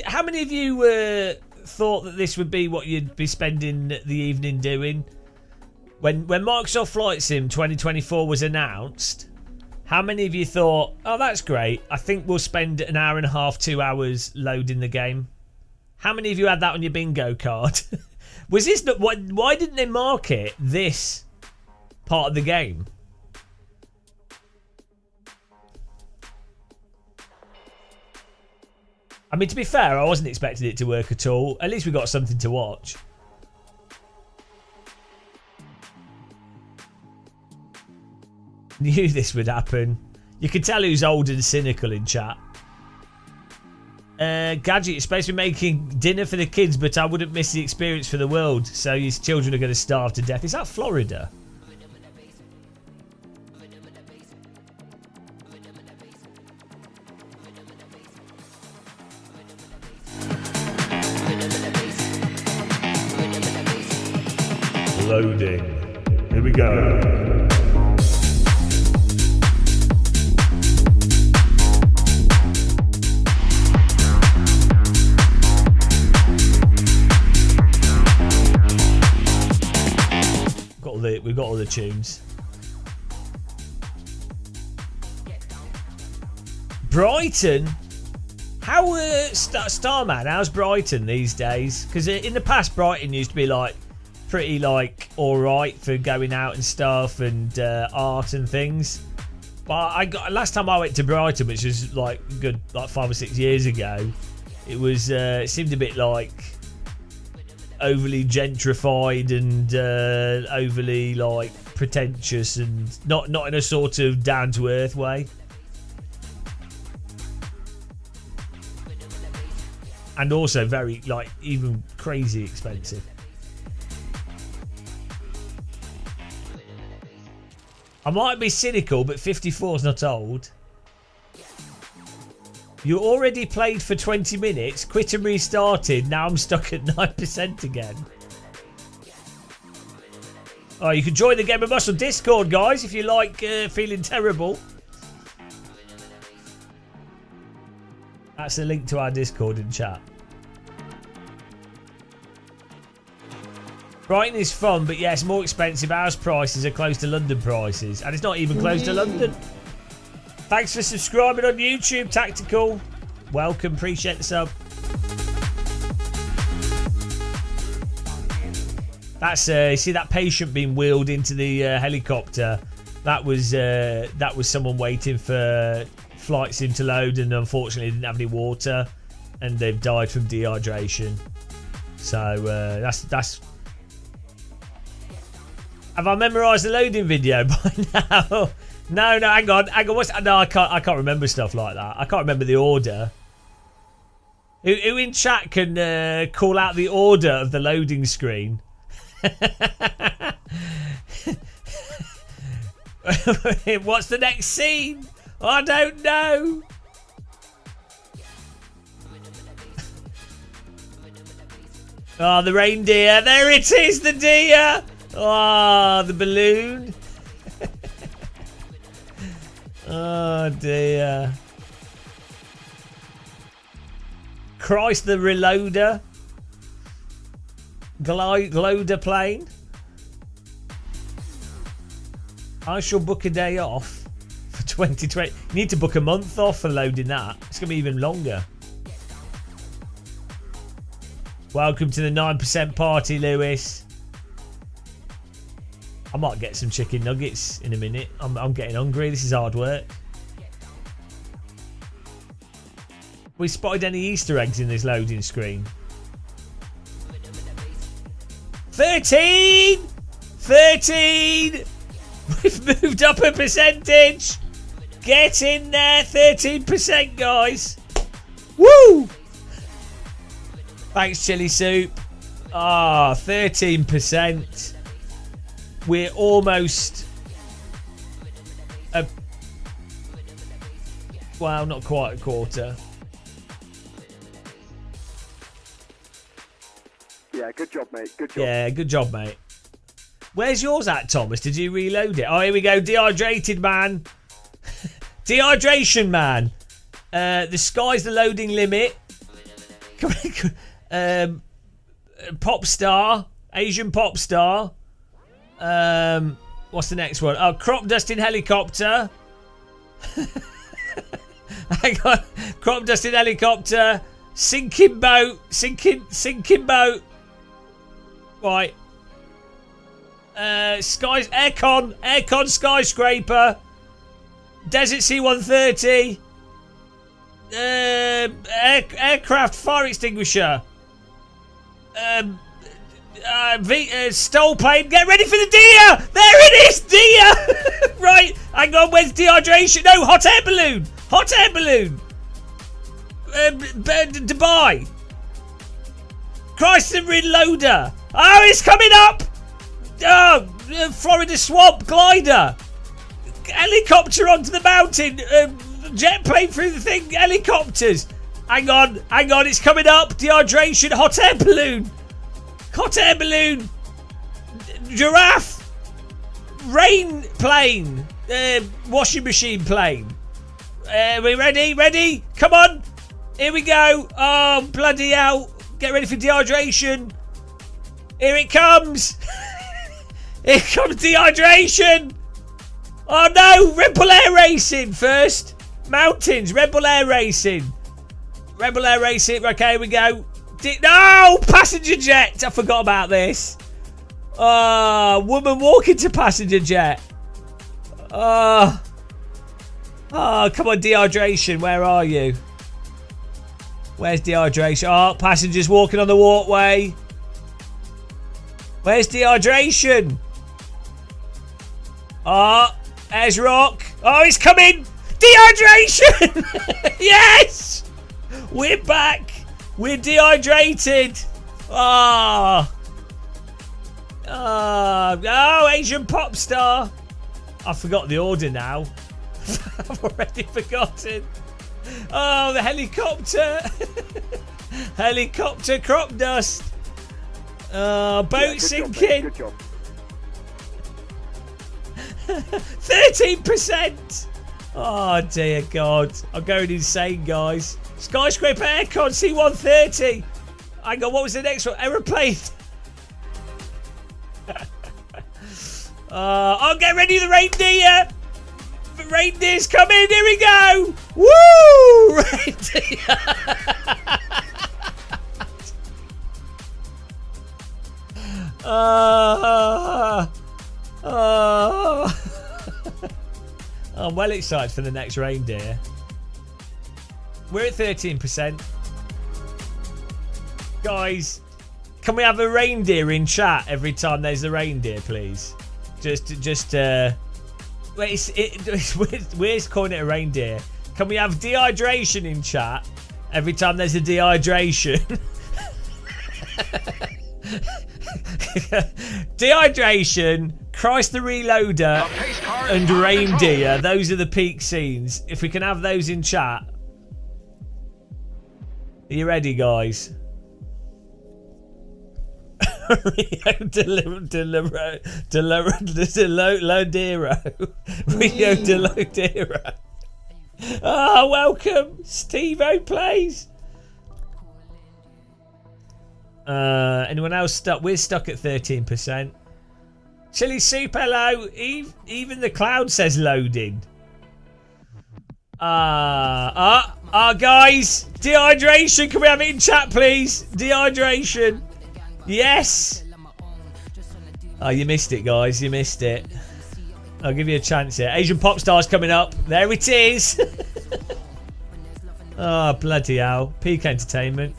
How many of you thought that this would be what you'd be spending the evening doing? When Microsoft Flight Sim 2024 was announced, how many of you thought, oh, that's great, I think we'll spend an hour and a half, 2 hours loading the game? How many of you had that on your bingo card? Was this not, why didn't they market this part of the game? I mean, to be fair, I wasn't expecting it to work at all. At least we got something to watch. Knew this would happen. You can tell who's old and cynical in chat. Gadget, you're supposed to be making dinner for the kids, but I wouldn't miss the experience for the world. So your children are going to starve to death. Is that Florida? Loading. Here we go. We've got all the tunes. Brighton? How, Starman, how's Brighton these days? Because in the past, Brighton used to be like pretty like alright for going out and stuff and art and things. But last time I went to Brighton, which was like good like 5 or 6 years ago, it was it seemed a bit like overly gentrified and overly like pretentious and not in a sort of down to earth way. And also very like even crazy expensive. I might be cynical, but 54's not old. You already played for 20 minutes, quit and restarted, now I'm stuck at 9% again. Oh, you can join the Game of Muscle Discord, guys, if you like feeling terrible. That's a link to our Discord in chat. Brighton is fun, but yes, more expensive. House prices are close to London prices. And it's not even close to London. Thanks for subscribing on YouTube, Tactical. Welcome, appreciate the sub. That's you see that patient being wheeled into the helicopter. That was someone waiting for flight sim to load, and unfortunately didn't have any water, and they've died from dehydration. So that's. Have I memorised the loading video by now? No, hang on. No, I can't remember stuff like that. I can't remember the order. Who in chat can call out the order of the loading screen? What's the next scene? I don't know. Oh, the reindeer. There it is, the deer. Oh, the balloon. Oh, dear. Christ, the reloader. Gloader plane. I shall book a day off for 2020. You need to book a month off for loading that. It's going to be even longer. Welcome to the 9% party, Lewis. I might get some chicken nuggets in a minute. I'm getting hungry. This is hard work. We spotted any Easter eggs in this loading screen? 13! 13! We've moved up a percentage. Get in there. 13%, guys. Woo! Thanks, Chili Soup. 13%. We're almost well, not quite a quarter. Yeah, good job, mate. Good job. Yeah, good job, mate. Where's yours at, Thomas? Did you reload it? Oh, here we go. Dehydrated man. Dehydration man. The sky's the loading limit. Pop star. Asian pop star. What's the next one? Oh, crop dusting helicopter. Hang on. Crop dusting helicopter. Sinking boat. Sinking boat. Right. Aircon skyscraper. Desert C-130. Aircraft fire extinguisher. Stole plane. Get ready for the deer. There it is, deer. Right. Hang on. Where's dehydration? No, hot air balloon. Hot air balloon. Dubai. Chrysler Reloader. Oh, it's coming up. Oh, Florida Swamp glider. Helicopter onto the mountain. Jet plane through the thing. Helicopters. Hang on. It's coming up. Dehydration. Hot air balloon. Hot air balloon. Giraffe. Rain plane. Washing machine plane. We ready? Ready? Come on. Here we go. Oh, bloody hell. Get ready for dehydration. Here it comes. Here comes dehydration. Oh no, Ripple Air Racing first. Mountains. Red Bull Air Racing. Red Bull Air Racing. Okay, here we go. No! Passenger jet. I forgot about this. Woman walking to passenger jet. Oh, come on, dehydration. Where are you? Where's dehydration? Oh, passengers walking on the walkway. Where's dehydration? Oh, there's Rock. Oh, he's coming. Dehydration. Yes. We're back. We're dehydrated. Oh, Asian pop star. I forgot the order now. I've already forgotten. Oh, the helicopter. Helicopter crop dust. Boat sinking. Good job. 13%. Oh, dear God. I'm going insane, guys. Skyscraper aircon C-130. Hang on, what was the next one? Aeroplane. Oh, get ready, the reindeer. The reindeer's coming. Here we go. Woo! Reindeer. I'm well excited for the next reindeer. We're at 13%. Guys, can we have a reindeer in chat every time there's a reindeer, please? We're calling it a reindeer. Can we have dehydration in chat every time there's a dehydration? Dehydration, Christ the Reloader, and reindeer. Those are the peak scenes. If we can have those in chat. Are you ready, guys? Rio de Lodero. Rio de Lodero. Ah, welcome. Steve-O plays. Anyone else stuck? We're stuck at 13%. Chili Soup, hello. Even the cloud says loading. Guys. Dehydration. Can we have it in chat, please? Dehydration. Yes. Oh, you missed it, guys. You missed it. I'll give you a chance here. Asian Pop Star's coming up. There it is. Oh, bloody hell. Peak Entertainment.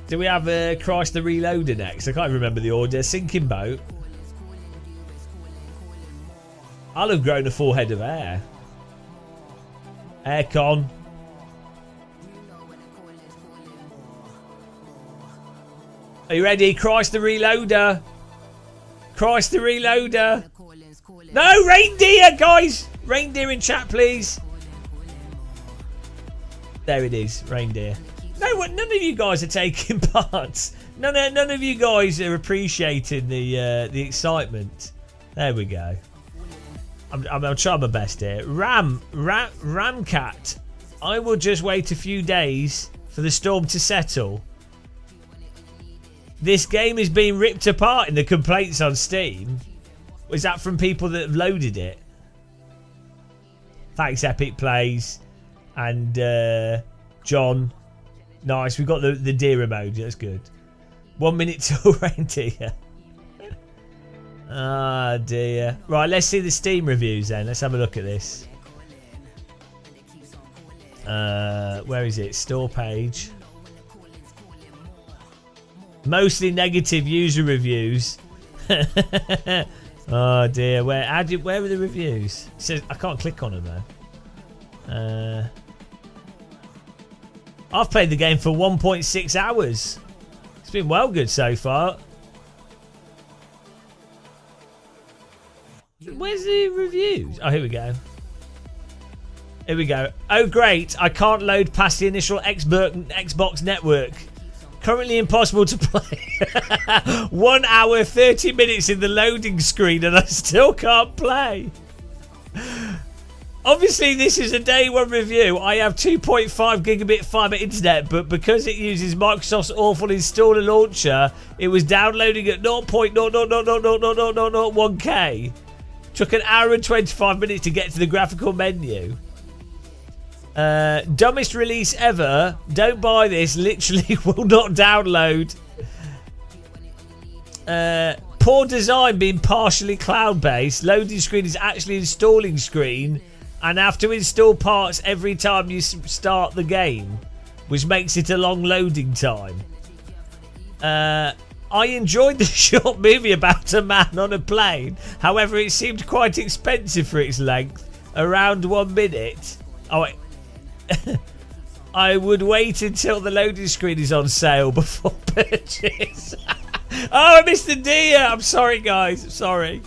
Do we have Christ the Reloader next? I can't remember the order. Sinking Boat. I'll have grown a full head of hair. Aircon. Are you ready? Christ the Reloader. Christ the Reloader. No, reindeer, guys. Reindeer in chat, please. There it is, reindeer. No, none of you guys are taking part. None of you guys are appreciating the excitement. There we go. I'm trying my best here. Ramcat. I will just wait a few days for the storm to settle. This game is being ripped apart in the complaints on Steam. Was that from people that have loaded it? Thanks, Epic Plays. And John. Nice, we've got the deer emoji. That's good. 1 minute till reindeer. Ah, dear. Right, let's see the Steam reviews then. Let's have a look at this. Where is it? Store page. Mostly negative user reviews. Oh dear. Where are the reviews? It says I can't click on them though. I've played the game for 1.6 hours. It's been well good so far. Where's the reviews? Oh, here we go. Here we go. Oh, great. I can't load past the initial Xbox network. Currently impossible to play. 1 hour, 30 minutes in the loading screen and I still can't play. Obviously, this is a day one review. I have 2.5 gigabit fiber internet, but because it uses Microsoft's awful installer launcher, it was downloading at 0.0000001K. Took an hour and 25 minutes to get to the graphical menu. Dumbest release ever. Don't buy this. Literally will not download. Poor design being partially cloud-based. Loading screen is actually installing screen. And have to install parts every time you start the game, which makes it a long loading time. I enjoyed the short movie about a man on a plane. However, it seemed quite expensive for its length. Around 1 minute. Oh, wait. I would wait until the loading screen is on sale before purchase. Oh, I missed the D. I'm sorry, guys. Sorry.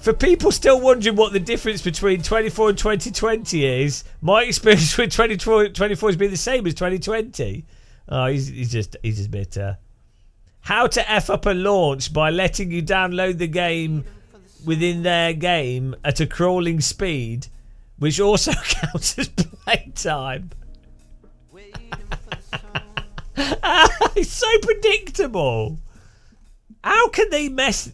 For people still wondering what the difference between 24 and 2020 is, my experience with 24 has been the same as 2020. Oh, he's just bitter. How to F up a launch by letting you download the game within their game at a crawling speed, which also counts as playtime. It's so predictable. How can they mess...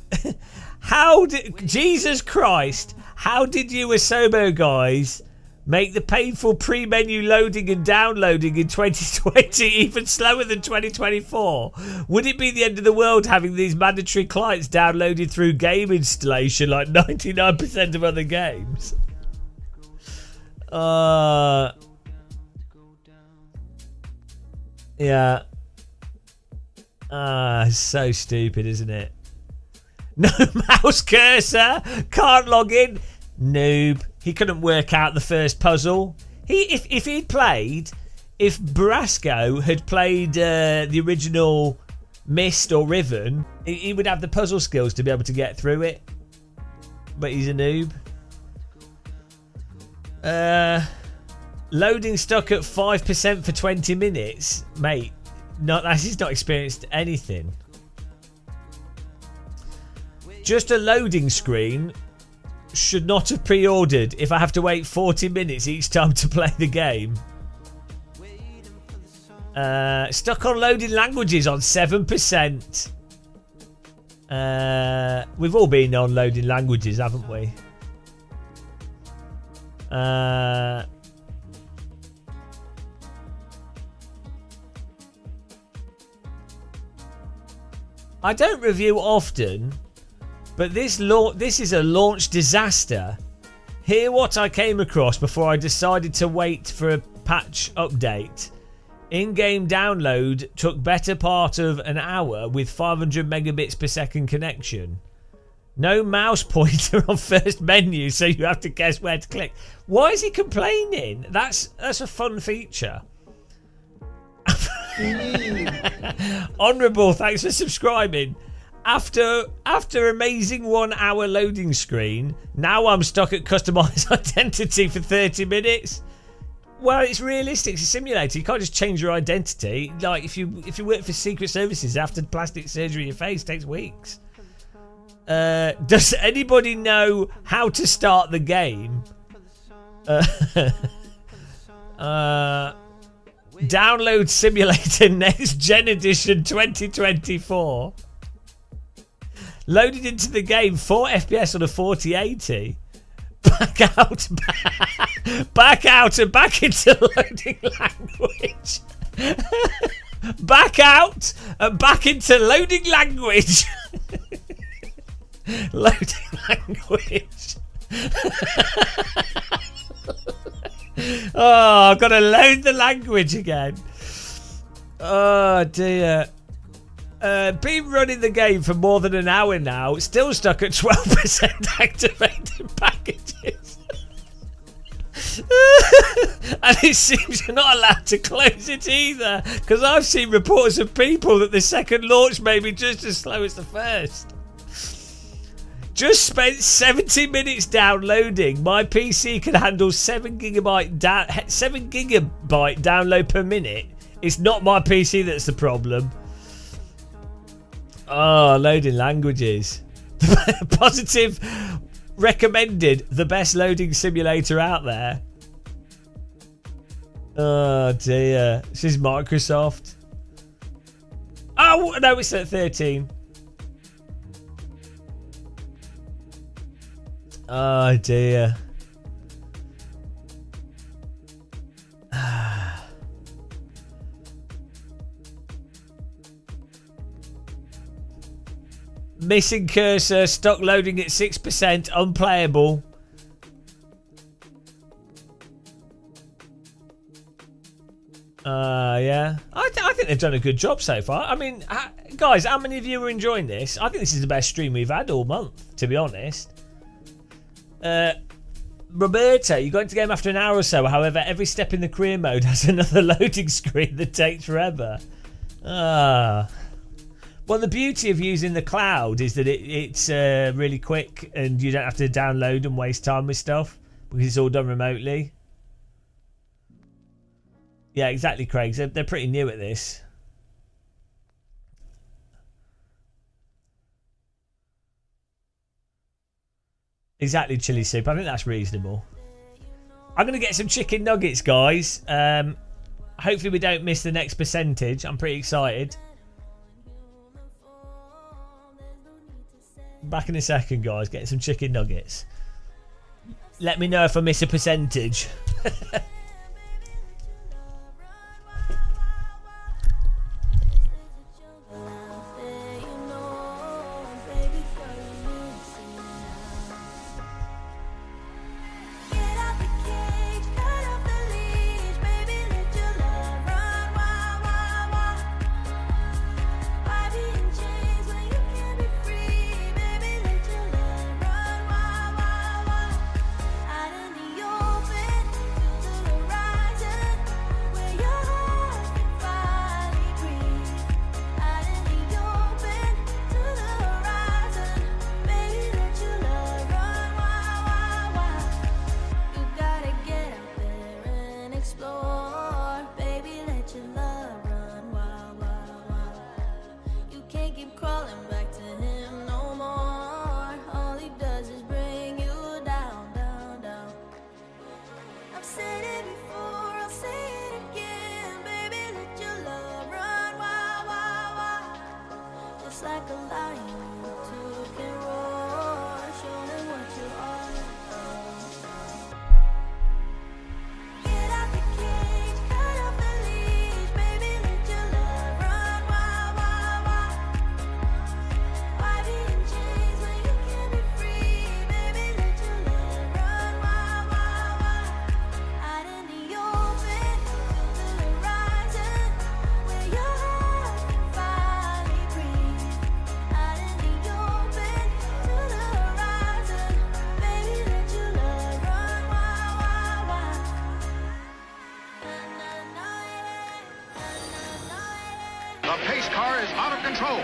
Jesus Christ, how did you Asobo guys make the painful pre-menu loading and downloading in 2020 even slower than 2024? Would it be the end of the world having these mandatory clients downloaded through game installation like 99% of other games? Yeah. So stupid, isn't it? No mouse cursor. Can't log in. Noob. He couldn't work out the first puzzle. If Brasco had played the original Myst or Riven, he would have the puzzle skills to be able to get through it. But he's a noob. Loading stuck at 5% for 20 minutes. Mate, he's not experienced anything. Just a loading screen should not have pre-ordered if I have to wait 40 minutes each time to play the game. Stuck on loading languages on 7%. We've all been on loading languages, haven't we? I don't review often, but this is a launch disaster. Hear what I came across before I decided to wait for a patch update. In-game download took better part of an hour with 500 megabits per second connection. No mouse pointer on first menu, so you have to guess where to click. Why is he complaining? That's a fun feature. Honourable, thanks for subscribing. After amazing 1 hour loading screen, now I'm stuck at customized identity for 30 minutes. Well, it's realistic. It's a simulator. You can't just change your identity. Like if you work for Secret Services, after plastic surgery, your face takes weeks. Does anybody know how to start the game? Download Simulator Next Gen Edition 2024. Loaded into the game 4 FPS on a 4080. Back out and back into loading language. Back out and back into loading language. Loading language. Oh, I've got to load the language again. Oh dear. Been running the game for more than an hour now. Still stuck at 12% activated packages. And it seems you're not allowed to close it either, because I've seen reports of people that the second launch may be just as slow as the first. Just spent 70 minutes downloading. My PC can handle 7 gigabyte download per minute. It's not my PC that's the problem. Oh, loading languages. Positive recommended the best loading simulator out there. Oh dear. This is Microsoft. Oh no, it's at 13. Oh dear. Missing cursor, stock loading at 6%, unplayable. Yeah. I think they've done a good job so far. I mean, guys, how many of you are enjoying this? I think this is the best stream we've had all month, to be honest. Roberto, you got into the game after an hour or so. However, every step in the career mode has another loading screen that takes forever. Well, the beauty of using the cloud is that it's really quick and you don't have to download and waste time with stuff because it's all done remotely. Yeah, exactly, Craig. They're pretty new at this. Exactly, Chili Soup. I think that's reasonable. I'm going to get some chicken nuggets, guys. Hopefully we don't miss the next percentage. I'm pretty excited. Back in a second, guys. Getting some chicken nuggets. Let me know if I miss a percentage. The pace car is out of control.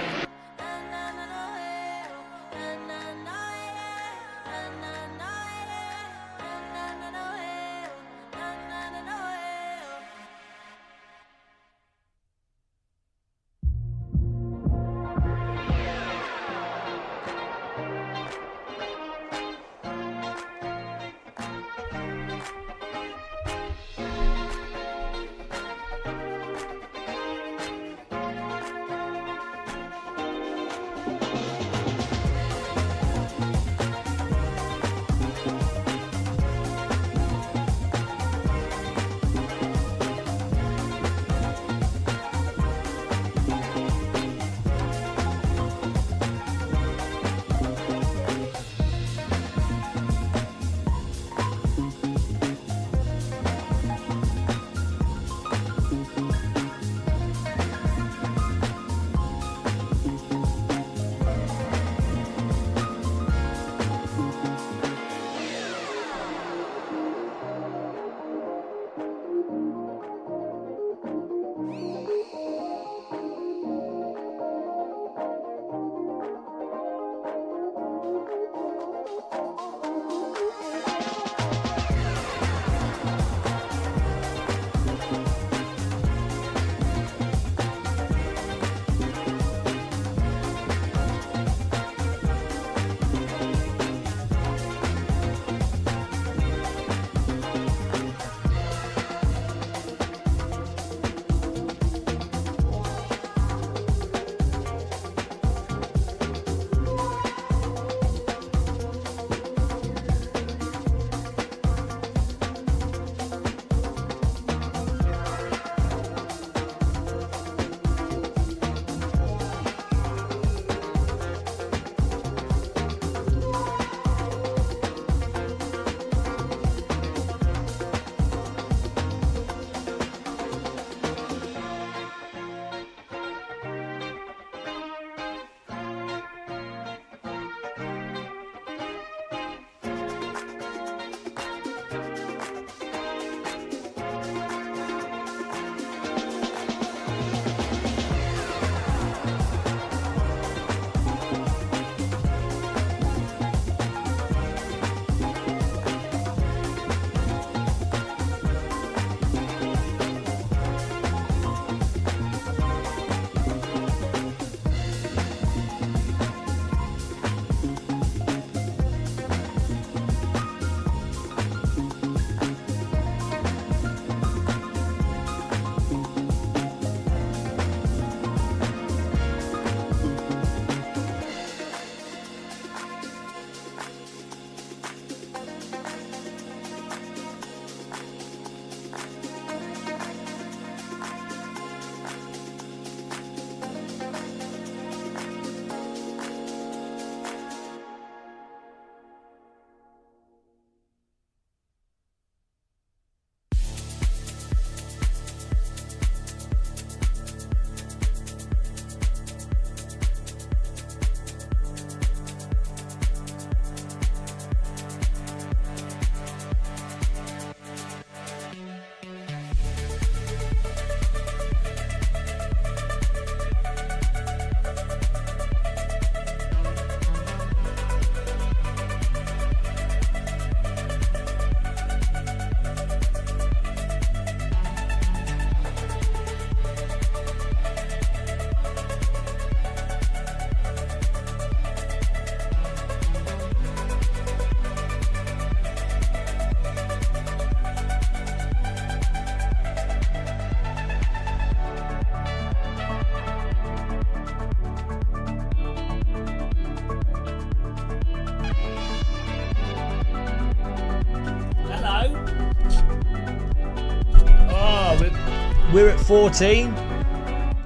We're at 14.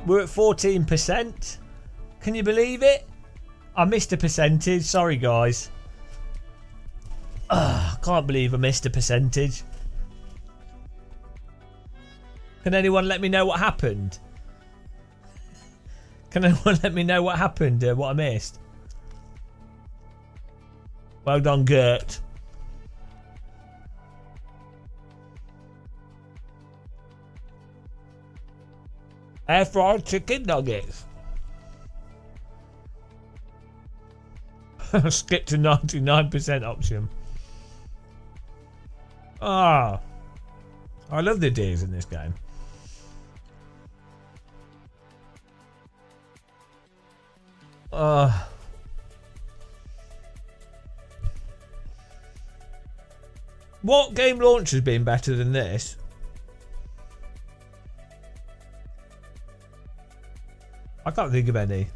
We're at 14%. Can you believe it? I missed a percentage. Sorry, guys. I can't believe I missed a percentage. Can anyone let me know what happened? Can anyone let me know what happened? What I missed? Well done, Gert. Air fried chicken nuggets. Skip to 99% option. Ah, I love the deers in this game. What game launch has been better than this? I can't think of any.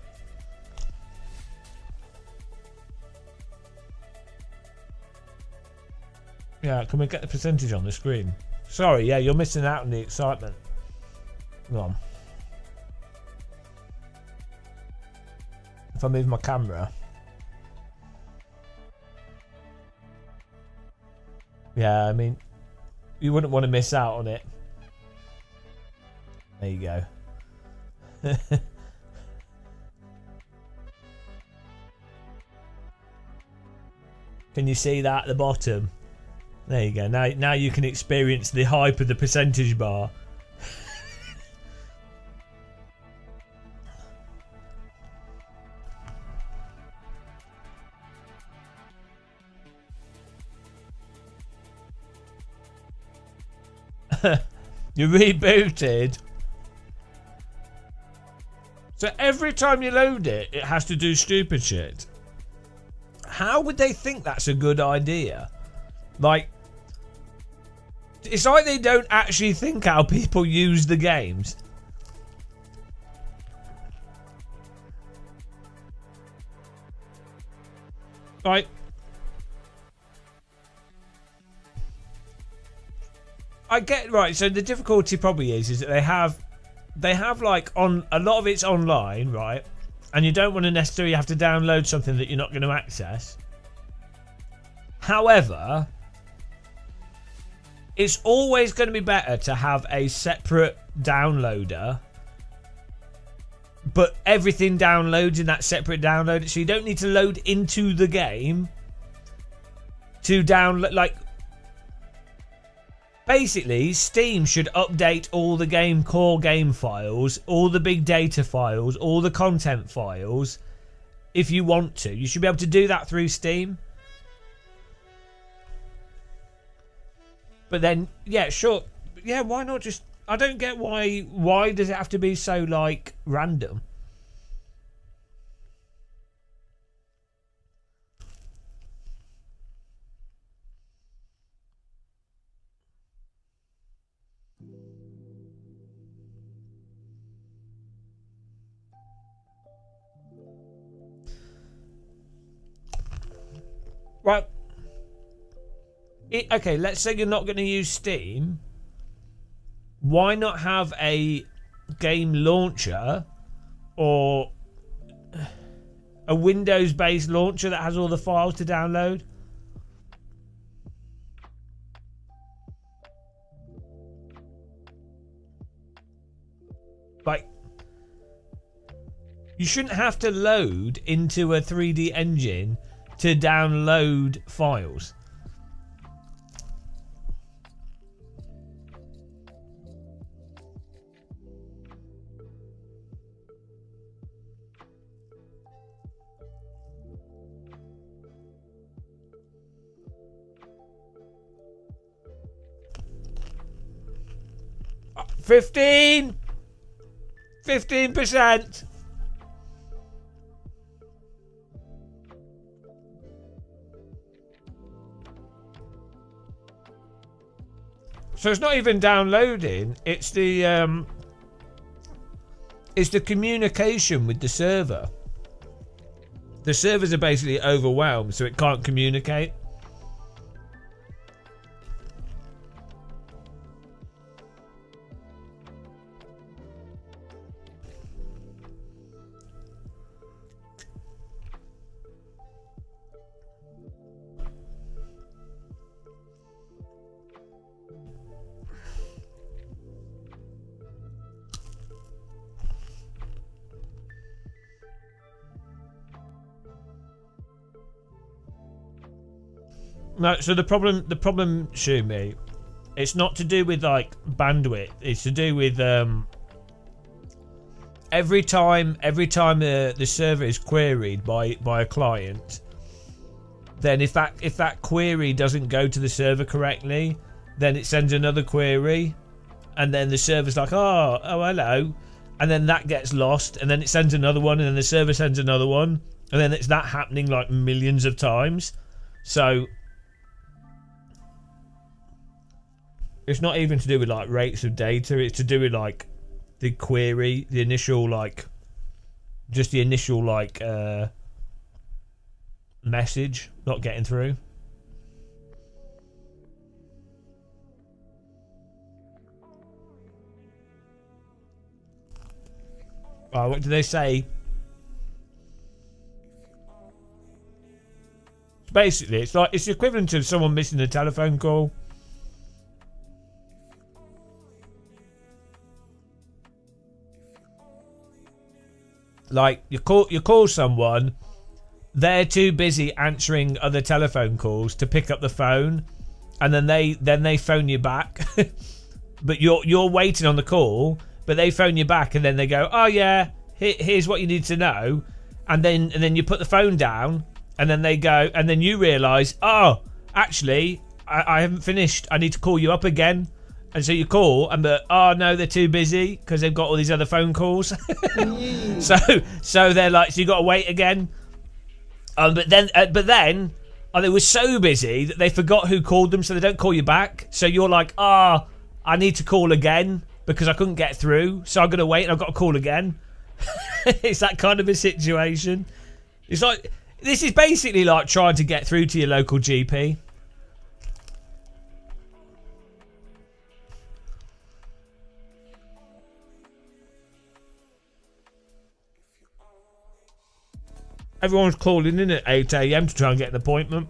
Yeah, can we get the percentage on the screen? Sorry, yeah, you're missing out on the excitement. Go on. If I move my camera. Yeah, I mean, you wouldn't want to miss out on it. There you go. Can you see that at the bottom? There you go. Now you can experience the hype of the percentage bar. You rebooted. So every time you load it, it has to do stupid shit. How would they think that's a good idea? Like, it's like they don't actually think how people use the games. Like, I get right. So the difficulty probably is that they have like on a lot of it's online, right? And you don't want to necessarily have to download something that you're not going to access. However, it's always going to be better to have a separate downloader, but everything downloads in that separate downloader, so you don't need to load into the game to download. Like, basically, Steam should update all the core game files, all the big data files, all the content files. If you want to, you should be able to do that through Steam. But then, yeah, sure, yeah, why not just? I don't get why. Why does it have to be so like random? Right. Okay, let's say you're not going to use Steam. Why not have a game launcher or a Windows-based launcher that has all the files to download? Like, you shouldn't have to load into a 3D engine to download files. Uh, 15%. So it's not even downloading, it's the communication with the server. The servers are basically overwhelmed, so it can't communicate. No, so the problem, Shumi, it's not to do with like bandwidth. It's to do with every time the server is queried by a client, then if that query doesn't go to the server correctly, then it sends another query, and then the server's like, oh hello, and then that gets lost, and then it sends another one, and then the server sends another one, and then it's that happening like millions of times. So it's not even to do with like rates of data, it's to do with like the query, the initial like message not getting through. Oh, what do they say? Basically, it's like it's equivalent to someone missing a telephone call. Like you call someone, they're too busy answering other telephone calls to pick up the phone, and then they phone you back. But you're waiting on the call, but they phone you back, and then they go, oh yeah, here's what you need to know, and then you put the phone down, and then they go, and then you realise, oh, actually, I haven't finished. I need to call you up again. And so you call, and oh no, they're too busy because they've got all these other phone calls. so they're like, so you got to wait again. But then they were so busy that they forgot who called them, so they don't call you back. So you're like, I need to call again because I couldn't get through, so I'm gonna wait and I've got to call again. It's that kind of a situation. It's like, this is basically like trying to get through to your local GP. Everyone's calling in at 8 AM to try and get an appointment.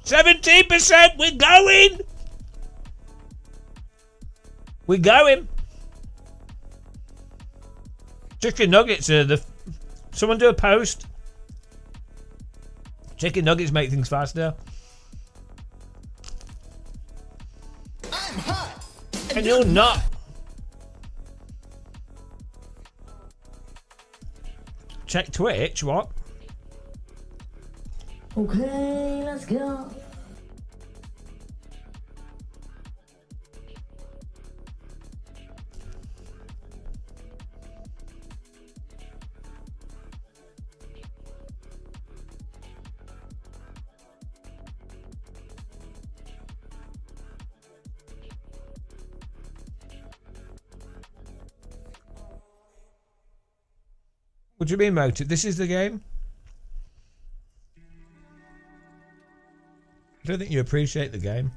17%, we're going! We're going! Chicken nuggets are the... Someone do a post. Chicken nuggets make things faster. I'm hot! And you're not. Check Twitch, what? Okay, let's go. What do you mean, motive? This is the game? I don't think you appreciate the game.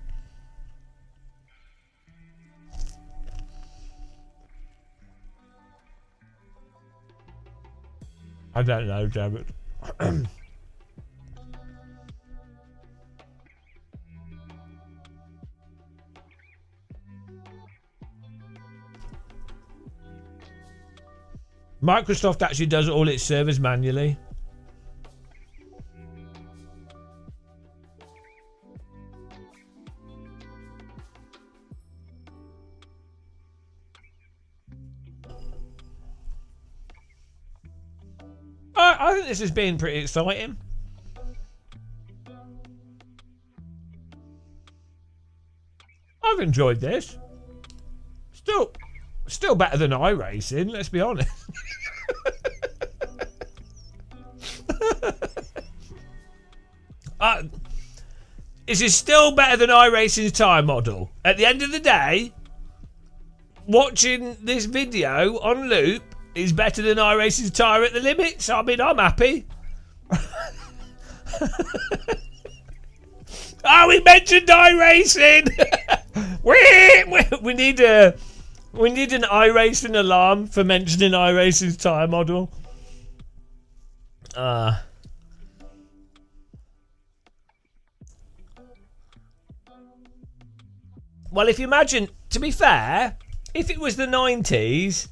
I don't know, David. Microsoft actually does all its servers manually. I think this has been pretty exciting. I've enjoyed this. Still better than iRacing, let's be honest. This is still better than iRacing's tire model. At the end of the day, watching this video on loop is better than iRacing's tire at the limits. I mean, I'm happy. Oh, we mentioned iRacing. we need an iRacing alarm for mentioning iRacing's tire model. Well, if you imagine, to be fair, if it was the 90s,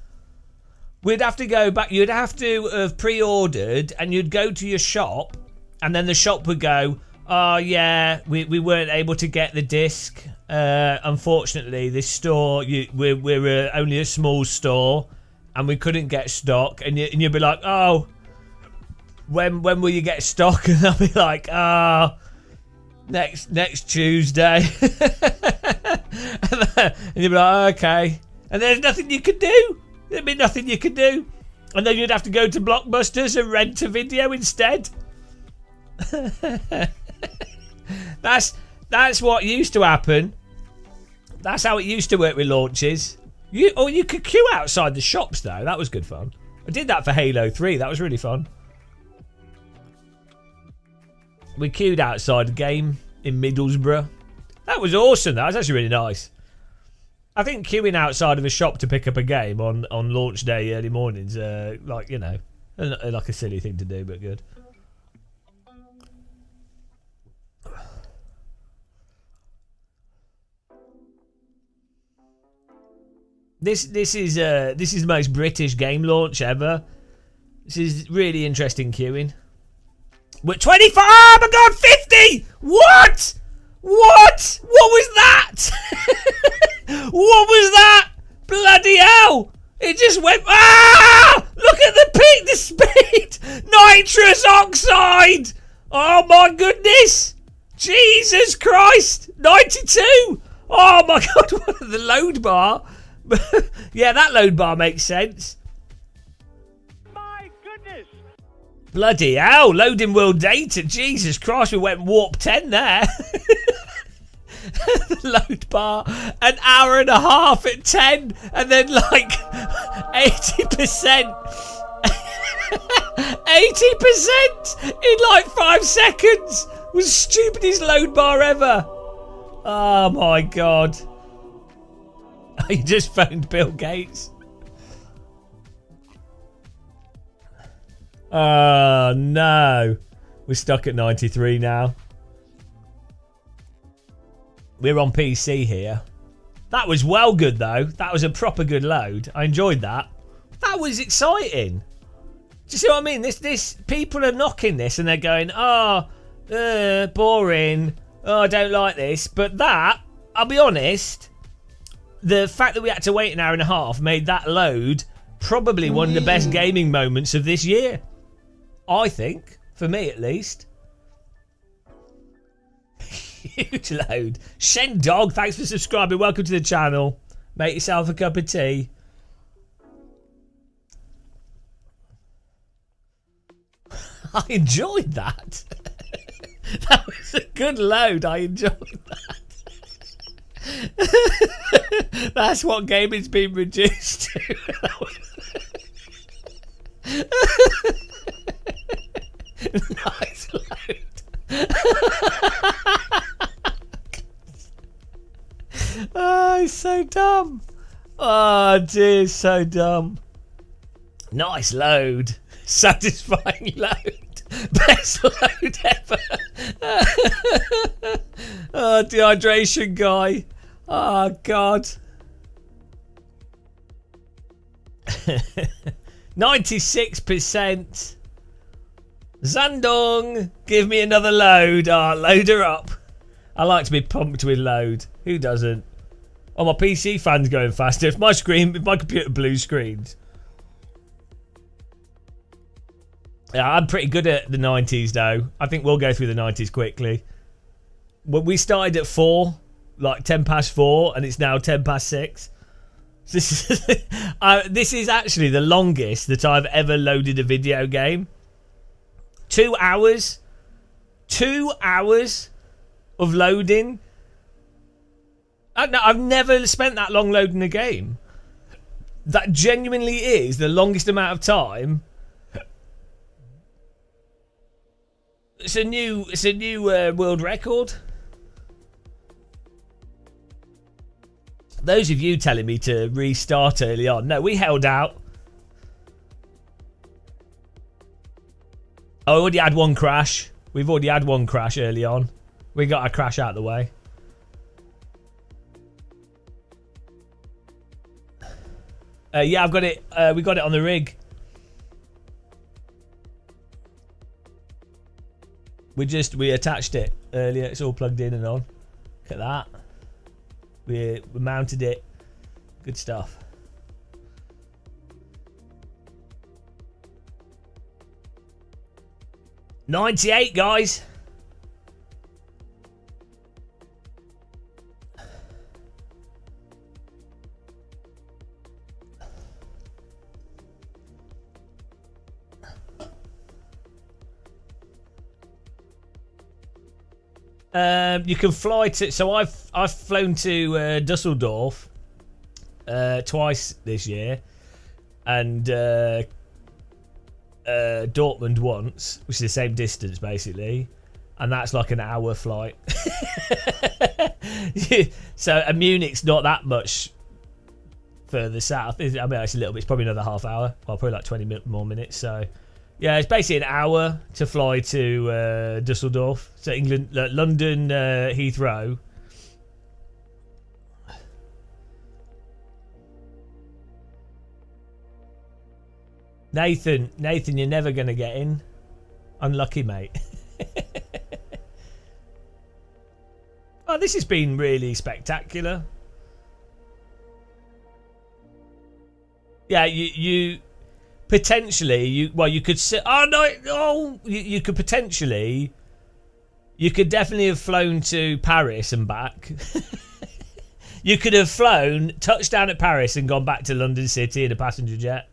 we'd have to go back. You'd have to have pre-ordered, and you'd go to your shop, and then the shop would go, oh yeah, we weren't able to get the disc. Unfortunately, this store, we're only a small store, and we couldn't get stock. And you'd be like, oh, when will you get stock? And I'll be like, oh, next Tuesday. And you'd be like, okay. And there's nothing you could do. There'd be nothing you could do. And then you'd have to go to Blockbusters and rent a video instead. That's what used to happen. That's how it used to work with launches. You could queue outside the shops though. That was good fun. I did that for Halo 3. That was really fun. We queued outside a game in Middlesbrough. That was awesome. That was actually really nice. I think queuing outside of a shop to pick up a game on launch day early mornings, like, you know, like a silly thing to do, but good. This is the most British game launch ever. This is really interesting queuing. We're 25. Oh my god, 50! What? What? What was that? What was that? Bloody hell! It just went. Ah! Look at the peak, the speed. Nitrous oxide. Oh my goodness! Jesus Christ! 92. Oh my god! What the load bar? Yeah, that load bar makes sense. My goodness! Bloody hell, loading world data. Jesus Christ, we went warp 10 there. The load bar, an hour and a half at 10, and then like 80%. 80% in like 5 seconds. Was stupidest load bar ever. Oh my god. I just phoned Bill Gates. Oh no. We're stuck at 93 now. We're on PC here. That was well good though. That was a proper good load. I enjoyed that. That was exciting. Do you see what I mean? This people are knocking this and they're going, oh, boring. Oh, I don't like this. But that, I'll be honest, the fact that we had to wait an hour and a half made that load probably one of the best gaming moments of this year. I think, for me at least. Huge load. Shen Dog, thanks for subscribing. Welcome to the channel. Make yourself a cup of tea. I enjoyed that. That was a good load. I enjoyed that. That's what gaming's been reduced to. Nice load. Oh, he's so dumb. Oh dear, so dumb. Nice load. Satisfying load. Best load ever. Oh, dehydration guy. Oh god. 96%. Zandong, give me another load. Ah, load her up. I like to be pumped with load. Who doesn't? Oh, my PC fan's going faster. If my computer blue screens. Yeah, I'm pretty good at the 90s though. I think we'll go through the 90s quickly. Well, we started at 4, like 10 past 4, and it's now 10 past 6. This is actually the longest that I've ever loaded a video game. 2 hours. 2 hours of loading. I've never spent that long loading a game. That genuinely is the longest amount of time. It's a new world record. Those of you telling me to restart early on, no, we held out. I already had one crash. We've already had one crash early on. We got our crash out of the way. Yeah, I've got it. We got it on the rig. We attached it earlier. It's all plugged in and on. Look at that. We mounted it. Good stuff. $98, guys. You can fly to. So I've flown to Dusseldorf twice this year, and Dortmund once, which is the same distance basically, and that's like an hour flight. So and Munich's not that much further south. I mean, it's a little bit. It's probably another half hour. Well, probably like 20 more minutes. So. Yeah, it's basically an hour to fly to Dusseldorf. So England, London, Heathrow. Nathan, you're never going to get in. Unlucky, mate. Oh, this has been really spectacular. Yeah, you potentially you could sit. Oh no! Oh, you could potentially. You could definitely have flown to Paris and back. You could have flown, touched down at Paris, and gone back to London City in a passenger jet.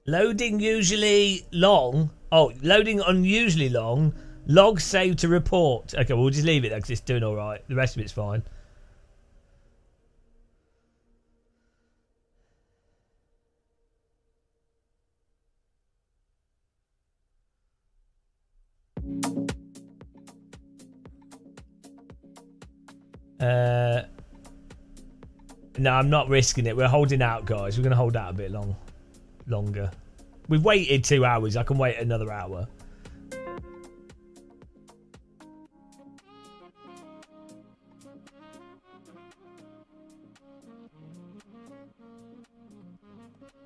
Loading usually long. Oh, loading unusually long. Log saved to report. Okay, we'll just leave it there because it's doing all right. The rest of it's fine. No, I'm not risking it. We're holding out, guys. We're going to hold out a bit longer. We've waited 2 hours. I can wait another hour.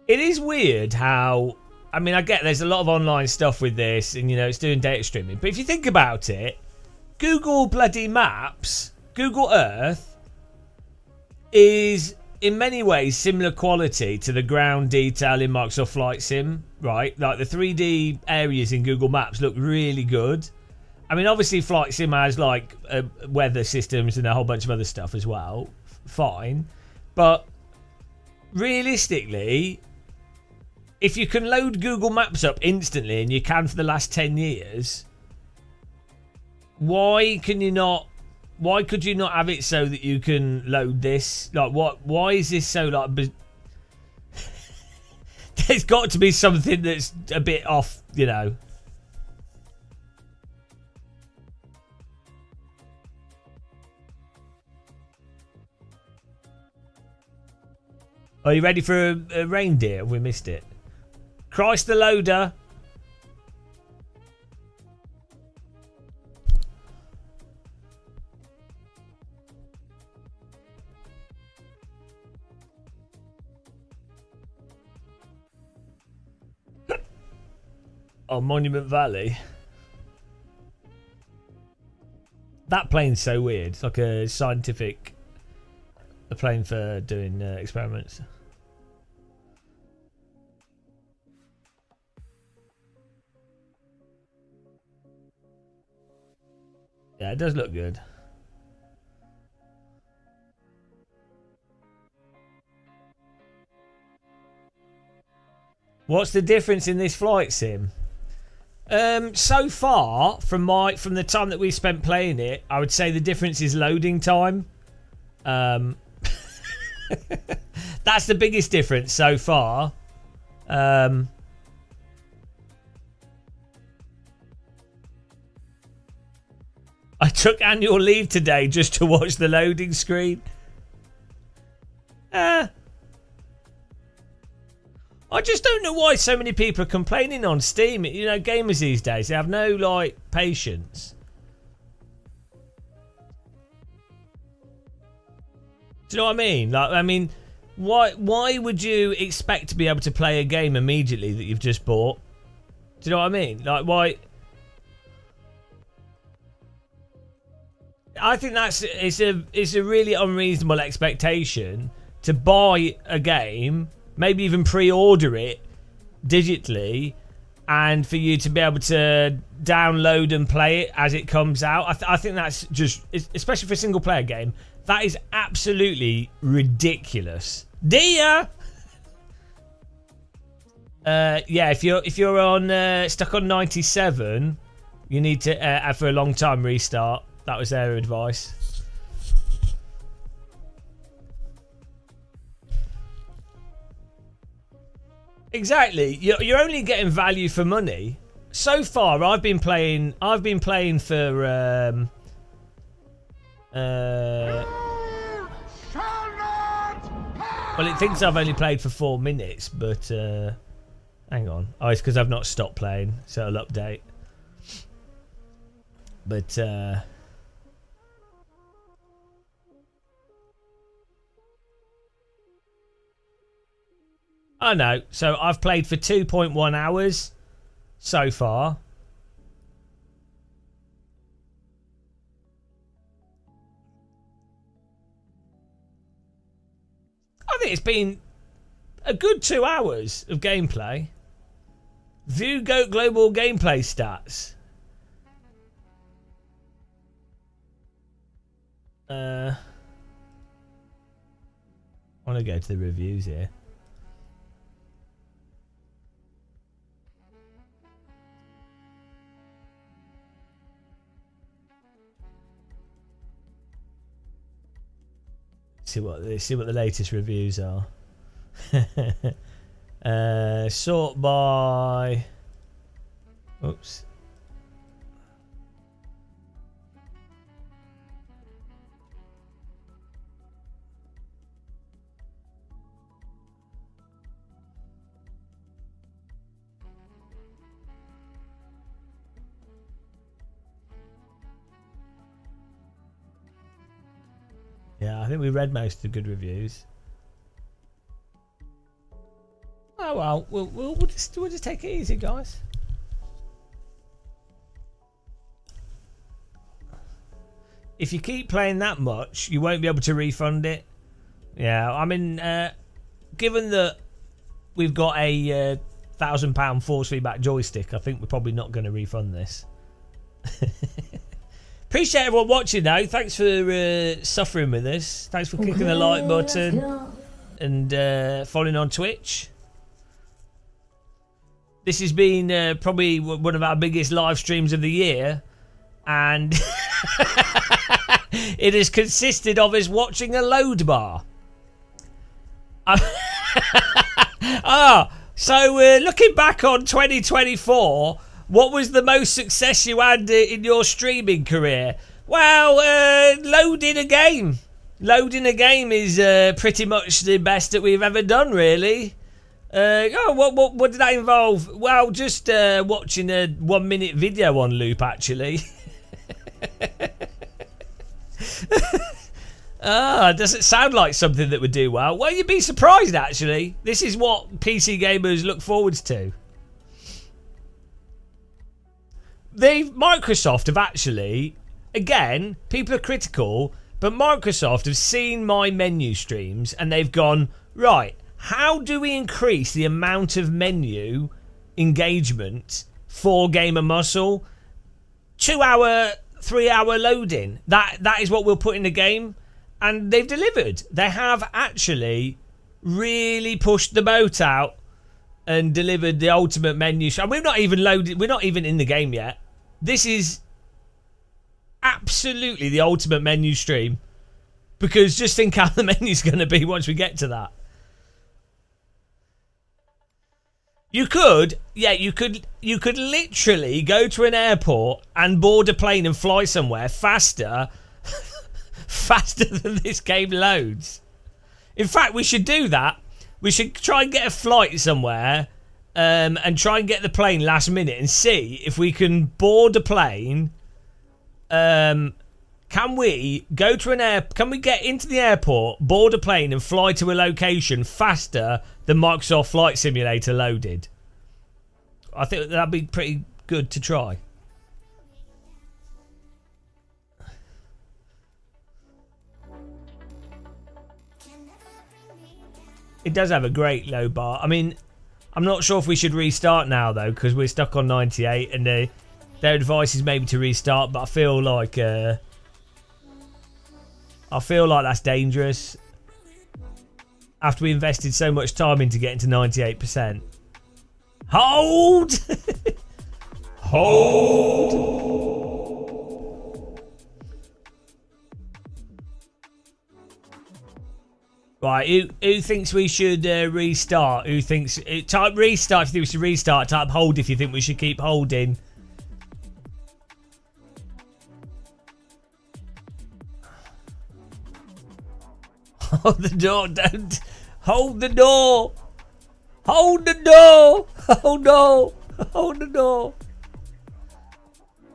It is weird how, I mean, I get there's a lot of online stuff with this and, you know, it's doing data streaming. But if you think about it, Google bloody Maps, Google Earth is in many ways similar quality to the ground detail in Microsoft Flight Sim, right? Like the 3D areas in Google Maps look really good. I mean, obviously Flight Sim has like weather systems and a whole bunch of other stuff as well. Fine. But realistically, if you can load Google Maps up instantly and you can for the last 10 years, why could you not have it so that you can load this? Like, why is this so like? There's got to be something that's a bit off, you know. Are you ready for a reindeer? We missed it. Christ the loader. Oh, Monument Valley. That plane's so weird. It's like a plane for doing experiments. Yeah, it does look good. What's the difference in this flight sim? So far, from the time that we spent playing it, I would say the difference is loading time. That's the biggest difference so far. I took annual leave today just to watch the loading screen. I just don't know why so many people are complaining on Steam. You know, gamers these days, they have no, like, patience. Do you know what I mean? Like, I mean, why would you expect to be able to play a game immediately that you've just bought? Do you know what I mean? Like, why? I think it's a really unreasonable expectation to buy a game, maybe even pre-order it digitally, and for you to be able to download and play it as it comes out. I think that's just, especially for a single player game, that is absolutely ridiculous. Dear. Yeah, if you're on stuck on 97, you need to for a long time restart. That was their advice. Exactly. You're only getting value for money. So far, I've been playing for well, it thinks I've only played for 4 minutes, but hang on. Oh, it's because I've not stopped playing, so it'll update. But I know. So I've played for 2.1 hours so far. I think it's been a good 2 hours of gameplay. View global gameplay stats. I want to go to the reviews here. See what the latest reviews are. Sort by. Oops. Yeah, I think we read most of the good reviews. Oh well, we'll just take it easy, guys. If you keep playing that much, you won't be able to refund it. Yeah, I mean, given that we've got a £1,000 force feedback joystick, I think we're probably not going to refund this. Appreciate everyone watching though. Thanks for suffering with us. Thanks for clicking the like button and following on Twitch. This has been probably one of our biggest live streams of the year, and it has consisted of us watching a load bar. So looking back on 2024, what was the most success you had in your streaming career? Well, loading a game. Loading a game is pretty much the best that we've ever done, really. What did that involve? Well, just watching a 1 minute video on loop, actually. Does it sound like something that would do well? Well, you'd be surprised, actually. This is what PC gamers look forwards to. Microsoft have actually, again, people are critical, but Microsoft have seen my menu streams and they've gone, right, how do we increase the amount of menu engagement for Gamer Muscle? 2 hour, 3 hour loading. That is what we'll put in the game. And they've delivered. They have actually really pushed the boat out and delivered the ultimate menu. And we've not even loaded, we're not even in the game yet. This is absolutely the ultimate menu stream. Because just think how the menu's going to be once we get to that. You could literally go to an airport and board a plane and fly somewhere faster than this game loads. In fact, we should do that. We should try and get a flight somewhere and try and get the plane last minute and see if we can board a plane, Can we go to can we get into the airport, board a plane and fly to a location faster than Microsoft Flight Simulator loaded? I think that'd be pretty good to try. It does have a great low bar. I mean, I'm not sure if we should restart now though, because we're stuck on 98 and their advice is maybe to restart, but I feel like that's dangerous after we invested so much time into getting to 98%. Hold! Hold! Right, who thinks we should restart? Who thinks... type restart if you think we should restart. Type hold if you think we should keep holding. Hold the door, don't... Hold the door! Hold the door! Hold on! Hold the door!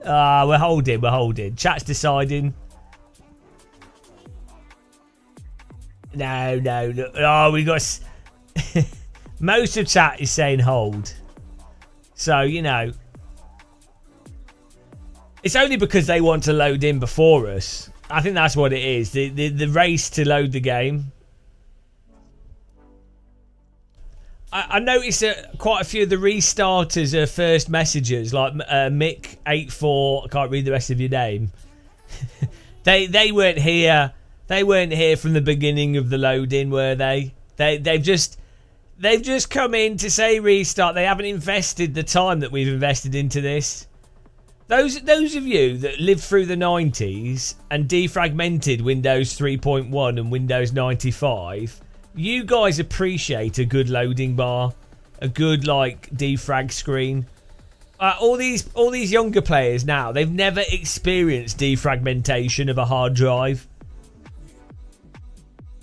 We're holding. Chat's deciding. No. Oh, we got... Most of chat is saying hold. So, you know. It's only because they want to load in before us. I think that's what it is. The race to load the game. I noticed that quite a few of the restarters are first messages, like Mick84. I can't read the rest of your name. They weren't here. They weren't here from the beginning of the loading, were they? They've just come in to say restart. They haven't invested the time that we've invested into this. Those of you that lived through the 90s and defragmented Windows 3.1 and Windows 95, you guys appreciate a good loading bar, a good like defrag screen. All these younger players now, they've never experienced defragmentation of a hard drive.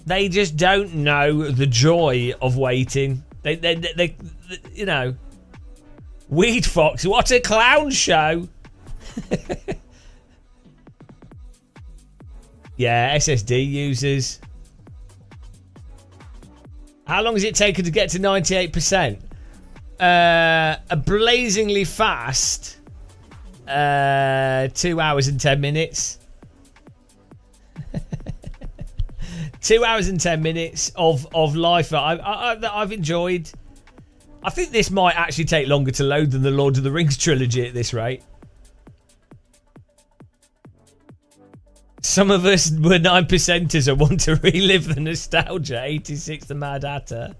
They just don't know the joy of waiting. They you know. Weed Fox, what a clown show. Yeah, SSD users. How long has it taken to get to 98%? A blazingly fast 2 hours and 10 minutes. 2 hours and 10 minutes of life that I've enjoyed. I think this might actually take longer to load than the Lord of the Rings trilogy at this rate. Some of us were 9%ers and want to relive the nostalgia. 86 the Mad Hatter.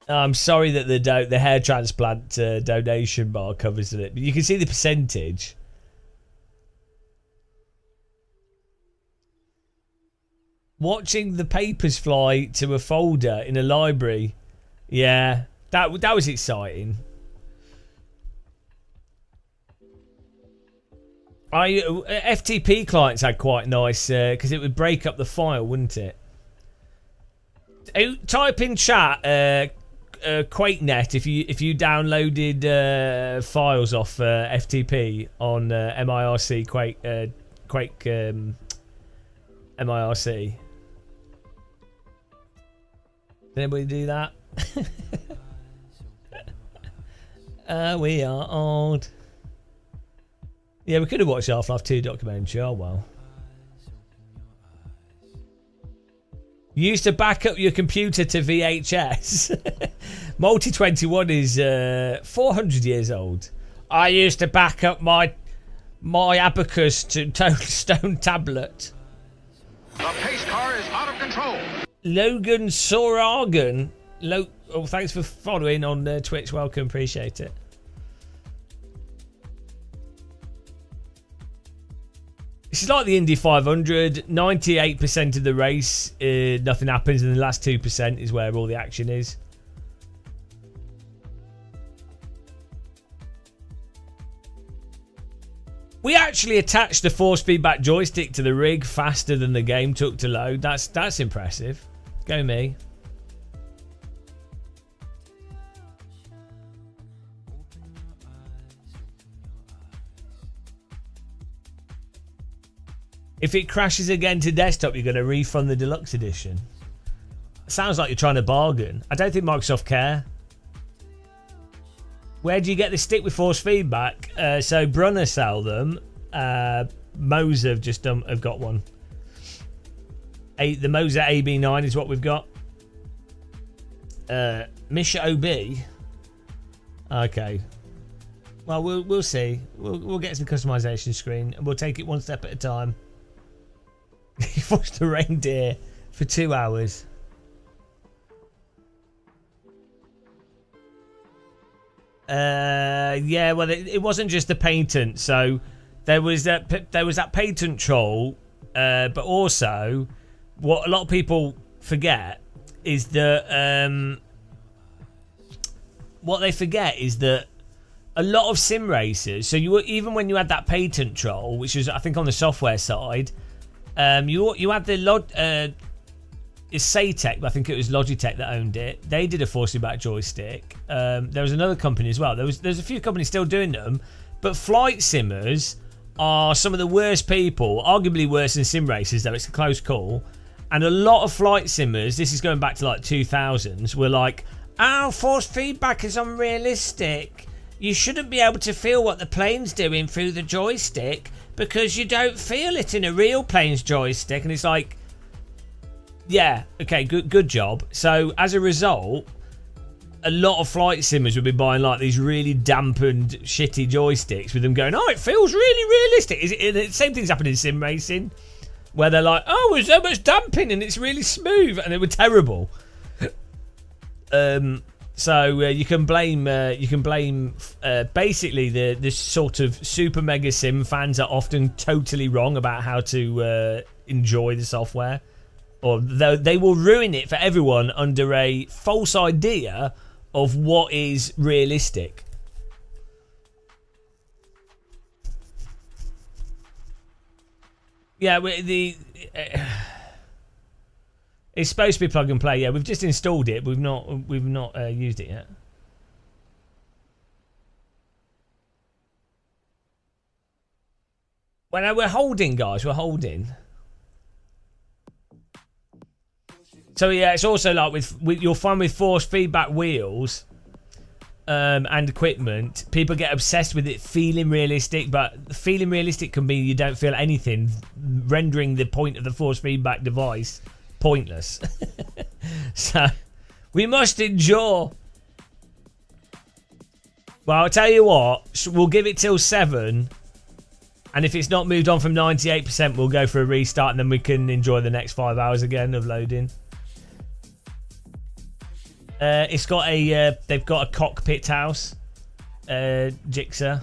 I'm sorry that the hair transplant donation bar covers it, but you can see the percentage. Watching the papers fly to a folder in a library. Yeah, that was exciting. FTP clients had quite nice because it would break up the file, wouldn't it? Type in chat QuakeNet if you downloaded files off FTP on MIRC Quake MIRC. Did anybody do that? We are old. Yeah, we could have watched Half-Life 2 documentary. Oh well. You used to back up your computer to VHS. Multi21 is 400 years old. I used to back up my Abacus to Stone tablet. The pace car is out of control. Logan Soragan. Oh, thanks for following on Twitch. Welcome, appreciate it. This is like the Indy 500. 98% of the race, nothing happens, and the last 2% is where all the action is. We actually attached the force feedback joystick to the rig faster than the game took to load. That's impressive. Go me. If it crashes again to desktop, you're going to refund the deluxe edition. Sounds like you're trying to bargain. I don't think Microsoft care. Where do you get the stick with force feedback? So Brunner sell them. Moser have just have got one. The Moser AB9 is what we've got. Misha OB. Okay. Well, we'll see. We'll get to the customization screen and we'll take it one step at a time. He watched the reindeer for 2 hours. Yeah, well, it wasn't just the patent. So there was that patent troll, but also what a lot of people forget is that what they forget is that a lot of sim racers. So even when you had that patent troll, which was I think on the software side, you had the it's Saytech, but I think it was Logitech that owned it. They did a force feedback joystick. There was another company as well. There's a few companies still doing them, but flight simmers are some of the worst people, arguably worse than sim racers, though it's a close call. And a lot of flight simmers, this is going back to like 2000s, were like, "Oh, force feedback is unrealistic. You shouldn't be able to feel what the plane's doing through the joystick because you don't feel it in a real plane's joystick." And it's like, yeah, okay, good job. So as a result, a lot of flight simmers would be buying like these really dampened, shitty joysticks with them going, "Oh, it feels really realistic." The same thing's happened in sim racing, where they're like, "Oh, there's so much damping and it's really smooth," and they were terrible. So you can blame basically the sort of super mega sim fans are often totally wrong about how to enjoy the software, or they will ruin it for everyone under a false idea of what is realistic. Yeah, it's supposed to be plug and play. Yeah, we've just installed it. We've not used it yet. Well, we're holding, guys. We're holding. So yeah, it's also like with you'll find with force feedback wheels and equipment, people get obsessed with it feeling realistic, but feeling realistic can mean you don't feel anything, rendering the point of the force feedback device pointless. So we must endure. Well, I'll tell you what, we'll give it till 7, and if it's not moved on from 98%, we'll go for a restart, and then we can enjoy the next 5 hours again of loading. It's got they've got a cockpit house, Jigsaw.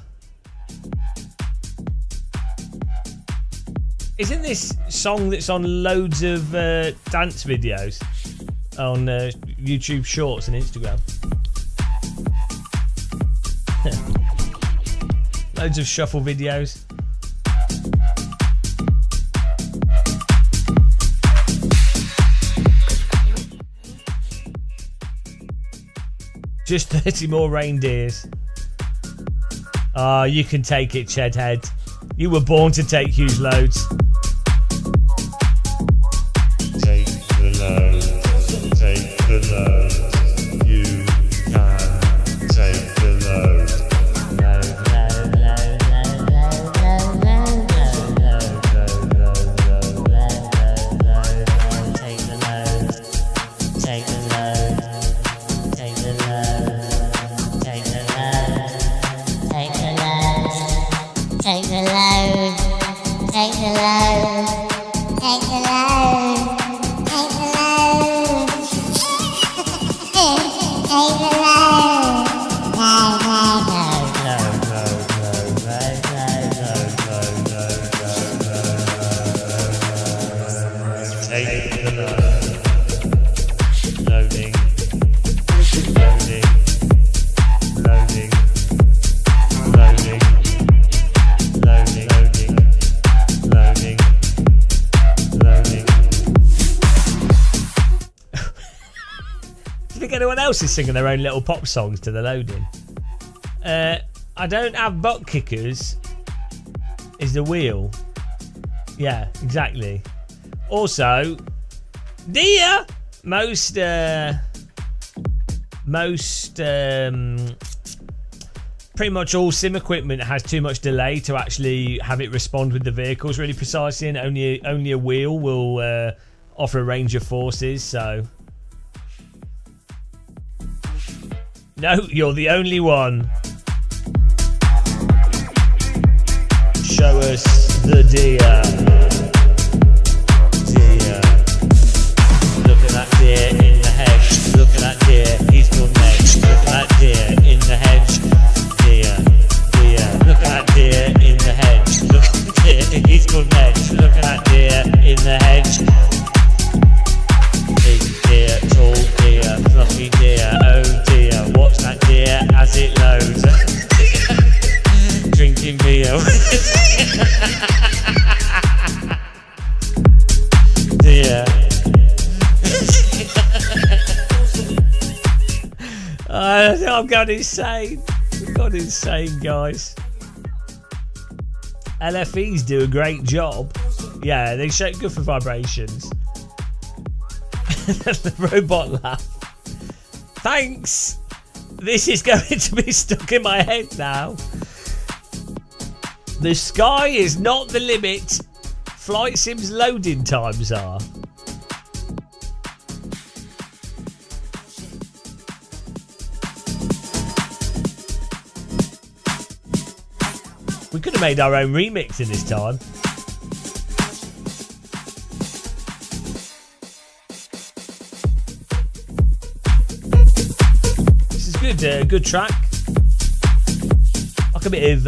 Isn't this song that's on loads of dance videos on YouTube Shorts and Instagram? Loads of shuffle videos. Just 30 more reindeers. You can take it, Chedhead. You were born to take huge loads. Take the load. Take the load. You can take the load. Else is singing their own little pop songs to the loading. I don't have butt kickers. Is the wheel? Yeah, exactly. Also, dear, most pretty much all sim equipment has too much delay to actually have it respond with the vehicles really precisely, and only a wheel will offer a range of forces. So, no, you're the only one. Show us the deer. Deer. Look at that deer in the hedge. Look at that deer. He's gone next. Look at that deer in the hedge. Deer. Deer. Look at that deer in the hedge. Look at the deer. He's gone next. Look at that deer in the hedge. Big deer, tall deer, fluffy deer. Oh dear, watch that deer as it loads. Drinking beer. Dear. I've gone insane. I've gone insane, guys. LFEs do a great job. Yeah, they show good for vibrations. The robot laugh. Thanks. This is going to be stuck in my head now. The sky is not the limit. Flight Sim's loading times are. We could have made our own remix in this time. This is good, good track. Like a bit of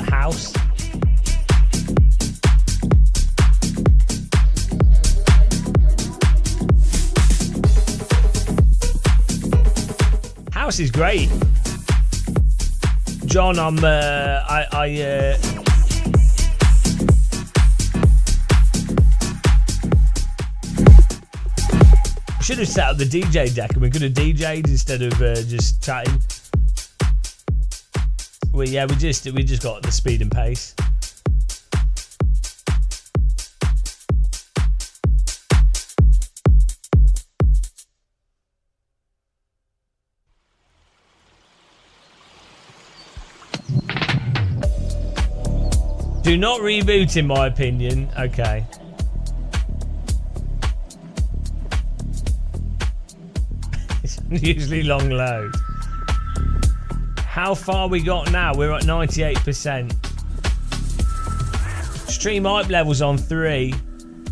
house. House is great. John, I should have set up the DJ deck and we could have DJ'd instead of just chatting. Well, yeah, we just got the speed and pace. Do not reboot, in my opinion. Okay. It's unusually long load. How far we got now? We're at 98%. Stream hype levels on 3.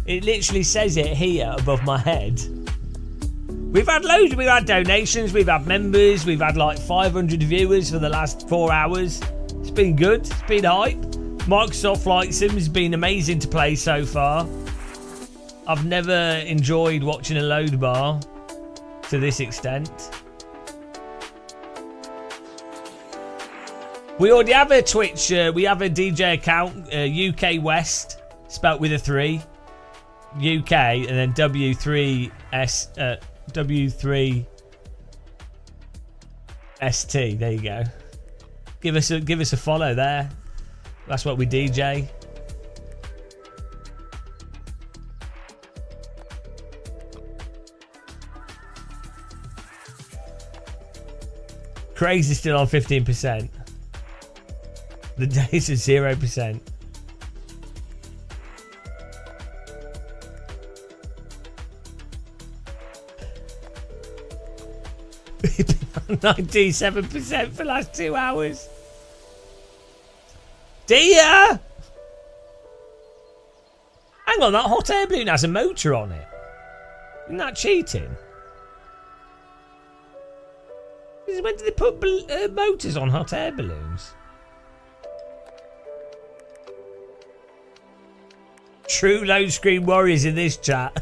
It literally says it here above my head. We've had loads. We've had donations. We've had members. We've had like 500 viewers for the last 4 hours. It's been good. It's been hype. Microsoft Flight Sim has been amazing to play so far. I've never enjoyed watching a load bar to this extent. We already have a Twitch, we have a DJ account, UK West, spelt with a 3. UK, and then W3S, W3ST, there you go. Give us a follow there. That's what we DJ. Craig's is still on 15%. The days are 0%. We've been on 97% for the last 2 hours. Dear! Hang on, that hot air balloon has a motor on it. Isn't that cheating? When did they put motors on hot air balloons? True load screen warriors in this chat.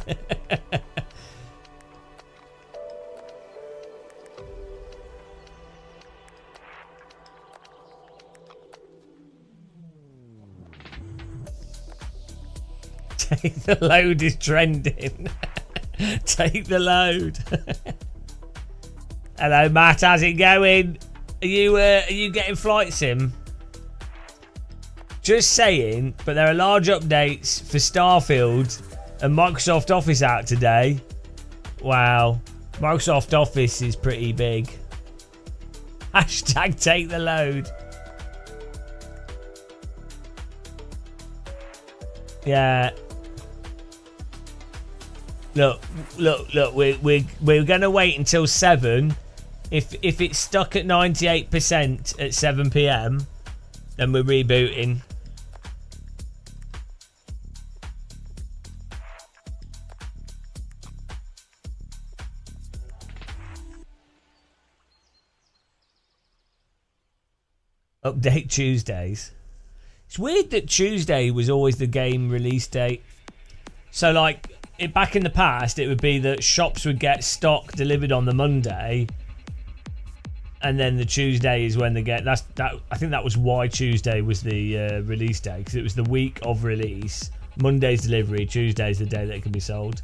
Take the load is trending. Take the load. Hello, Matt. How's it going? Are you getting Flight Sim? Just saying, but there are large updates for Starfield and Microsoft Office out today. Wow. Microsoft Office is pretty big. Hashtag take the load. Yeah. Look. We're gonna wait until 7. If it's stuck at 98% at 7 PM, then we're rebooting. Update Tuesdays. It's weird that Tuesday was always the game release date. So like back in the past, it would be that shops would get stock delivered on the Monday, and then the Tuesday is when they get that. I think that was why Tuesday was the release day, because it was the week of release. Monday's delivery, Tuesday's the day that it can be sold.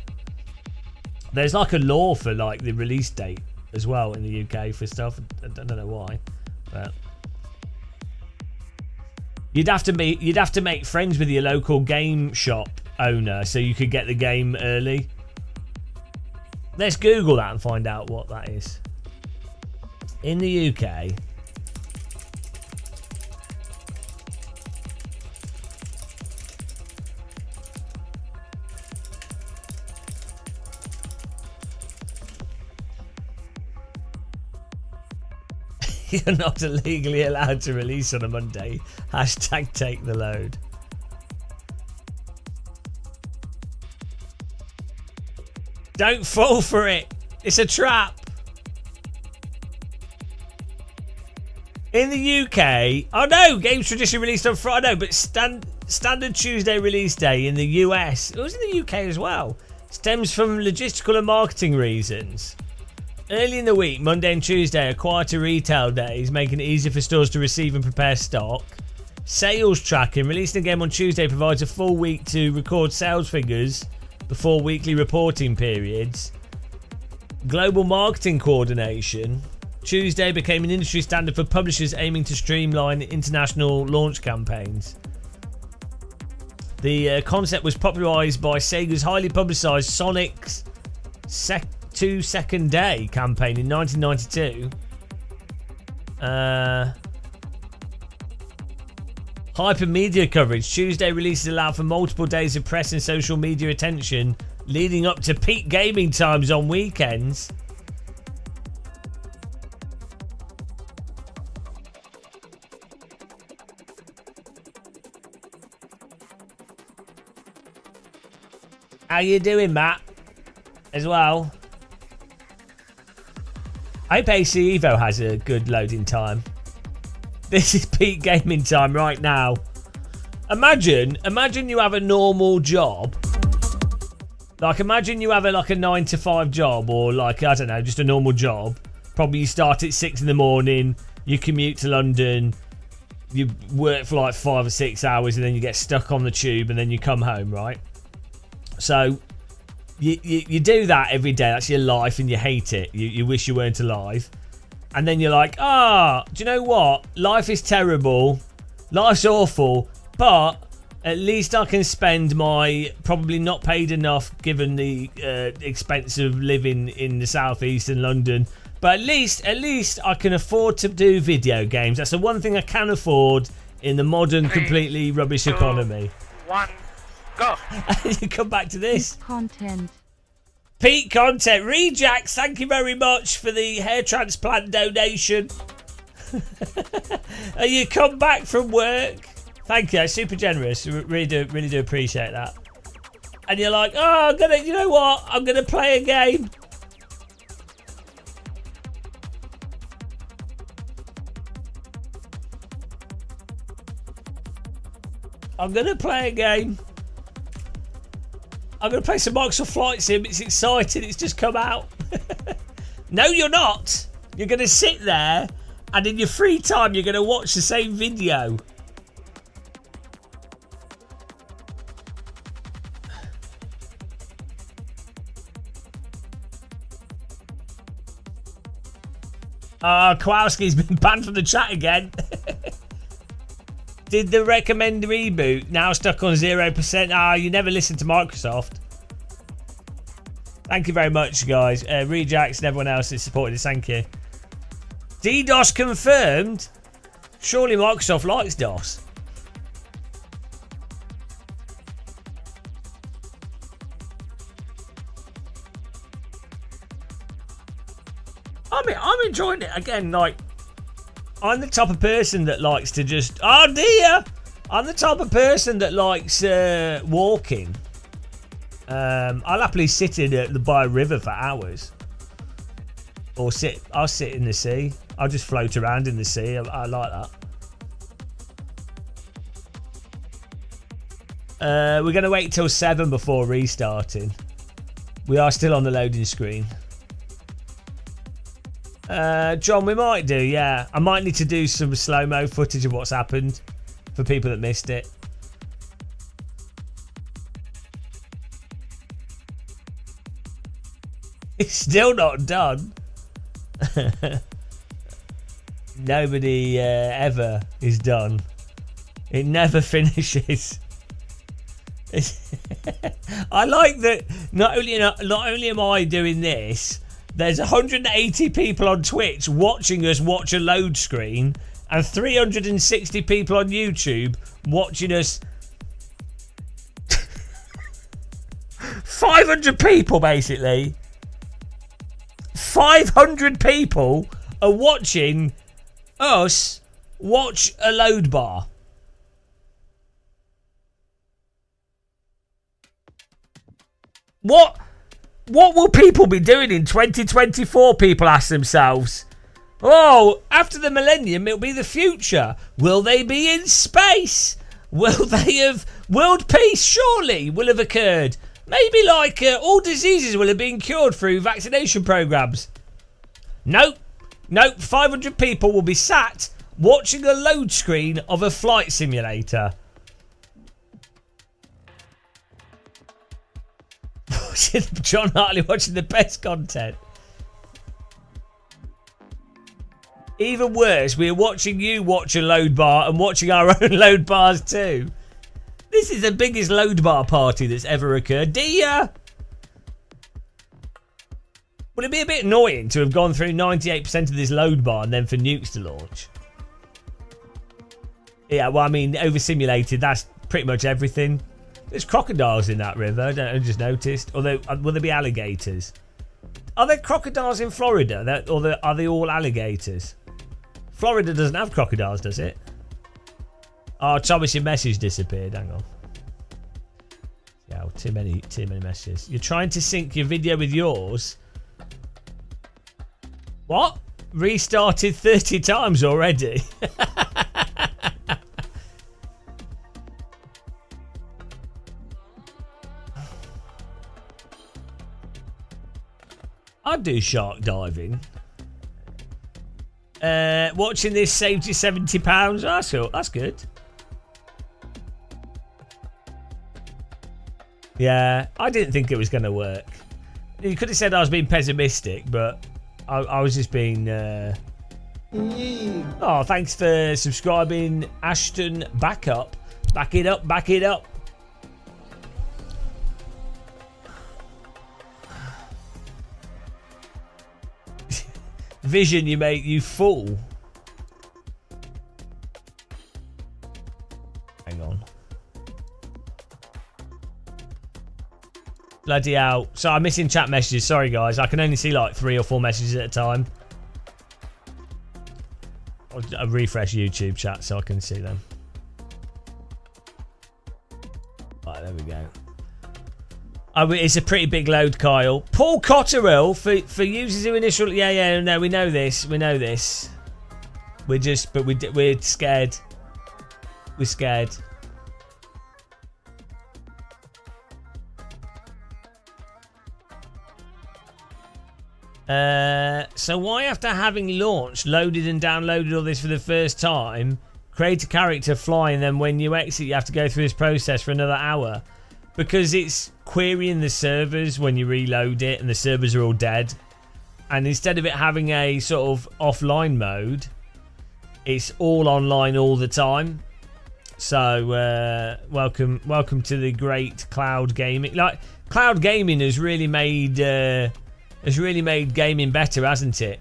There's like a law for like the release date as well in the UK for stuff. I don't know why, but. You'd have to make friends with your local game shop owner so you could get the game early. Let's Google that and find out what that is. In the UK, you're not legally allowed to release on a Monday. Hashtag take the load. Don't fall for it. It's a trap. In the UK, oh no, games traditionally released on Friday, no, but standard Tuesday release day in the US, it was in the UK as well, stems from logistical and marketing reasons. Early in the week, Monday and Tuesday are quieter retail days, making it easier for stores to receive and prepare stock. Sales tracking. Releasing a game on Tuesday provides a full week to record sales figures before weekly reporting periods. Global marketing coordination. Tuesday became an industry standard for publishers aiming to streamline international launch campaigns. The concept was popularised by Sega's highly publicised Sonic's 2-second day campaign in 1992. Hypermedia coverage. Tuesday releases allow for multiple days of press and social media attention, leading up to peak gaming times on weekends. How you doing, Matt? As well. I hope AC Evo has a good loading time. This is peak gaming time right now. Imagine you have a normal job. Like imagine you have a 9-to-5 job, or like, I don't know, just a normal job. Probably you start at 6 in the morning, you commute to London, you work for like 5 or 6 hours, and then you get stuck on the tube, and then you come home, right? So you do that every day. That's your life, and you hate it. You wish you weren't alive. And then you're like, do you know what? Life is terrible. Life's awful. But at least I can spend my probably not paid enough given the expense of living in the southeast in London. But at least I can afford to do video games. That's the one thing I can afford in the modern, completely rubbish economy. 1, go. And you come back to this. Content. Peak content. Rejax, thank you very much for the hair transplant donation. And you come back from work. Thank you, super generous. Really do appreciate that. And you're like, you know what? I'm gonna play a game. I'm gonna play a game. I'm going to play some Microsoft Flight Sim. It's exciting. It's just come out. No, you're not. You're going to sit there and in your free time, you're going to watch the same video. Kowalski's been banned from the chat again. Did the recommend reboot now stuck on 0%? Ah, you never listened to Microsoft. Thank you very much, guys. Rejax and everyone else that supported us, thank you. DDoS confirmed. Surely Microsoft likes DOS. I mean, I'm enjoying it. Again, like, I'm the type of person that likes to just... Oh, dear! I'm the type of person that likes walking. I'll happily sit by a river for hours. Or I'll sit in the sea. I'll just float around in the sea. I like that. We're going to wait till 7 before restarting. We are still on the loading screen. John, we might do, yeah. I might need to do some slow-mo footage of what's happened for people that missed it. It's still not done. Nobody ever is done. It never finishes. I like that not only am I doing this, there's 180 people on Twitch watching us watch a load screen and 360 people on YouTube watching us. 500 people basically. 500 people are watching us watch a load bar. What will people be doing in 2024, people ask themselves. Oh, after the millennium, it'll be the future. Will they be in space? Will they have... World peace, surely, will have occurred. Maybe like all diseases will have been cured through vaccination programs. Nope. 500 people will be sat watching a load screen of a flight simulator. John Hartley watching the best content. Even worse, we're watching you watch a load bar and watching our own load bars too. This is the biggest load bar party that's ever occurred. Dear! Would it be a bit annoying to have gone through 98% of this load bar and then for nukes to launch? Yeah, well, I mean, over-simulated, that's pretty much everything. There's crocodiles in that river, I just noticed. Although, will there be alligators? Are there crocodiles in Florida? Or are they all alligators? Florida doesn't have crocodiles, does it? Oh, Thomas, your message disappeared. Hang on. Yeah, too many messages. You're trying to sync your video with yours? What? Restarted 30 times already? I'd do shark diving. Watching this saved you £70. Oh, that's good. Yeah, I didn't think it was going to work. You could have said I was being pessimistic, but I was just being... Oh, thanks for subscribing, Ashton. Back up. Back it up, back it up. Vision, you mate, you fool. Hang on. Bloody hell. So I'm missing chat messages. Sorry, guys. I can only see like 3 or 4 messages at a time. I'll refresh YouTube chat so I can see them. Right, there we go. Oh, it's a pretty big load, Kyle. Paul Cotterill for users who initial. Yeah, no, we know this. We know this. We're scared. We're scared. So why, after having launched, loaded and downloaded all this for the first time, create a character, fly, and then when you exit, you have to go through this process for another hour? Because it's querying the servers when you reload it and the servers are all dead. And instead of it having a sort of offline mode, it's all online all the time. So welcome to the great cloud gaming. Like cloud gaming has really made gaming better, hasn't it?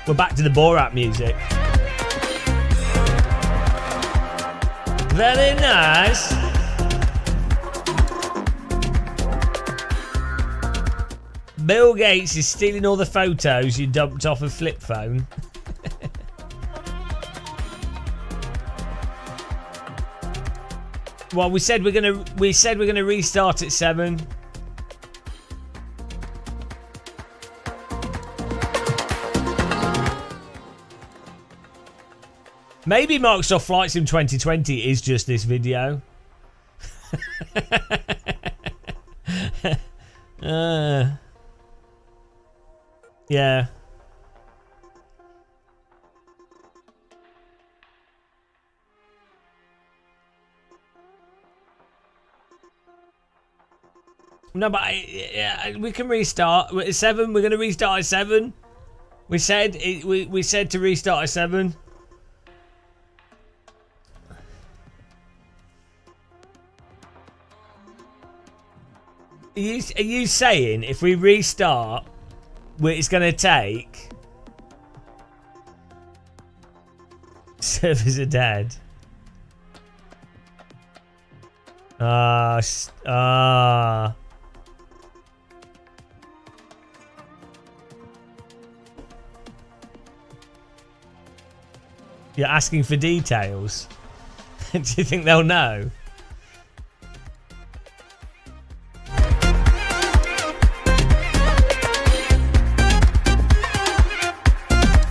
We're back to the Borat music. Very nice. Bill Gates is stealing all the photos you dumped off a flip phone. Well, we said we're gonna restart at 7. Maybe Microsoft Flight Sim 2020 is just this video. Yeah. No, but we can restart at 7. We're going to restart at 7. We said we said to restart at 7. Are you saying if we restart, it's going to take? Servers are dead. You're asking for details. Do you think they'll know?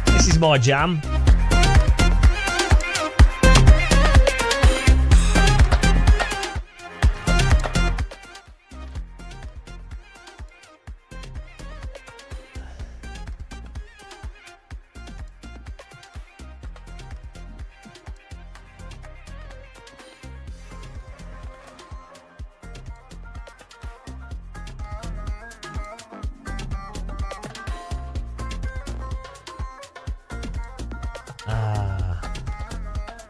This is my jam.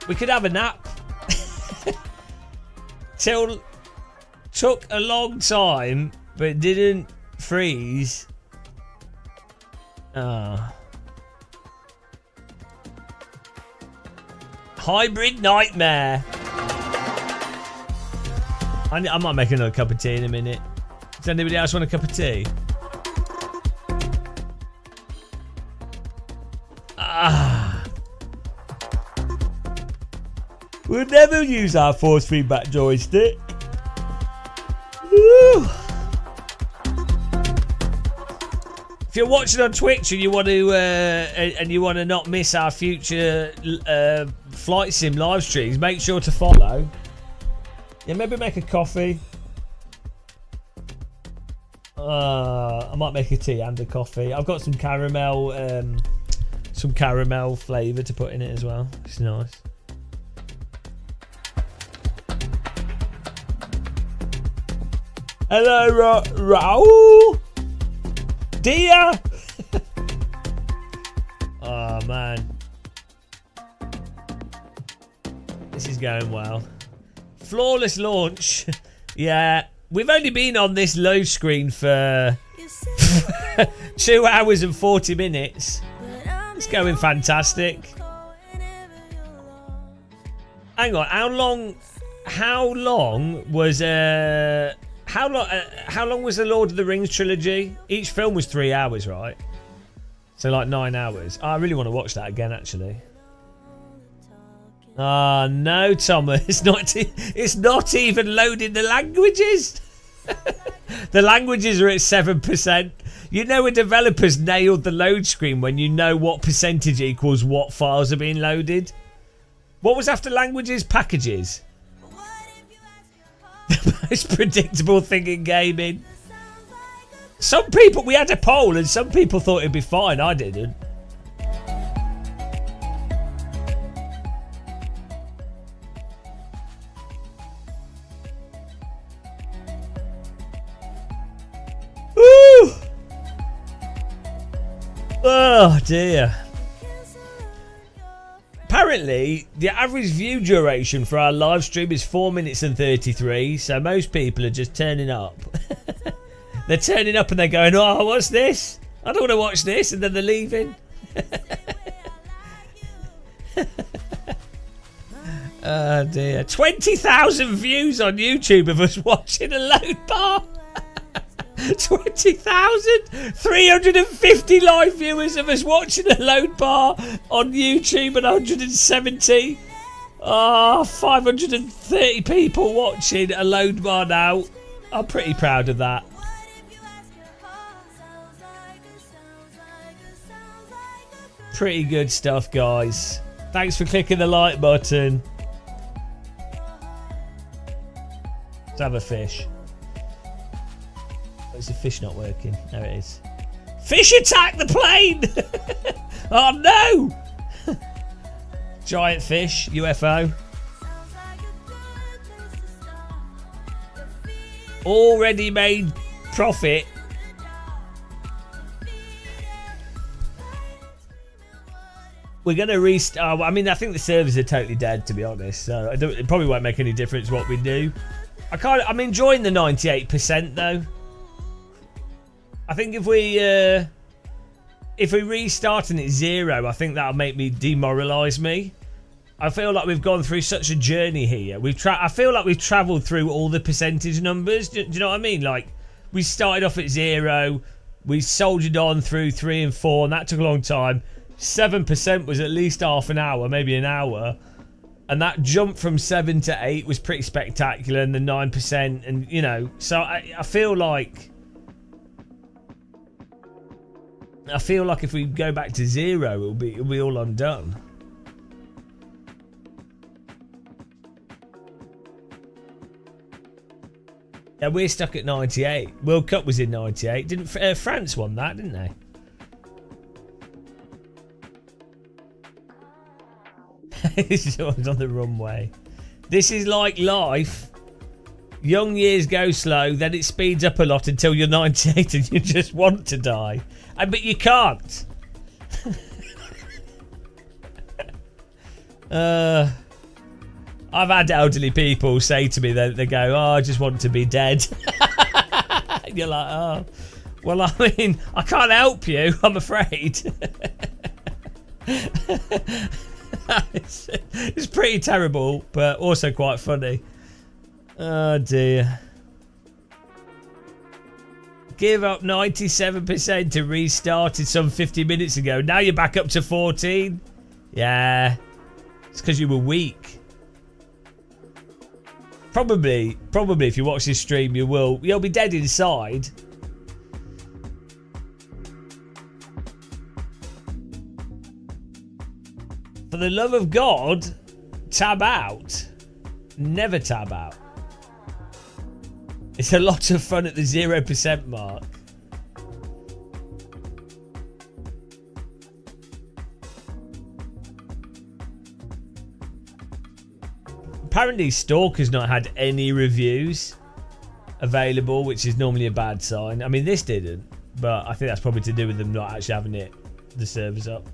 We could have a nap. Took a long time, but it didn't freeze. Hybrid nightmare. I might make another cup of tea in a minute. Does anybody else want a cup of tea? We'll never use our force feedback joystick. Woo. If you're watching on Twitch and you want to not miss our future flight sim live streams, make sure to follow. Yeah, maybe make a coffee. I might make a tea and a coffee. I've got some caramel flavour to put in it as well. It's nice. Hello, Raoul. Dia. Oh man, this is going well. Flawless launch. Yeah, we've only been on this load screen for 2 hours and 40 minutes. It's going fantastic. Hang on, how long was how long was the Lord of the Rings trilogy? Each film was 3 hours, right? So like 9 hours. I really want to watch that again, actually. No, Thomas, it's not even loading the languages. The languages are at 7%. You know, when developers nailed the load screen when you know what percentage equals what files are being loaded. What was after languages? Packages. The most predictable thing in gaming. Some people, we had a poll and some people thought it'd be fine. I didn't. Oh dear. Apparently, the average view duration for our live stream is 4 minutes and 33, so most people are just turning up. They're turning up and they're going, oh, what's this? I don't want to watch this, and then they're leaving. Oh dear. 20,000 views on YouTube of us watching a load bar. 20,000! 350 live viewers of us watching a load bar on YouTube and 170. 530 people watching a load bar now. I'm pretty proud of that. Pretty good stuff, guys. Thanks for clicking the like button. Let's have a fish. Is the fish not working? There it is. Fish attack the plane! Oh no! Giant fish, UFO. Already made profit. We're going to restart. I mean, I think the servers are totally dead, to be honest. So it probably won't make any difference what we do. I'm enjoying the 98% though. I think if we restart and it's 0, I think that'll make me demoralise me. I feel like we've gone through such a journey here. I feel like we've travelled through all the percentage numbers. Do you know what I mean? Like, we started off at 0, we soldiered on through 3 and 4, and that took a long time. 7% was at least half an hour, maybe an hour. And that jump from 7 to 8 was pretty spectacular, and the 9%, and you know, so I feel like if we go back to 0, it'll be all undone. Yeah, we're stuck at 98. World Cup was in 98. Didn't France won that, didn't they? It's always on the runway. This is like life. Young years go slow, then it speeds up a lot until you're 98 and you just want to die. But you can't. I've had elderly people say to me that they go, oh, I just want to be dead. And you're like, oh, well, I mean, I can't help you, I'm afraid. It's pretty terrible, but also quite funny. Oh dear. Give up 97% to restarted some 50 minutes ago. Now you're back up to 14. Yeah. It's because you were weak. Probably if you watch this stream, you'll be dead inside. For the love of God, tab out. Never tab out. It's a lot of fun at the 0% mark. Apparently Stalker's not had any reviews available, which is normally a bad sign. I mean, this didn't, but I think that's probably to do with them not actually having the servers up.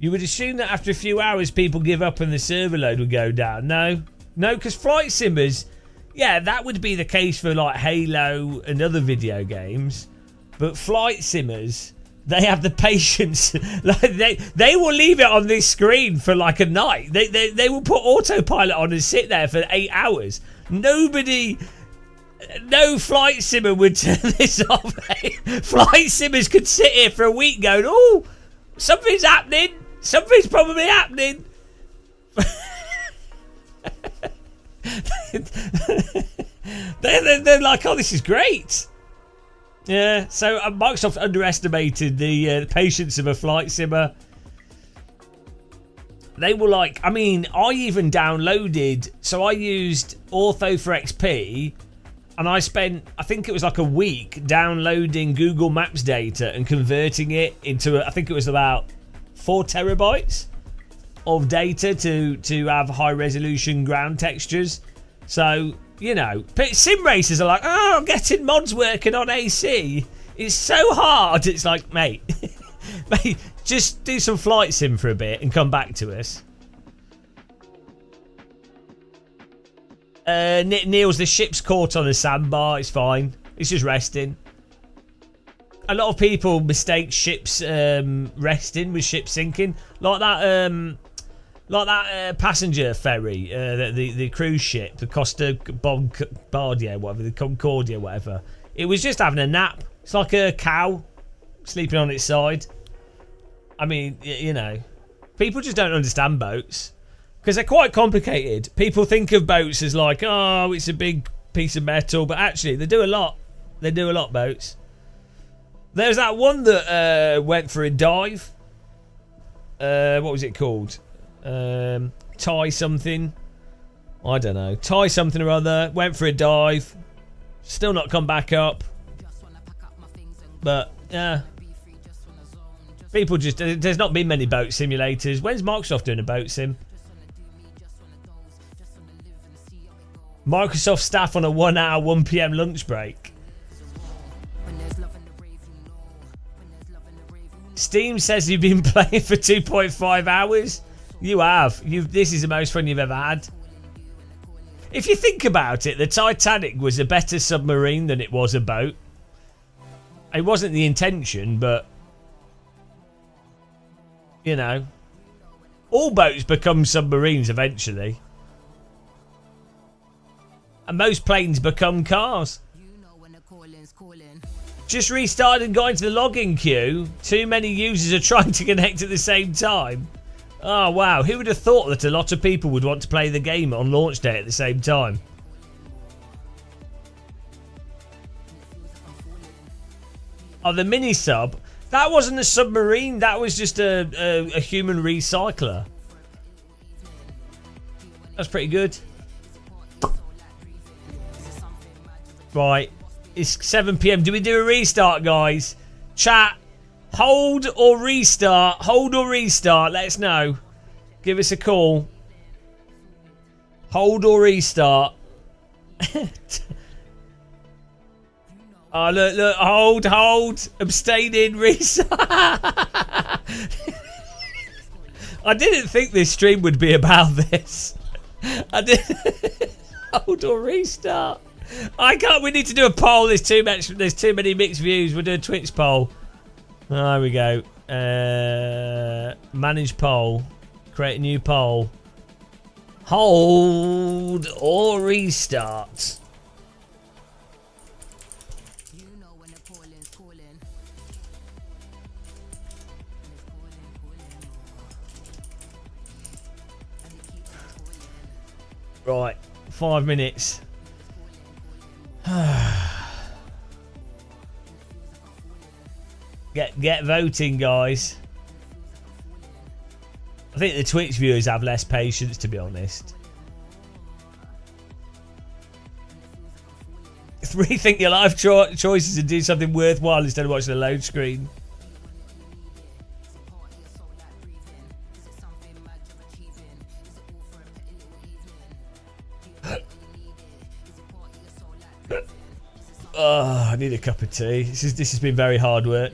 You would assume that after a few hours people give up and the server load would go down. No, because flight simmers, yeah, that would be the case for like Halo and other video games. But flight simmers, they have the patience. Like they will leave it on this screen for like a night. They will put autopilot on and sit there for 8 hours. No flight simmer would turn this off. Flight simmers could sit here for a week going, oh, something's happening. Something's probably happening. They're like, oh, this is great. Yeah, so Microsoft underestimated the patience of a flight simmer. They were like, I mean, I even downloaded, so I used Ortho for XP, and I spent, I think it was like a week downloading Google Maps data and converting it into, I think it was about 4 terabytes of data to have high resolution ground textures. So, you know, sim racers are like, oh, getting mods working on AC. It's so hard. It's like, mate, Mate, just do some flight sim for a bit and come back to us. Neil's, the ship's caught on a sandbar. It's fine. It's just resting. A lot of people mistake ships resting with ships sinking, like that passenger ferry, the cruise ship, the Costa Bombardier, whatever, the Concordia, whatever. It was just having a nap. It's like a cow sleeping on its side. I mean, you know, people just don't understand boats because they're quite complicated. People think of boats as like, oh, it's a big piece of metal, but actually they do a lot. They do a lot, boats. There's that one that went for a dive. What was it called? Thai something. I don't know. Thai something or other. Went for a dive. Still not come back up. But, yeah. People just... There's not been many boat simulators. When's Microsoft doing a boat sim? Microsoft staff on a 1 hour, 1 PM lunch break. Steam says you've been playing for 2.5 hours. You have. This is the most fun you've ever had. If you think about it, the Titanic was a better submarine than it was a boat. It wasn't the intention, but... You know. All boats become submarines eventually. And most planes become cars. Just restarted and got into the login queue. Too many users are trying to connect at the same time. Oh, wow. Who would have thought that a lot of people would want to play the game on launch day at the same time? Oh, the mini sub. That wasn't a submarine. That was just a human recycler. That's pretty good. Right. It's 7 PM. Do we do a restart, guys? Chat. Hold or restart. Hold or restart. Let us know. Give us a call. Hold or restart. Oh, look. Hold. Abstaining. Restart. I didn't think this stream would be about this. I didn't. Hold or restart. I can't. We need to do a poll. There's too much. There's too many mixed views. We'll do a Twitch poll. There we go. Manage poll. Create a new poll. Hold or restart. Right. 5 minutes. Get voting, guys. I think the Twitch viewers have less patience, to be honest. Rethink your life choices and do something worthwhile instead of watching a load screen. Oh, I need a cup of tea. This has been very hard work.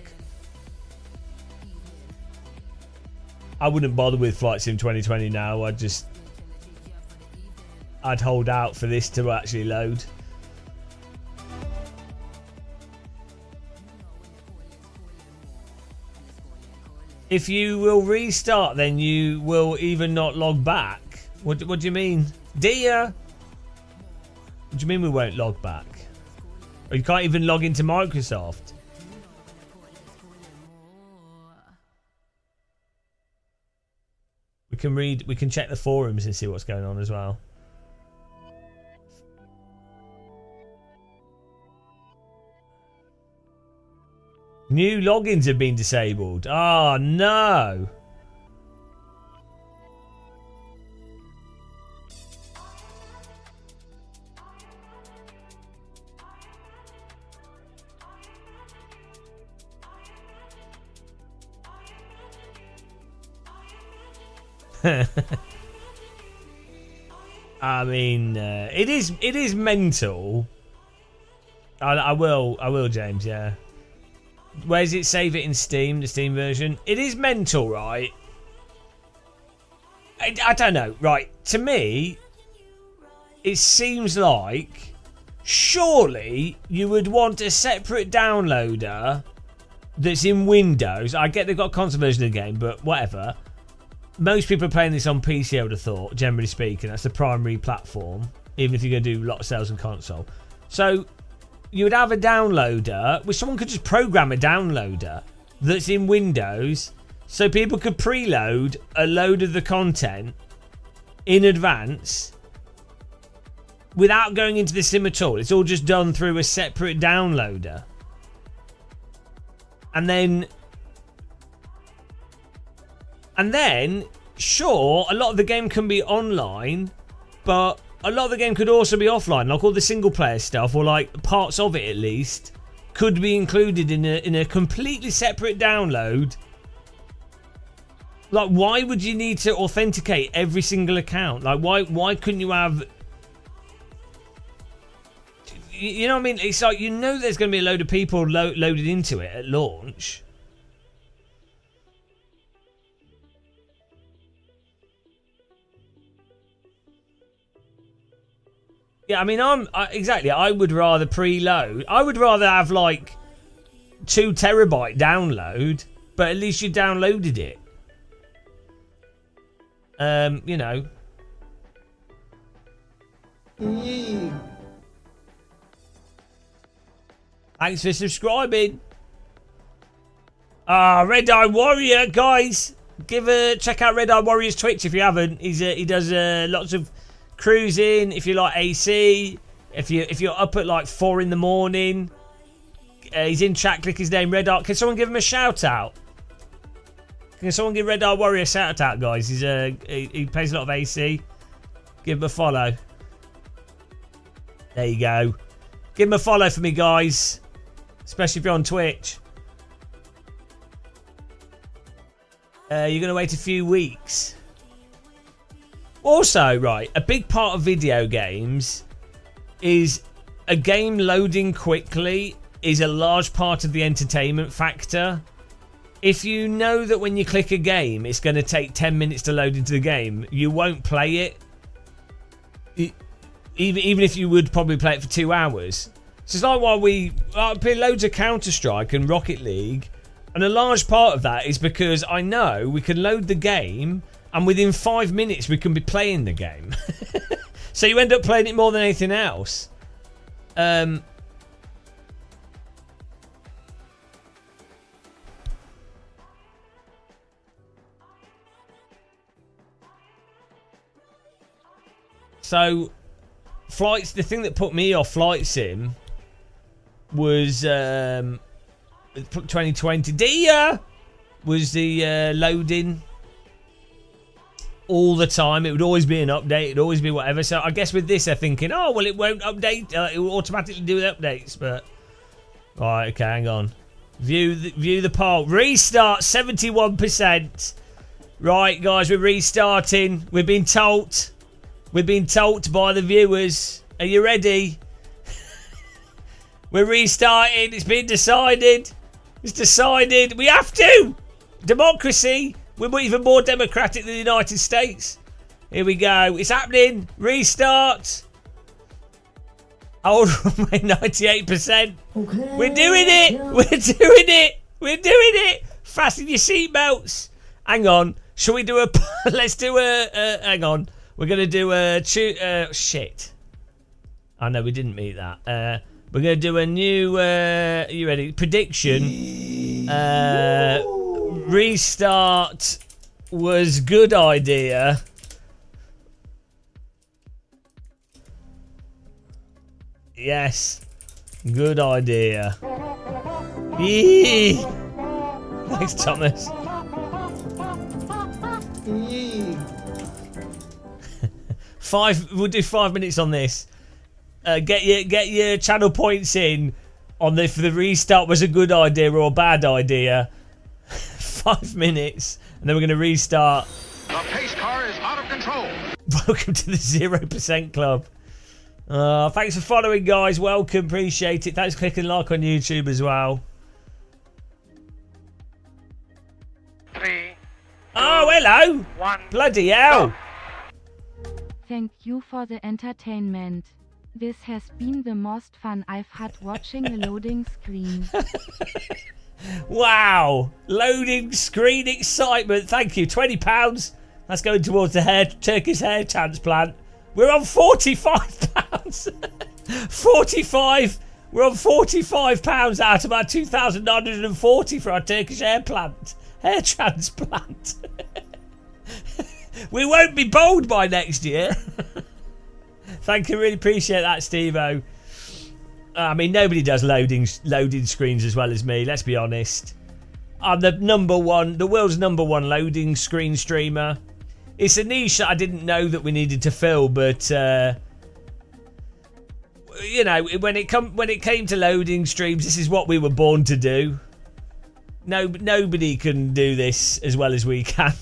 I wouldn't bother with Flight Sim 2020 now. I'd hold out for this to actually load. If you will restart, then you will even not log back. What do you mean? Dear? What do you mean we won't log back? Or you can't even log into Microsoft? We can check the forums and see what's going on as well. New logins have been disabled. Oh no. I mean, it is mental. I will, James. Yeah, Where does it save it in Steam, the Steam version? It is mental, right? I don't know. Right, to me, it seems like surely you would want a separate downloader that's in Windows. I get they've got a console version of the game, but whatever. Most people are playing this on PC, I would have thought, generally speaking. That's the primary platform, even if you're going to do a lot of sales on console. So you would have a downloader, which someone could just program a downloader that's in Windows, so people could preload a load of the content in advance without going into the sim at all. It's all just done through a separate downloader. And then, sure, a lot of the game can be online, but a lot of the game could also be offline. Like all the single player stuff, or like parts of it at least, could be included in a completely separate download. Like, why would you need to authenticate every single account? Like, why couldn't you have... You know what I mean? It's like, you know there's going to be a load of people loaded into it at launch. Yeah, I mean, exactly. I would rather preload. I would rather have like 2 terabyte download, but at least you downloaded it. You know. Thanks for subscribing. Red Eye Warrior, guys. Check out Red Eye Warrior's Twitch if you haven't. He does lots of cruising. If you like AC, if you're up at like 4 in the morning, he's in chat. Click his name, Red Eye. Can someone give him a shout out? Can someone give Red Eye Warrior a shout out, guys? He plays a lot of AC. Give him a follow. There you go. Give him a follow for me, guys. Especially if you're on Twitch. You're going to wait a few weeks. Also, right, a big part of video games is a game loading quickly is a large part of the entertainment factor. If you know that when you click a game, it's going to take 10 minutes to load into the game, you won't play it. Even if you would probably play it for 2 hours. So it's like why we play loads of Counter-Strike and Rocket League. And a large part of that is because I know we can load the game and within 5 minutes we can be playing the game. So you end up playing it more than anything else. So flights, the thing that put me off Flight Sim was 2020. Dia was the loading all the time. It would always be an update. It'd always be whatever. So I guess with this, they're thinking, oh well, it won't update. It will automatically do the updates. But all right, okay, hang on. View the poll. Restart 71%. Right, guys, we're restarting. We've been told. We've been told by the viewers. Are you ready? We're restarting. It's been decided. It's decided. We have to. Democracy. We're even more democratic than the United States. Here we go. It's happening. Restart. Hold on, 98%. Okay. We're doing it. We're doing it. We're doing it. Fasten your seatbelts. Hang on. Shall we do a... Let's do a... hang on. We're going to do a... shit. Oh, no, we didn't meet that. We're going to do a new... are you ready? Prediction. Restart was good idea. Yes. Good idea. Yee. Thanks, Thomas. We'll do 5 minutes on this. Get your channel points in on if the restart was a good idea or a bad idea. 5 minutes, and then we're going to restart. The pace car is out of control. Welcome to the 0% Club. Thanks for following, guys. Welcome, appreciate it. Thanks for clicking like on YouTube as well. 3. Oh, hello. 1. Bloody hell. Thank you for the entertainment. This has been the most fun I've had watching the loading screen. Wow. Loading screen excitement. Thank you. £20. That's going towards the Turkish hair transplant. We're on £45. 45. We're on £45 out of our 2,940 for our Turkish hair transplant. We won't be bold by next year. Thank you, really appreciate that, Steve-O. I mean, nobody does loading screens as well as me, let's be honest. I'm the world's number one loading screen streamer. It's a niche that I didn't know that we needed to fill, but you know, when it came to loading streams, this is what we were born to do. Nobody can do this as well as we can.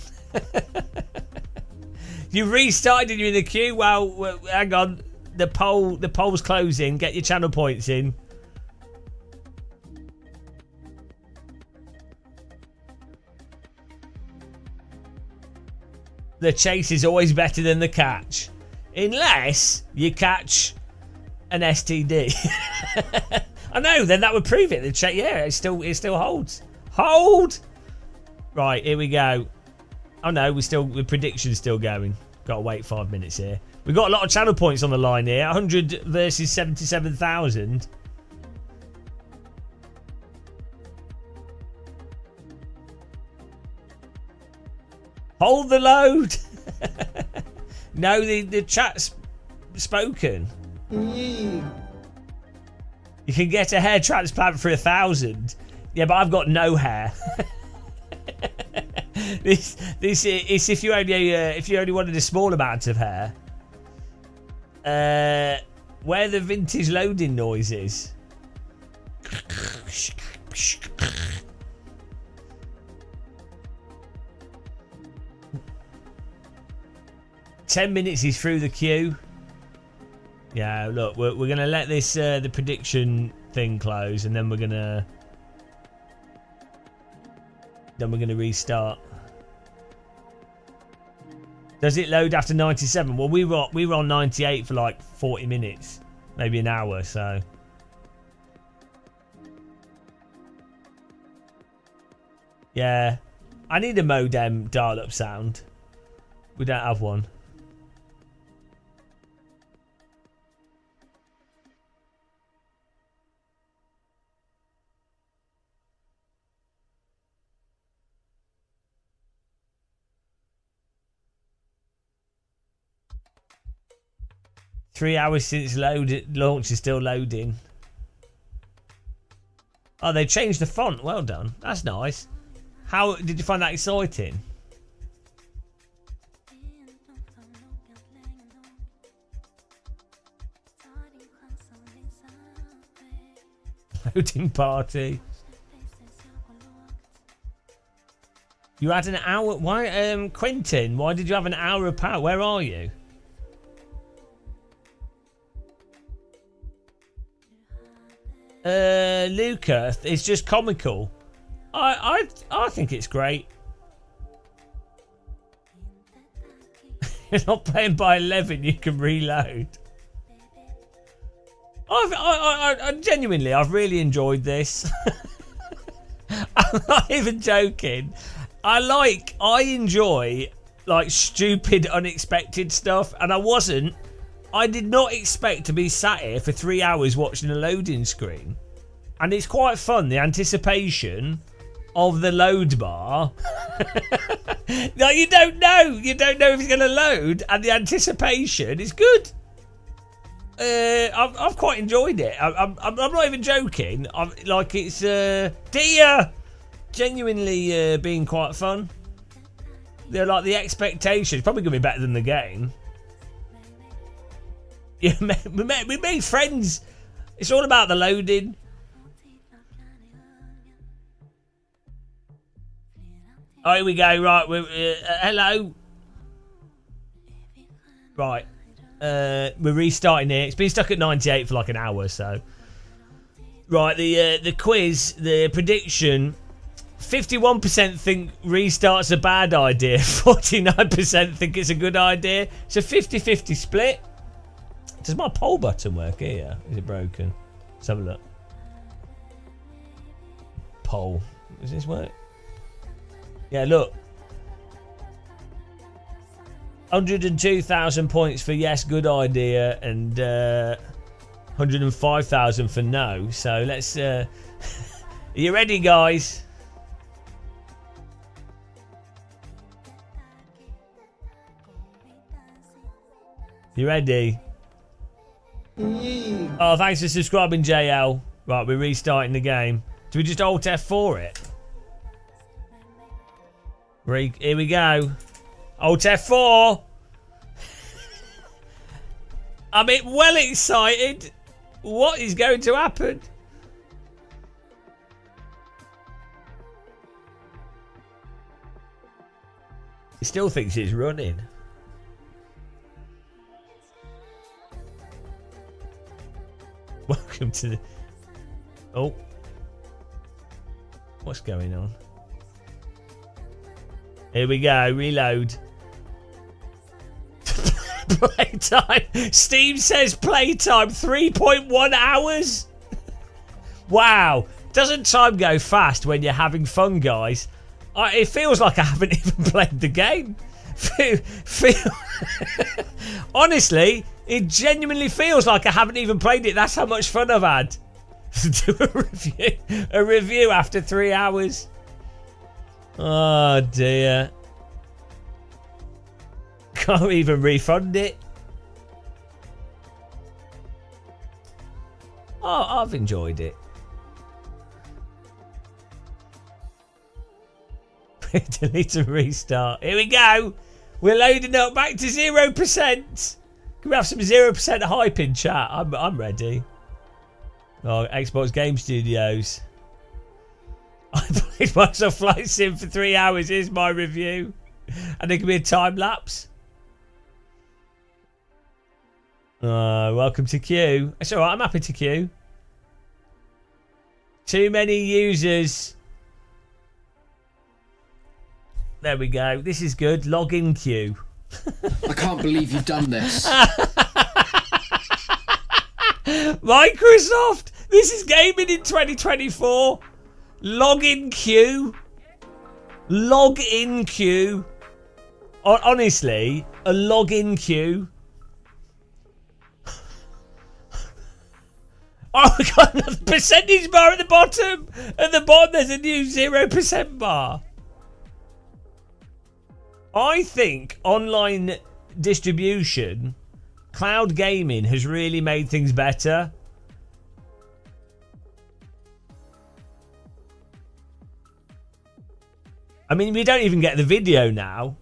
You restarted and you're in the queue. Well, hang on. The poll's closing. Get your channel points in. The chase is always better than the catch, unless you catch an STD. I know. Then that would prove it. The chase, yeah, it still holds. Hold. Right, here we go. Oh no, the prediction's still going. Got to wait 5 minutes here. We've got a lot of channel points on the line here. 100 versus 77,000. Hold the load. No, the chat's spoken. You can get a hair transplant for 1,000. Yeah, but I've got no hair. This is if you only wanted a small amount of hair. Where the vintage loading noise is. 10 minutes is through the queue. Yeah, look, we're gonna let this the prediction thing close, and then we're gonna restart. Does it load after 97? Well, we were on 98 for like 40 minutes, maybe an hour. So yeah, I need a modem dial-up sound. We don't have one. Three hours since launch is still loading. Oh, they changed the font. Well done. That's nice. How did you find that exciting? Loading party. You had an hour. Why, Quentin? Why did you have an hour of power? Where are you? Luca, it's just comical. I think it's great. You're not playing by 11, you can reload. I genuinely, I've really enjoyed this. I'm not even joking. I enjoy like stupid, unexpected stuff, and I did not expect to be sat here for 3 hours watching a loading screen. And it's quite fun, the anticipation of the load bar. No, you don't know if it's going to load, and the anticipation is good. I've quite enjoyed it. I'm not even joking. It's dear, genuinely being quite fun. They're like the expectation. It's probably going to be better than the game. Yeah, we made friends. It's all about the loading. Oh, here we go. Right, hello. Right, we're restarting here. It's been stuck at 98 for like an hour, so. Right, the quiz, the prediction 51% think restart's a bad idea. 49% think it's a good idea. It's a 50-50 split. Does my poll button work here? Is it broken? Let's have a look. Poll. Does this work? Yeah, look. 102,000 points for yes, good idea, and 105,000 for no. So let's. Are you ready, guys? You ready? Oh, thanks for subscribing, JL. Right, we're restarting the game. Do we just Alt F4 it? Here we go. Alt F4. I'm well excited. What is going to happen? He still thinks it's running. Welcome to the... Oh. What's going on? Here we go. Reload. Playtime. Steam says playtime 3.1 hours. Wow. Doesn't time go fast when you're having fun, guys? It feels like I haven't even played the game. Honestly, it genuinely feels like I haven't even played it. That's how much fun I've had. Do a review after 3 hours. Oh dear. Can't even refund it. Oh, I've enjoyed it. Delete and restart. Here we go. We're loading up back to 0%. Can we have some 0% hype in chat? I'm ready. Oh, Xbox Game Studios. I played Microsoft Flight Sim for 3 hours. Here's my review. And it can be a time lapse. Welcome to queue. It's alright, I'm happy to queue. Too many users. There we go. This is good. Login queue. I can't believe you've done this. Microsoft! This is gaming in 2024. Login queue. Login queue. Honestly, a login queue. Oh, we got another percentage bar at the bottom. At the bottom, there's a new 0% bar. I think online distribution, cloud gaming, has really made things better. I mean, we don't even get the video now.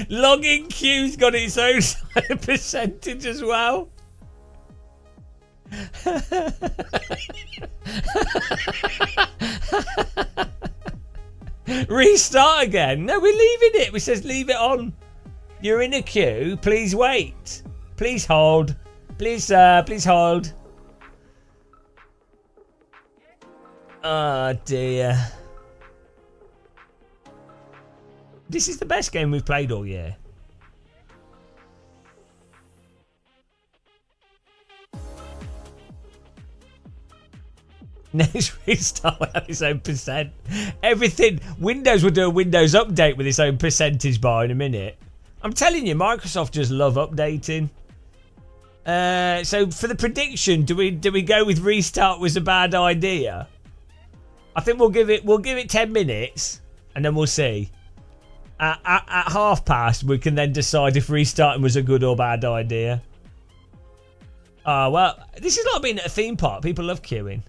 Login queue's got its own percentage as well. Restart again. No, we're leaving it. It says leave it on. You're in a queue. Please wait. Please hold. Please, please hold. Oh dear. This is the best game we've played all year. Next restart will have its own percent. Everything. Windows will do a Windows update with its own percentage bar in a minute. I'm telling you, Microsoft just love updating. So for the prediction, do we go with restart was a bad idea? I think we'll give it 10 minutes and then we'll see. At 1:30, we can then decide if restarting was a good or bad idea. Oh, well, this is like being at a theme park. People love queuing.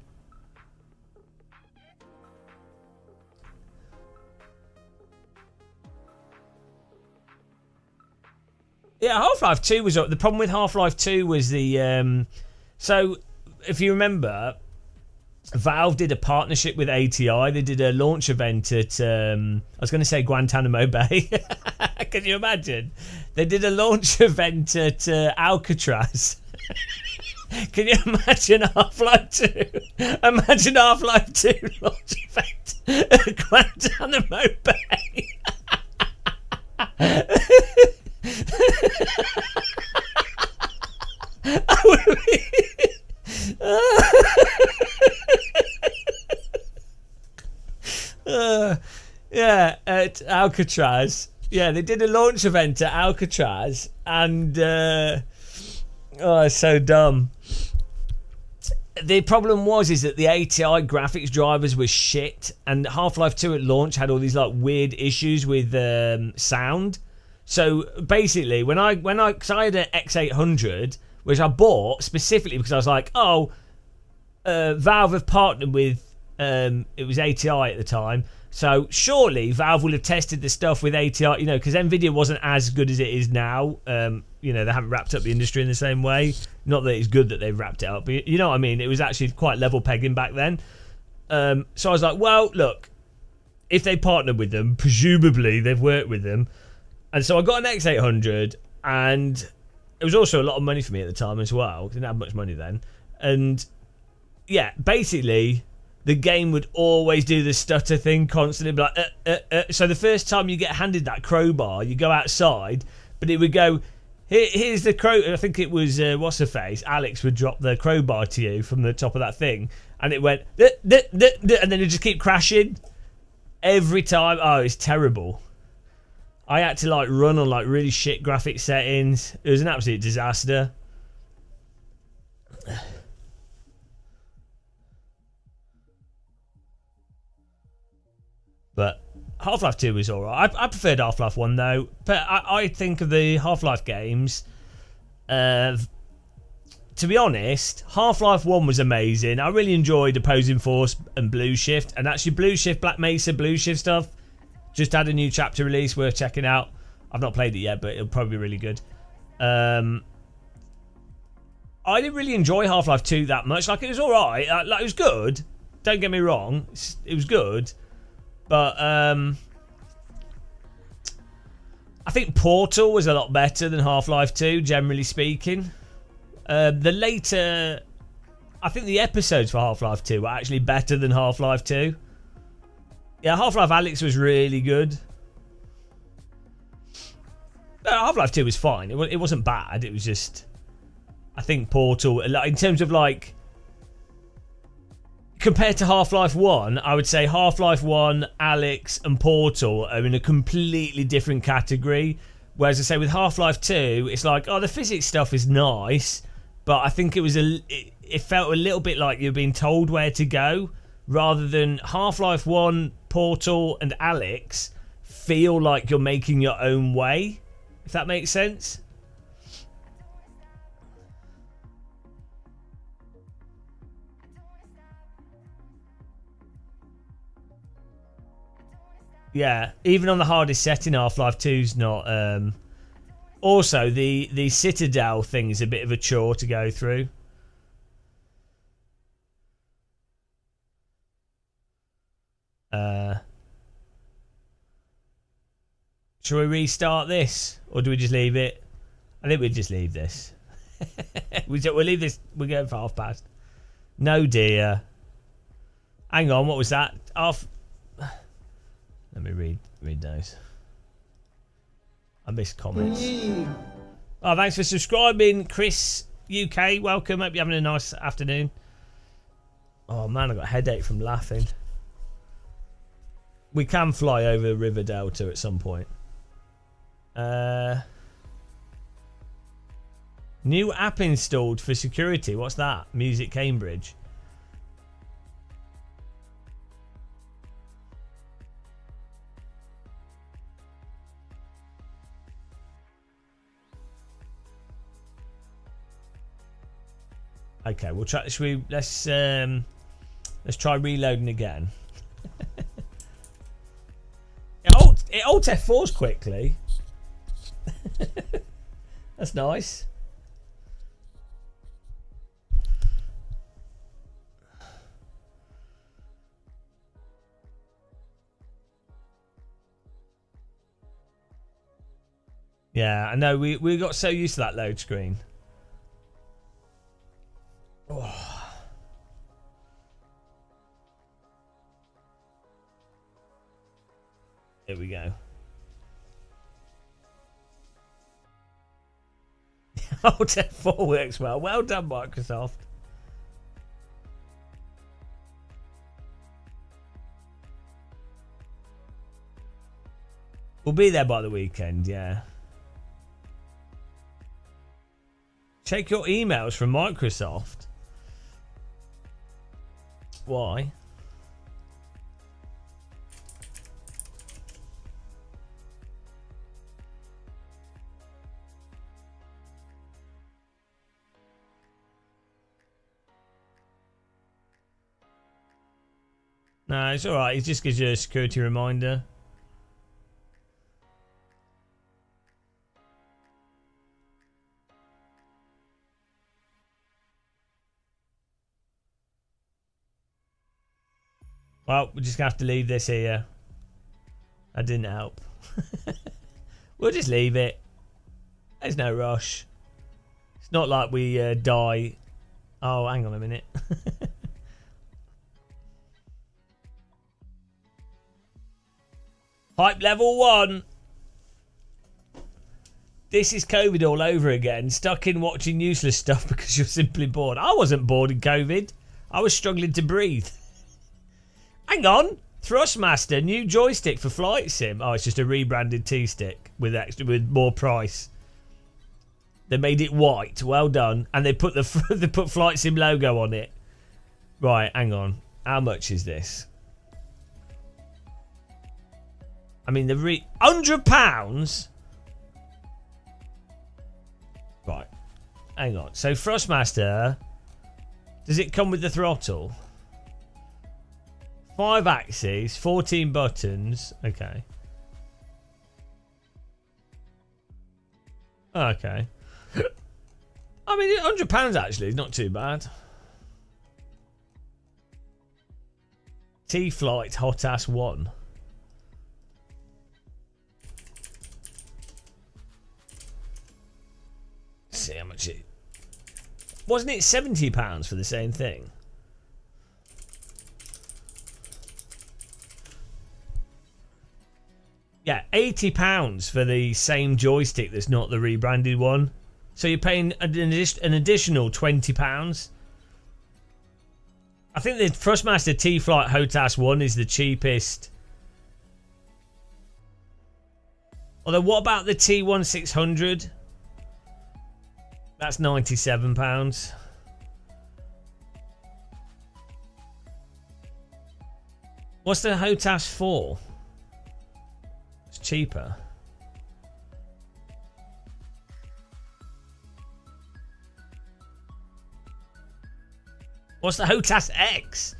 Yeah, Half-Life 2 was up. The problem with Half-Life 2 was the... so, if you remember, Valve did a partnership with ATI. They did a launch event at... I was going to say Guantanamo Bay. Can you imagine? They did a launch event at Alcatraz. Can you imagine Half-Life 2? Imagine Half-Life 2 launch effect. Going down the moped. Yeah, at Alcatraz. Yeah, they did a launch event at Alcatraz, and oh, it's so dumb. The problem is that the ATI graphics drivers were shit, and Half-Life 2 at launch had all these like weird issues with sound. So basically, when I cause I had an X800, which I bought specifically because I was like, oh, Valve have partnered with it was ATI at the time. So surely Valve will have tested the stuff with ATI, you know, because Nvidia wasn't as good as it is now. You know, they haven't wrapped up the industry in the same way. Not that it's good that they've wrapped it up, but you know what I mean? It was actually quite level pegging back then. So I was like, well, look, if they partnered with them, presumably they've worked with them. And so I got an X800, and it was also a lot of money for me at the time as well. I didn't have much money then. And yeah, basically, the game would always do the stutter thing constantly. Be like, So the first time you get handed that crowbar, you go outside, but it would go, here's the crow. I think it was, what's her face? Alex would drop the crowbar to you from the top of that thing. And it went, and then it just keep crashing every time. Oh, it's terrible. I had to like run on like really shit graphic settings. It was an absolute disaster. But Half-Life 2 was alright. I preferred Half-Life 1 though. But I think of the Half-Life games, to be honest, Half-Life 1 was amazing. I really enjoyed Opposing Force and Blue Shift. And actually Blue Shift, Black Mesa Blue Shift stuff just had a new chapter release worth checking out. I've not played it yet, but it'll probably be really good. I didn't really enjoy Half-Life 2 that much. Like, it was alright. Like, it was good. Don't get me wrong. It was good. But I think Portal was a lot better than Half-Life 2, generally speaking. I think the episodes for Half-Life 2 were actually better than Half-Life 2. Yeah, Half-Life Alyx was really good. Half-Life 2 was fine. It wasn't bad. It was just, I think Portal, in terms of like, compared to Half-Life 1, I would say Half-Life 1, Alyx, and Portal are in a completely different category. Whereas I say with Half-Life 2, it's like, oh, the physics stuff is nice, but I think it felt a little bit like you're being told where to go, rather than Half-Life 1, Portal, and Alyx feel like you're making your own way, if that makes sense. Yeah, even on the hardest setting, Half-Life 2's not. Also, the Citadel thing is a bit of a chore to go through. Shall we restart this, or do we just leave it? I think we just leave this. We'll leave this. We're going for half past. No dear. Hang on, what was that? Let me read those. I missed comments. Oh, thanks for subscribing, Chris UK. Welcome. Hope you're having a nice afternoon. Oh man, I got a headache from laughing. We can fly over River Delta at some point. New app installed for security. What's that? Music Cambridge. Okay, we'll try. Let's try reloading again. It alt F4s quickly. That's nice. Yeah, I know. We got so used to that load screen. Here we go. Alt F4 works well. Well done, Microsoft. We'll be there by the weekend, yeah. Check your emails from Microsoft. Why? No, it's alright. It just gives you a security reminder. Well, we're just going to have to leave this here. That didn't help. We'll just leave it. There's no rush. It's not like we die. Oh, hang on a minute. Hype level 1. This is COVID all over again. Stuck in watching useless stuff because you're simply bored. I wasn't bored in COVID. I was struggling to breathe. Hang on. Thrustmaster, new joystick for Flight Sim. Oh, it's just a rebranded T-stick with more price. They made it white. Well done. And they put they put Flight Sim logo on it. Right, hang on. How much is this? I mean, the £100. Right. Hang on. So Thrustmaster, does it come with the throttle? 5 axes, 14 buttons. Okay. Okay. I mean, £100 actually is not too bad. T-Flight Hot Ass 1. See how much it... Wasn't it £70 for the same thing? Yeah, £80 for the same joystick that's not the rebranded one. So you're paying an additional £20. I think the Thrustmaster T-Flight HOTAS 1 is the cheapest. Although, what about the T1600? That's £97. What's the HOTAS 4? It's cheaper. What's the HOTAS X?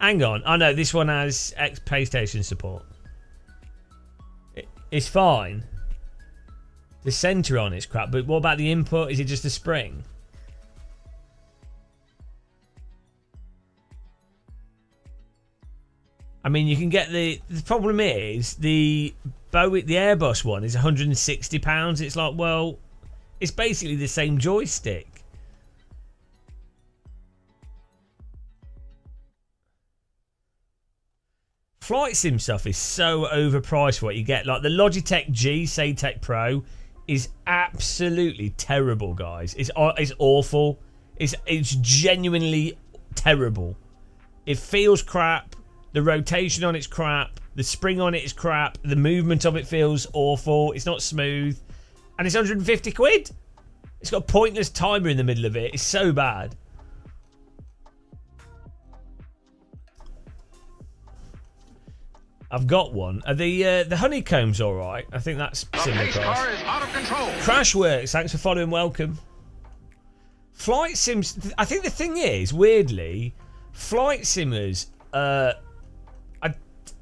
Hang on. Oh no, this one has X PlayStation support. It's fine. The center on it's crap, but what about the input? Is it just a spring? I mean, you can get the problem is the Airbus one is £160. It's like, well, it's basically the same joystick. Flight sim stuff is so overpriced for what you get. Like the Logitech G Saytech Pro is absolutely terrible, guys. It's awful. It's genuinely terrible. It feels crap. The rotation on it's crap. The spring on it is crap. The movement of it feels awful. It's not smooth. And it's 150 quid. It's got a pointless timer in the middle of it. It's so bad. I've got one. The honeycomb's all right. I think that's similar price. Car is out of control. Crashworks, thanks for following. Welcome. Flight sims. I think the thing is, weirdly, flight simmers.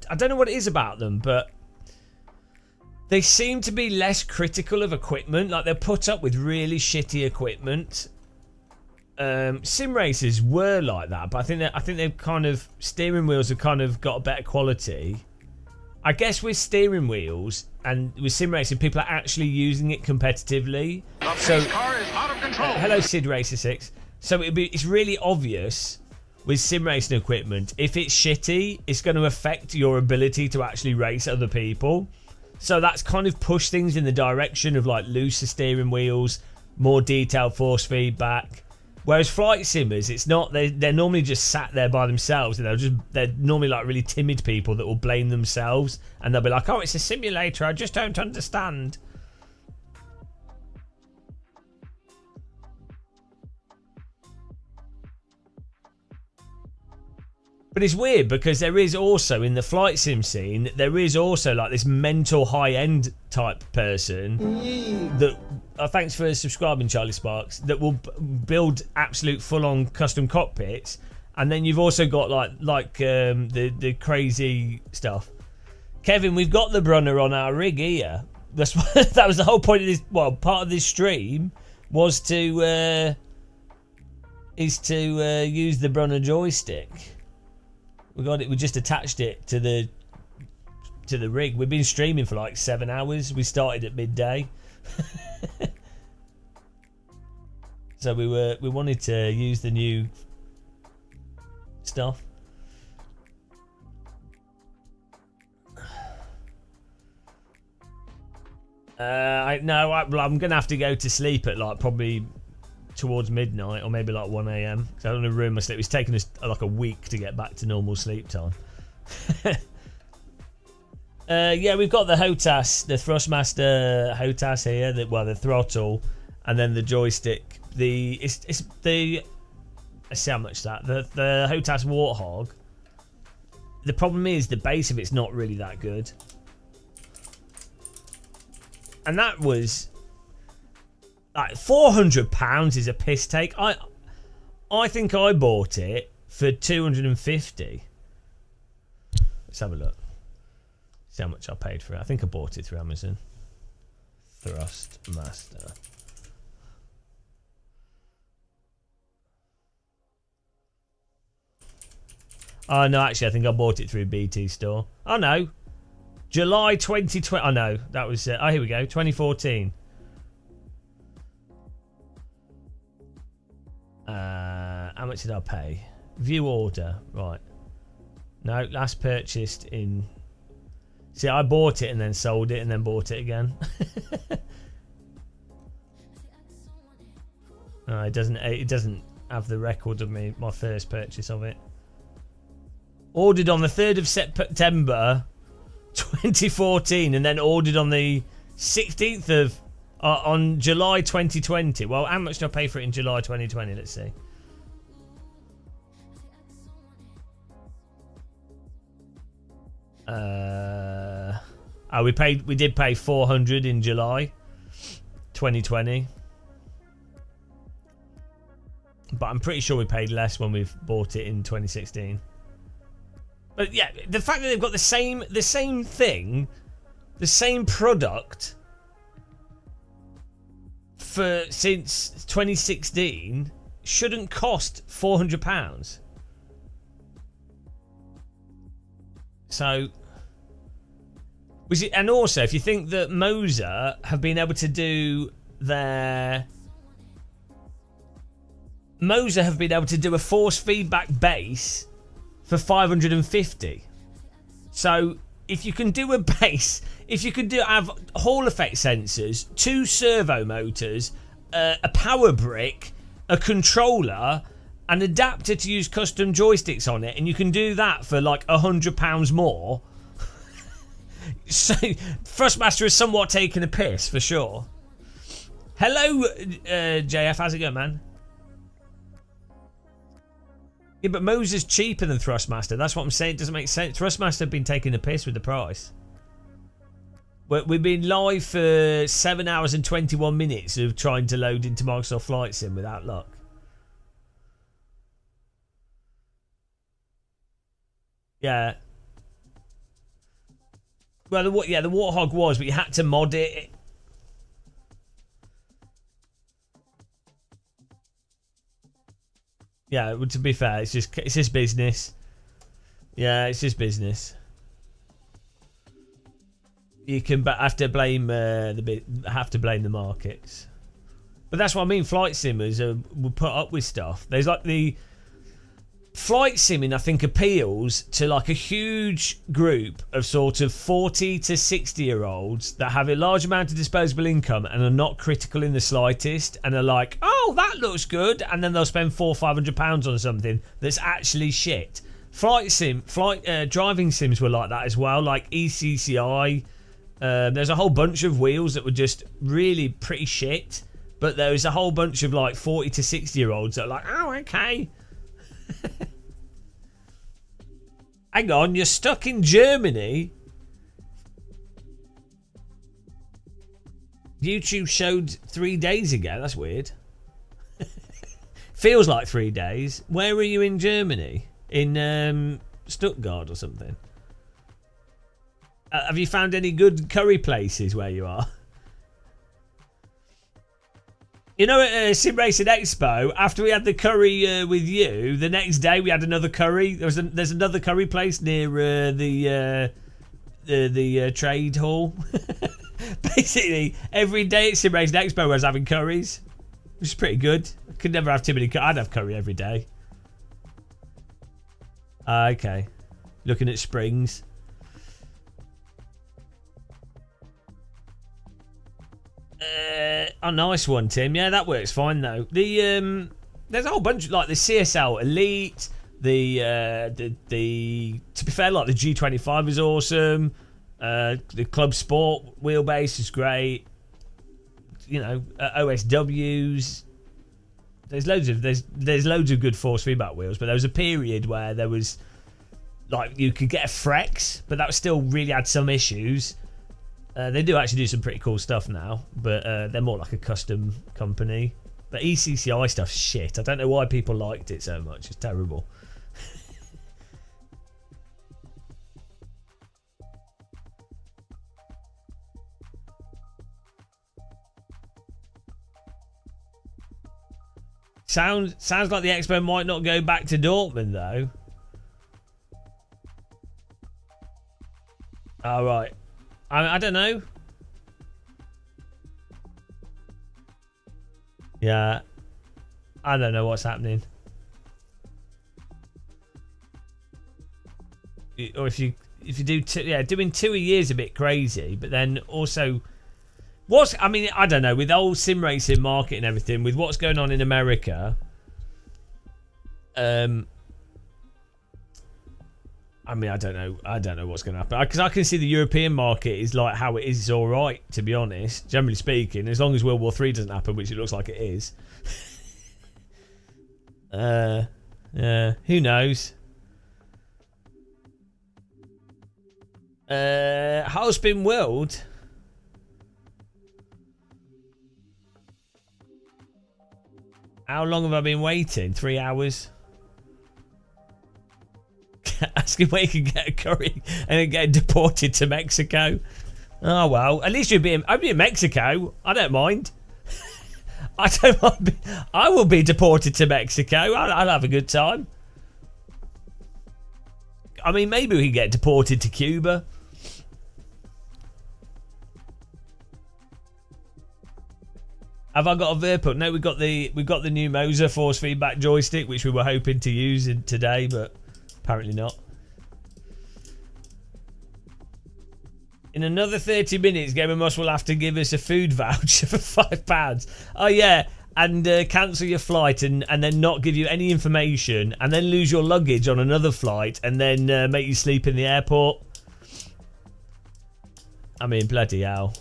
I don't know what it is about them, but they seem to be less critical of equipment. Like they're put up with really shitty equipment. Sim racers were like that, but I think they've kind of steering wheels have kind of got a better quality. I guess with steering wheels and with sim racing, people are actually using it competitively. The car is out of control. Hello, Sid Racer 6. So it's really obvious with sim racing equipment, if it's shitty, it's going to affect your ability to actually race other people. So that's kind of pushed things in the direction of like looser steering wheels, more detailed force feedback. Whereas flight simmers, it's not. They're normally just sat there by themselves, and they're normally like really timid people that will blame themselves, and they'll be like, "Oh, it's a simulator. I just don't understand." But it's weird because there is also, in the flight sim scene, there is also like this mental high-end type person that, thanks for subscribing, Charlie Sparks, that will build absolute full-on custom cockpits. And then you've also got the crazy stuff. Kevin, we've got the Brunner on our rig here. That was the whole point of this. Well, part of this stream was to use the Brunner joystick. We got it. We just attached it to the rig. We've been streaming for like 7 hours. We started at midday, so we wanted to use the new stuff. I'm gonna have to go to sleep at like probably towards midnight or maybe like 1 a.m. because I don't want to ruin my sleep. It's taken us like a week to get back to normal sleep time. Yeah, we've got the HOTAS, the Thrustmaster HOTAS here. The throttle, and then the joystick. Let's see how much that. The HOTAS Warthog. The problem is the base of it's not really that good, and that was. Like £400 is a piss take. I think I bought it for $250. Let's have a look. See how much I paid for it. I think I bought it through Amazon. Thrustmaster. Oh no, actually I think I bought it through BT Store. Oh no, July 2020. Oh no, that was. Oh, here we go. 2014. How much did I pay? View order, right? No, last purchased in. See, I bought it and then sold it and then bought it again. No, it doesn't. It doesn't have the record of my first purchase of it. Ordered on the 3rd of September, 2014, and then ordered on the 16th of. On July 2020. Well, how much did I pay for it in July 2020? Let's see. We did pay 400 in July 2020. But I'm pretty sure we paid less when we've bought it in 2016. But yeah, the fact that they've got the same thing, the same product since 2016 shouldn't cost £400. So, and also if you think that Moser have been able to do a force feedback base for 550. So if you can do a base, if you could have Hall effect sensors, 2 servo motors, a power brick, a controller, an adapter to use custom joysticks on it, and you can do that for like £100 more. So Thrustmaster is somewhat taking a piss for sure. Hello, JF, how's it going, man? Yeah, but Moser's cheaper than Thrustmaster. That's what I'm saying. It doesn't make sense. Thrustmaster have been taking the piss with the price. We've been live for 7 hours and 21 minutes of trying to load into Microsoft Flight Sim without luck. Yeah. Well, the Warthog was, but you had to mod it. Yeah, to be fair, it's just business. Yeah, it's just business. You can have to blame the markets, but that's what I mean. Flight simmers will put up with stuff. There's like flight simming, I think, appeals to like a huge group of sort of 40 to 60-year-olds that have a large amount of disposable income and are not critical in the slightest, and are like, oh, that looks good, and then they'll spend £400 or £500 on something that's actually shit. Driving sims were like that as well, like ECCI. There's a whole bunch of wheels that were just really pretty shit, but there was a whole bunch of like 40 to 60-year-olds that are like, oh, okay. Hang on, you're stuck in Germany? YouTube showed 3 days ago. That's weird. Feels like 3 days. Where were you in Germany? In Stuttgart or something? Have you found any good curry places where you are? You know, at Sim Racing Expo, after we had the curry with you, the next day we had another curry. There's another curry place near the trade hall. Basically, every day at Sim Racing Expo I was having curries, which is pretty good. I could never have too many. I'd have curry every day. Okay, looking at Springs. A nice one, Tim. Yeah, that works fine though. The there's a whole bunch of like the CSL Elite, the to be fair, like the G25 is awesome. The Club Sport wheelbase is great. You know, OSWs. There's loads of good force feedback wheels, but there was a period where there was like you could get a Frex, but that still really had some issues. They do actually do some pretty cool stuff now, but they're more like a custom company. But ECCI stuff's shit. I don't know why people liked it so much. It's terrible. Sounds like the Expo might not go back to Dortmund though. All right. I don't know. Yeah, I don't know what's happening. Or if you do two, yeah, doing 2 a year is a bit crazy. But then also, I don't know, with the whole sim racing market and everything, with what's going on in America. I don't know what's going to happen, because I can see the European market is like how it is. It's all right, to be honest, generally speaking, as long as World War III doesn't happen, which it looks like it is. Who knows? Hellspin World. How long have I been waiting? 3 hours. Asking where you can get a curry and then get deported to Mexico. Oh well, at least I'd be in Mexico. I don't mind. I don't mind. I will be deported to Mexico. I'll have a good time. I mean, maybe we can get deported to Cuba. Have I got a Verput? No, we've got the new Moser force feedback joystick, which we were hoping to use today, but apparently not. In another 30 minutes, Gamer Moss will have to give us a food voucher for £5. Oh yeah, and cancel your flight and then not give you any information, and then lose your luggage on another flight, and then make you sleep in the airport. I mean, bloody hell.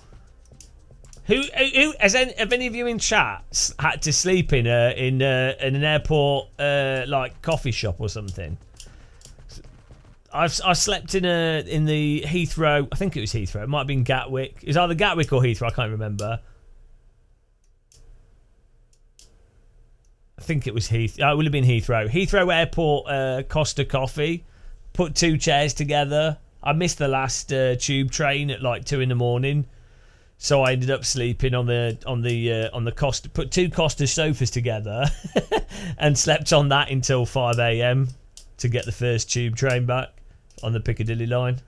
Have any of you in chat had to sleep in an airport like coffee shop or something? I slept in the Heathrow. I think it was Heathrow. It might have been Gatwick. It was either Gatwick or Heathrow. I can't remember. I think it was Heathrow. It would have been Heathrow. Heathrow Airport Costa Coffee. Put 2 chairs together. I missed the last tube train at like 2 a.m. So I ended up sleeping on the Costa. Put 2 Costa sofas together and slept on that until 5 a.m. to get the first tube train back on the Piccadilly line.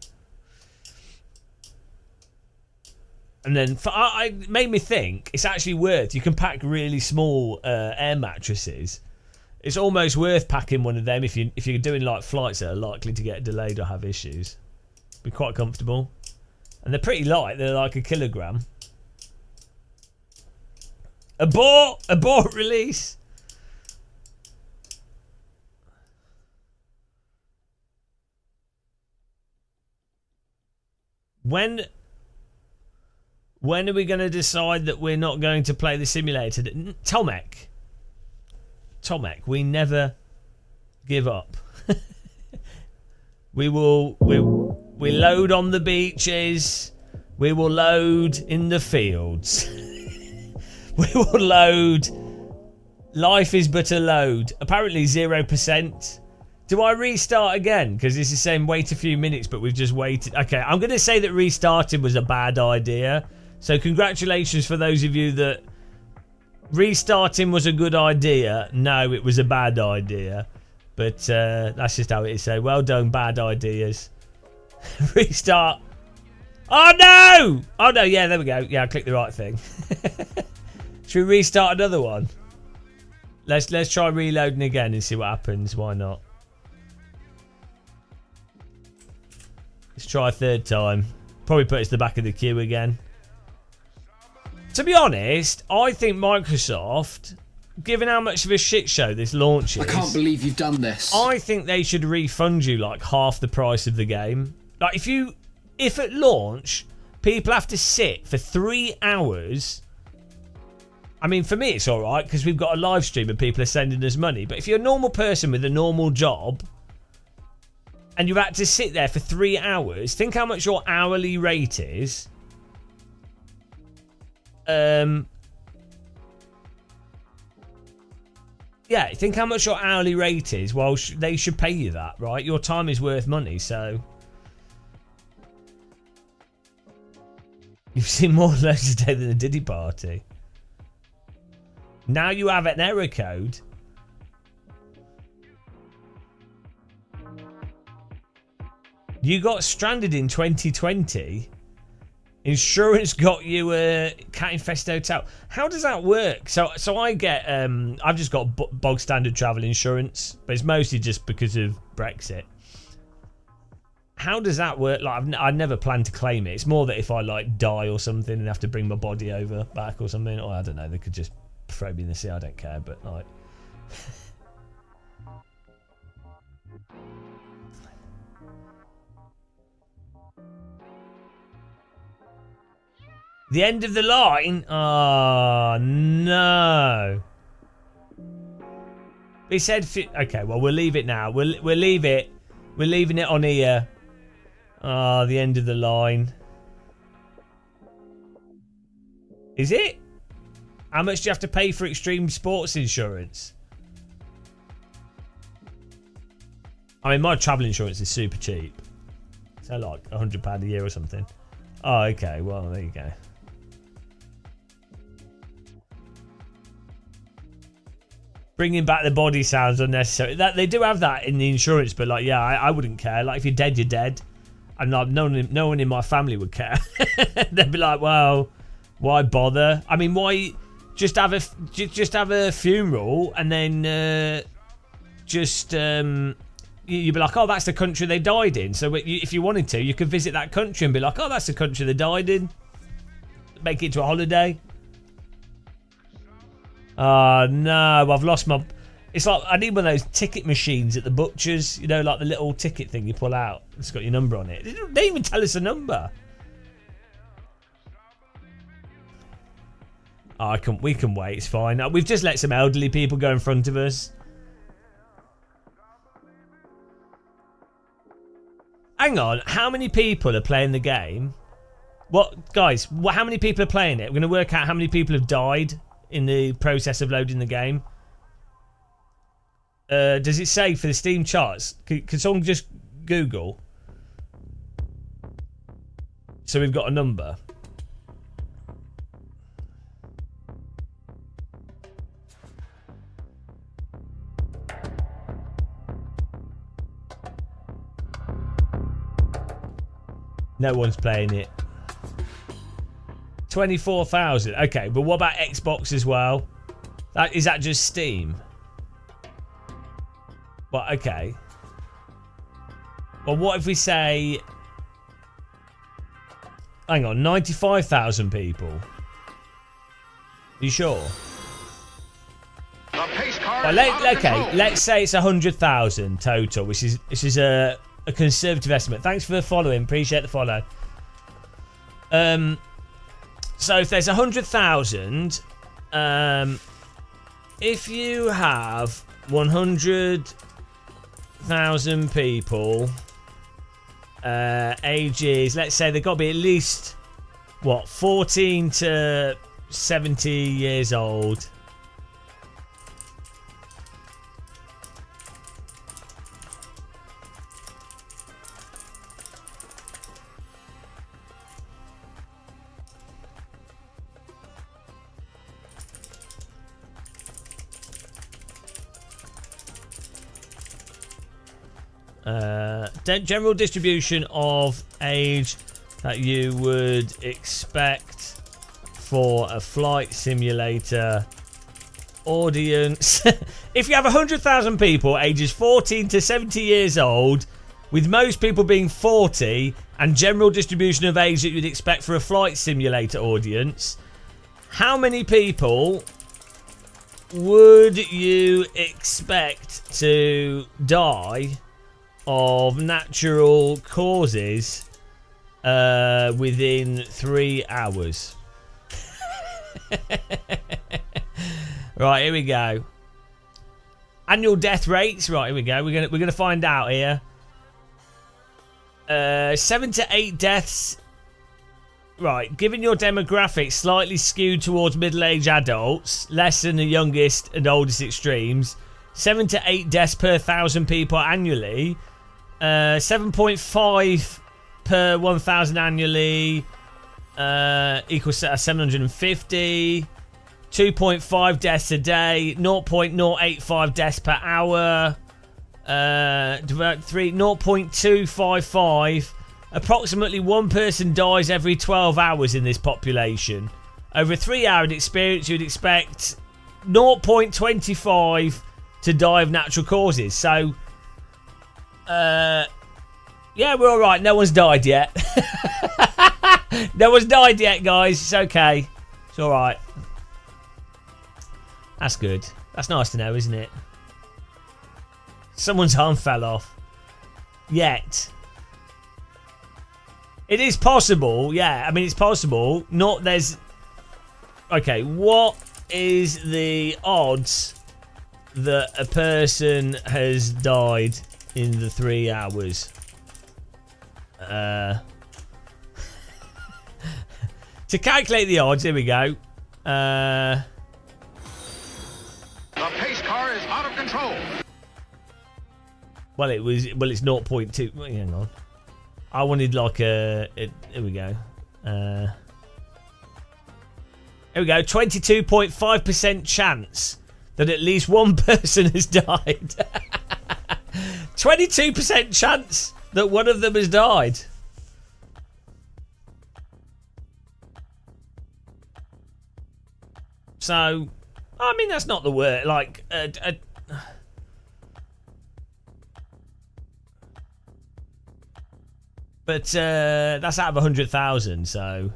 And then it made me think it's actually worth. You can pack really small air mattresses it's almost worth packing one of them if you're doing like flights that are likely to get delayed or have issues. Be quite comfortable, and they're pretty light. They're like a kilogram. Abort release. When are we going to decide that we're not going to play the simulator? Tomek, we never give up. We load on the beaches. We will load in the fields. We will load. Life is but a load. Apparently 0%. Do I restart again? Because this is saying wait a few minutes, but we've just waited. Okay, I'm going to say that restarting was a bad idea. So congratulations for those of you that restarting was a good idea. No, it was a bad idea. But that's just how it is. So well done, bad ideas. Restart. Oh no! Oh no, yeah, there we go. Yeah, I clicked the right thing. Should we restart another one? Let's try reloading again and see what happens. Why not? Let's try a third time. Probably put us to the back of the queue again. To be honest, I think Microsoft, given how much of a shit show this launch is, I can't believe you've done this. I think they should refund you like half the price of the game. Like if at launch people have to sit for 3 hours. I mean, for me it's all right because we've got a live stream and people are sending us money. But if you're a normal person with a normal job and you've had to sit there for 3 hours, think how much your hourly rate is. Yeah, think how much your hourly rate is. Well, they should pay you that, right? Your time is worth money, so. You've seen more loads today than a Diddy party. Now you have an error code. You got stranded in 2020. Insurance got you a cat infested hotel. How does that work? So I get I've just got bog standard travel insurance, but it's mostly just because of Brexit. How does that work? Like I never plan to claim it. It's more that if I like die or something and have to bring my body over back or something, or I don't know, they could just throw me in the sea. I don't care, but like. The end of the line? Oh, no. He said... Okay, well, we'll leave it now. We'll leave it. We're leaving it on here. Oh, the end of the line. Is it? How much do you have to pay for extreme sports insurance? I mean, my travel insurance is super cheap. So, like, £100 a year or something. Oh, okay. Well, there you go. Bringing back the body sounds unnecessary. That they do have that in the insurance, but like, yeah, I wouldn't care. Like, if you're dead, you're dead, and like, no one in my family would care. They'd be like, well, why bother? I mean, why just have a funeral and then you'd be like, oh, that's the country they died in. So if you wanted to, you could visit that country and be like, oh, that's the country they died in. Make it to a holiday. Oh, no, I've lost my... It's like, I need one of those ticket machines at the butchers. You know, like the little ticket thing you pull out. It's got your number on it. They didn't even tell us a number. Oh, we can wait. It's fine. We've just let some elderly people go in front of us. Hang on. How many people are playing the game? What, guys, how many people are playing it? We're going to work out how many people have died in the process of loading the game. Does it say for the Steam charts? Can someone just Google? So we've got a number. No one's playing it. 24,000. Okay, but what about Xbox as well? Is that just Steam? But okay. Well, what if we say... Hang on, 95,000 people. You sure? The pace car Well, is out of control. let's say it's 100,000 total, which is a conservative estimate. Thanks for the following. Appreciate the follow. So if there's 100,000, if you have 100,000 people, ages, let's say they've got to be at least, what, 14 to 70 years old. General distribution of age that you would expect for a flight simulator audience. If you have 100,000 people ages 14 to 70 years old, with most people being 40, and general distribution of age that you'd expect for a flight simulator audience, how many people would you expect to die of natural causes within 3 hours? Right, here we go. Annual death rates. Right, here we go. We're gonna find out here. 7 to 8 deaths. Right, given your demographics slightly skewed towards middle-aged adults, less than the youngest and oldest extremes, 7 to 8 deaths per 1,000 people annually. 7.5 per 1,000 annually equals 750. 2.5 deaths a day. 0.085 deaths per hour. 0.255. Approximately one person dies every 12 hours in this population. Over a 3-hour experience, you'd expect 0.25 to die of natural causes. So, yeah, we're all right. No one's died yet. No one's died yet, guys. It's okay. It's all right. That's good. That's nice to know, isn't it? Someone's arm fell off. Yet. It is possible. Yeah, I mean, it's possible. Not there's... Okay, what is the odds that a person has died in the 3 hours? To calculate the odds, here we go. The pace car is out of control. Well, it's 0.2. Wait, hang on. I wanted like a here we go. Here we go. 22.5% chance that at least one person has died. 22% chance that one of them has died. So, I mean, that's not the word. Like, but that's out of 100,000, so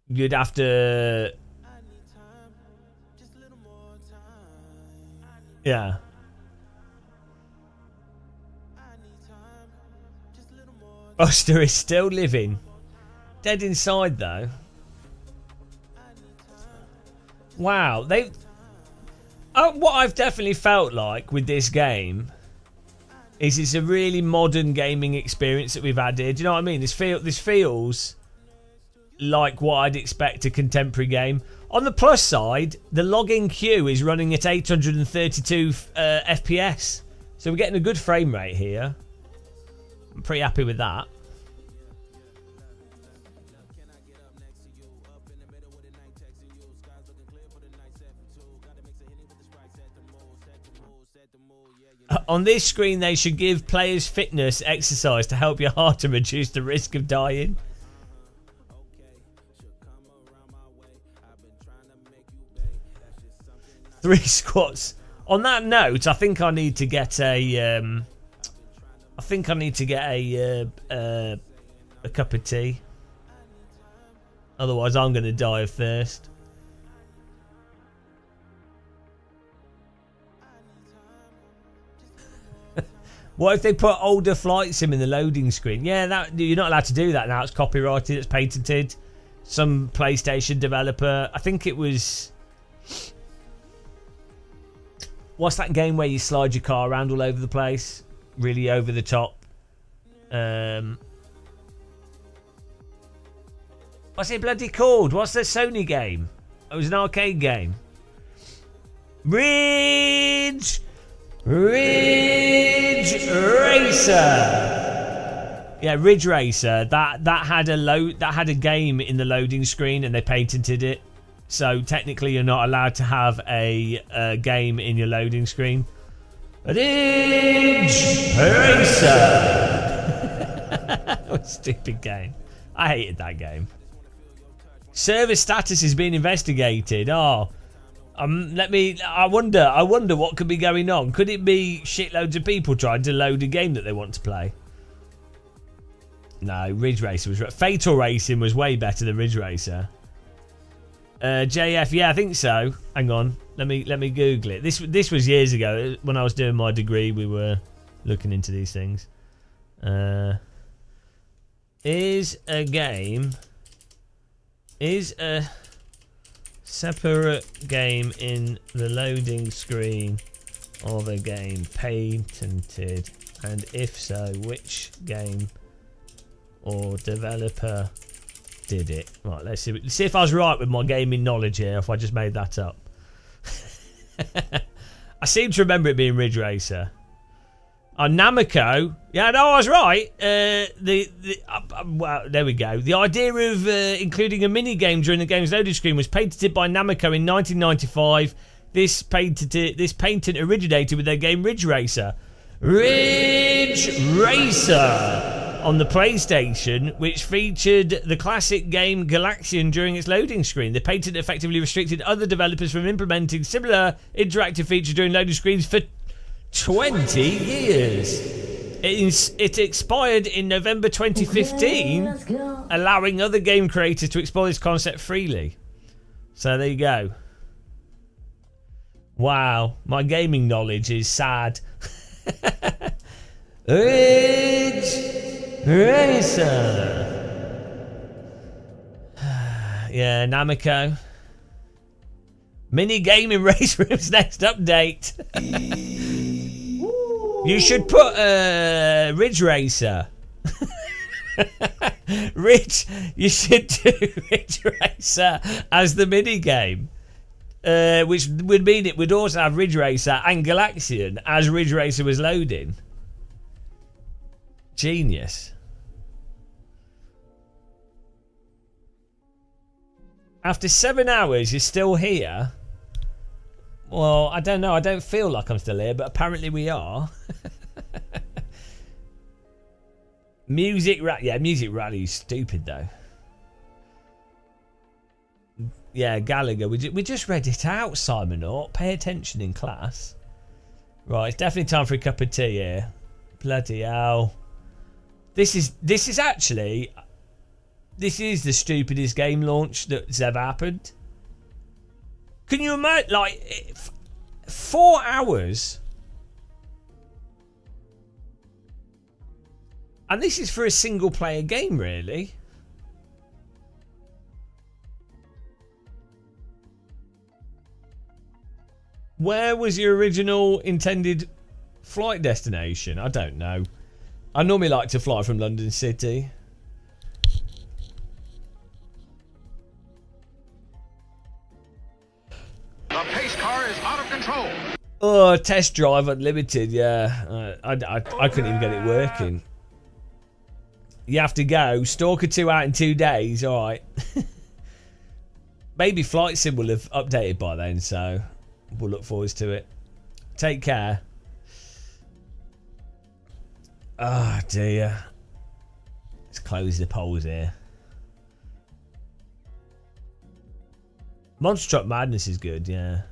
you'd have to, yeah. Buster is still living, dead inside though. Wow, what I've definitely felt like with this game is it's a really modern gaming experience that we've added. Do you know what I mean? This feels like what I'd expect a contemporary game. On the plus side, the login queue is running at 832 FPS, so we're getting a good frame rate here. I'm pretty happy with that. On this screen, they should give players fitness exercise to help your heart and reduce the risk of dying. Three squats On that note, I think I need to get a cup of tea. Otherwise, I'm going to die of thirst. What if they put older flight sim in the loading screen? Yeah, that you're not allowed to do that now. It's copyrighted. It's patented. Some PlayStation developer. I think it was. What's that game where you slide your car around all over the place? Really over the top. What's it bloody called? What's the Sony game? It was an arcade game. Ridge Racer. Yeah, Ridge Racer. That had a game in the loading screen, and they patented it. So technically, you're not allowed to have a game in your loading screen. Ridge Racer. What a stupid game. I hated that game. Service status is being investigated. I wonder what could be going on. Could it be shitloads of people trying to load a game that they want to play? No, Ridge Racer was right. Fatal Racing was way better than Ridge Racer. JF, yeah, I think so. Hang on, let me Google it. This was years ago when I was doing my degree. We were looking into these things. Is a separate game in the loading screen of a game patented, and if so, which game or developer did it? Right, let's see if I was right with my gaming knowledge here, if I just made that up. I seem to remember it being Ridge Racer. Namco. Yeah, no, I was right. Well, there we go. The idea of including a mini game during the game's loading screen was patented by Namco in 1995. This patent originated with their game Ridge Racer. Ridge Racer on the PlayStation, which featured the classic game Galaxian during its loading screen. The patent effectively restricted other developers from implementing similar interactive features during loading screens for 20 years. It expired in November 2015, allowing other game creators to explore this concept freely. So there you go. Wow, my gaming knowledge is sad. Ridge Racer. Yeah, Namco. Mini gaming race room's next update. You should put Ridge Racer. You should do Ridge Racer as the mini game, which would mean it would also have Ridge Racer and Galaxian as Ridge Racer was loading. Genius. After 7 hours, you're still here. Well, I don't know. I don't feel like I'm still here, but apparently we are. Music Rally is stupid though. Yeah, Gallagher. We just read it out, Simon. Pay attention in class. Right, it's definitely time for a cup of tea here. Bloody hell. This is the stupidest game launch that's ever happened. Can you imagine, like, 4 hours? And this is for a single player game, really. Where was your original intended flight destination? I don't know. I normally like to fly from London City. The pace car is out of control. Oh, test drive unlimited, yeah. I couldn't even get it working. You have to go. Stalker 2 out in 2 days, alright. Maybe Flight Sim will have updated by then, so we'll look forward to it. Take care. Oh dear. Let's close the polls here. Monster Truck Madness is good, yeah.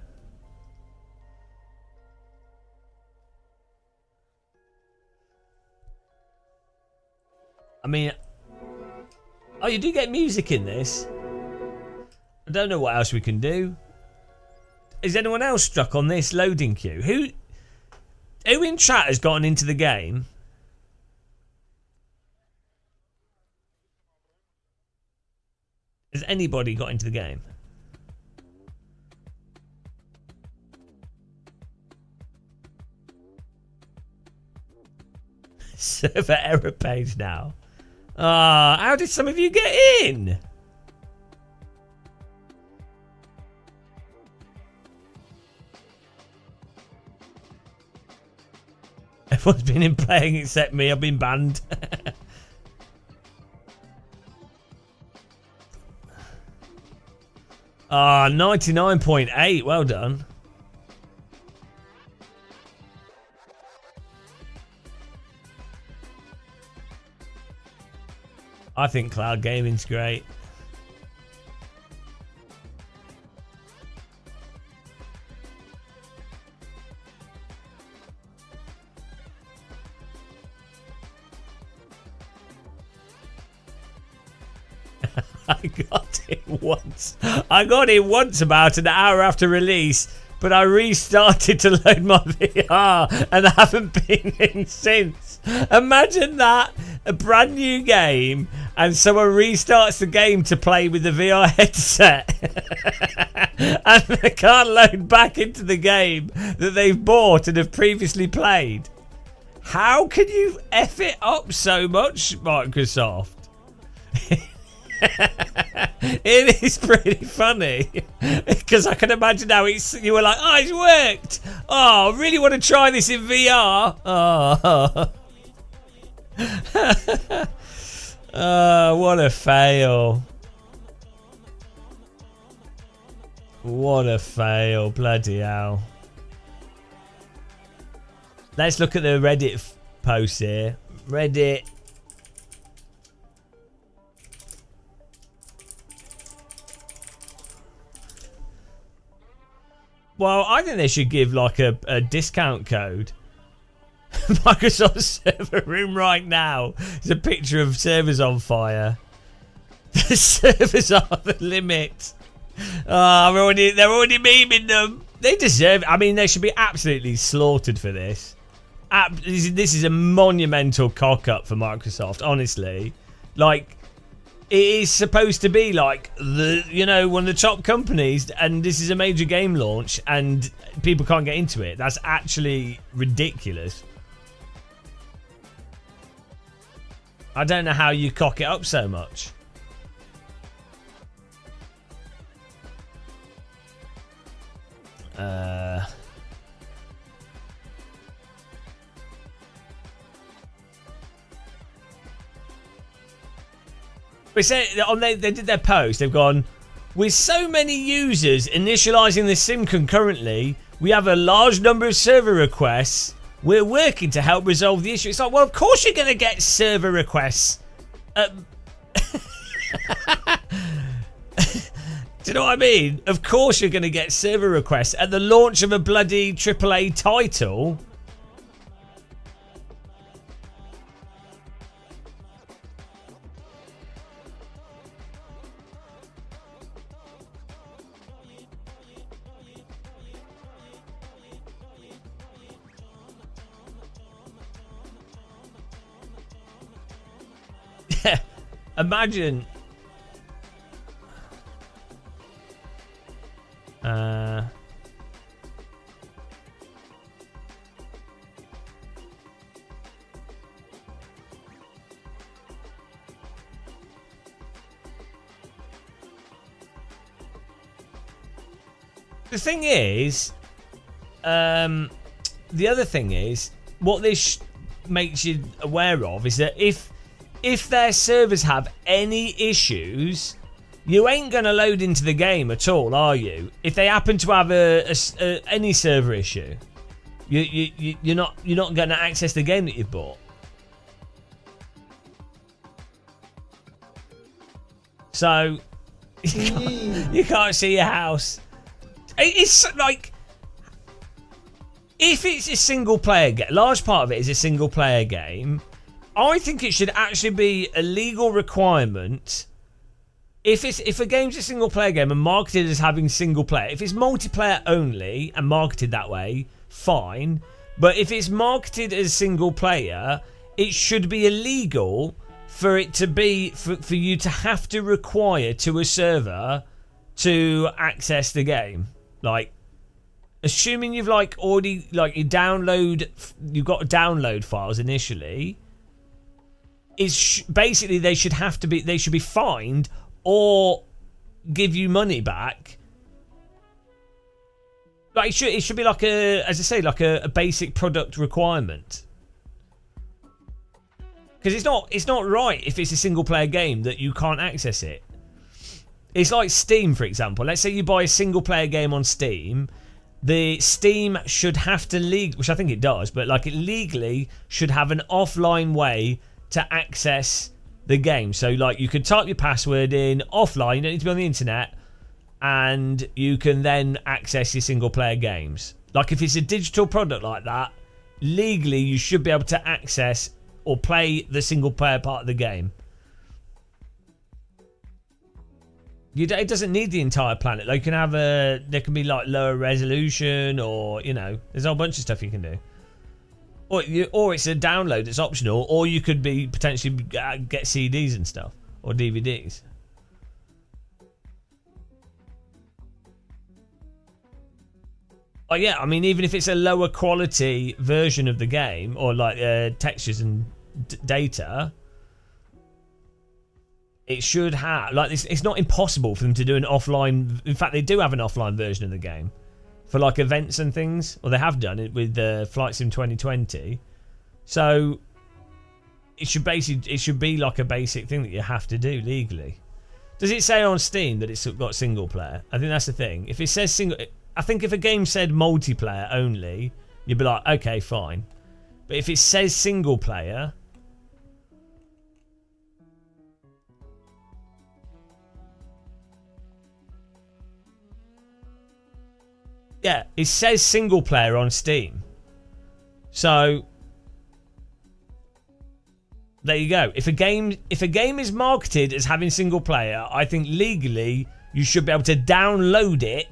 I mean, oh, you do get music in this. I don't know what else we can do. Is anyone else stuck on this loading queue? Who in chat has gotten into the game? Has anybody got into the game? Server error page now. Ah, how did some of you get in? Everyone's been in playing except me. I've been banned. Ah, 99.8. Well done. I think cloud gaming's great. I got it once. I got it once about an hour after release, but I restarted to load my VR and I haven't been in since. Imagine that, a brand new game and someone restarts the game to play with the VR headset and they can't load back into the game that they've bought and have previously played. How can you F it up so much, Microsoft? It is pretty funny because I can imagine how you were like, oh, it's worked. Oh, I really want to try this in VR. Oh, oh, what a fail. What a fail. Bloody hell. Let's look at the Reddit post here. Reddit. Well, I think they should give like a discount code. Microsoft server room right now. There's a picture of servers on fire. The servers are the limit. Oh, they're already memeing them. They deserve it. I mean, they should be absolutely slaughtered for this. This is a monumental cock up for Microsoft, honestly. Like, it is supposed to be like one of the top companies, and this is a major game launch, and people can't get into it. That's actually ridiculous. I don't know how you cock it up so much. They said they did their post. They've gone, with so many users initializing the sim concurrently, we have a large number of server requests. We're working to help resolve the issue. It's like, well, of course you're going to get server requests. Do you know what I mean? Of course you're going to get server requests at the launch of a bloody AAA title. Imagine. The thing is, the other thing is, what this makes you aware of is that if their servers have any issues, you ain't going to load into the game at all, are you? If they happen to have any server issue, you're not going to access the game that you've bought. So you can't see your house. It's like, if it's a single player game, large part of it is a single player game. I think it should actually be a legal requirement. If a game's a single player game and marketed as having single player, if it's multiplayer only and marketed that way, fine. But if it's marketed as single player, it should be illegal for it to be for you to have to require to a server to access the game. Like, assuming you've already you've got download files initially. Basically they should be fined or give you money back. Like it should be like a basic product requirement. Because it's not right if it's a single player game that you can't access it. It's like Steam, for example. Let's say you buy a single player game on Steam. The Steam should have to which I think it does, but it legally should have an offline way to access the game. So you could type your password in offline, you don't need to be on the internet, and you can then access your single player games. If it's a digital product like that, legally you should be able to access or play the single player part of the game. It doesn't need the entire planet. There can be lower resolution, or there's a whole bunch of stuff you can do. Or it's a download, it's optional, or you could be potentially get CDs and stuff, or DVDs. Oh yeah, I mean, even if it's a lower quality version of the game, or textures and data, it should have it's not impossible for them to do an offline. In fact, they do have an offline version of the game for events and things, or they have done it with Flight Sim 2020. So it should be a basic thing that you have to do legally. Does it say on Steam that it's got single player? I think that's the thing. If it says single, I think if a game said multiplayer only, you'd be like, okay, fine. But if it says single player, yeah, it says single player on Steam. So there you go. If a game is marketed as having single player, I think legally you should be able to download it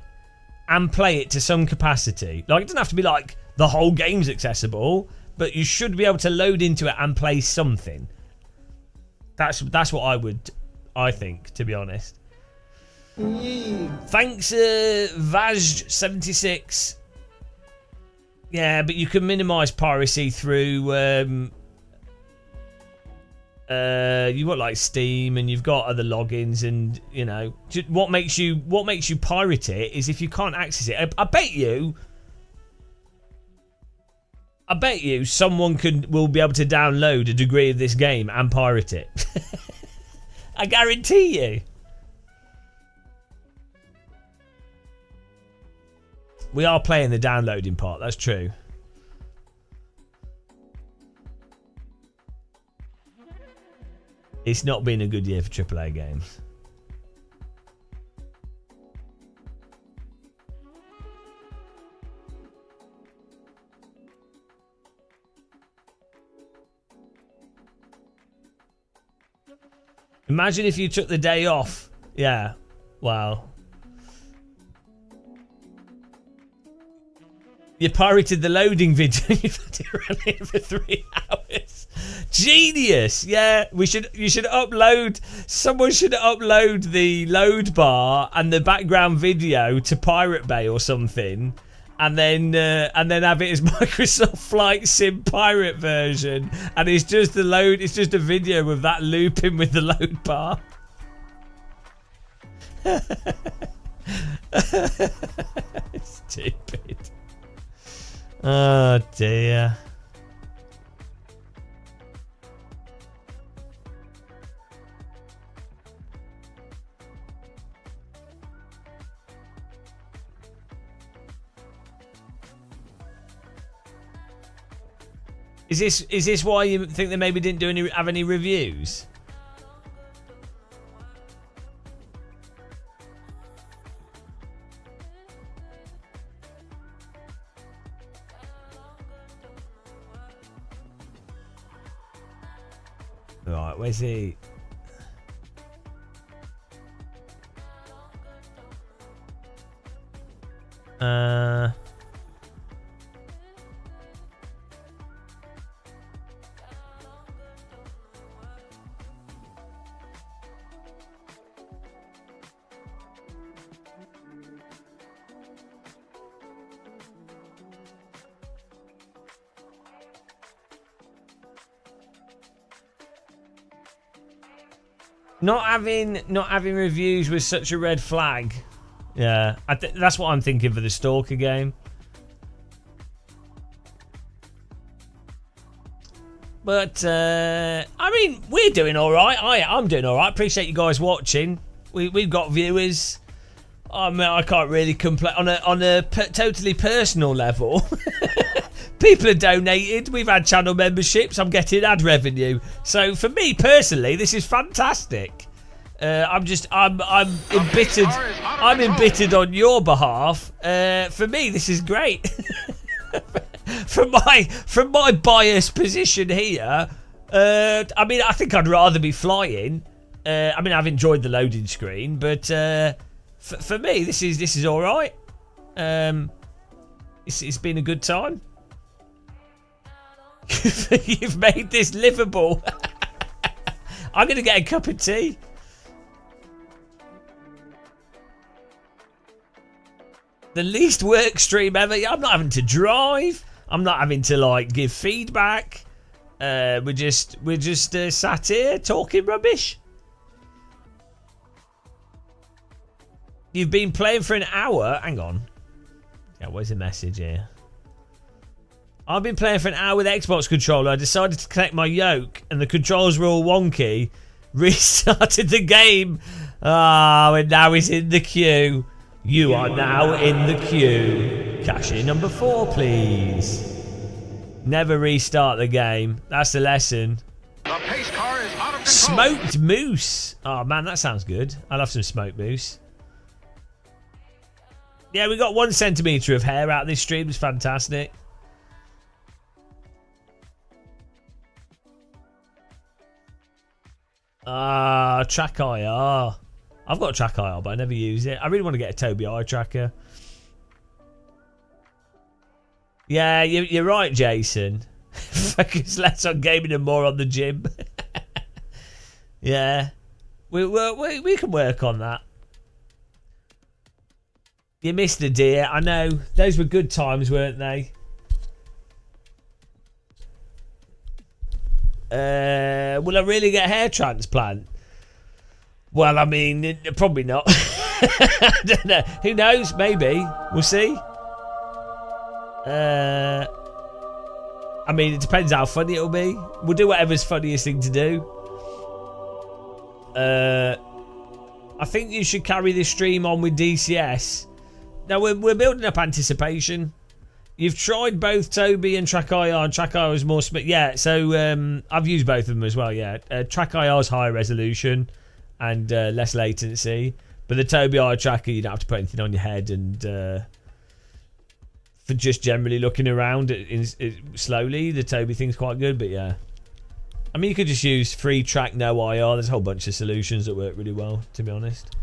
and play it to some capacity. It doesn't have to be the whole game's accessible, but you should be able to load into it and play something. That's what I think, to be honest. Thanks, Vaj76. Yeah, but you can minimize piracy through you've got Steam, and you've got other logins, and what makes you pirate it is if you can't access it. I bet you someone will be able to download a degree of this game and pirate it. I guarantee you. We are playing the downloading part, that's true. It's not been a good year for AAA games. Imagine if you took the day off. Yeah, wow. You pirated the loading video. You've had it running for 3 hours. Genius. Yeah, you should upload. Someone should upload the load bar and the background video to Pirate Bay or something, and then have it as Microsoft Flight Sim pirate version, and it's just the load. It's just a video of that looping with the load bar. Stupid. Oh dear. Is this why you think they maybe didn't have any reviews? Right, where's he? Not having reviews was such a red flag. Yeah, that's what I'm thinking for the Stalker game. But I mean, we're doing all right. I'm doing all right. Appreciate you guys watching. We've got viewers. I mean, I can't really complain on a totally personal level. People are donated. We've had channel memberships. I'm getting ad revenue. So for me personally, this is fantastic. I'm embittered. I'm embittered on your behalf. For me, this is great. from my biased position here, I mean, I think I'd rather be flying. I mean, I've enjoyed the loading screen, but for me, this is all right. It's been a good time. You've made this livable. I'm going to get a cup of tea. The least work stream ever. I'm not having to drive. I'm not having to like give feedback. We're just sat here talking rubbish. You've been playing for an hour. Hang on. Yeah, where's the message here? I've been playing for an hour with the Xbox controller. I decided to connect my yoke and the controls were all wonky. Restarted the game. And now he's in the queue. You are now in the queue. Cash in number 4, please. Never restart the game. That's the lesson. The pace car is out of control. Smoked moose. Oh man, that sounds good. I love some smoked moose. Yeah, we got 1 centimetre of hair out of this stream. It's fantastic. Track IR. I've got a track IR, but I never use it. I really want to get a Tobii eye tracker. Yeah, you're right, Jason. Focus less on gaming and more on the gym. Yeah, we can work on that. You missed the deer. I know. Those were good times, weren't they? Will I really get a hair transplant? Well, I mean, probably not. I don't know. Who knows? Maybe. We'll see. I mean, it depends how funny it'll be. We'll do whatever's funniest thing to do. I think you should carry this stream on with DCS. Now, we're building up anticipation. You've tried both Tobii and TrackIR, and TrackIR is more... Yeah, so I've used both of them as well, yeah. TrackIR is higher resolution and less latency. But the Tobii eye tracker, you don't have to put anything on your head. And for just generally looking around slowly, the Tobii thing's quite good, but yeah. I mean, you could just use free track, no IR. There's a whole bunch of solutions that work really well, to be honest.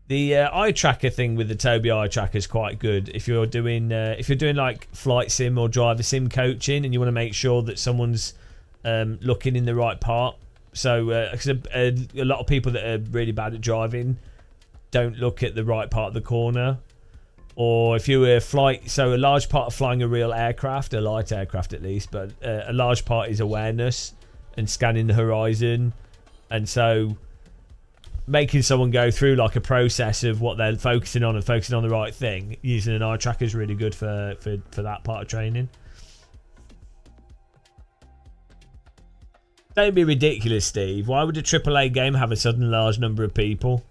The eye tracker thing with the Tobii eye tracker is quite good if you're doing like flight sim or driver sim coaching, and you want to make sure that someone's looking in the right part. So cause a lot of people that are really bad at driving don't look at the right part of the corner. Or if you were so a large part of flying a real aircraft, a light aircraft at least, but a large part is awareness and scanning the horizon. And so making someone go through like a process of what they're focusing on and focusing on the right thing using an eye tracker is really good for that part of training. Don't be ridiculous, Steve. Why would a AAA game have a sudden large number of people?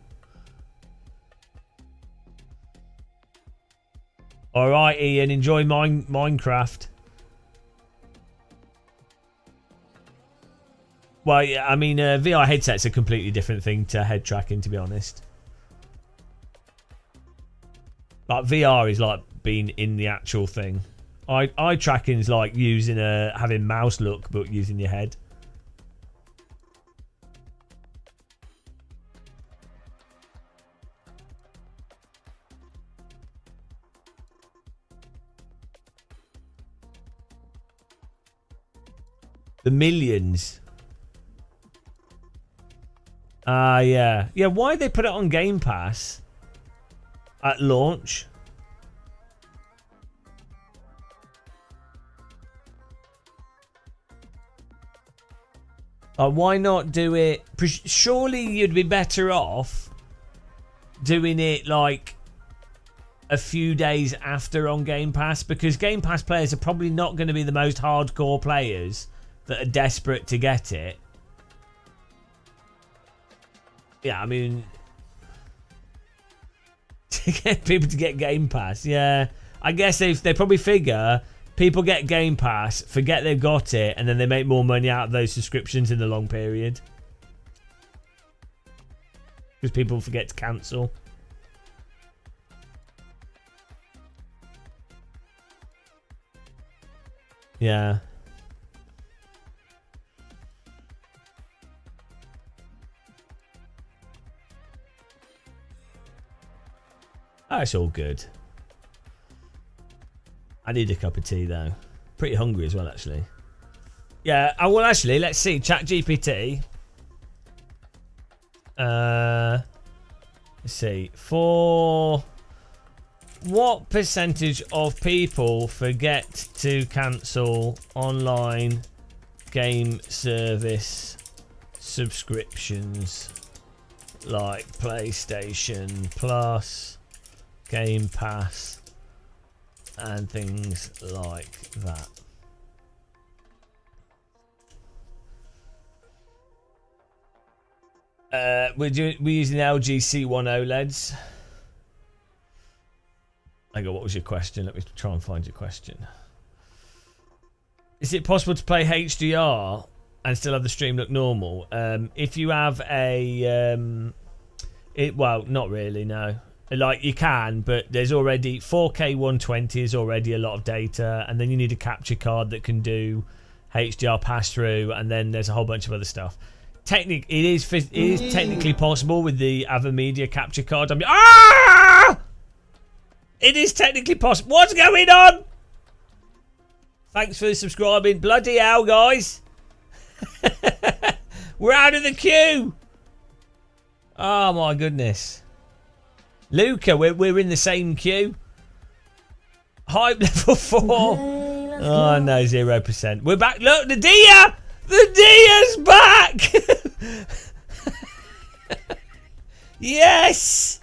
Alright, Ian, enjoy Minecraft. Well, yeah, I mean, VR headset's a completely different thing to head tracking, to be honest. Like, VR is like being in the actual thing. Eye tracking's like having mouse look, but using your head. The millions. Yeah. Yeah, why'd they put it on Game Pass at launch? Why not do it? Surely you'd be better off doing it like a few days after on Game Pass, because Game Pass players are probably not going to be the most hardcore players that are desperate to get it. Yeah, I mean, to get people to get Game Pass, yeah. I guess they probably figure people get Game Pass, forget they've got it, and then they make more money out of those subscriptions in the long period. Because people forget to cancel. Yeah. Oh, it's all good. I need a cup of tea though. Pretty hungry as well, actually. Yeah, well, actually, let's see. ChatGPT. Let's see. For what percentage of people forget to cancel online game service subscriptions like PlayStation Plus, Game Pass, and things like that? We're using LG C1 OLEDs. Hang on, what was your question? Let me try and find your question. Is it possible to play HDR and still have the stream look normal? If you have a well, not really, no. Like, you can, but there's already 4K 120 is already a lot of data, and then you need a capture card that can do HDR pass through, and then there's a whole bunch of other stuff. It is technically possible with the AVerMedia capture card. It is technically possible. What's going on? Thanks for subscribing. Bloody hell, guys. We're out of the queue. Oh my goodness. Luca, we're in the same queue. Hype level 4. Oh no, 0%. We're back. Look, the deer! The deer's back! Yes!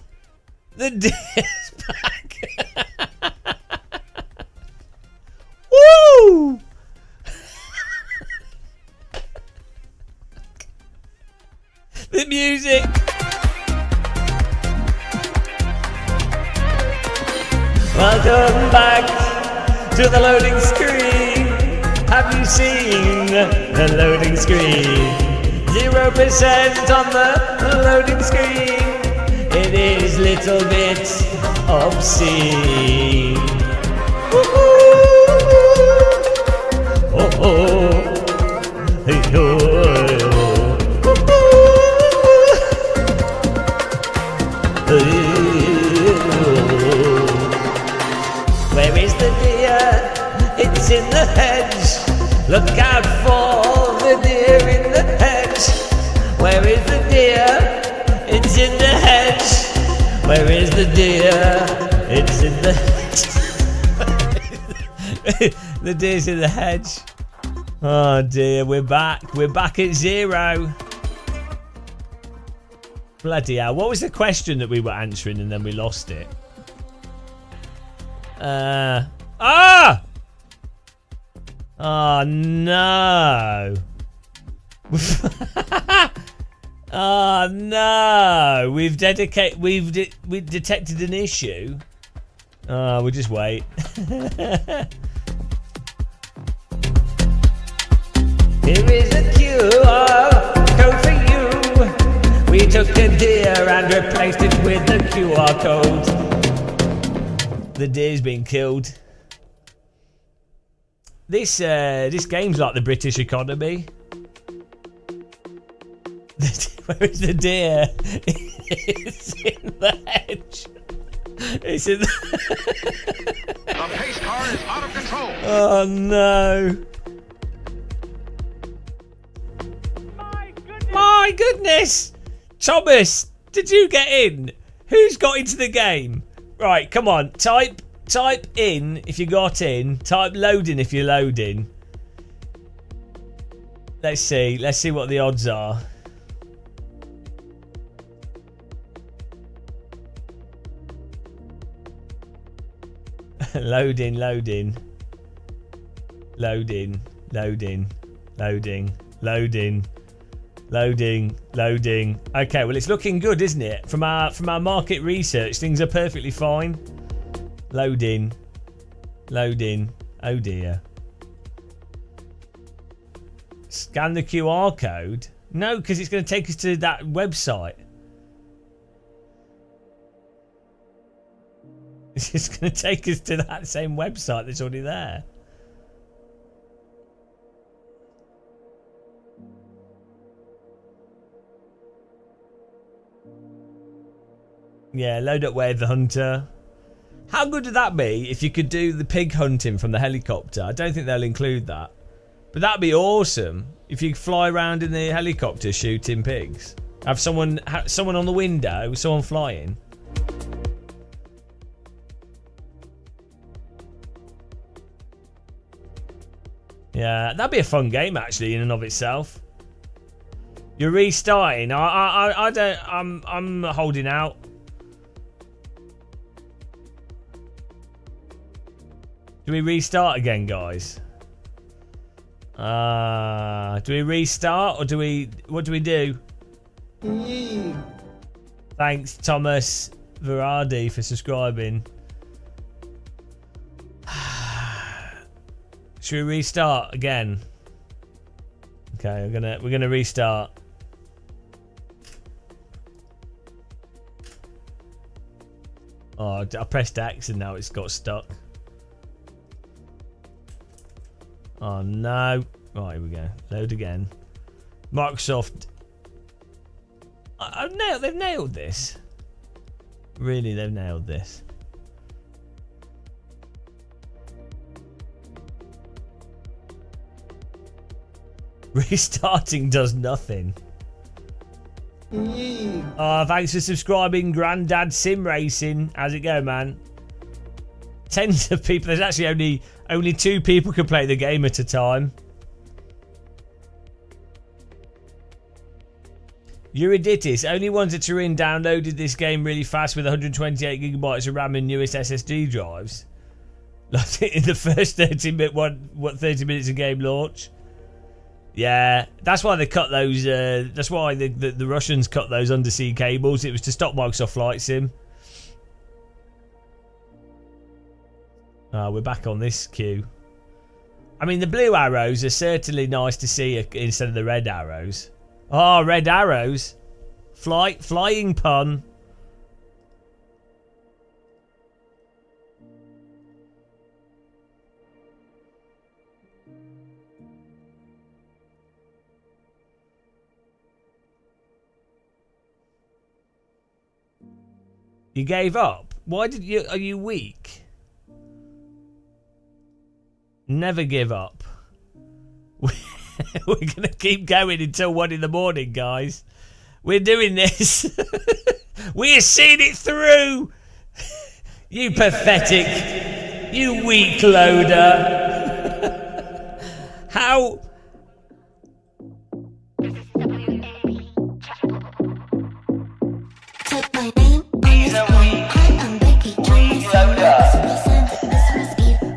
The deer's back. Woo! The music. Welcome back to the loading screen. Have you seen the loading screen? 0% on the loading screen. It is little bit obscene. Oh, oh, hey, where is the deer? It's in the hedge. Look out for the deer in the hedge. Where is the deer? It's in the hedge. Where is the deer? It's in the hedge. The deer's in the hedge. Oh dear, we're back. We're back at 0. Bloody hell. What was the question that we were answering and then we lost it? Oh no. Oh no. We've detected an issue. Oh, we'll just wait. Here is a QR code for you. We took a deer and replaced it with the QR code. The deer's been killed. This game's like the British economy. Where is the deer? It's in the hedge. It's in the... The pace car is out of control. Oh no. My goodness! Thomas, did you get in? Who's got into the game? Right, come on. Type in if you got in. Type loading if you're loading. Let's see. Let's see what the odds are. Loading. Okay, well it's looking good, isn't it? From our market research, things are perfectly fine. Loading. Oh dear. Scan the QR code? No, because it's going to take us to that website. It's just going to take us to that same website that's already there. Yeah, load up Wave the Hunter. How good would that be if you could do the pig hunting from the helicopter? I don't think they'll include that. But that'd be awesome if you fly around in the helicopter shooting pigs. Have someone on the window, someone flying. Yeah, that'd be a fun game actually in and of itself. You're restarting. I'm holding out. Do we restart again, guys? Do we restart or do we? What do we do? Thanks, Thomas Verardi, for subscribing. Should we restart again? Okay, we're gonna restart. Oh, I pressed X and now it's got stuck. Oh no! Right, here we go. Load again. Microsoft. They've nailed this. Really, they've nailed this. Restarting does nothing. Oh, thanks for subscribing, Grandad Sim Racing. How's it go, man? Tens of people. There's actually only 2 people can play the game at a time. Euryditis. Only ones that are in downloaded this game really fast with 128 gigabytes of RAM and newest SSD drives. Like in the first 30 minutes of game launch. Yeah, that's why they cut those. That's why the Russians cut those undersea cables. It was to stop Microsoft Flight Sim. We're back on this queue. I mean, the blue arrows are certainly nice to see instead of the red arrows. Oh, red arrows. Flying pun. You gave up? Why did you? Are you weak? Never give up. We're gonna keep going until 1 in the morning, guys. We're doing this. We're seeing it through. You pathetic. You weak loader. How?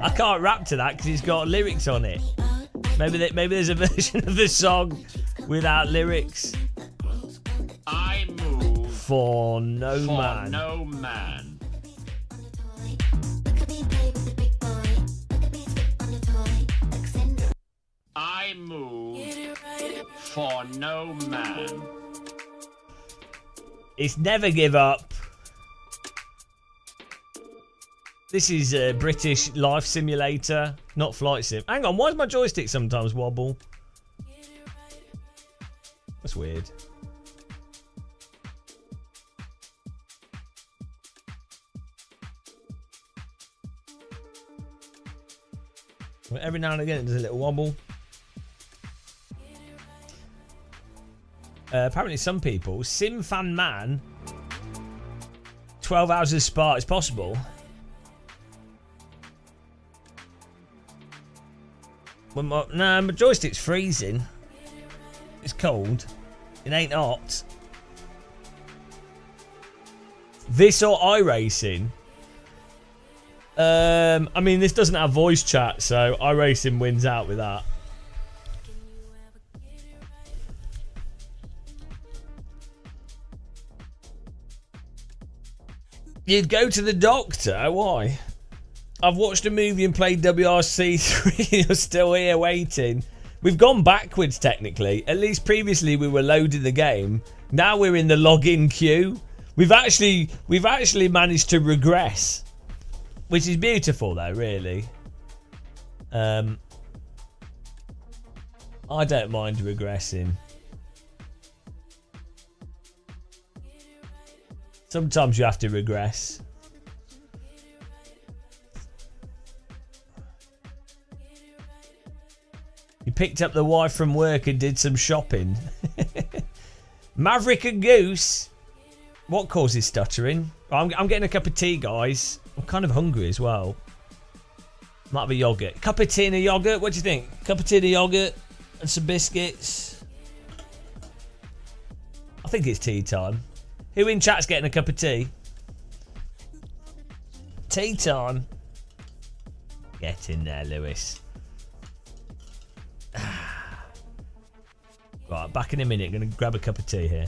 I can't rap to that because it's got lyrics on it. Maybe there's a version of the song without lyrics. I move for no man. No man. I move for no man. It's never give up. This is a British life simulator, not flight sim. Hang on, why does my joystick sometimes wobble? That's weird. Every now and again it does a little wobble. Apparently some people, Simfan Man, 12 hours of Spark is possible. When my joystick's freezing. It's cold. It ain't hot. This or iRacing? I mean, this doesn't have voice chat, so iRacing wins out with that. You'd go to the doctor? Why? I've watched a movie and played WRC3. You're still here waiting. We've gone backwards technically. At least previously we were loading the game. Now we're in the login queue. We've actually managed to regress, which is beautiful though, really. I don't mind regressing. Sometimes you have to regress. You picked up the wife from work and did some shopping. Maverick and Goose. What causes stuttering? I'm getting a cup of tea, guys. I'm kind of hungry as well. Might have a yogurt. Cup of tea and a yogurt. What do you think? Cup of tea and a yogurt and some biscuits. I think it's tea time. Who in chat's getting a cup of tea? Tea time. Get in there, Lewis. Right, back in a minute. Gonna grab a cup of tea here.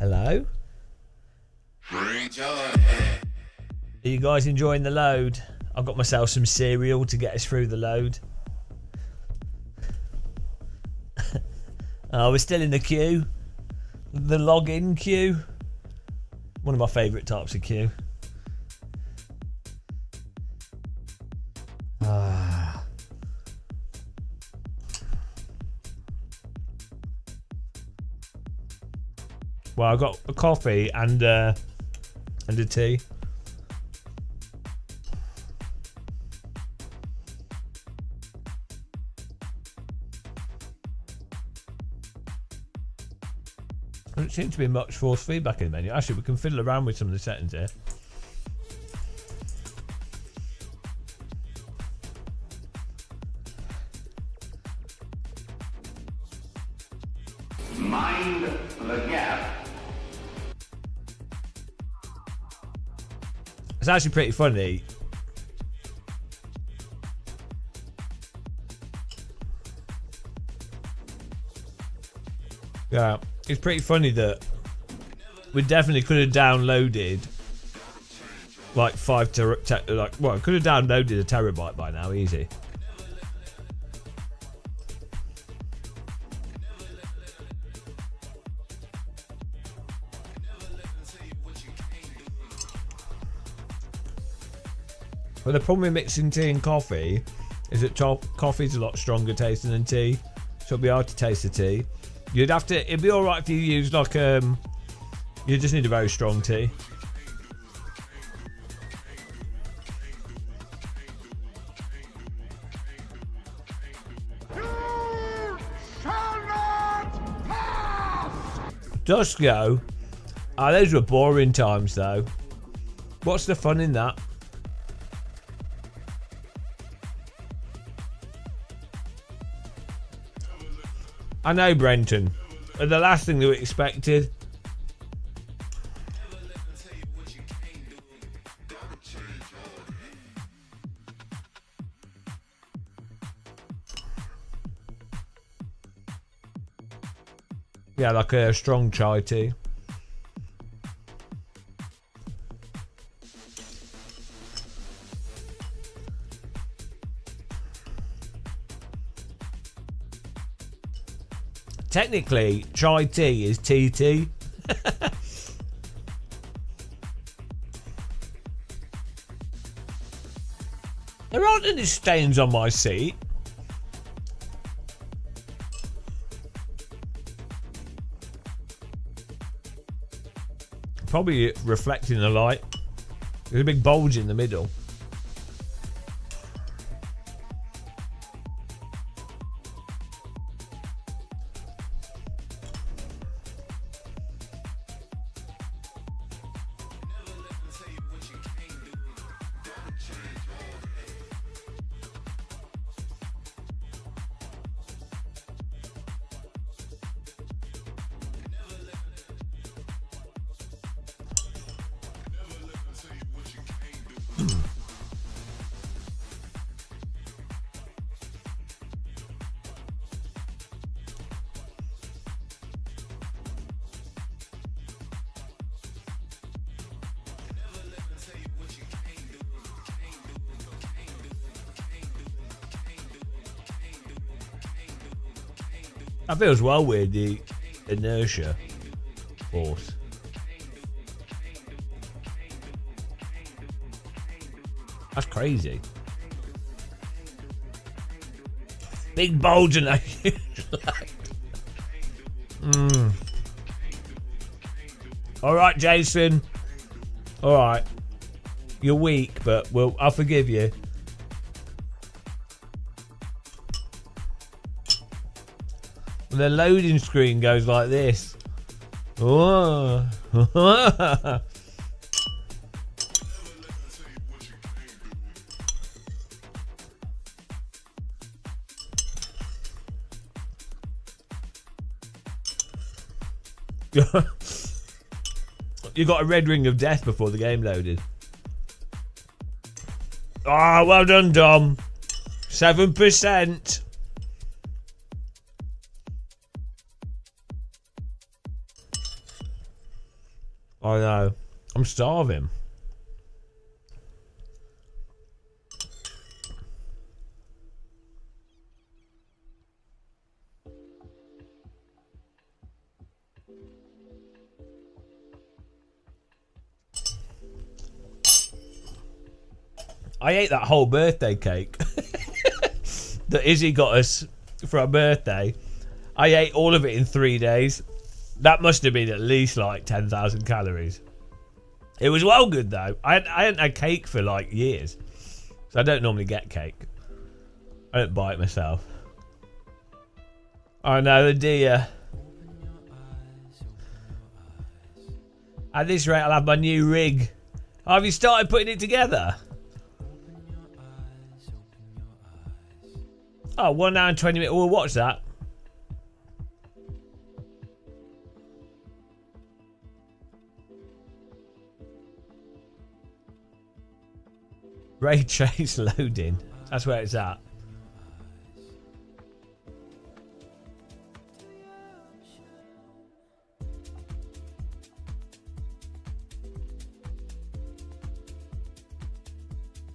Hello? Are you guys enjoying the load? I've got myself some cereal to get us through the load. Oh, we're still in the queue. The login queue. One of my favourite types of queue. Well, I got a coffee and a tea. There doesn't seem to be much force feedback in the menu. Actually, we can fiddle around with some of the settings here. Mind the gap. It's actually pretty funny. Yeah, it's pretty funny that we definitely could have downloaded like could have downloaded a terabyte by now, easy. But the problem with mixing tea and coffee is that coffee's a lot stronger tasting than tea, so it'll be hard to taste the tea. You'd have to. It'd be all right if you use like you just need a very strong tea. Dusko. Ah, those were boring times though. What's the fun in that? I know, Brenton. The last thing that we expected. Yeah, like a strong chai tea. Technically, chai tea is TT. There aren't any stains on my seat. Probably reflecting the light. There's a big bulge in the middle. That feels well weird, the inertia force. That's crazy. Big bulge in that huge light. Alright, Jason. Alright. You're weak, but I'll forgive you. The loading screen goes like this. Oh. You got a red ring of death before the game loaded. Ah, well done, Dom. 7%. I know. I'm starving. I ate that whole birthday cake that Izzy got us for our birthday. I ate all of it in 3 days. That must have been at least like 10,000 calories. It was well good though. I hadn't had cake for like years. So I don't normally get cake. I don't buy it myself. Oh no, the deer. At this rate, I'll have my new rig. Oh, have you started putting it together? Oh, 1 hour and 20 minutes. We'll watch that. Ray trace loading. That's where it's at.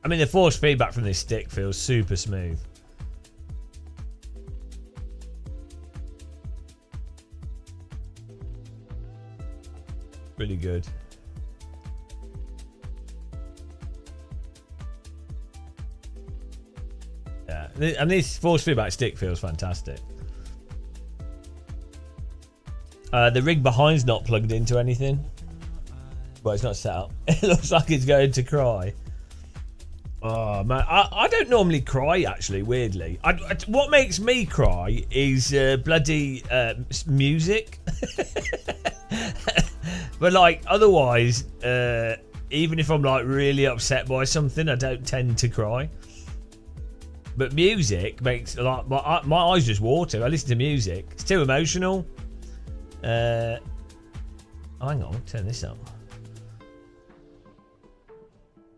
I mean, the force feedback from this stick feels super smooth. Really good. Yeah, and this force feedback stick feels fantastic. The rig behind's not plugged into anything. Well, it's not set up. It looks like it's going to cry. Oh man, I don't normally cry actually. Weirdly, what makes me cry is bloody music. But like otherwise, even if I'm like really upset by something, I don't tend to cry. But music makes like my eyes just water. I listen to music. It's too emotional. Hang on, turn this up.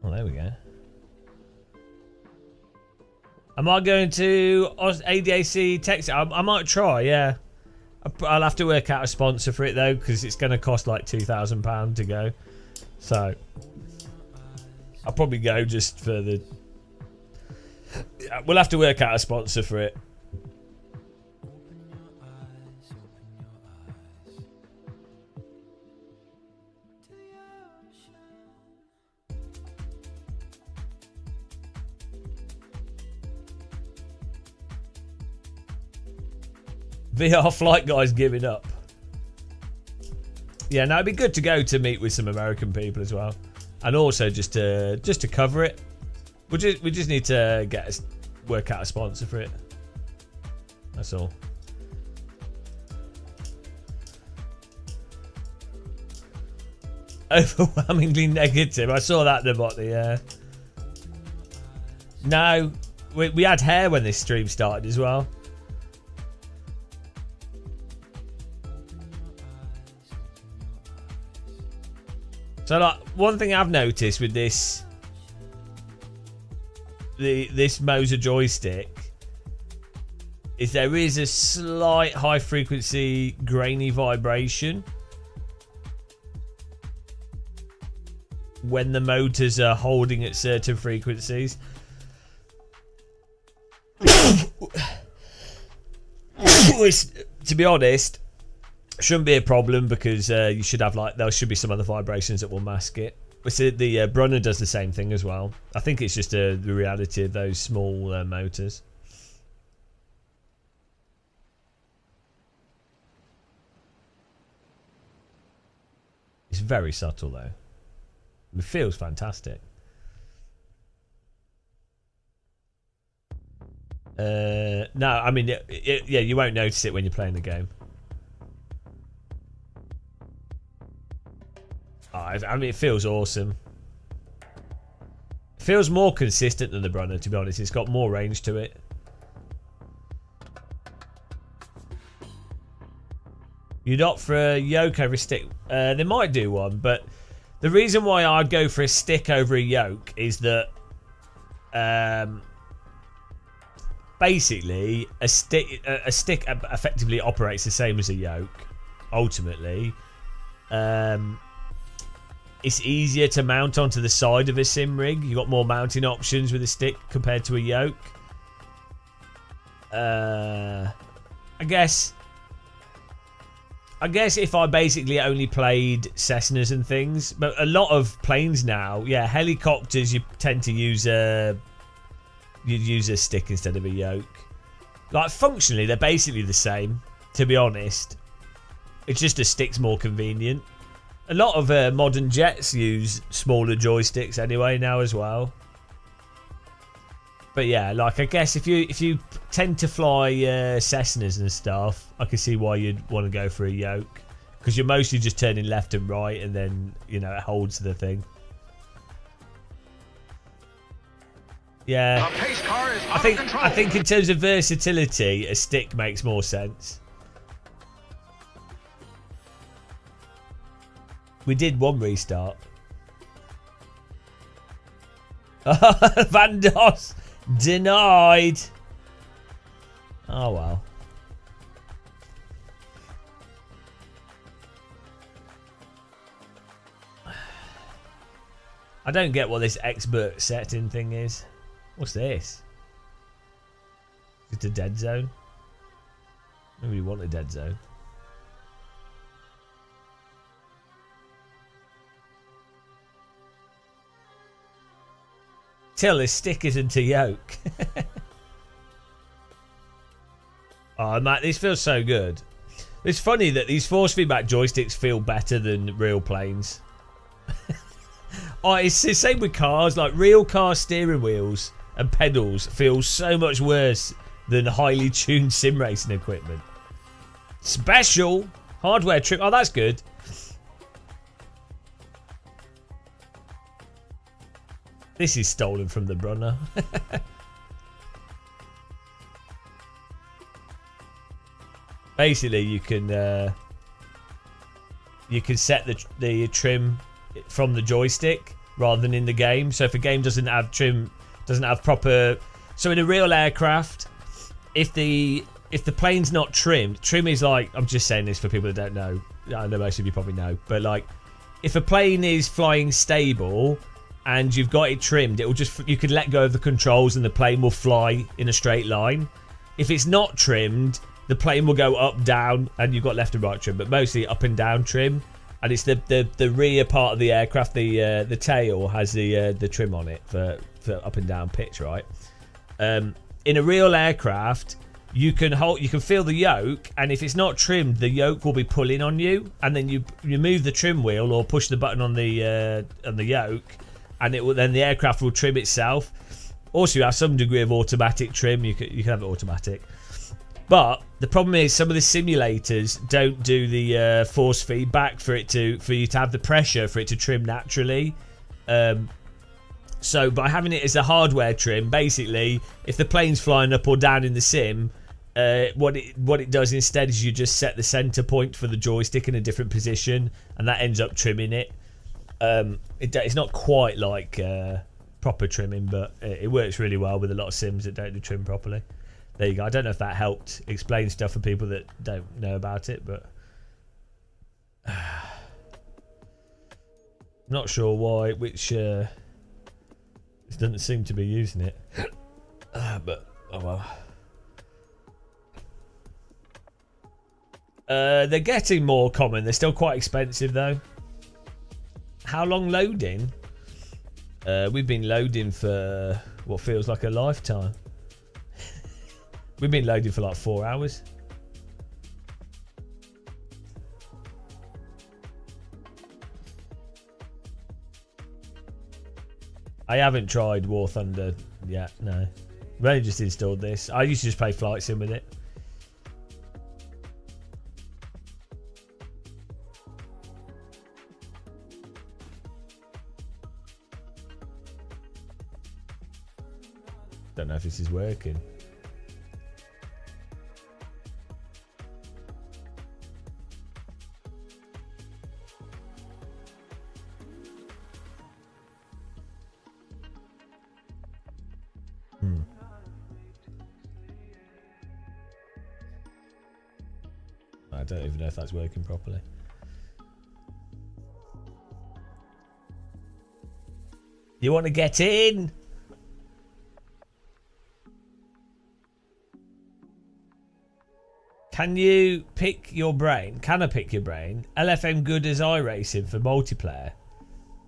Oh, there we go. Am I going to ADAC text? I might try, yeah. I'll have to work out a sponsor for it though, because it's going to cost like £2,000 to go. So I'll probably go just for the. We'll have to work out a sponsor for it. VR flight guys giving up. Yeah, no, it'd be good to go to meet with some American people as well, and also just to cover it. We just need to work out a sponsor for it. That's all. Overwhelmingly negative. I saw that in the bottom. Yeah. No, we had hair when this stream started as well. So like one thing I've noticed with this Moser joystick is there is a slight high frequency grainy vibration when the motors are holding at certain frequencies. Which, to be honest, shouldn't be a problem because you should have there should be some other vibrations that will mask it. The Brunner does the same thing as well. I think it's just the reality of those small motors. It's very subtle though. It feels fantastic. No, I mean, yeah, you won't notice it when you're playing the game. I mean, it feels awesome. It feels more consistent than the Brunner, to be honest. It's got more range to it. You'd opt for a yoke over a stick. They might do one, but the reason why I'd go for a stick over a yoke is that basically a stick effectively operates the same as a yoke. Ultimately, it's easier to mount onto the side of a sim rig. You've got more mounting options with a stick compared to a yoke. I guess I guess if I basically only played Cessnas and things, but a lot of planes now, yeah, helicopters you tend to use a stick instead of a yoke. Like functionally, they're basically the same. To be honest, it's just a stick's more convenient. A lot of modern jets use smaller joysticks anyway now as well. But yeah, like I guess if you tend to fly Cessnas and stuff, I can see why you'd want to go for a yoke, because you're mostly just turning left and right, and then it holds the thing. Yeah, The pace car is out of control. I think in terms of versatility, a stick makes more sense. We did one restart. Van Doss denied. Oh well. I don't get what this expert setting thing is. What's this? Just a dead zone? Nobody want a dead zone. Till his stick isn't a yoke. Oh, Matt, this feels so good. It's funny that these force feedback joysticks feel better than real planes. Oh, it's the same with cars. Like real car steering wheels and pedals feel so much worse than highly tuned sim racing equipment. Special hardware trip. Oh, that's good. This is stolen from the Brunner. Basically, you can set the trim from the joystick rather than in the game. So if a game doesn't have trim, doesn't have proper. So in a real aircraft, if the plane's not trimmed, trim is like, I'm just saying this for people that don't know. I know most of you probably know, but like if a plane is flying stable and you've got it trimmed, it will just, you can let go of the controls and the plane will fly in a straight line. If it's not trimmed, the plane will go up, down, and you've got left and right trim, but mostly up and down trim. And it's the rear part of the aircraft, the tail has the trim on it for up and down pitch, right? In a real aircraft, you can feel the yoke, and if it's not trimmed, the yoke will be pulling on you, and then you move the trim wheel or push the button on the yoke, and then the aircraft will trim itself. Also, you have some degree of automatic trim. You can have it automatic. But the problem is some of the simulators don't do the force feedback for you to have the pressure for it to trim naturally. So by having it as a hardware trim, basically, if the plane's flying up or down in the sim, what it does instead is you just set the center point for the joystick in a different position, and that ends up trimming it. It's not quite like proper trimming, but it works really well with a lot of sims that don't do trim properly. There you go. I don't know if that helped explain stuff for people that don't know about it, but I'm not sure why. It doesn't seem to be using it, but oh well. They're getting more common. They're still quite expensive though. How long loading? We've been loading for what feels like a lifetime. We've been loading for like 4 hours. I haven't tried War Thunder yet, no. I've only just installed this. I used to just play Flight Sim with it. Don't know if this is working. I don't even know if that's working properly. You want to get in? Can you pick your brain? Can I pick your brain? LFM good as iRacing for multiplayer.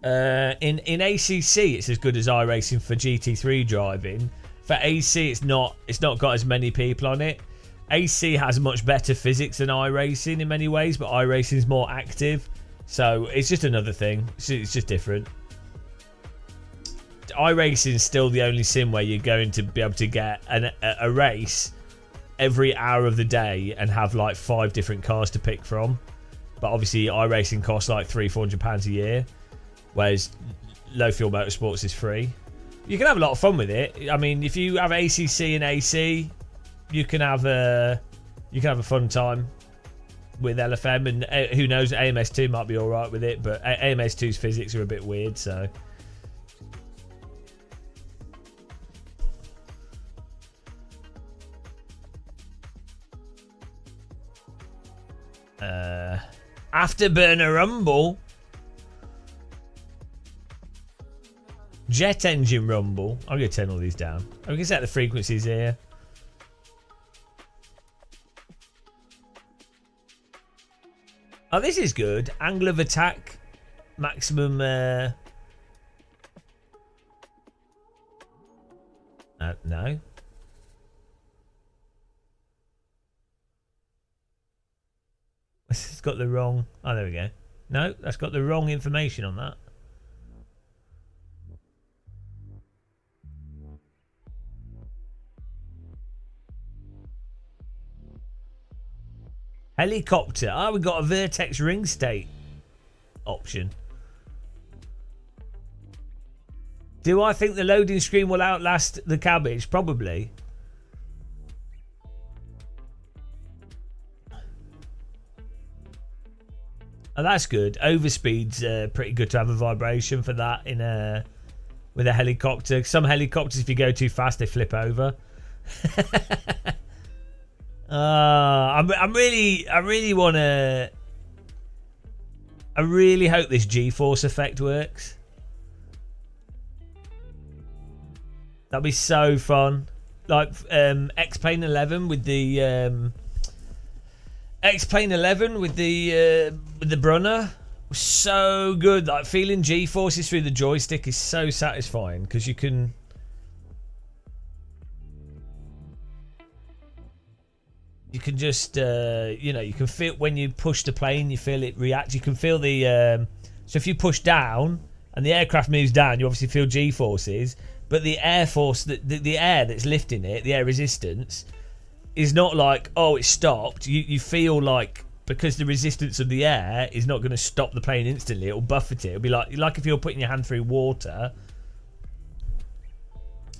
In ACC, it's as good as iRacing for GT3 driving. For AC, it's not got as many people on it. AC has much better physics than iRacing in many ways, but iRacing is more active. So it's just another thing. It's just different. iRacing is still the only sim where you're going to be able to get a race every hour of the day and have like 5 different cars to pick from. But obviously iRacing costs like £300-400 a year, whereas low fuel motorsports is free. You can have a lot of fun with it. I mean, if you have ACC and AC, you can have a fun time with LFM, and who knows, AMS2 might be all right with it, but AMS2's physics are a bit weird, so. Afterburner Rumble. Jet engine rumble. I'm going to turn all these down. We can set the frequencies here. Oh, this is good. Angle of attack. Maximum. No. It's got the wrong. Oh, there we go. No, that's got the wrong information on that. Helicopter. Oh, we got a vertex ring state option. Do I think the loading screen will outlast the cabbage? Probably. Oh, that's good. Overspeed's pretty good to have a vibration for that in with a helicopter. Some helicopters, if you go too fast, they flip over. I really hope this G-force effect works. That'd be so fun. Like X-Plane 11 with the X-Plane 11 with the Brunner was so good. Like feeling G-forces through the joystick is so satisfying because you can. You can just, you can feel when you push the plane, you feel it react. You can feel the, so if you push down and the aircraft moves down, you obviously feel G-forces, but the air force, the air that's lifting it, the air resistance, is not like, oh, it stopped. You feel like, because the resistance of the air is not going to stop the plane instantly, it'll buffet it. It'll be like if you're putting your hand through water.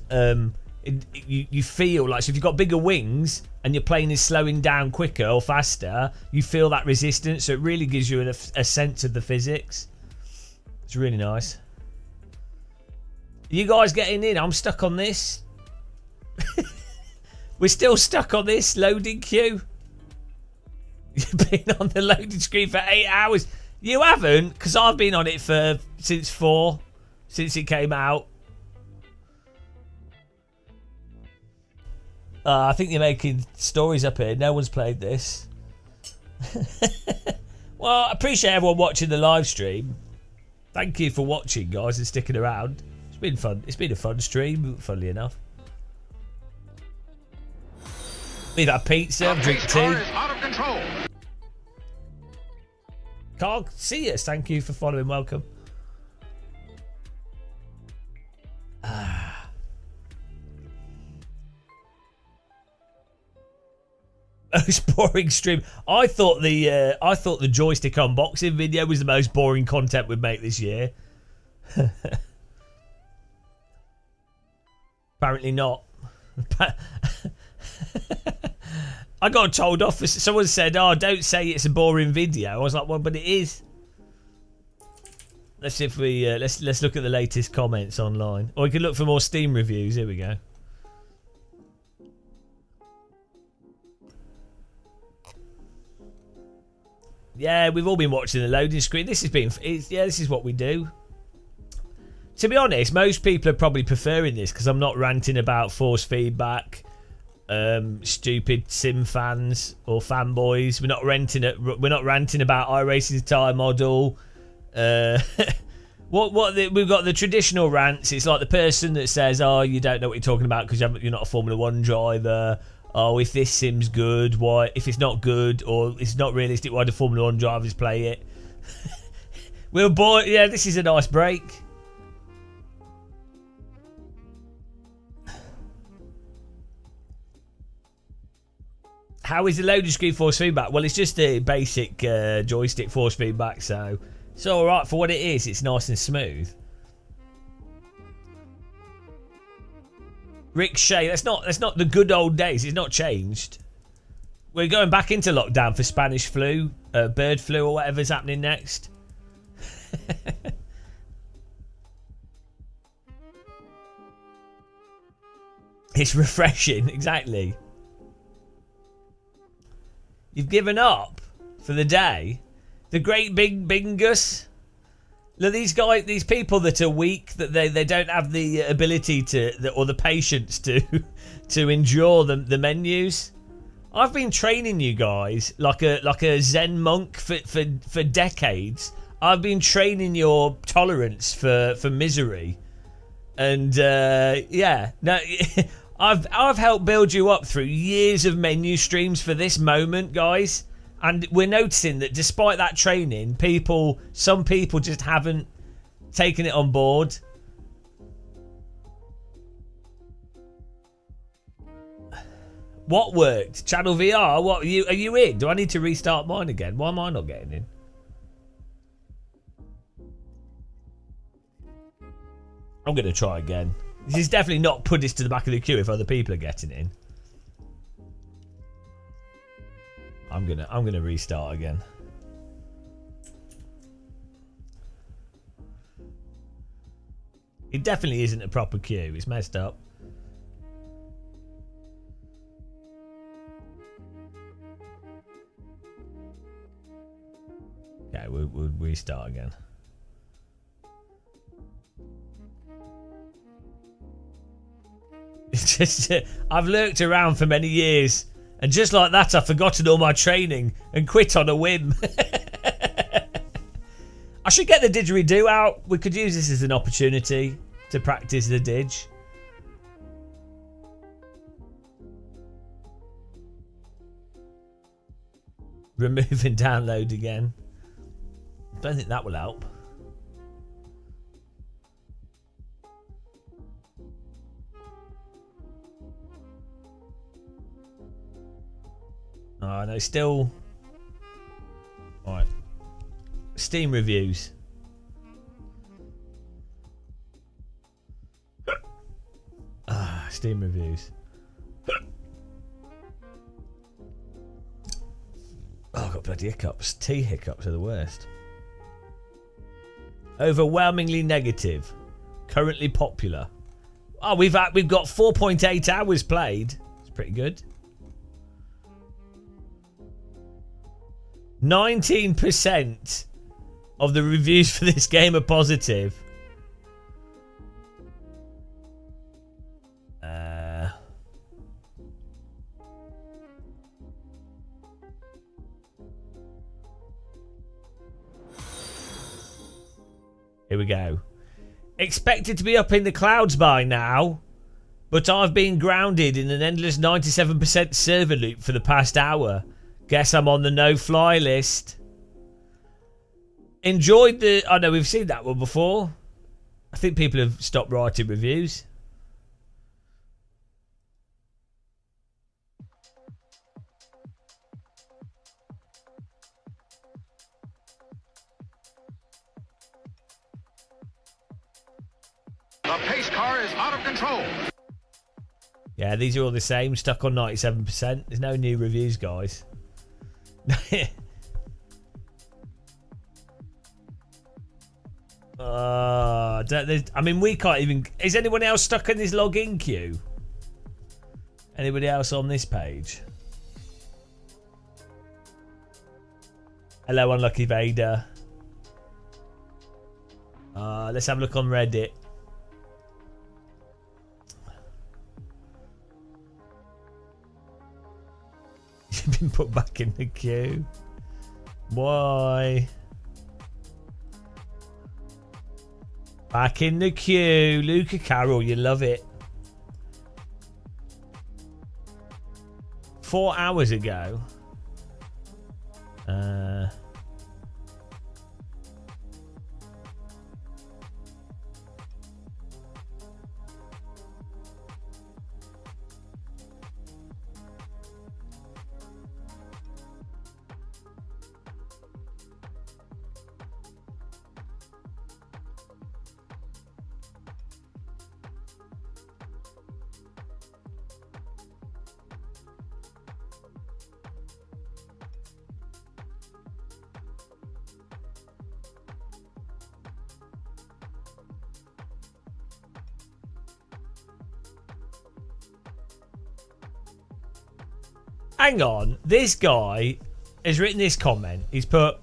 You feel like, so if you've got bigger wings and your plane is slowing down quicker or faster, you feel that resistance, so it really gives you a sense of the physics. It's really nice. You guys getting in? I'm stuck on this. We're still stuck on this loading queue. You've been on the loading screen for 8 hours. You haven't, because I've been on it since it came out. I think you're making stories up here. No one's played this. Well, I appreciate everyone watching the live stream. Thank you for watching, guys, and sticking around. It's been fun. It's been a fun stream, funnily enough. We've had pizza, drink tea. Out of control. Carl, see us. Thank you for following. Welcome. Most boring stream. I thought the joystick unboxing video was the most boring content we'd make this year. Apparently not. I got told off. Someone said, "Oh, don't say it's a boring video." I was like, "Well, but it is." Let's see if we let's look at the latest comments online, or we can look for more Steam reviews. Here we go. Yeah, we've all been watching the loading screen. This is what we do. To be honest, most people are probably preferring this because I'm not ranting about force feedback stupid sim fans or fanboys. We're not ranting about iRacing's tyre model. We've got the traditional rants. It's like the person that says, "Oh, you don't know what you're talking about because you're not a Formula One driver." Oh, if this sim's good, why? If it's not good or it's not realistic, why do Formula One drivers play it? We're bored. Yeah, this is a nice break. How is the loading screen force feedback? Well, it's just a basic joystick force feedback, so it's all right for what it is. It's nice and smooth. Rick Shea, that's not the good old days. It's not changed. We're going back into lockdown for Spanish flu, bird flu, or whatever's happening next. It's refreshing, exactly. You've given up for the day. The great big Bingus. Look, these people that are weak, that they don't have the ability or the patience to endure the menus. I've been training you guys like a Zen monk for decades. I've been training your tolerance for misery, and yeah, no, I've helped build you up through years of menu streams for this moment, guys. And we're noticing that despite that training, some people just haven't taken it on board. What worked? Channel VR? What are you in? Do I need to restart mine again? Why am I not getting in? I'm gonna try again. This is definitely not put this to the back of the queue if other people are getting in. I'm gonna restart again. It definitely isn't a proper queue. It's messed up. Okay, we'll restart again. It's just I've lurked around for many years. And just like that, I've forgotten all my training and quit on a whim. I should get the didgeridoo out. We could use this as an opportunity to practice the didge. Remove and download again. Don't think that will help. Oh, no, still. Alright. Steam reviews. Steam reviews. Oh, I've got bloody hiccups. Tea hiccups are the worst. Overwhelmingly negative. Currently popular. Oh, we've got 4.8 hours played. It's pretty good. 19% of the reviews for this game are positive. Here we go. Expected to be up in the clouds by now, but I've been grounded in an endless 97% server loop for the past hour. Guess I'm on the no-fly list. Enjoyed the... I know we've seen that one before. I think people have stopped writing reviews. The pace car is out of control. Yeah, these are all the same. Stuck on 97%. There's no new reviews, guys. I mean, we can't even... Is anyone else stuck in this login queue? Anybody else on this page? Hello, Unlucky Vader. Let's have a look on Reddit. been put back in the queue. Why? Back in the queue. Luca Carroll, you love it. 4 hours ago. Hang on, this guy has written this comment. He's put,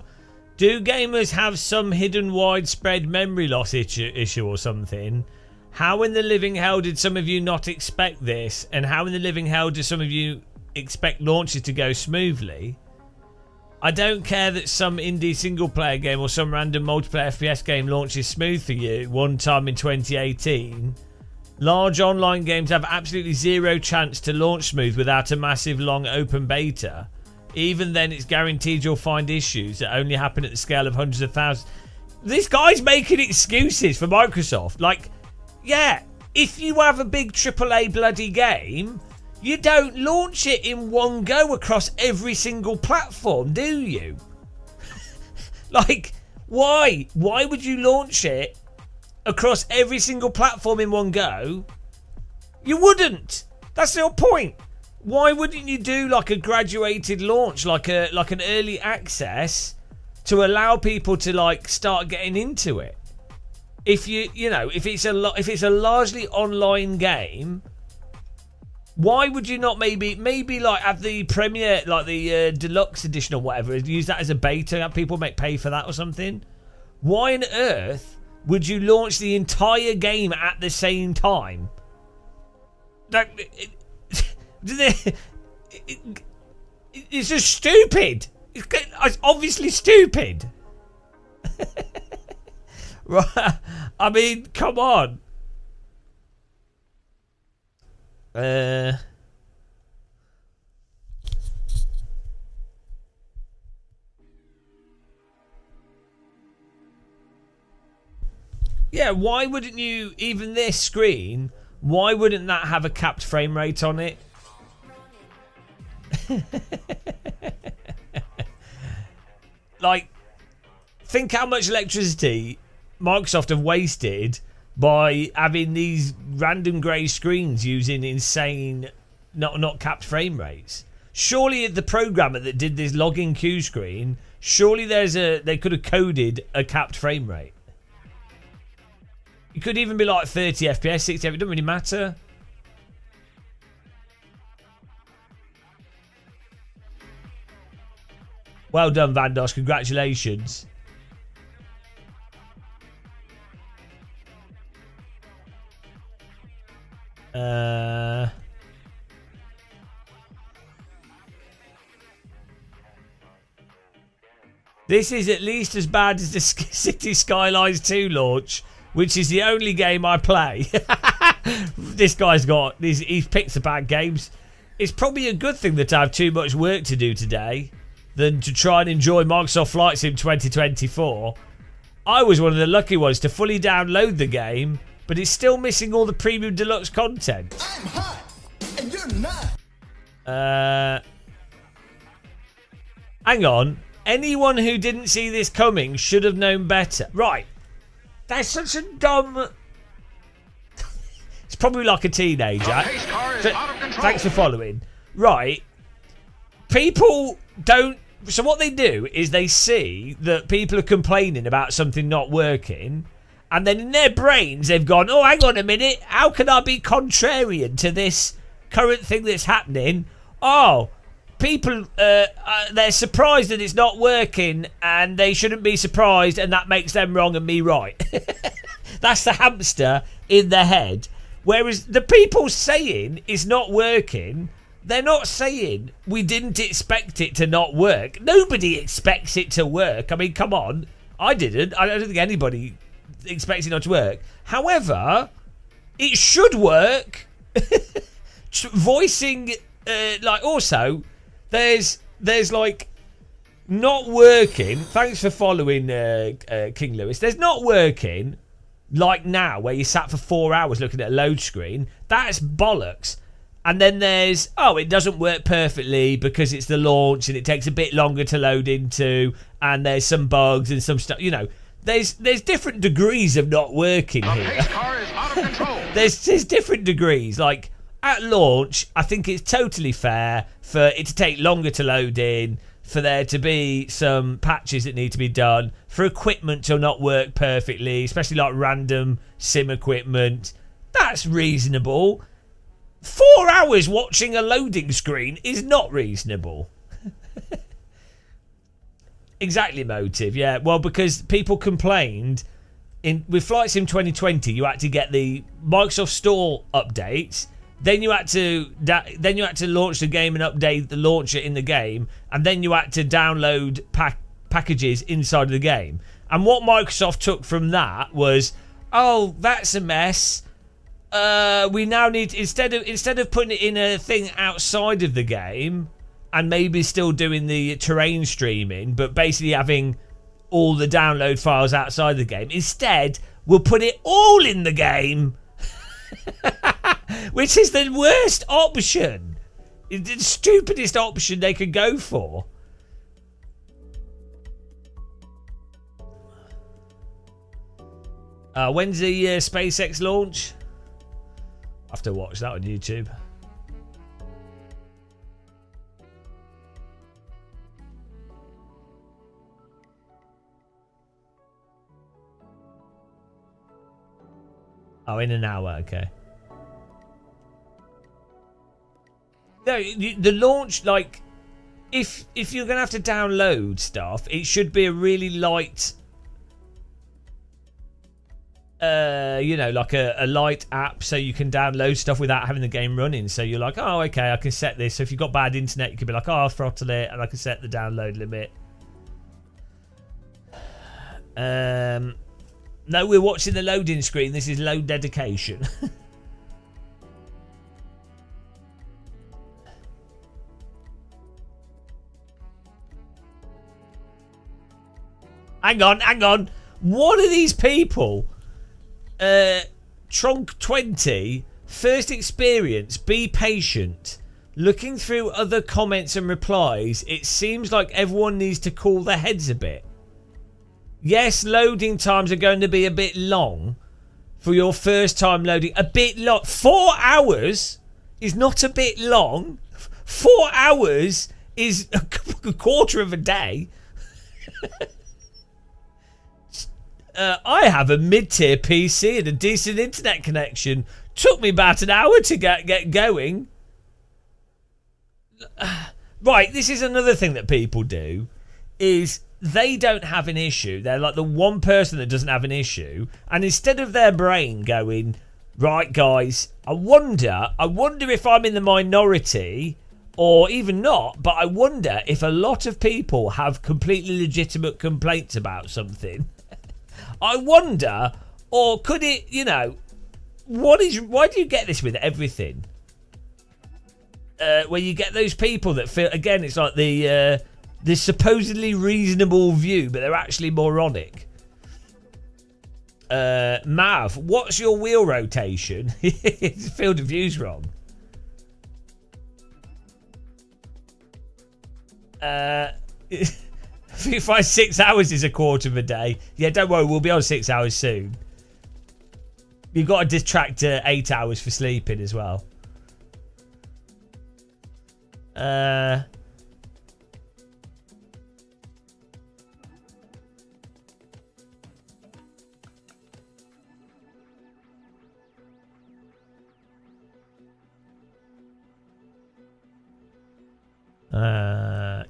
do gamers have some hidden widespread memory loss issue or something? How in the living hell did some of you not expect this? And how in the living hell do some of you expect launches to go smoothly? I don't care that some indie single player game or some random multiplayer FPS game launches smooth for you one time in 2018. Large online games have absolutely zero chance to launch smooth without a massive long open beta. Even then, it's guaranteed you'll find issues that only happen at the scale of hundreds of thousands. This guy's making excuses for Microsoft. Like, yeah, if you have a big AAA bloody game, you don't launch it in one go across every single platform, do you? Like, why? Why would you launch it across every single platform in one go? You wouldn't. That's the whole point. Why wouldn't you do like a graduated launch, like an early access, to allow people to like start getting into it? If if it's a largely online game, why would you not maybe like have the premiere, like the deluxe edition or whatever, use that as a beta, have people pay for that or something? Why on earth would you launch the entire game at the same time? It's just stupid. It's obviously stupid. Right? I mean, come on. Yeah, why wouldn't you, even this screen, why wouldn't that have a capped frame rate on it? Like, think how much electricity Microsoft have wasted by having these random grey screens using insane, not capped frame rates. Surely the programmer that did this login queue screen, surely they could have coded a capped frame rate. It could even be like 30 FPS, 60 FPS, it doesn't really matter. Well done, Vandos, congratulations. This is at least as bad as the City Skylines 2 launch, which is the only game I play. This guy's he's picked the bad games. It's probably a good thing that I have too much work to do today than to try and enjoy Microsoft Flight Sim 2024. I was one of the lucky ones to fully download the game, but it's still missing all the premium deluxe content. I'm hot, and you're not. Hang on. Anyone who didn't see this coming should have known better. Right. That's such a dumb... It's probably like a teenager. Thanks for following. Right. People don't... So what they do is they see that people are complaining about something not working, and then in their brains they've gone, oh, hang on a minute, how can I be contrarian to this current thing that's happening? Oh, people, they're surprised that it's not working, and they shouldn't be surprised, and that makes them wrong and me right. That's the hamster in their head. Whereas the people saying it's not working they're not saying we didn't expect it to not work. Nobody expects it to work. I mean, come on. I didn't. I don't think anybody expects it not to work. However, it should work. Voicing, like, also, there's like not working. Thanks for following King Lewis. There's not working like now where you sat for 4 hours looking at a load screen. That's bollocks. And then there's, oh, it doesn't work perfectly because it's the launch and it takes a bit longer to load into, and there's some bugs and some stuff. You know, there's different degrees of not working here. The pace car is out of control. there's different degrees. Like, at launch, I think it's totally fair for it to take longer to load in, for there to be some patches that need to be done, for equipment to not work perfectly, especially like random sim equipment. That's reasonable. 4 hours watching a loading screen is not reasonable. Exactly, Motive. Yeah, well, because people complained with Flight Sim 2020, you had to get the Microsoft Store updates. Then you had to launch the game and update the launcher in the game, and then you had to download packages inside of the game. And what Microsoft took from that was, oh, that's a mess. We now need, instead of putting it in a thing outside of the game and maybe still doing the terrain streaming, but basically having all the download files outside the game, instead we'll put it all in the game. Which is the worst option. It's the stupidest option they could go for. When's the SpaceX launch? I have to watch that on YouTube. Oh, in an hour, okay. No, the launch, like, if you're gonna have to download stuff, it should be a really light, you know, like a light app, so you can download stuff without having the game running. So you're like, oh, okay, I can set this. So if you've got bad internet, you can be like, oh, I'll throttle it, and I can set the download limit. No, we're watching the loading screen. This is load dedication. Hang on. One of these people, Trunk20, first experience, be patient. Looking through other comments and replies, it seems like everyone needs to cool their heads a bit. Yes, loading times are going to be a bit long for your first time loading. A bit long. 4 hours is not a bit long. 4 hours is a quarter of a day. I have a mid-tier PC and a decent internet connection. Took me about an hour to get going. Right, this is another thing that people do, is they don't have an issue. They're like the one person that doesn't have an issue, and instead of their brain going, right, guys, I wonder if I'm in the minority, or even not, but I wonder if a lot of people have completely legitimate complaints about something. I wonder, or could it, you know, why do you get this with everything? Where you get those people that feel, again, it's like the supposedly reasonable view, but they're actually moronic. Mav, what's your wheel rotation? Field of view's wrong. 6 hours is a quarter of a day. Yeah, don't worry, we'll be on 6 hours soon. You've got to detract 8 hours for sleeping as well.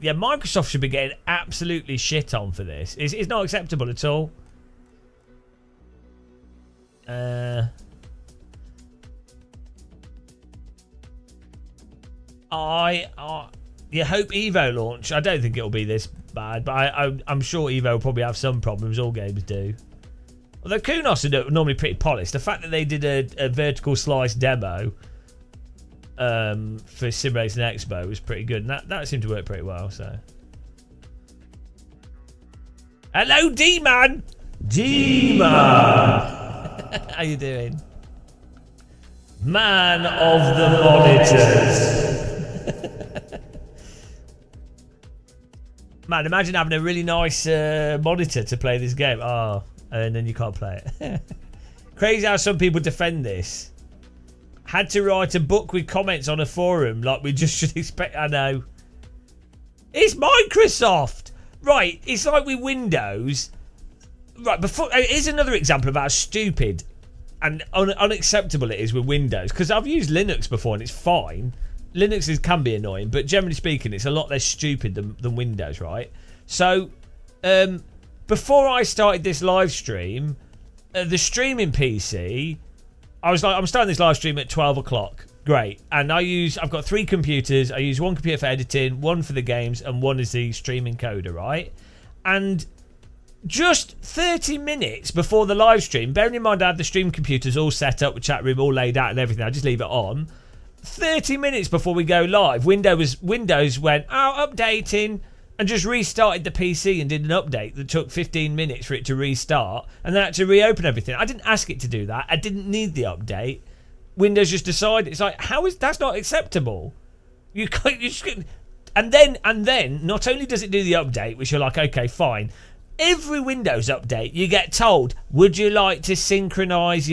Yeah, Microsoft should be getting absolutely shit on for this. It's not acceptable at all. You hope Evo launch. I don't think it'll be this bad, but I'm sure Evo will probably have some problems. All games do. Although Kunos are normally pretty polished. The fact that they did a vertical slice demo for Sim Racing Expo was pretty good, and that seemed to work pretty well. So, hello, D-Man. D-Man. How you doing? Man of the monitors. Man, imagine having a really nice monitor to play this game. Oh, and then you can't play it. Crazy how some people defend this. Had to write a book with comments on a forum like we just should expect. I know. It's Microsoft. Right, it's like with Windows. Right, before here's another example of how stupid and unacceptable it is with Windows. Because I've used Linux before and it's fine. Linux can be annoying, but generally speaking, it's a lot less stupid than Windows, right? So, before I started this live stream, the streaming PC, I was like, I'm starting this live stream at 12 o'clock. Great. And I've got 3 computers. I use one computer for editing, one for the games, and one is the streaming coder, right? And just 30 minutes before the live stream, bearing in mind I had the stream computers all set up with chat room all laid out and everything, I just leave it on. 30 minutes before we go live, Windows went, updating, and just restarted the PC and did an update that took 15 minutes for it to restart, and then had to reopen everything. I didn't ask it to do that. I didn't need the update. Windows just decided. It's like, that's not acceptable. You just, and then not only does it do the update, which you're like, okay, fine. Every Windows update, you get told, would you like to synchronize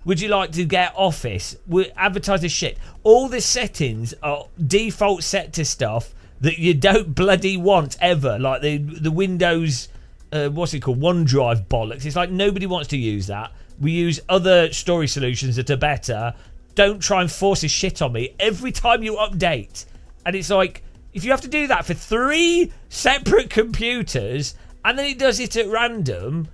would you like to get Office? Advertise this shit. All the settings are default set to stuff that you don't bloody want ever. Like the Windows, what's it called? OneDrive bollocks. It's like nobody wants to use that. We use other storage solutions that are better. Don't try and force this shit on me every time you update. And it's like, if you have to do that for 3 separate computers, and then it does it at random,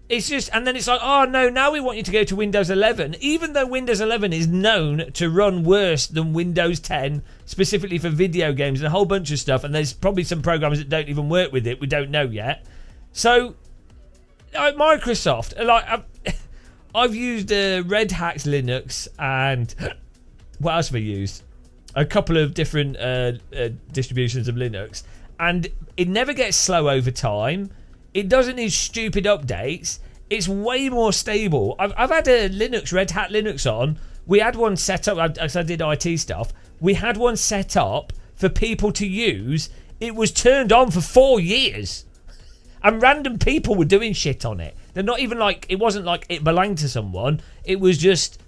it's just, and then it's like, oh no, now we want you to go to Windows 11, even though Windows 11 is known to run worse than Windows 10, specifically for video games and a whole bunch of stuff, and there's probably some programs that don't even work with it, we don't know yet. So, like Microsoft, like, I've used Red Hat's Linux, and what else have I used? A couple of different distributions of Linux, and it never gets slow over time. It doesn't need stupid updates. It's way more stable. I've had a Red Hat Linux on. We had one set up, as I did IT stuff. We had one set up for people to use. It was turned on for 4 years. And random people were doing shit on it. They're not even like, it wasn't like it belonged to someone. It was just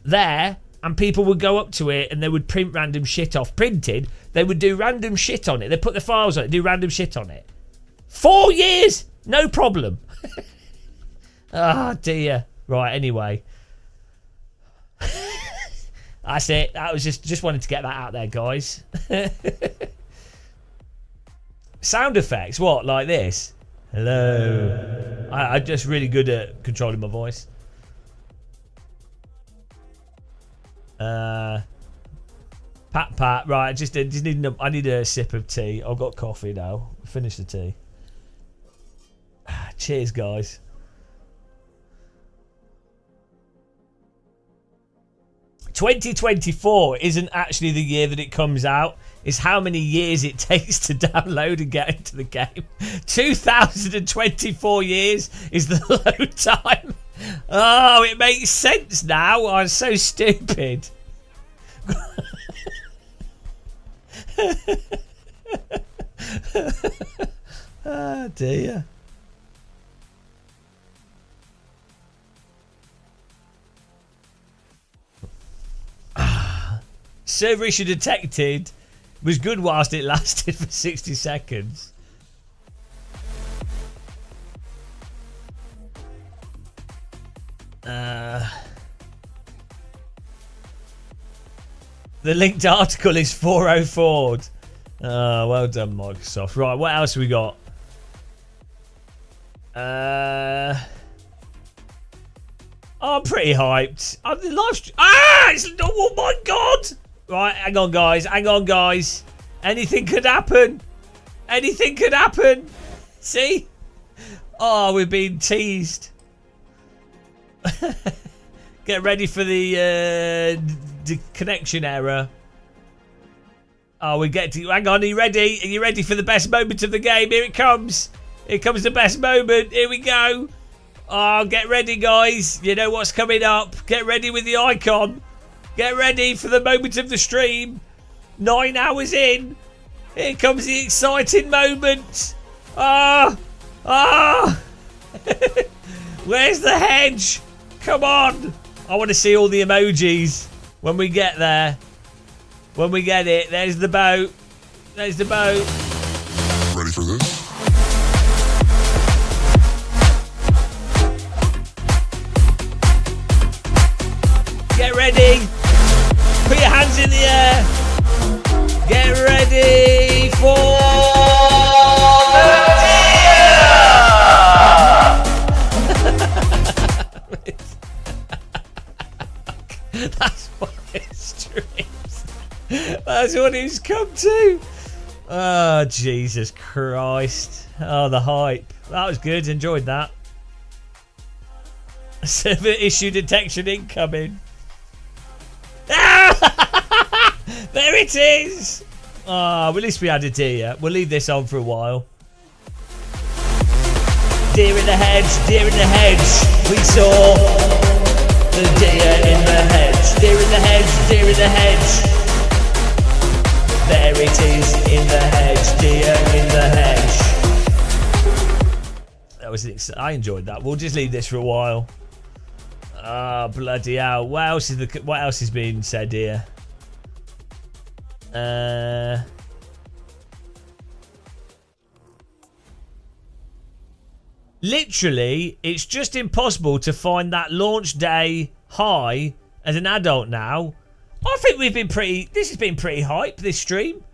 there, and people would go up to it and they would print random shit off. Printed, they would do random shit on it. They put the files on it, do random shit on it. 4 years! No problem. Oh dear. Right, anyway. That's it. That was just wanted to get that out there, guys. Sound effects, what? Like this? Hello. I'm just really good at controlling my voice. Pat. Right, I just need a sip of tea. I've got coffee now. Finish the tea. Cheers, guys. "2024 isn't actually the year that it comes out. It's how many years it takes to download and get into the game. 2024 years is the load time. Oh, it makes sense now. I'm so stupid." Oh dear. Server issue detected. Was good whilst it lasted for 60 seconds. The linked article is 404. Well done, Microsoft. Right, what else have we got? I'm pretty hyped. The live stream. Oh my god! Right, hang on, guys. Anything could happen. See? Oh, we've been teased. Get ready for the connection error. Oh, we get to... Hang on, are you ready? Are you ready for the best moment of the game? Here it comes. Here comes the best moment. Here we go. Oh, get ready, guys. You know what's coming up. Get ready with the icon. Get ready for the moment of the stream. 9 hours in. Here comes the exciting moment. Where's the hedge? Come on. I want to see all the emojis when we get there. When we get it. There's the boat. Ready for this? Get ready. Put your hands in the air. Get ready for That's what it streams. That's what it's come to. Oh, Jesus Christ. Oh, the hype. That was good. Enjoyed that. Server issue detection incoming. There it is. Oh, at least we had it here. We'll leave this on for a while. Deer in the hedge, we saw the deer in the hedge. Deer in the hedge. There it is in the hedge, deer in the hedge. That was I enjoyed that. We'll just leave this for a while. Oh, bloody hell. What else is being said here? Literally, it's just impossible to find that launch day high as an adult now. I think this has been pretty hype, this stream.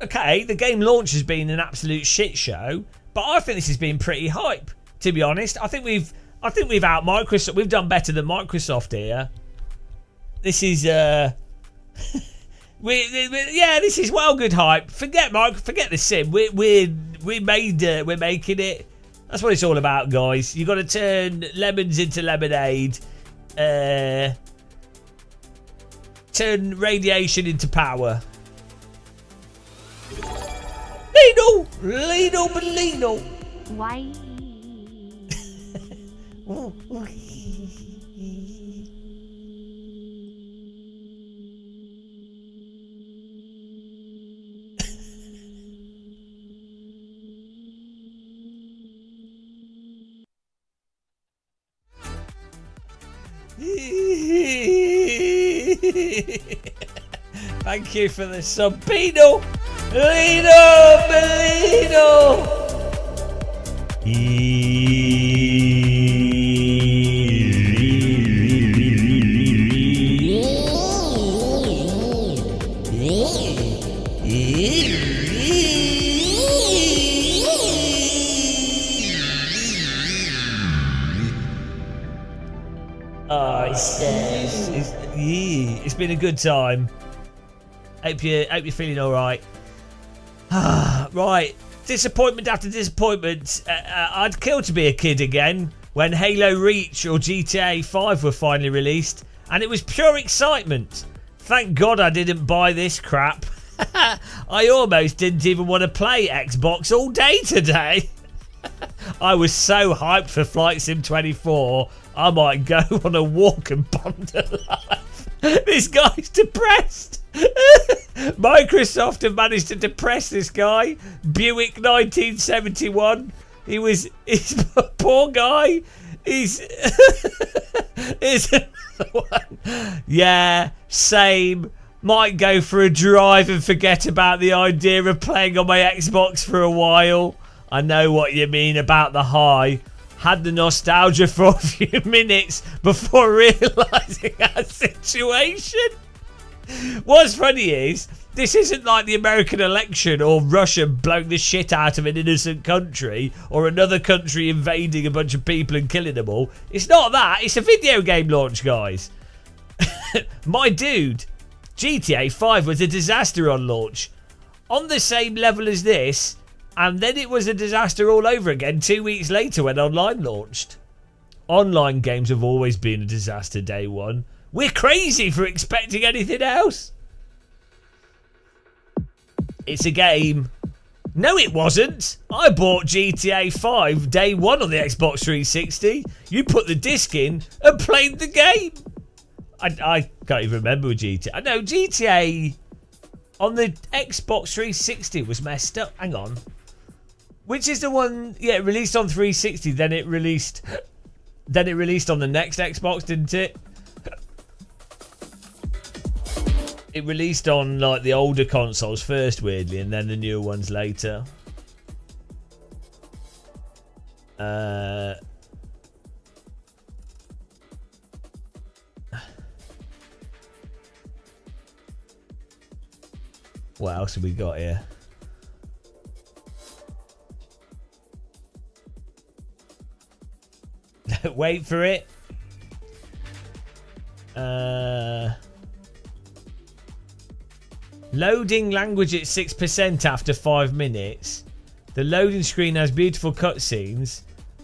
Okay, the game launch has been an absolute shit show, but I think this has been pretty hype, to be honest. I think we've out Microsoft. We've done better than Microsoft here. This is this is well good hype. Forget the sim. We're making it. That's what it's all about, guys. You got to turn lemons into lemonade. Turn radiation into power. Lino. Why? Thank you for the sub, Lino. It's been a good time. Hope you're feeling all right. Right, disappointment after disappointment. I'd kill to be a kid again when Halo Reach or GTA 5 were finally released, and it was pure excitement. Thank God I didn't buy this crap. I almost didn't even want to play Xbox all day today. I was so hyped for Flight Sim 24, I might go on a walk and ponder life. This guy's depressed. Microsoft have managed to depress this guy. Buick 1971. He's poor guy. He's another one. Yeah, same. Might go for a drive and forget about the idea of playing on my Xbox for a while. I know what you mean about the high. Had the nostalgia for a few minutes before realising our situation. What's funny is, this isn't like the American election or Russia blowing the shit out of an innocent country or another country invading a bunch of people and killing them all. It's not that. It's a video game launch, guys. My dude GTA 5 was a disaster on launch. On the same level as this, and then it was a disaster all over again 2 weeks later when online launched. Online games have always been a disaster day one. We're crazy for expecting anything else. It's a game. No, it wasn't. I bought GTA 5 day one on the Xbox 360. You put the disc in and played the game. I can't even remember GTA. I know GTA on the Xbox 360 was messed up. Hang on. Which is the one? Yeah, it released on 360. Then it released on the next Xbox, didn't it? It released on like the older consoles first, weirdly, and then the newer ones later. What else have we got here? Wait for it. Loading language at 6% after 5 minutes. The loading screen has beautiful cutscenes.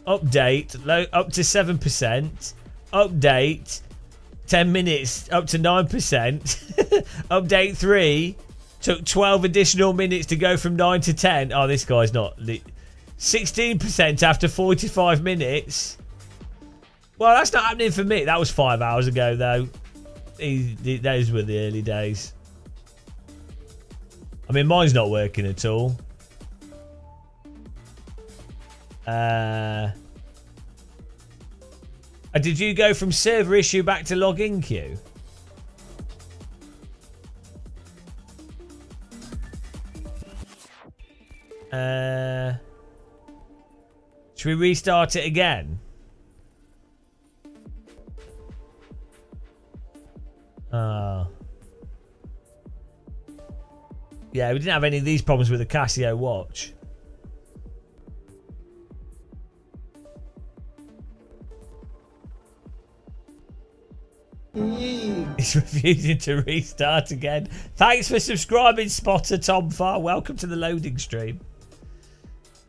Update up to 7%. Update 10 minutes up to 9%. Update 3 took 12 additional minutes to go from 9 to 10. Oh, this guy's not. 16% after 45 minutes. Well, that's not happening for me. That was 5 hours ago, though. Those were the early days. I mean, mine's not working at all. Did you go from server issue back to login queue? Should we restart it again? Yeah, we didn't have any of these problems with the Casio watch. He's refusing to restart again. Thanks for subscribing, Spotter Tom Farr. Welcome to the loading stream.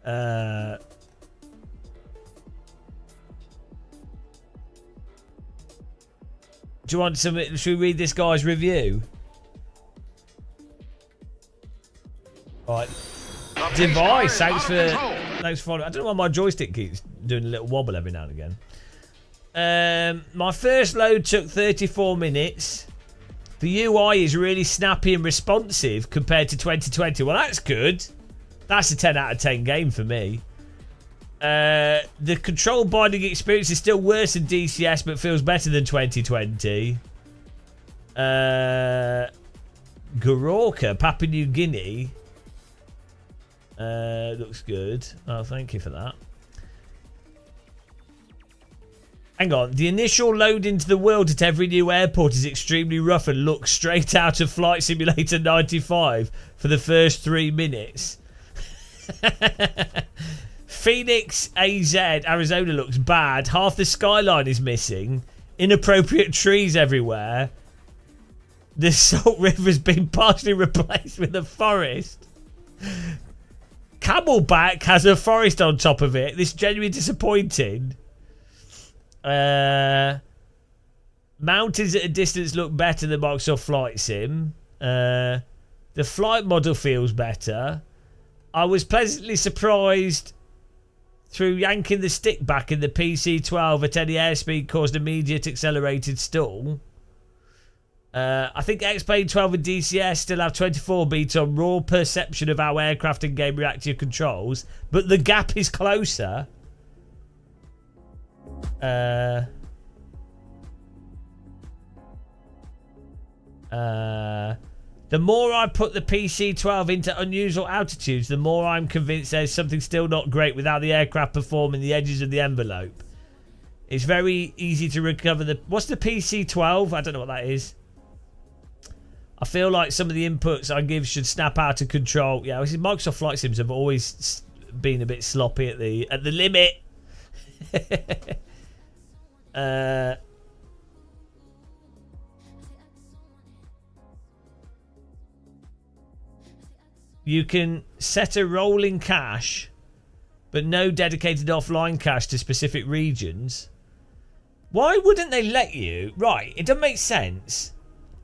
Do you want some? Should we read this guy's review? Alright. Device, thanks for following. I don't know why my joystick keeps doing a little wobble every now and again. My first load took 34 minutes. The UI is really snappy and responsive compared to 2020. Well, that's good. That's a 10 out of 10 game for me. The control binding experience is still worse than DCS, but feels better than 2020. Goroka, Papua New Guinea. Looks good. Oh, thank you for that. Hang on. The initial load into the world at every new airport is extremely rough and looks straight out of Flight Simulator 95 for the first 3 minutes. Phoenix, AZ, Arizona looks bad. Half the skyline is missing. Inappropriate trees everywhere. The Salt River's been partially replaced with a forest. Camelback has a forest on top of it. This is genuinely disappointing. Mountains at a distance look better than Microsoft Flight Sim. The flight model feels better. I was pleasantly surprised through yanking the stick back in the PC-12 at any airspeed caused immediate accelerated stall. I think X-Plane 12 and DCS still have 24 beats on raw perception of how aircraft and game react to your controls, but the gap is closer. The more I put the PC-12 into unusual altitudes, the more I'm convinced there's something still not great with how the aircraft perform in the edges of the envelope. It's very easy to recover the... What's the PC-12? I don't know what that is. I feel like some of the inputs I give should snap out of control. Yeah, Microsoft Flight Sims have always been a bit sloppy at the limit. you can set a rolling cache, but no dedicated offline cache to specific regions. Why wouldn't they let you? Right, it doesn't make sense.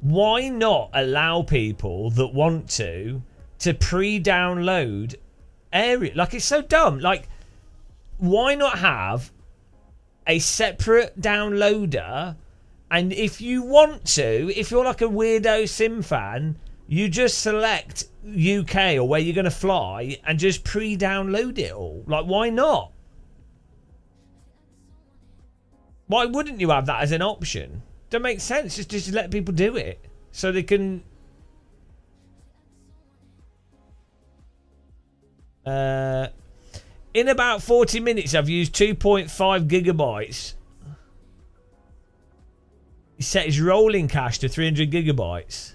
Why not allow people that want to pre-download area? Like, it's so dumb. Like, why not have a separate downloader? And if you want to, if you're like a weirdo sim fan, you just select UK or where you're going to fly and just pre-download it all. Like, why not? Why wouldn't you have that as an option? Don't make sense. Just let people do it so they can. In about 40 minutes, I've used 2.5 gigabytes. He set his rolling cache to 300 gigabytes.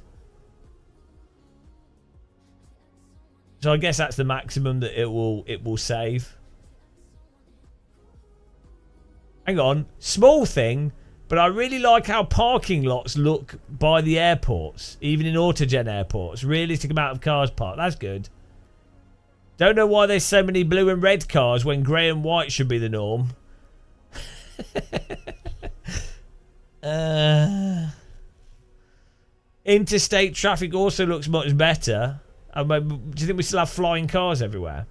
So I guess that's the maximum that it will save. Hang on, small thing, but I really like how parking lots look by the airports, even in autogen airports. Realistic amount of cars parked. That's good. Don't know why there's so many blue and red cars when grey and white should be the norm. Interstate traffic also looks much better. Do you think we still have flying cars everywhere?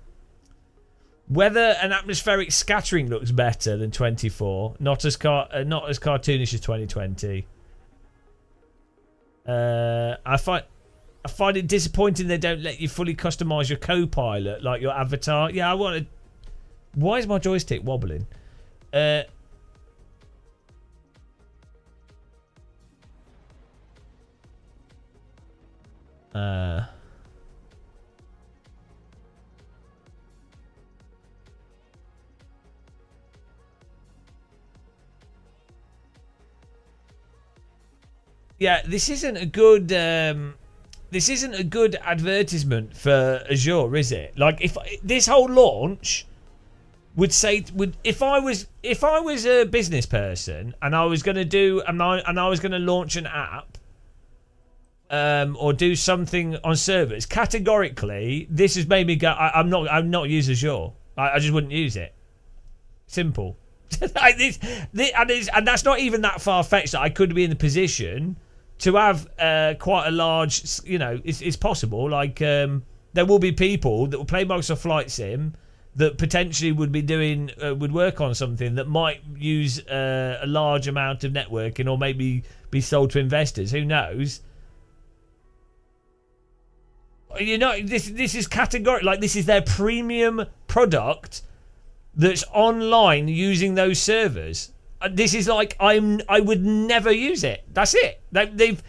Weather and atmospheric scattering looks better than 24. Not as cartoonish as 2020. I find it disappointing they don't let you fully customize your co-pilot, like your avatar. Yeah, I want to. Why is my joystick wobbling? Yeah, this isn't a good. This isn't a good advertisement for Azure, is it? Like, if this whole launch would say, if I was a business person and I was going to do and I was going to launch an app, or do something on servers, categorically, this has made me go. I'm not use Azure. I just wouldn't use it. Simple. Like and that's not even that far fetched. That I could be in the position to have quite a large, it's possible. Like, there will be people that will play Microsoft Flight Sim that potentially would be doing, would work on something that might use a large amount of networking, or maybe be sold to investors. Who knows? This is categorical. Like, this is their premium product that's online using those servers. This is like, I would never use it. That's it. They've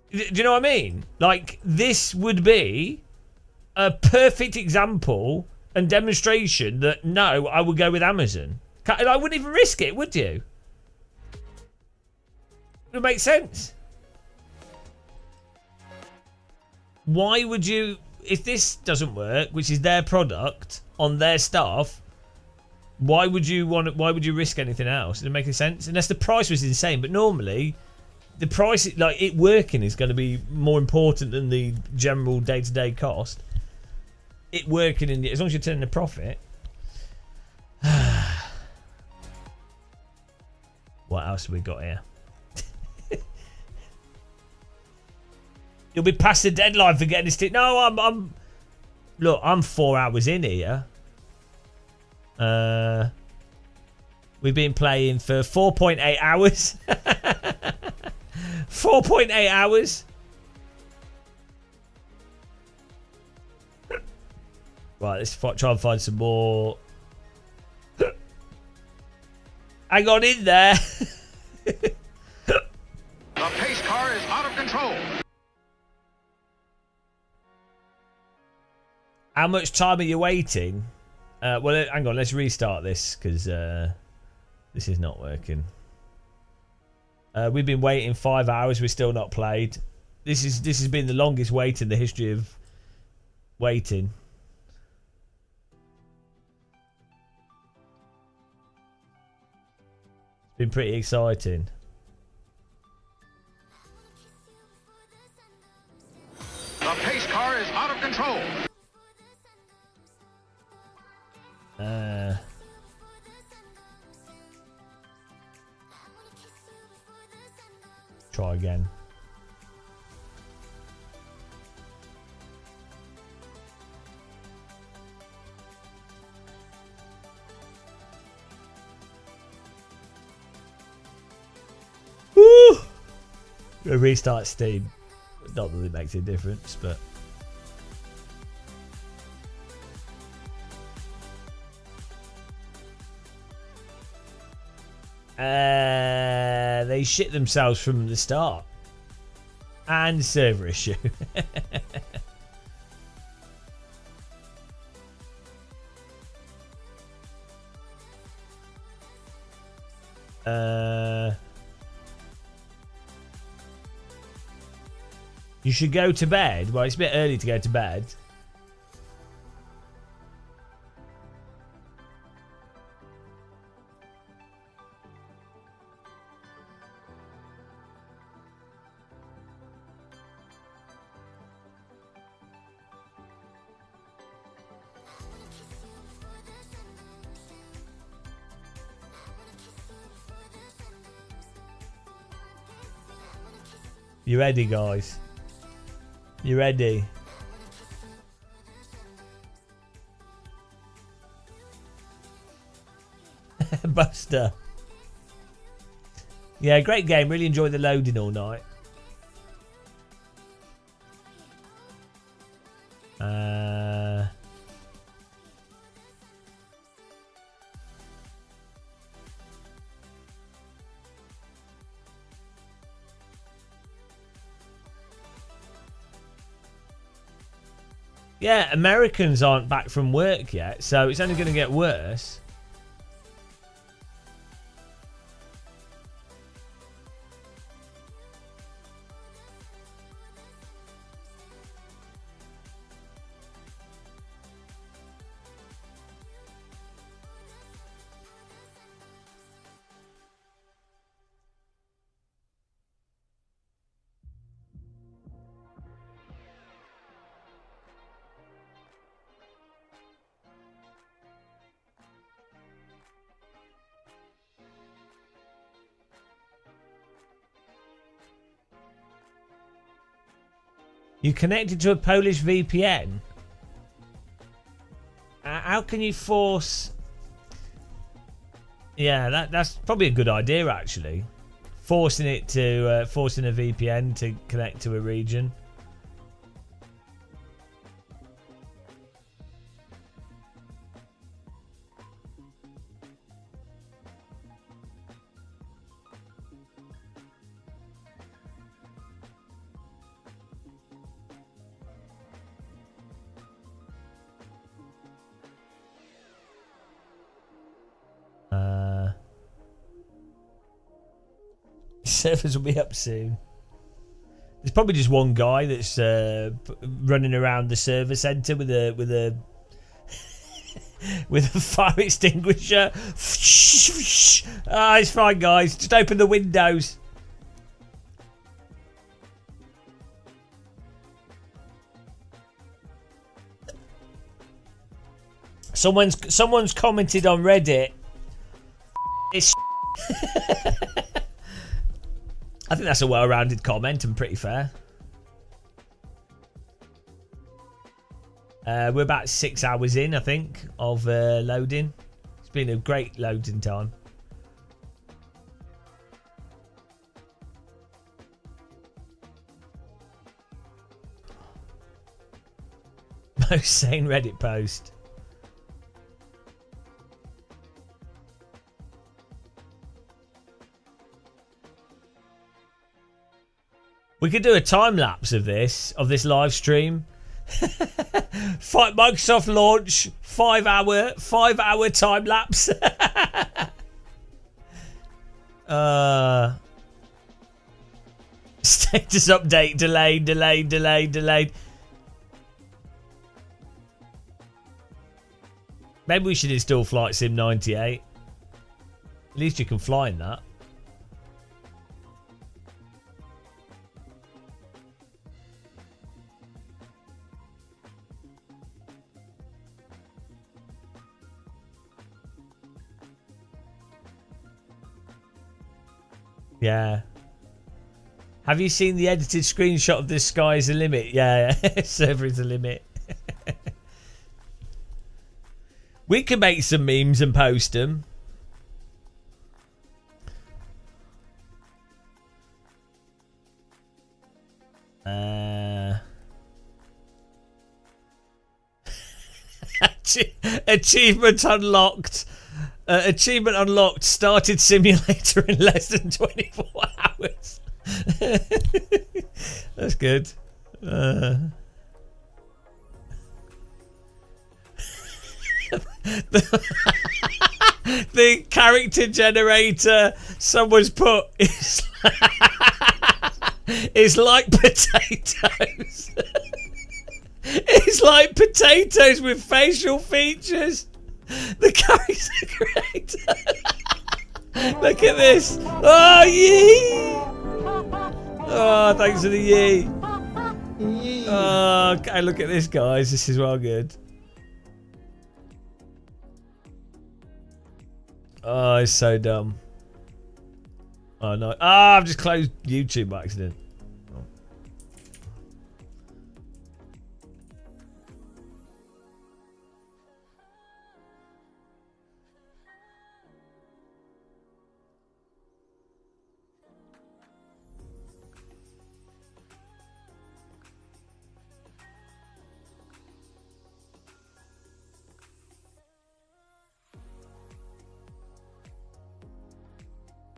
do you know what I mean? Like, this would be a perfect example and demonstration that no, I would go with Amazon. I wouldn't even risk it, would you? It would make sense. Why would you, if this doesn't work, which is their product on their stuff, why would you risk anything else? It doesn't make any sense unless the price was insane. But normally, the price, like it working, is going to be more important than the general day-to-day cost. It working, as long as you're turning a profit. What else have we got here? You'll be past the deadline for getting this ticket. No, look, I'm 4 hours in here. We've been playing for 4.8 hours. 4.8 hours. Right, let's try and find some more. Hang on in there. The pace car is out of control. How much time are you waiting? Well, hang on. Let's restart this because this is not working. We've been waiting 5 hours. We're still not played. This has been the longest wait in the history of waiting. It's been pretty exciting. control. Try again. Woo! Restart Steam. Not that it makes a difference, but. They shit themselves from the start. And server issue. You should go to bed. Well, it's a bit early to go to bed. You ready, guys? You ready? Buster. Yeah, great game. Really enjoyed the loading all night. Yeah, Americans aren't back from work yet, so it's only going to get worse. You connected to a Polish VPN? How can you force... Yeah, that's probably a good idea, actually. Forcing it to... forcing a VPN to connect to a region. Servers will be up soon. There's probably just one guy that's running around the server center with a with a fire extinguisher. It's fine, guys. Just open the windows. Someone's commented on Reddit. It's I think that's a well-rounded comment and pretty fair. We're about 6 hours in, I think, of loading. It's been a great loading time. Most sane Reddit post. We could do a time lapse of this live stream. Fight Microsoft launch 5 hour time lapse. Status update delayed. Maybe we should install Flight Sim 98. At least you can fly in that. Yeah. Have you seen the edited screenshot of this sky's the limit? Yeah, server is the limit. We can make some memes and post them. Achievement unlocked. Achievement unlocked. Started simulator in less than 24 hours. That's good. The character generator someone's put is like potatoes. It's like potatoes with facial features. The character creator. Look at this. Oh, yee. Oh, thanks for the yee. Oh, okay, look at this, guys. This is well good. Oh, it's so dumb. Oh, no. Ah, I've just closed YouTube by accident. Oh.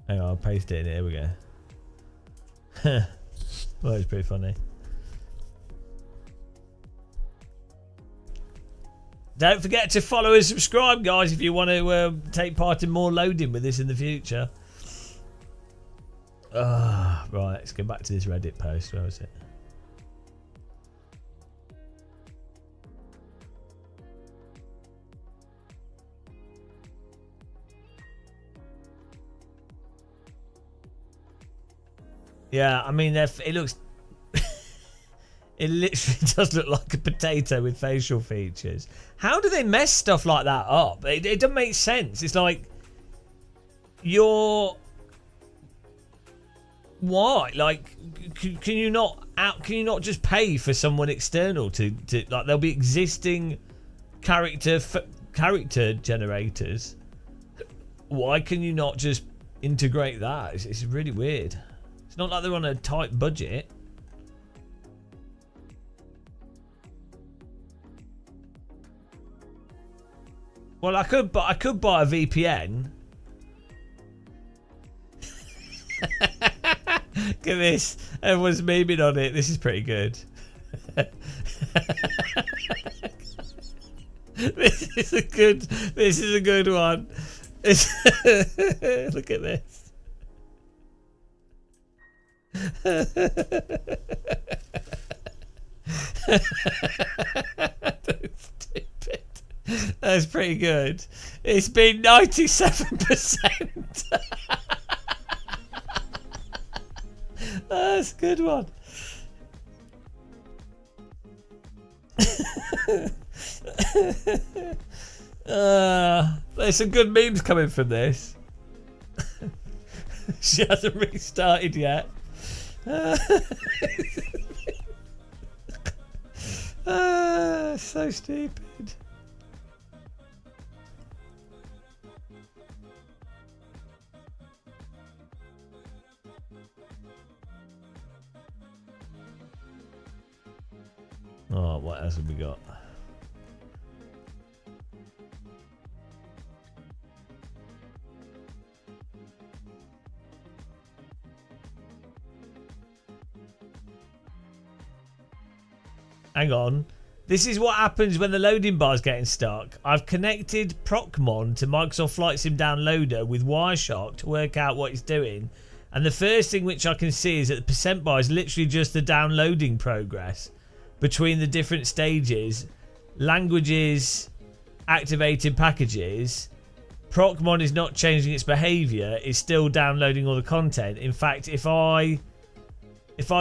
Hang on, I'll paste it in. Here we go. Well, it's pretty funny. Don't forget to follow and subscribe, guys, if you want to take part in more loading with this in the future. Right, let's go back to this Reddit post. Where was it? Yeah, I mean, it looks... it literally does look like a potato with facial features. How do they mess stuff like that up? It doesn't make sense. It's like... Why? Like, can you not just pay for someone external to like, there'll be existing character generators. Why can you not just integrate that? It's really weird. It's not like they're on a tight budget. Well, I could buy a VPN. Look at this. Everyone's memeing on it. This is pretty good. This is a good one. Look at this. Stupid. That's pretty good. It's been 97%. That's a good one. There's some good memes coming from this. She hasn't restarted yet. So stupid. Oh, what else have we got? Hang on. This is what happens when the loading bar's getting stuck. I've connected Procmon to Microsoft Flight Sim Downloader with Wireshark to work out what it's doing. And the first thing which I can see is that the percent bar is literally just the downloading progress between the different stages, languages, activated packages. Procmon is not changing its behavior. It's still downloading all the content. In fact, if I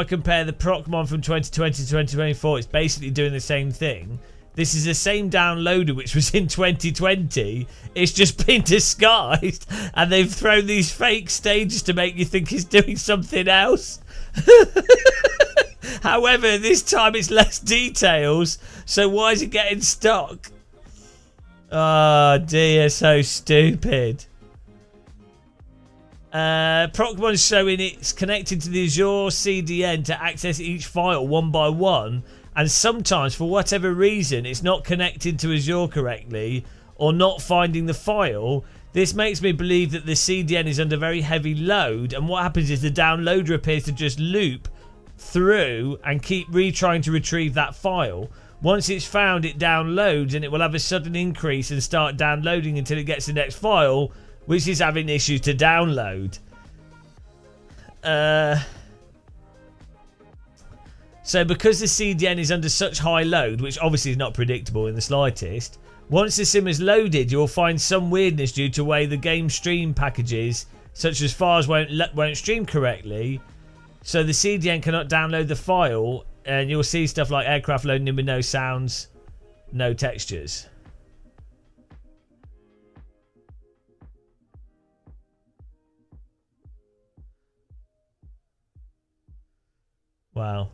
compare the Procmon from 2020 to 2024, it's basically doing the same thing. this is the same downloader which was in 2020. It's just been disguised, and they've thrown these fake stages to make you think it's doing something else. However, this time it's less details, so why is it getting stuck? Oh dear, so stupid. Procmon's showing it's connected to the Azure CDN to access each file one by one, and sometimes for whatever reason it's not connected to Azure correctly or not finding the file. This makes me believe that the CDN is under very heavy load, and what happens is the downloader appears to just loop through and keep retrying to retrieve that file. Once it's found, it downloads, and it will have a sudden increase and start downloading until it gets the next file, which is having issues to download. So because the CDN is under such high load, which obviously is not predictable in the slightest, once the sim is loaded, you'll find some weirdness due to the way the game stream packages, such as files won't stream correctly, so the CDN cannot download the file, and you'll see stuff like aircraft loading in with no sounds, no textures. Wow.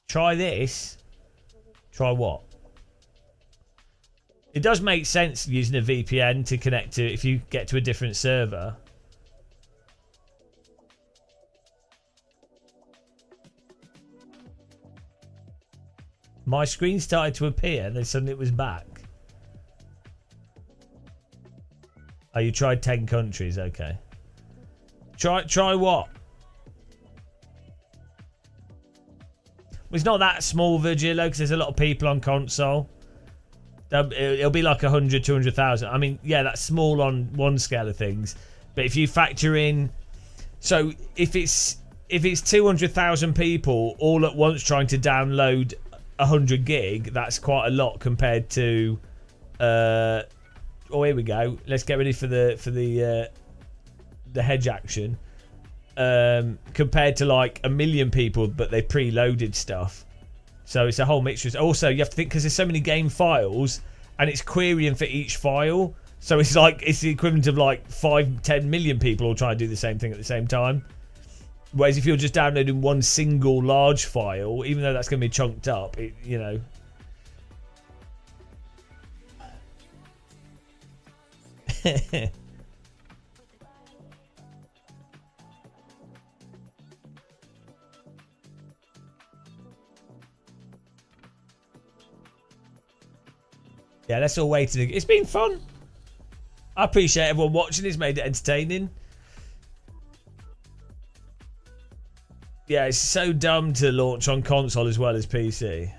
Try this. Try what? It does make sense using a VPN to connect to if you get to a different server. My screen started to appear and then suddenly it was back. Oh, you tried 10 countries, okay. Try what? Well, it's not that small, Virgilio, because there's a lot of people on console. It'll be like 100, 200,000. I mean, yeah, that's small on one scale of things. But if you factor in... So, if it's 200,000 people all at once trying to download 100 gig, that's quite a lot compared to... oh, here we go. Let's get ready for the hedge action. Compared to like 1 million people, but they preloaded stuff. So it's a whole mixture. Also, you have to think, because there's so many game files and it's querying for each file. So it's like, it's the equivalent of like 5-10 million people all trying to do the same thing at the same time. Whereas if you're just downloading one single large file, even though that's going to be chunked up, it, you know. Yeah, let's all wait. It's been fun. I appreciate everyone watching. It's made it entertaining. Yeah, it's so dumb to launch on console as well as PC.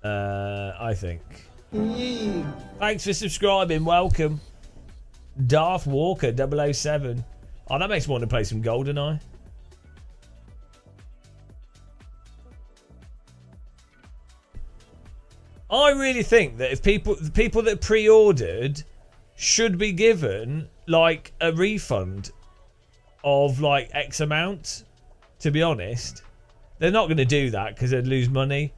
I think. Thanks for subscribing. Welcome. Darth Walker 007. Oh, that makes me want to play some GoldenEye. I really think that if the people that pre-ordered should be given like a refund of like X amount. To be honest, they're not going to do that because they'd lose money.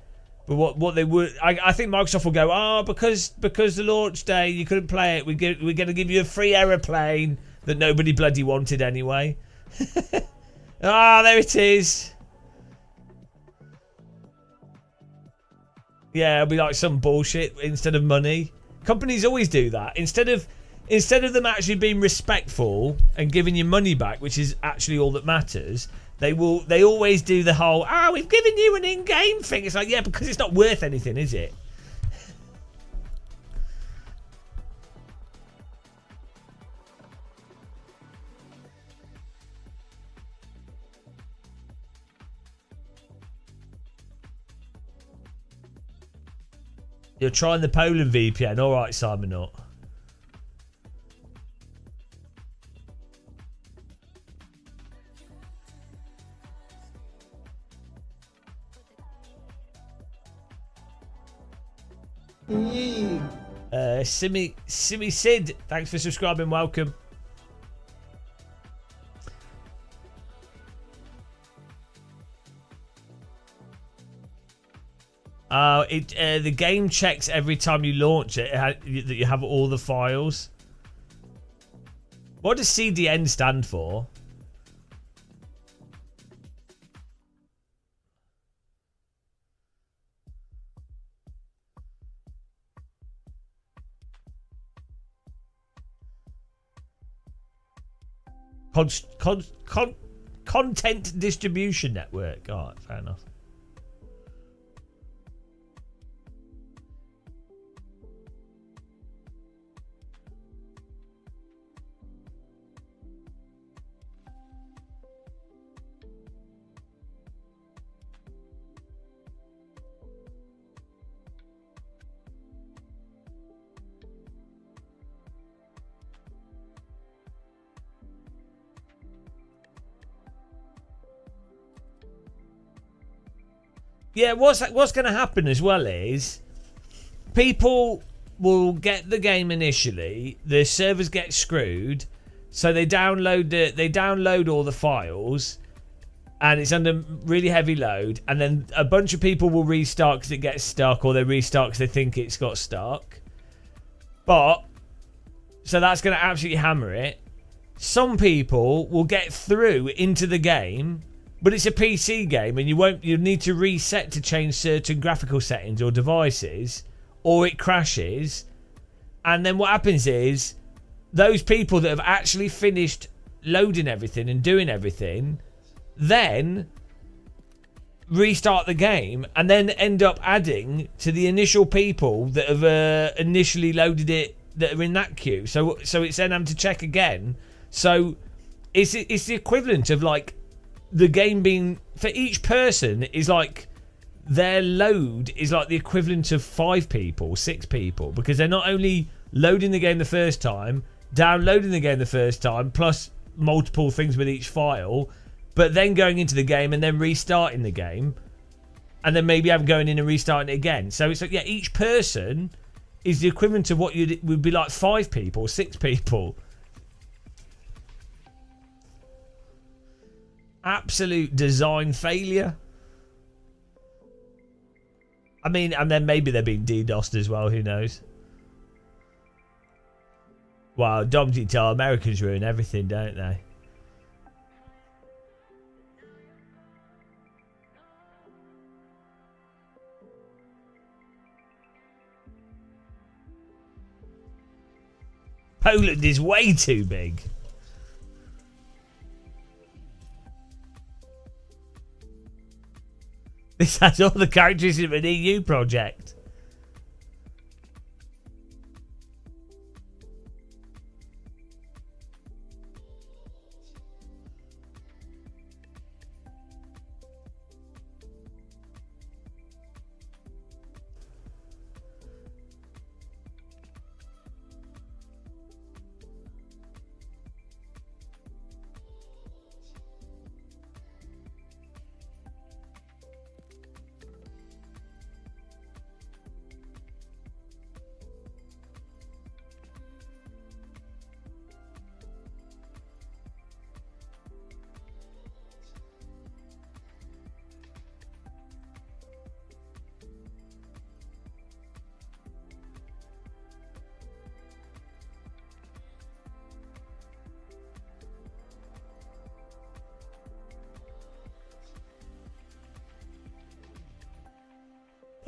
But what they would, I think Microsoft will go, because the launch day you couldn't play it, we're going to give you a free aeroplane that nobody bloody wanted anyway. There it is. Yeah, it'll be like some bullshit instead of money. Companies always do that. Instead of them actually being respectful and giving you money back, which is actually all that matters, they always do the whole, we've given you an in-game thing. It's like, yeah, because it's not worth anything, is it? You're trying the Poland VPN. All right, Simon. Not. Simi Sid, thanks for subscribing. Welcome. The game checks every time you launch it that you have all the files. What does CDN stand for? Content distribution network. Oh, fair enough. Yeah, what's going to happen as well is people will get the game initially, the servers get screwed, so they download all the files, and it's under really heavy load, and then a bunch of people will restart because it gets stuck, or they restart because they think it's got stuck. So that's going to absolutely hammer it. Some people will get through into the game, but it's a PC game, and you need to reset to change certain graphical settings or devices, or it crashes. And then what happens is those people that have actually finished loading everything and doing everything then restart the game and then end up adding to the initial people that have initially loaded it that are in that queue. So it's then having to check again. So it's the equivalent of like the game being, for each person, is like their load is like the equivalent of 5 people, 6 people, because they're not only loading the game the first time, downloading the game the first time, plus multiple things with each file, but then going into the game and then restarting the game, and then maybe going in and restarting it again. So it's like, yeah, each person is the equivalent of what would be like 5 people, 6 people. Absolute design failure. I mean, and then maybe they're being DDoSed as well, who knows? Wow, Dom-G-Tar, Americans ruin everything, don't they? Poland is way too big. This has all the characters of an EU project.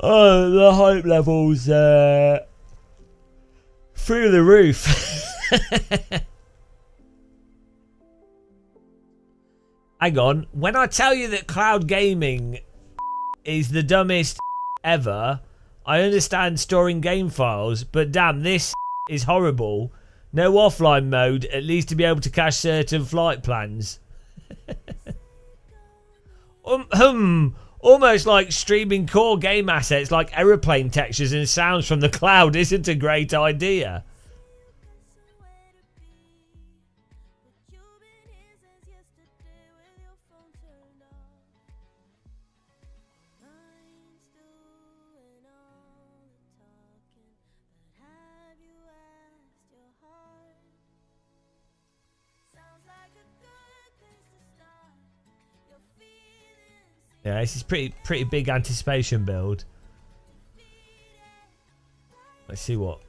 Oh, the hype levels through the roof. Hang on. When I tell you that cloud gaming is the dumbest ever, I understand storing game files, but damn, this is horrible. No offline mode, at least to be able to cache certain flight plans. Almost like streaming core game assets like aeroplane textures and sounds from the cloud isn't a great idea. Yeah, this is pretty big anticipation build. Let's see what.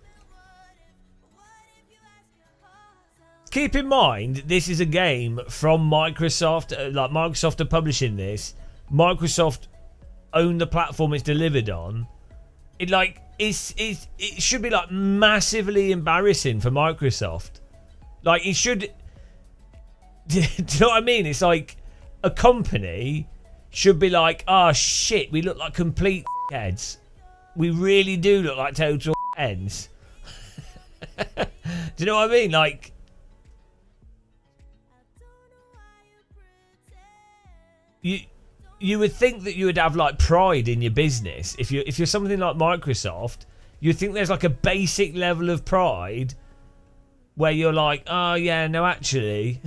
Keep in mind, this is a game from Microsoft. Like Microsoft are publishing this. Microsoft own the platform it's delivered on. It should be like massively embarrassing for Microsoft. Like it should. Do you know what I mean? It's like a company should be like, oh shit, we look like complete heads. We really do look like total heads. Do you know what I mean? Like. You would think that you would have like pride in your business if you're something like Microsoft. You'd think there's like a basic level of pride where you're like, oh yeah, no, actually.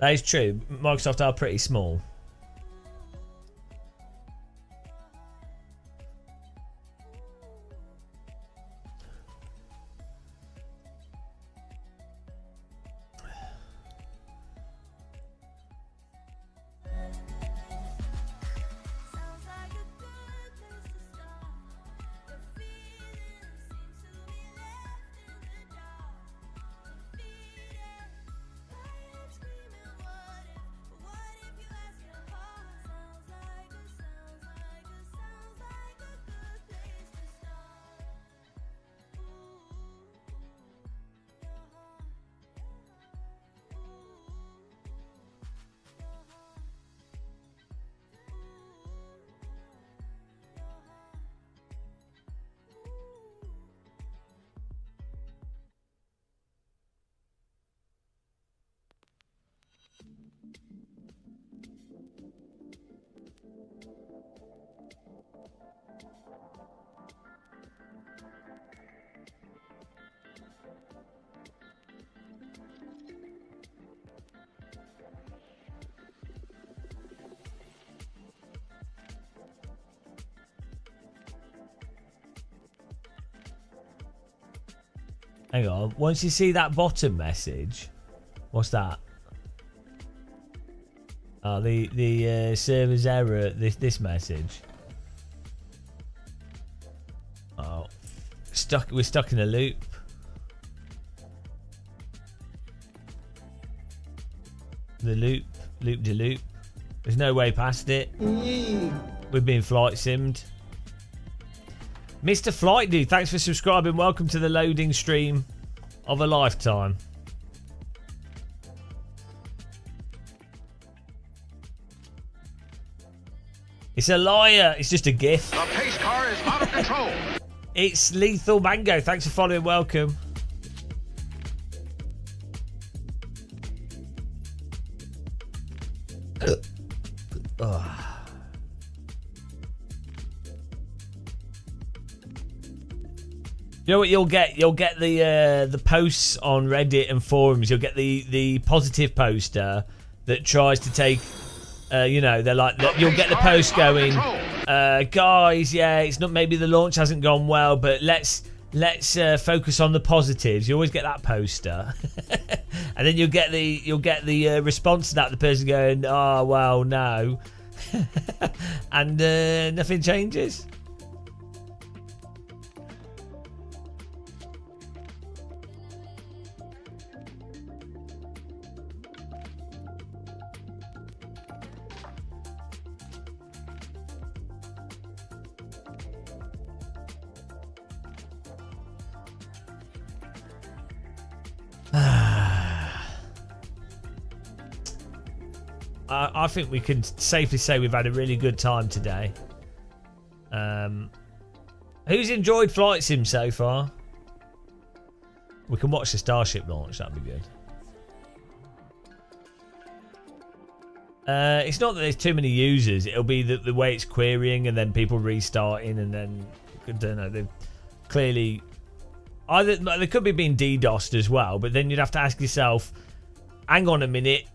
That is true. Microsoft are pretty small. Hang on. Once you see that bottom message, what's that? Oh, the server's error. This message. Oh, we're stuck in a loop. The loop de loop. There's no way past it. We've been flight simmed. Mr. Flight Dude, thanks for subscribing. Welcome to the loading stream of a lifetime. It's a liar. It's just a gif. The pace car is out of control. It's Lethal Mango. Thanks for following. Welcome. You know what you'll get? You'll get the posts on Reddit and forums. You'll get the positive poster that tries to take. They're like you'll get the post going. Guys, yeah, it's not. Maybe the launch hasn't gone well, but let's focus on the positives. You always get that poster, and then you'll get the response to that. The person going, "Oh well, no," and nothing changes. I think we can safely say we've had a really good time today. Who's enjoyed Flight Sim so far? We can watch the Starship launch. That'd be good. It's not that there's too many users. It'll be the way it's querying and then people restarting and then I don't know. They've clearly either they could be being DDoSed as well. But then you'd have to ask yourself, hang on a minute,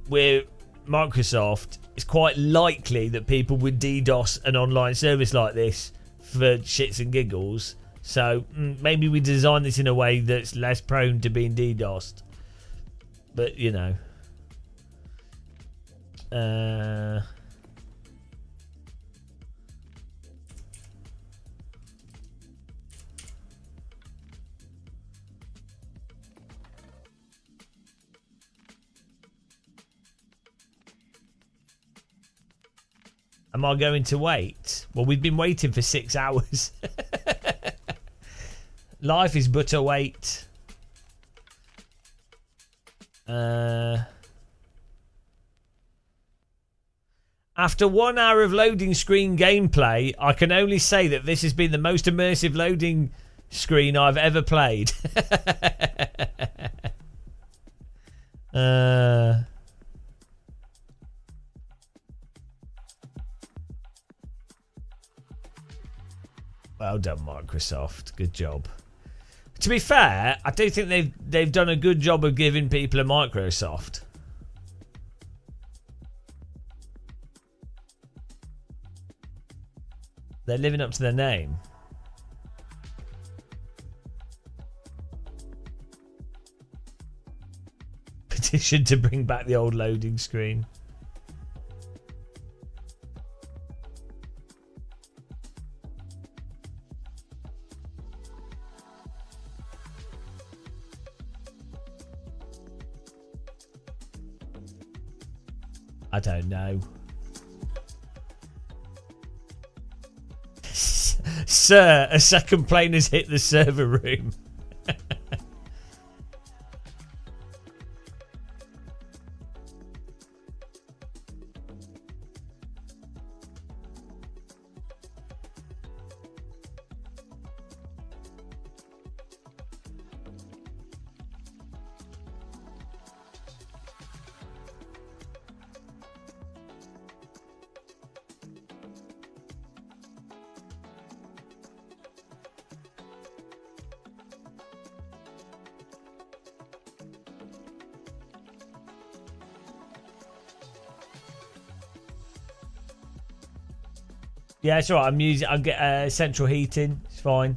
we're Microsoft, it's quite likely that people would DDoS an online service like this for shits and giggles. So maybe we design this in a way that's less prone to being DDoSed. But, you know. Am I going to wait? Well, we've been waiting for 6 hours. Life is but a wait. After 1 hour of loading screen gameplay, I can only say that this has been the most immersive loading screen I've ever played. Well done, Microsoft. Good job. To be fair, I do think they've done a good job of giving people a Microsoft. They're living up to their name. Petition to bring back the old loading screen. I don't know. Sir, a second plane has hit the server room. Yeah, it's alright. I'll get central heating. It's fine.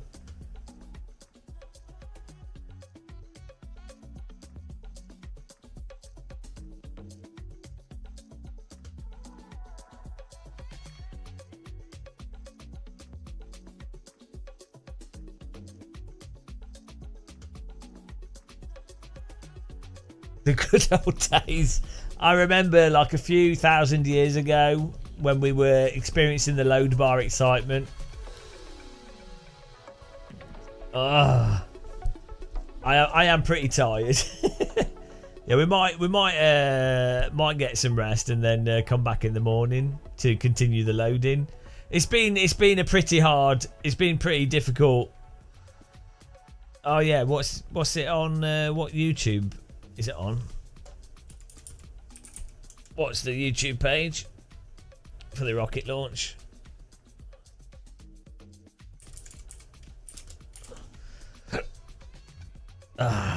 The good old days. I remember like a few thousand years ago when we were experiencing the load bar excitement. I am pretty tired. Yeah, we might get some rest and then come back in the morning to continue the loading. It's been a pretty hard. It's been pretty difficult. Oh yeah, what's it on? What YouTube is it on? What's the YouTube page for the rocket launch?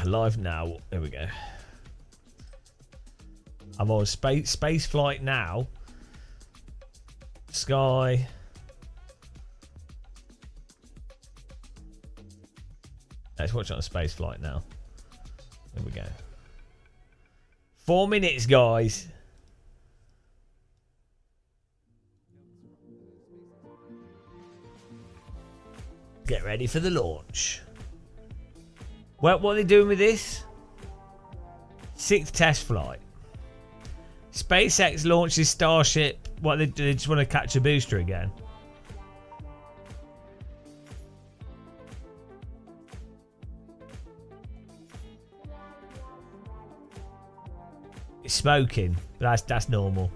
Live now. There we go. I'm on space flight now. Sky. Let's watch it on space flight now. There we go. 4 minutes, guys. Get ready for the launch. Well, what are they doing with this? 6th test flight. SpaceX launches Starship. What, they just want to catch a booster again? It's smoking, but that's normal.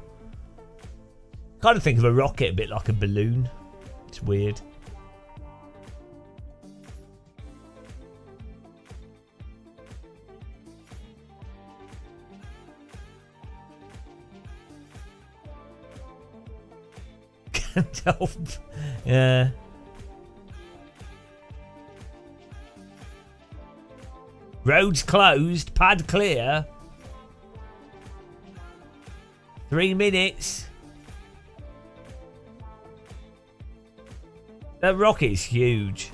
Kind of think of a rocket a bit like a balloon. It's weird. Yeah. Roads closed, pad clear. 3 minutes. That rocket is huge.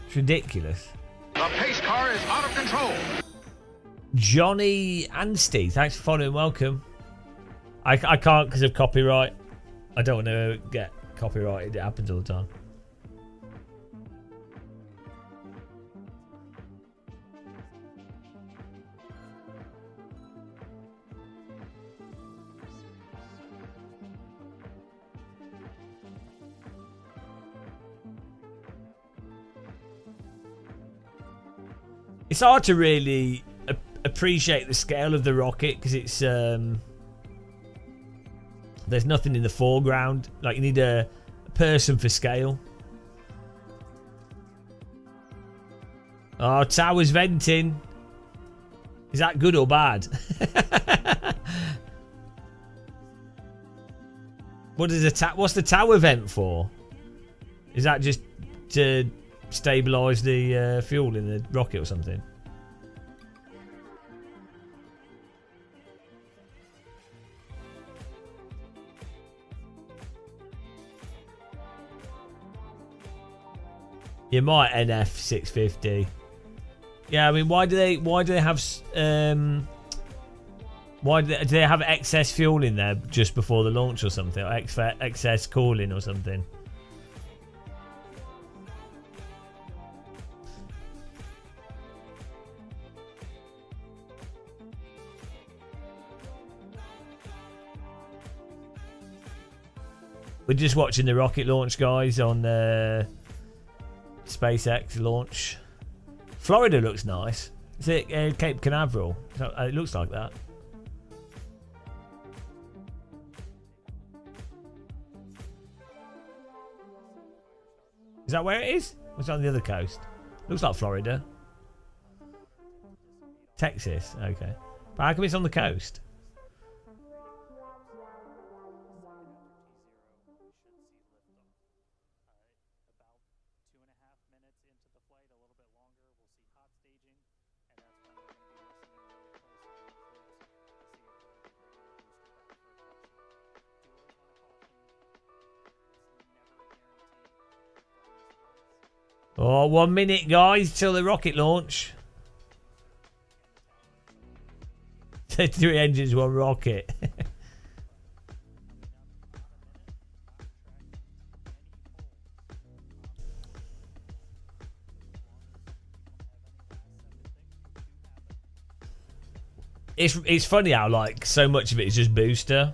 It's ridiculous. The pace car is out of control. Johnny Anstey, thanks for following. Welcome. I can't because of copyright. I don't want to get copyrighted. It happens all the time. It's hard to really appreciate the scale of the rocket because it's there's nothing in the foreground. Like, you need a person for scale. Oh, tower's venting. Is that good or bad? What's the tower vent for? Is that just to stabilize the fuel in the rocket or something? You might NF 650. Yeah, I mean, why do they have do they have excess fuel in there just before the launch or something, or excess cooling or something? We're just watching the rocket launch, guys, on SpaceX launch. Florida looks nice. Is it Cape Canaveral? It looks like that. Is that where it is? Or is it on the other coast? Looks like Florida. Texas, okay. But how come it's on the coast? Oh, 1 minute, guys, till the rocket launch. 3 engines, 1 rocket. It's funny how, like, so much of it is just booster.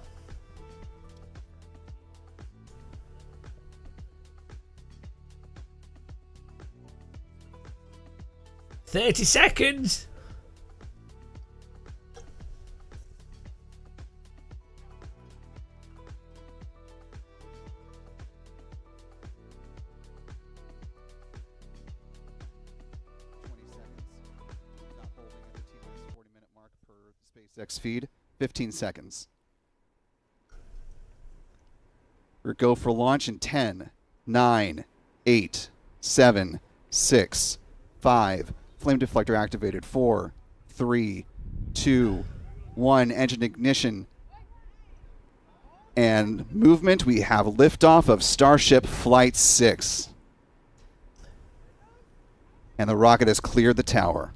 "30 seconds. SpaceX feed, 15 seconds. We're go for launch in 10, 9, 8, 7, 6, 5. Flame deflector activated. 4, 3, 2, 1. Engine ignition and movement. We have liftoff of Starship Flight 6. And the rocket has cleared the tower.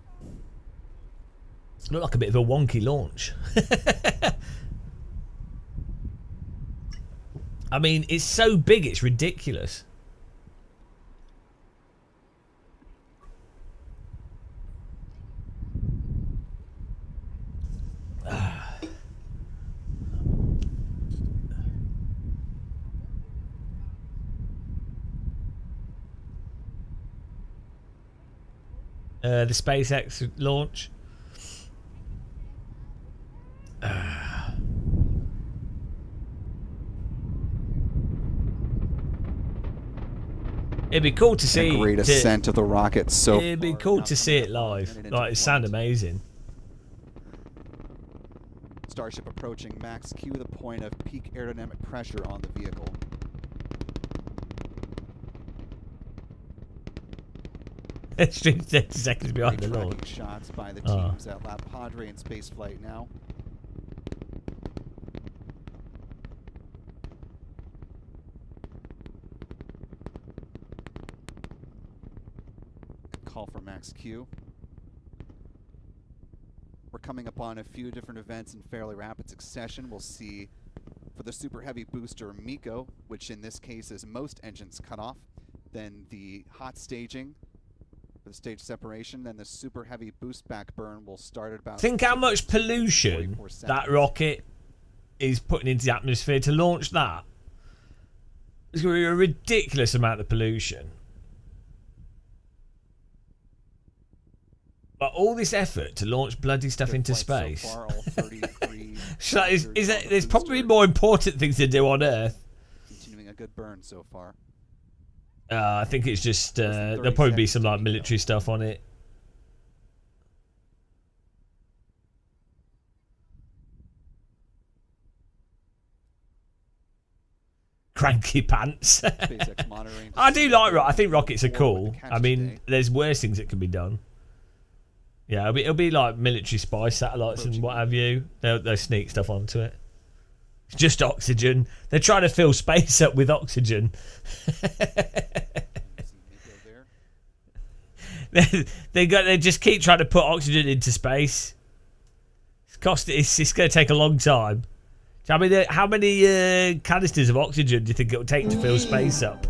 Looked like a bit of a wonky launch. I mean, it's so big, it's ridiculous. The SpaceX launch. It'd be cool to see. Great ascent of the rocket. So it'd be cool to see it live. Like, it sounded amazing. Starship approaching max Q, the point of peak aerodynamic pressure on the vehicle. Stream 30 seconds behind the launch. Shots by the teams at La Padre and Spaceflight now. max Q. We're coming upon a few different events in fairly rapid succession. We'll see for the Super Heavy booster Miko, which in this case is most engines cut off, then the hot staging for the stage separation, then the Super Heavy boost back burn will start at about... Think how much pollution that rocket is putting into the atmosphere to launch that. It's going to be a ridiculous amount of pollution. But all this effort to launch bloody stuff into space. So far, all 33 there's probably more important things to do on Earth. Continuing a good burn so far. I think it's just there'll probably be some like military stuff on it. Cranky pants. I do like I think rockets are cool. I mean, there's worse things that can be done. Yeah, it'll be like military spy satellites and what have you. They'll sneak stuff onto it. It's just oxygen. They're trying to fill space up with oxygen. They just keep trying to put oxygen into space. It's going to take a long time. I mean, how many canisters of oxygen do you think it will take to fill space up?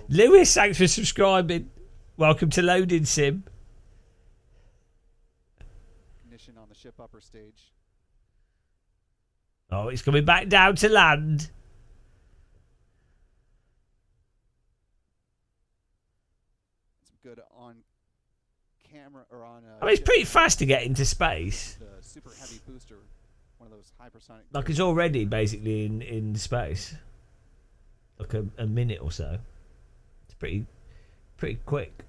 Lewis, thanks for subscribing. Welcome to Loading Sim. Ignition on the ship upper stage. Oh, it's coming back down to land. It's good on camera or on. I mean, it's pretty fast to get into space. The Super Heavy booster, one of those hypersonic. Like it's already basically in space. Like a minute or so. It's pretty quick.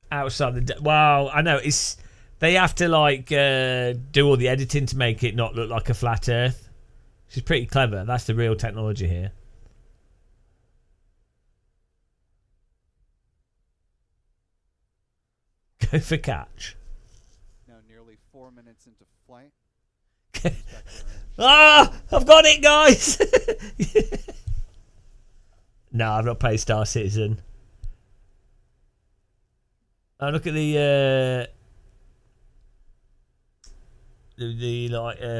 Outside the wow, I know they have to like do all the editing to make it not look like a flat Earth, which is pretty clever. That's the real technology here. Go for catch. Now nearly 4 minutes into flight. Ah, I've got it, guys. No, I've not played Star Citizen. Oh, look at the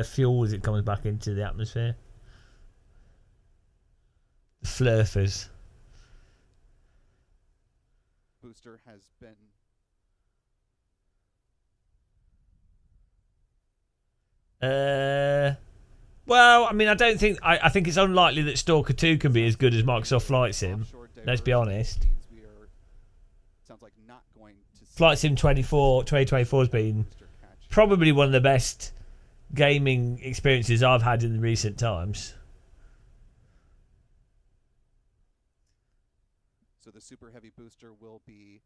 fuel as it comes back into the atmosphere. The flurfers. Booster has been well, I mean, I don't think I think it's unlikely that Stalker 2 can be as good as Microsoft Flight Sim. Let's be honest. Sounds like not going to Flight Sim 2024 has been probably one of the best gaming experiences I've had in the recent times. So the Super Heavy booster will be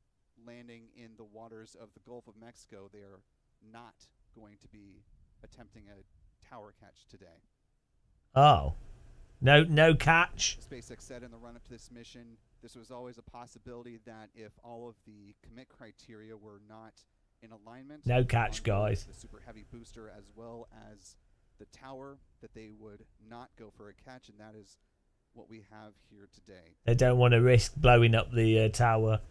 landing in the waters of the Gulf of Mexico. They are not going to be attempting a tower catch today. Oh. No catch. SpaceX said in the run-up to this mission, this was always a possibility that if all of the commit criteria were not in alignment, no catch, guys. The Super Heavy booster as well as the tower, that they would not go for a catch, and that is what we have here today. They don't want to risk blowing up the tower.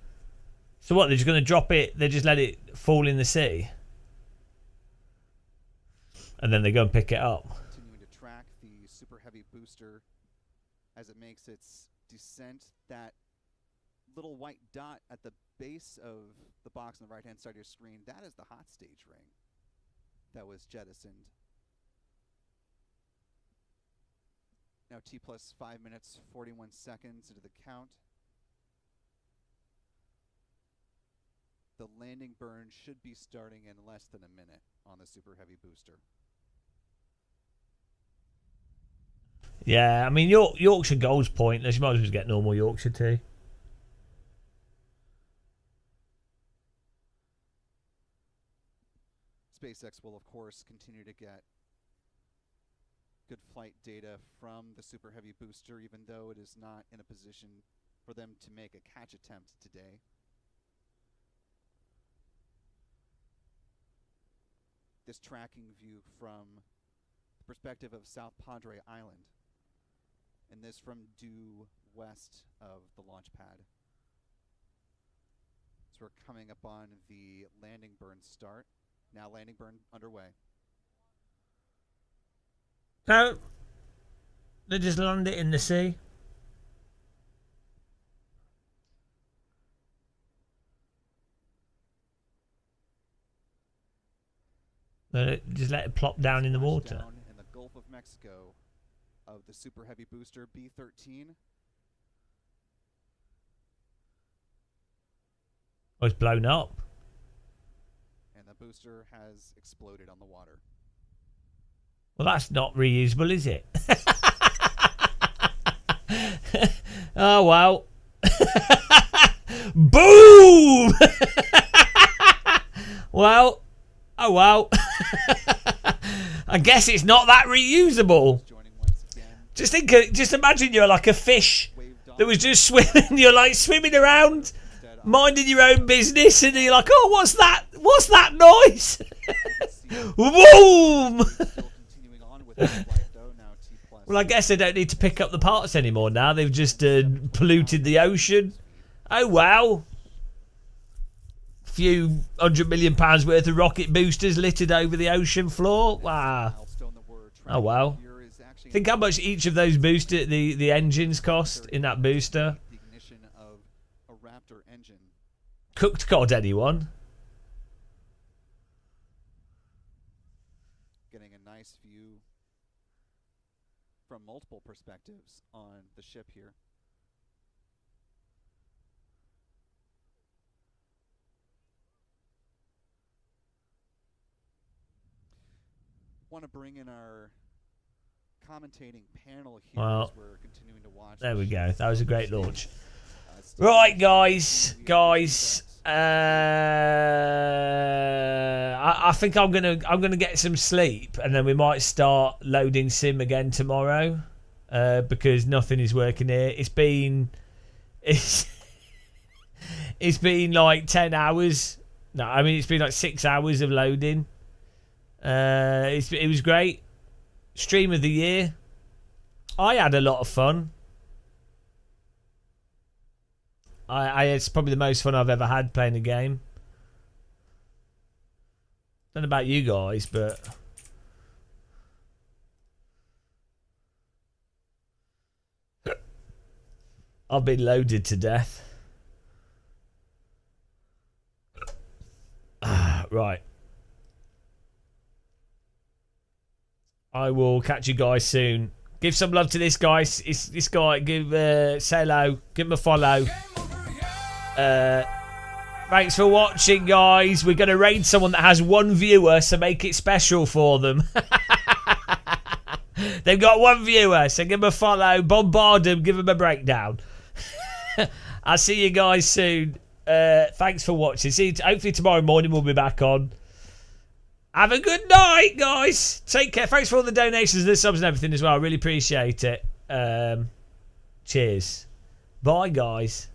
So what? They're just going to drop it? They just let it fall in the sea, and then they go and pick it up. Continuing to track the Super Heavy booster as it makes its descent. That little white dot at the base of the box on the right-hand side of your screen, that is the hot stage ring that was jettisoned. Now T plus 5 minutes, 41 seconds into the count. The landing burn should be starting in less than a minute on the Super Heavy booster. Yeah, I mean, Yorkshire Gold's pointless. You might as well get normal Yorkshire too. SpaceX will, of course, continue to get good flight data from the Super Heavy booster, even though it is not in a position for them to make a catch attempt today. This tracking view from the perspective of South Padre Island. And this from due west of the launch pad. So we're coming up on the landing burn start. Now landing burn underway. No. They just land it in the sea. Just let it plop down in the water. Down in the Gulf of Mexico of the Super Heavy booster B-13. Oh, it's blown up. And the booster has exploded on the water. Well, that's not reusable, is it? Oh, wow. Boom! Well, oh, wow. I guess it's not that reusable. Just imagine you're like a fish that was just swimming. You're like swimming around, minding your own business, and you're like, oh, what's that? What's that noise? Boom! Well, I guess they don't need to pick up the parts anymore now. They've just polluted the ocean. Oh, wow. Few £100 million worth of rocket boosters littered over the ocean floor. Wow. Oh, wow. Think how much each of those booster, the engines cost in that booster. The ignition of a Raptor engine. Cooked cod, anyone? Getting a nice view from multiple perspectives on the ship here. Want to bring in our commentating panel here as we're continuing to watch. There we go. That was a great launch. Right, guys. I think I'm gonna get some sleep, and then we might start loading sim again tomorrow, because nothing is working here. It's been like 10 hours. No, I mean it's been like 6 hours of loading. It was great. Stream of the year. I had a lot of fun. It's probably the most fun I've ever had playing a game. Don't know about you guys, but I've been loaded to death. Right. I will catch you guys soon. Give some love to this guy. This guy. Say hello. Give him a follow. Thanks for watching, guys. We're going to raid someone that has one viewer, so make it special for them. They've got one viewer, so give them a follow. Bombard them. Give them a breakdown. I'll see you guys soon. Thanks for watching. Hopefully tomorrow morning we'll be back on. Have a good night, guys. Take care. Thanks for all the donations, the subs and everything as well. I really appreciate it. Cheers. Bye, guys.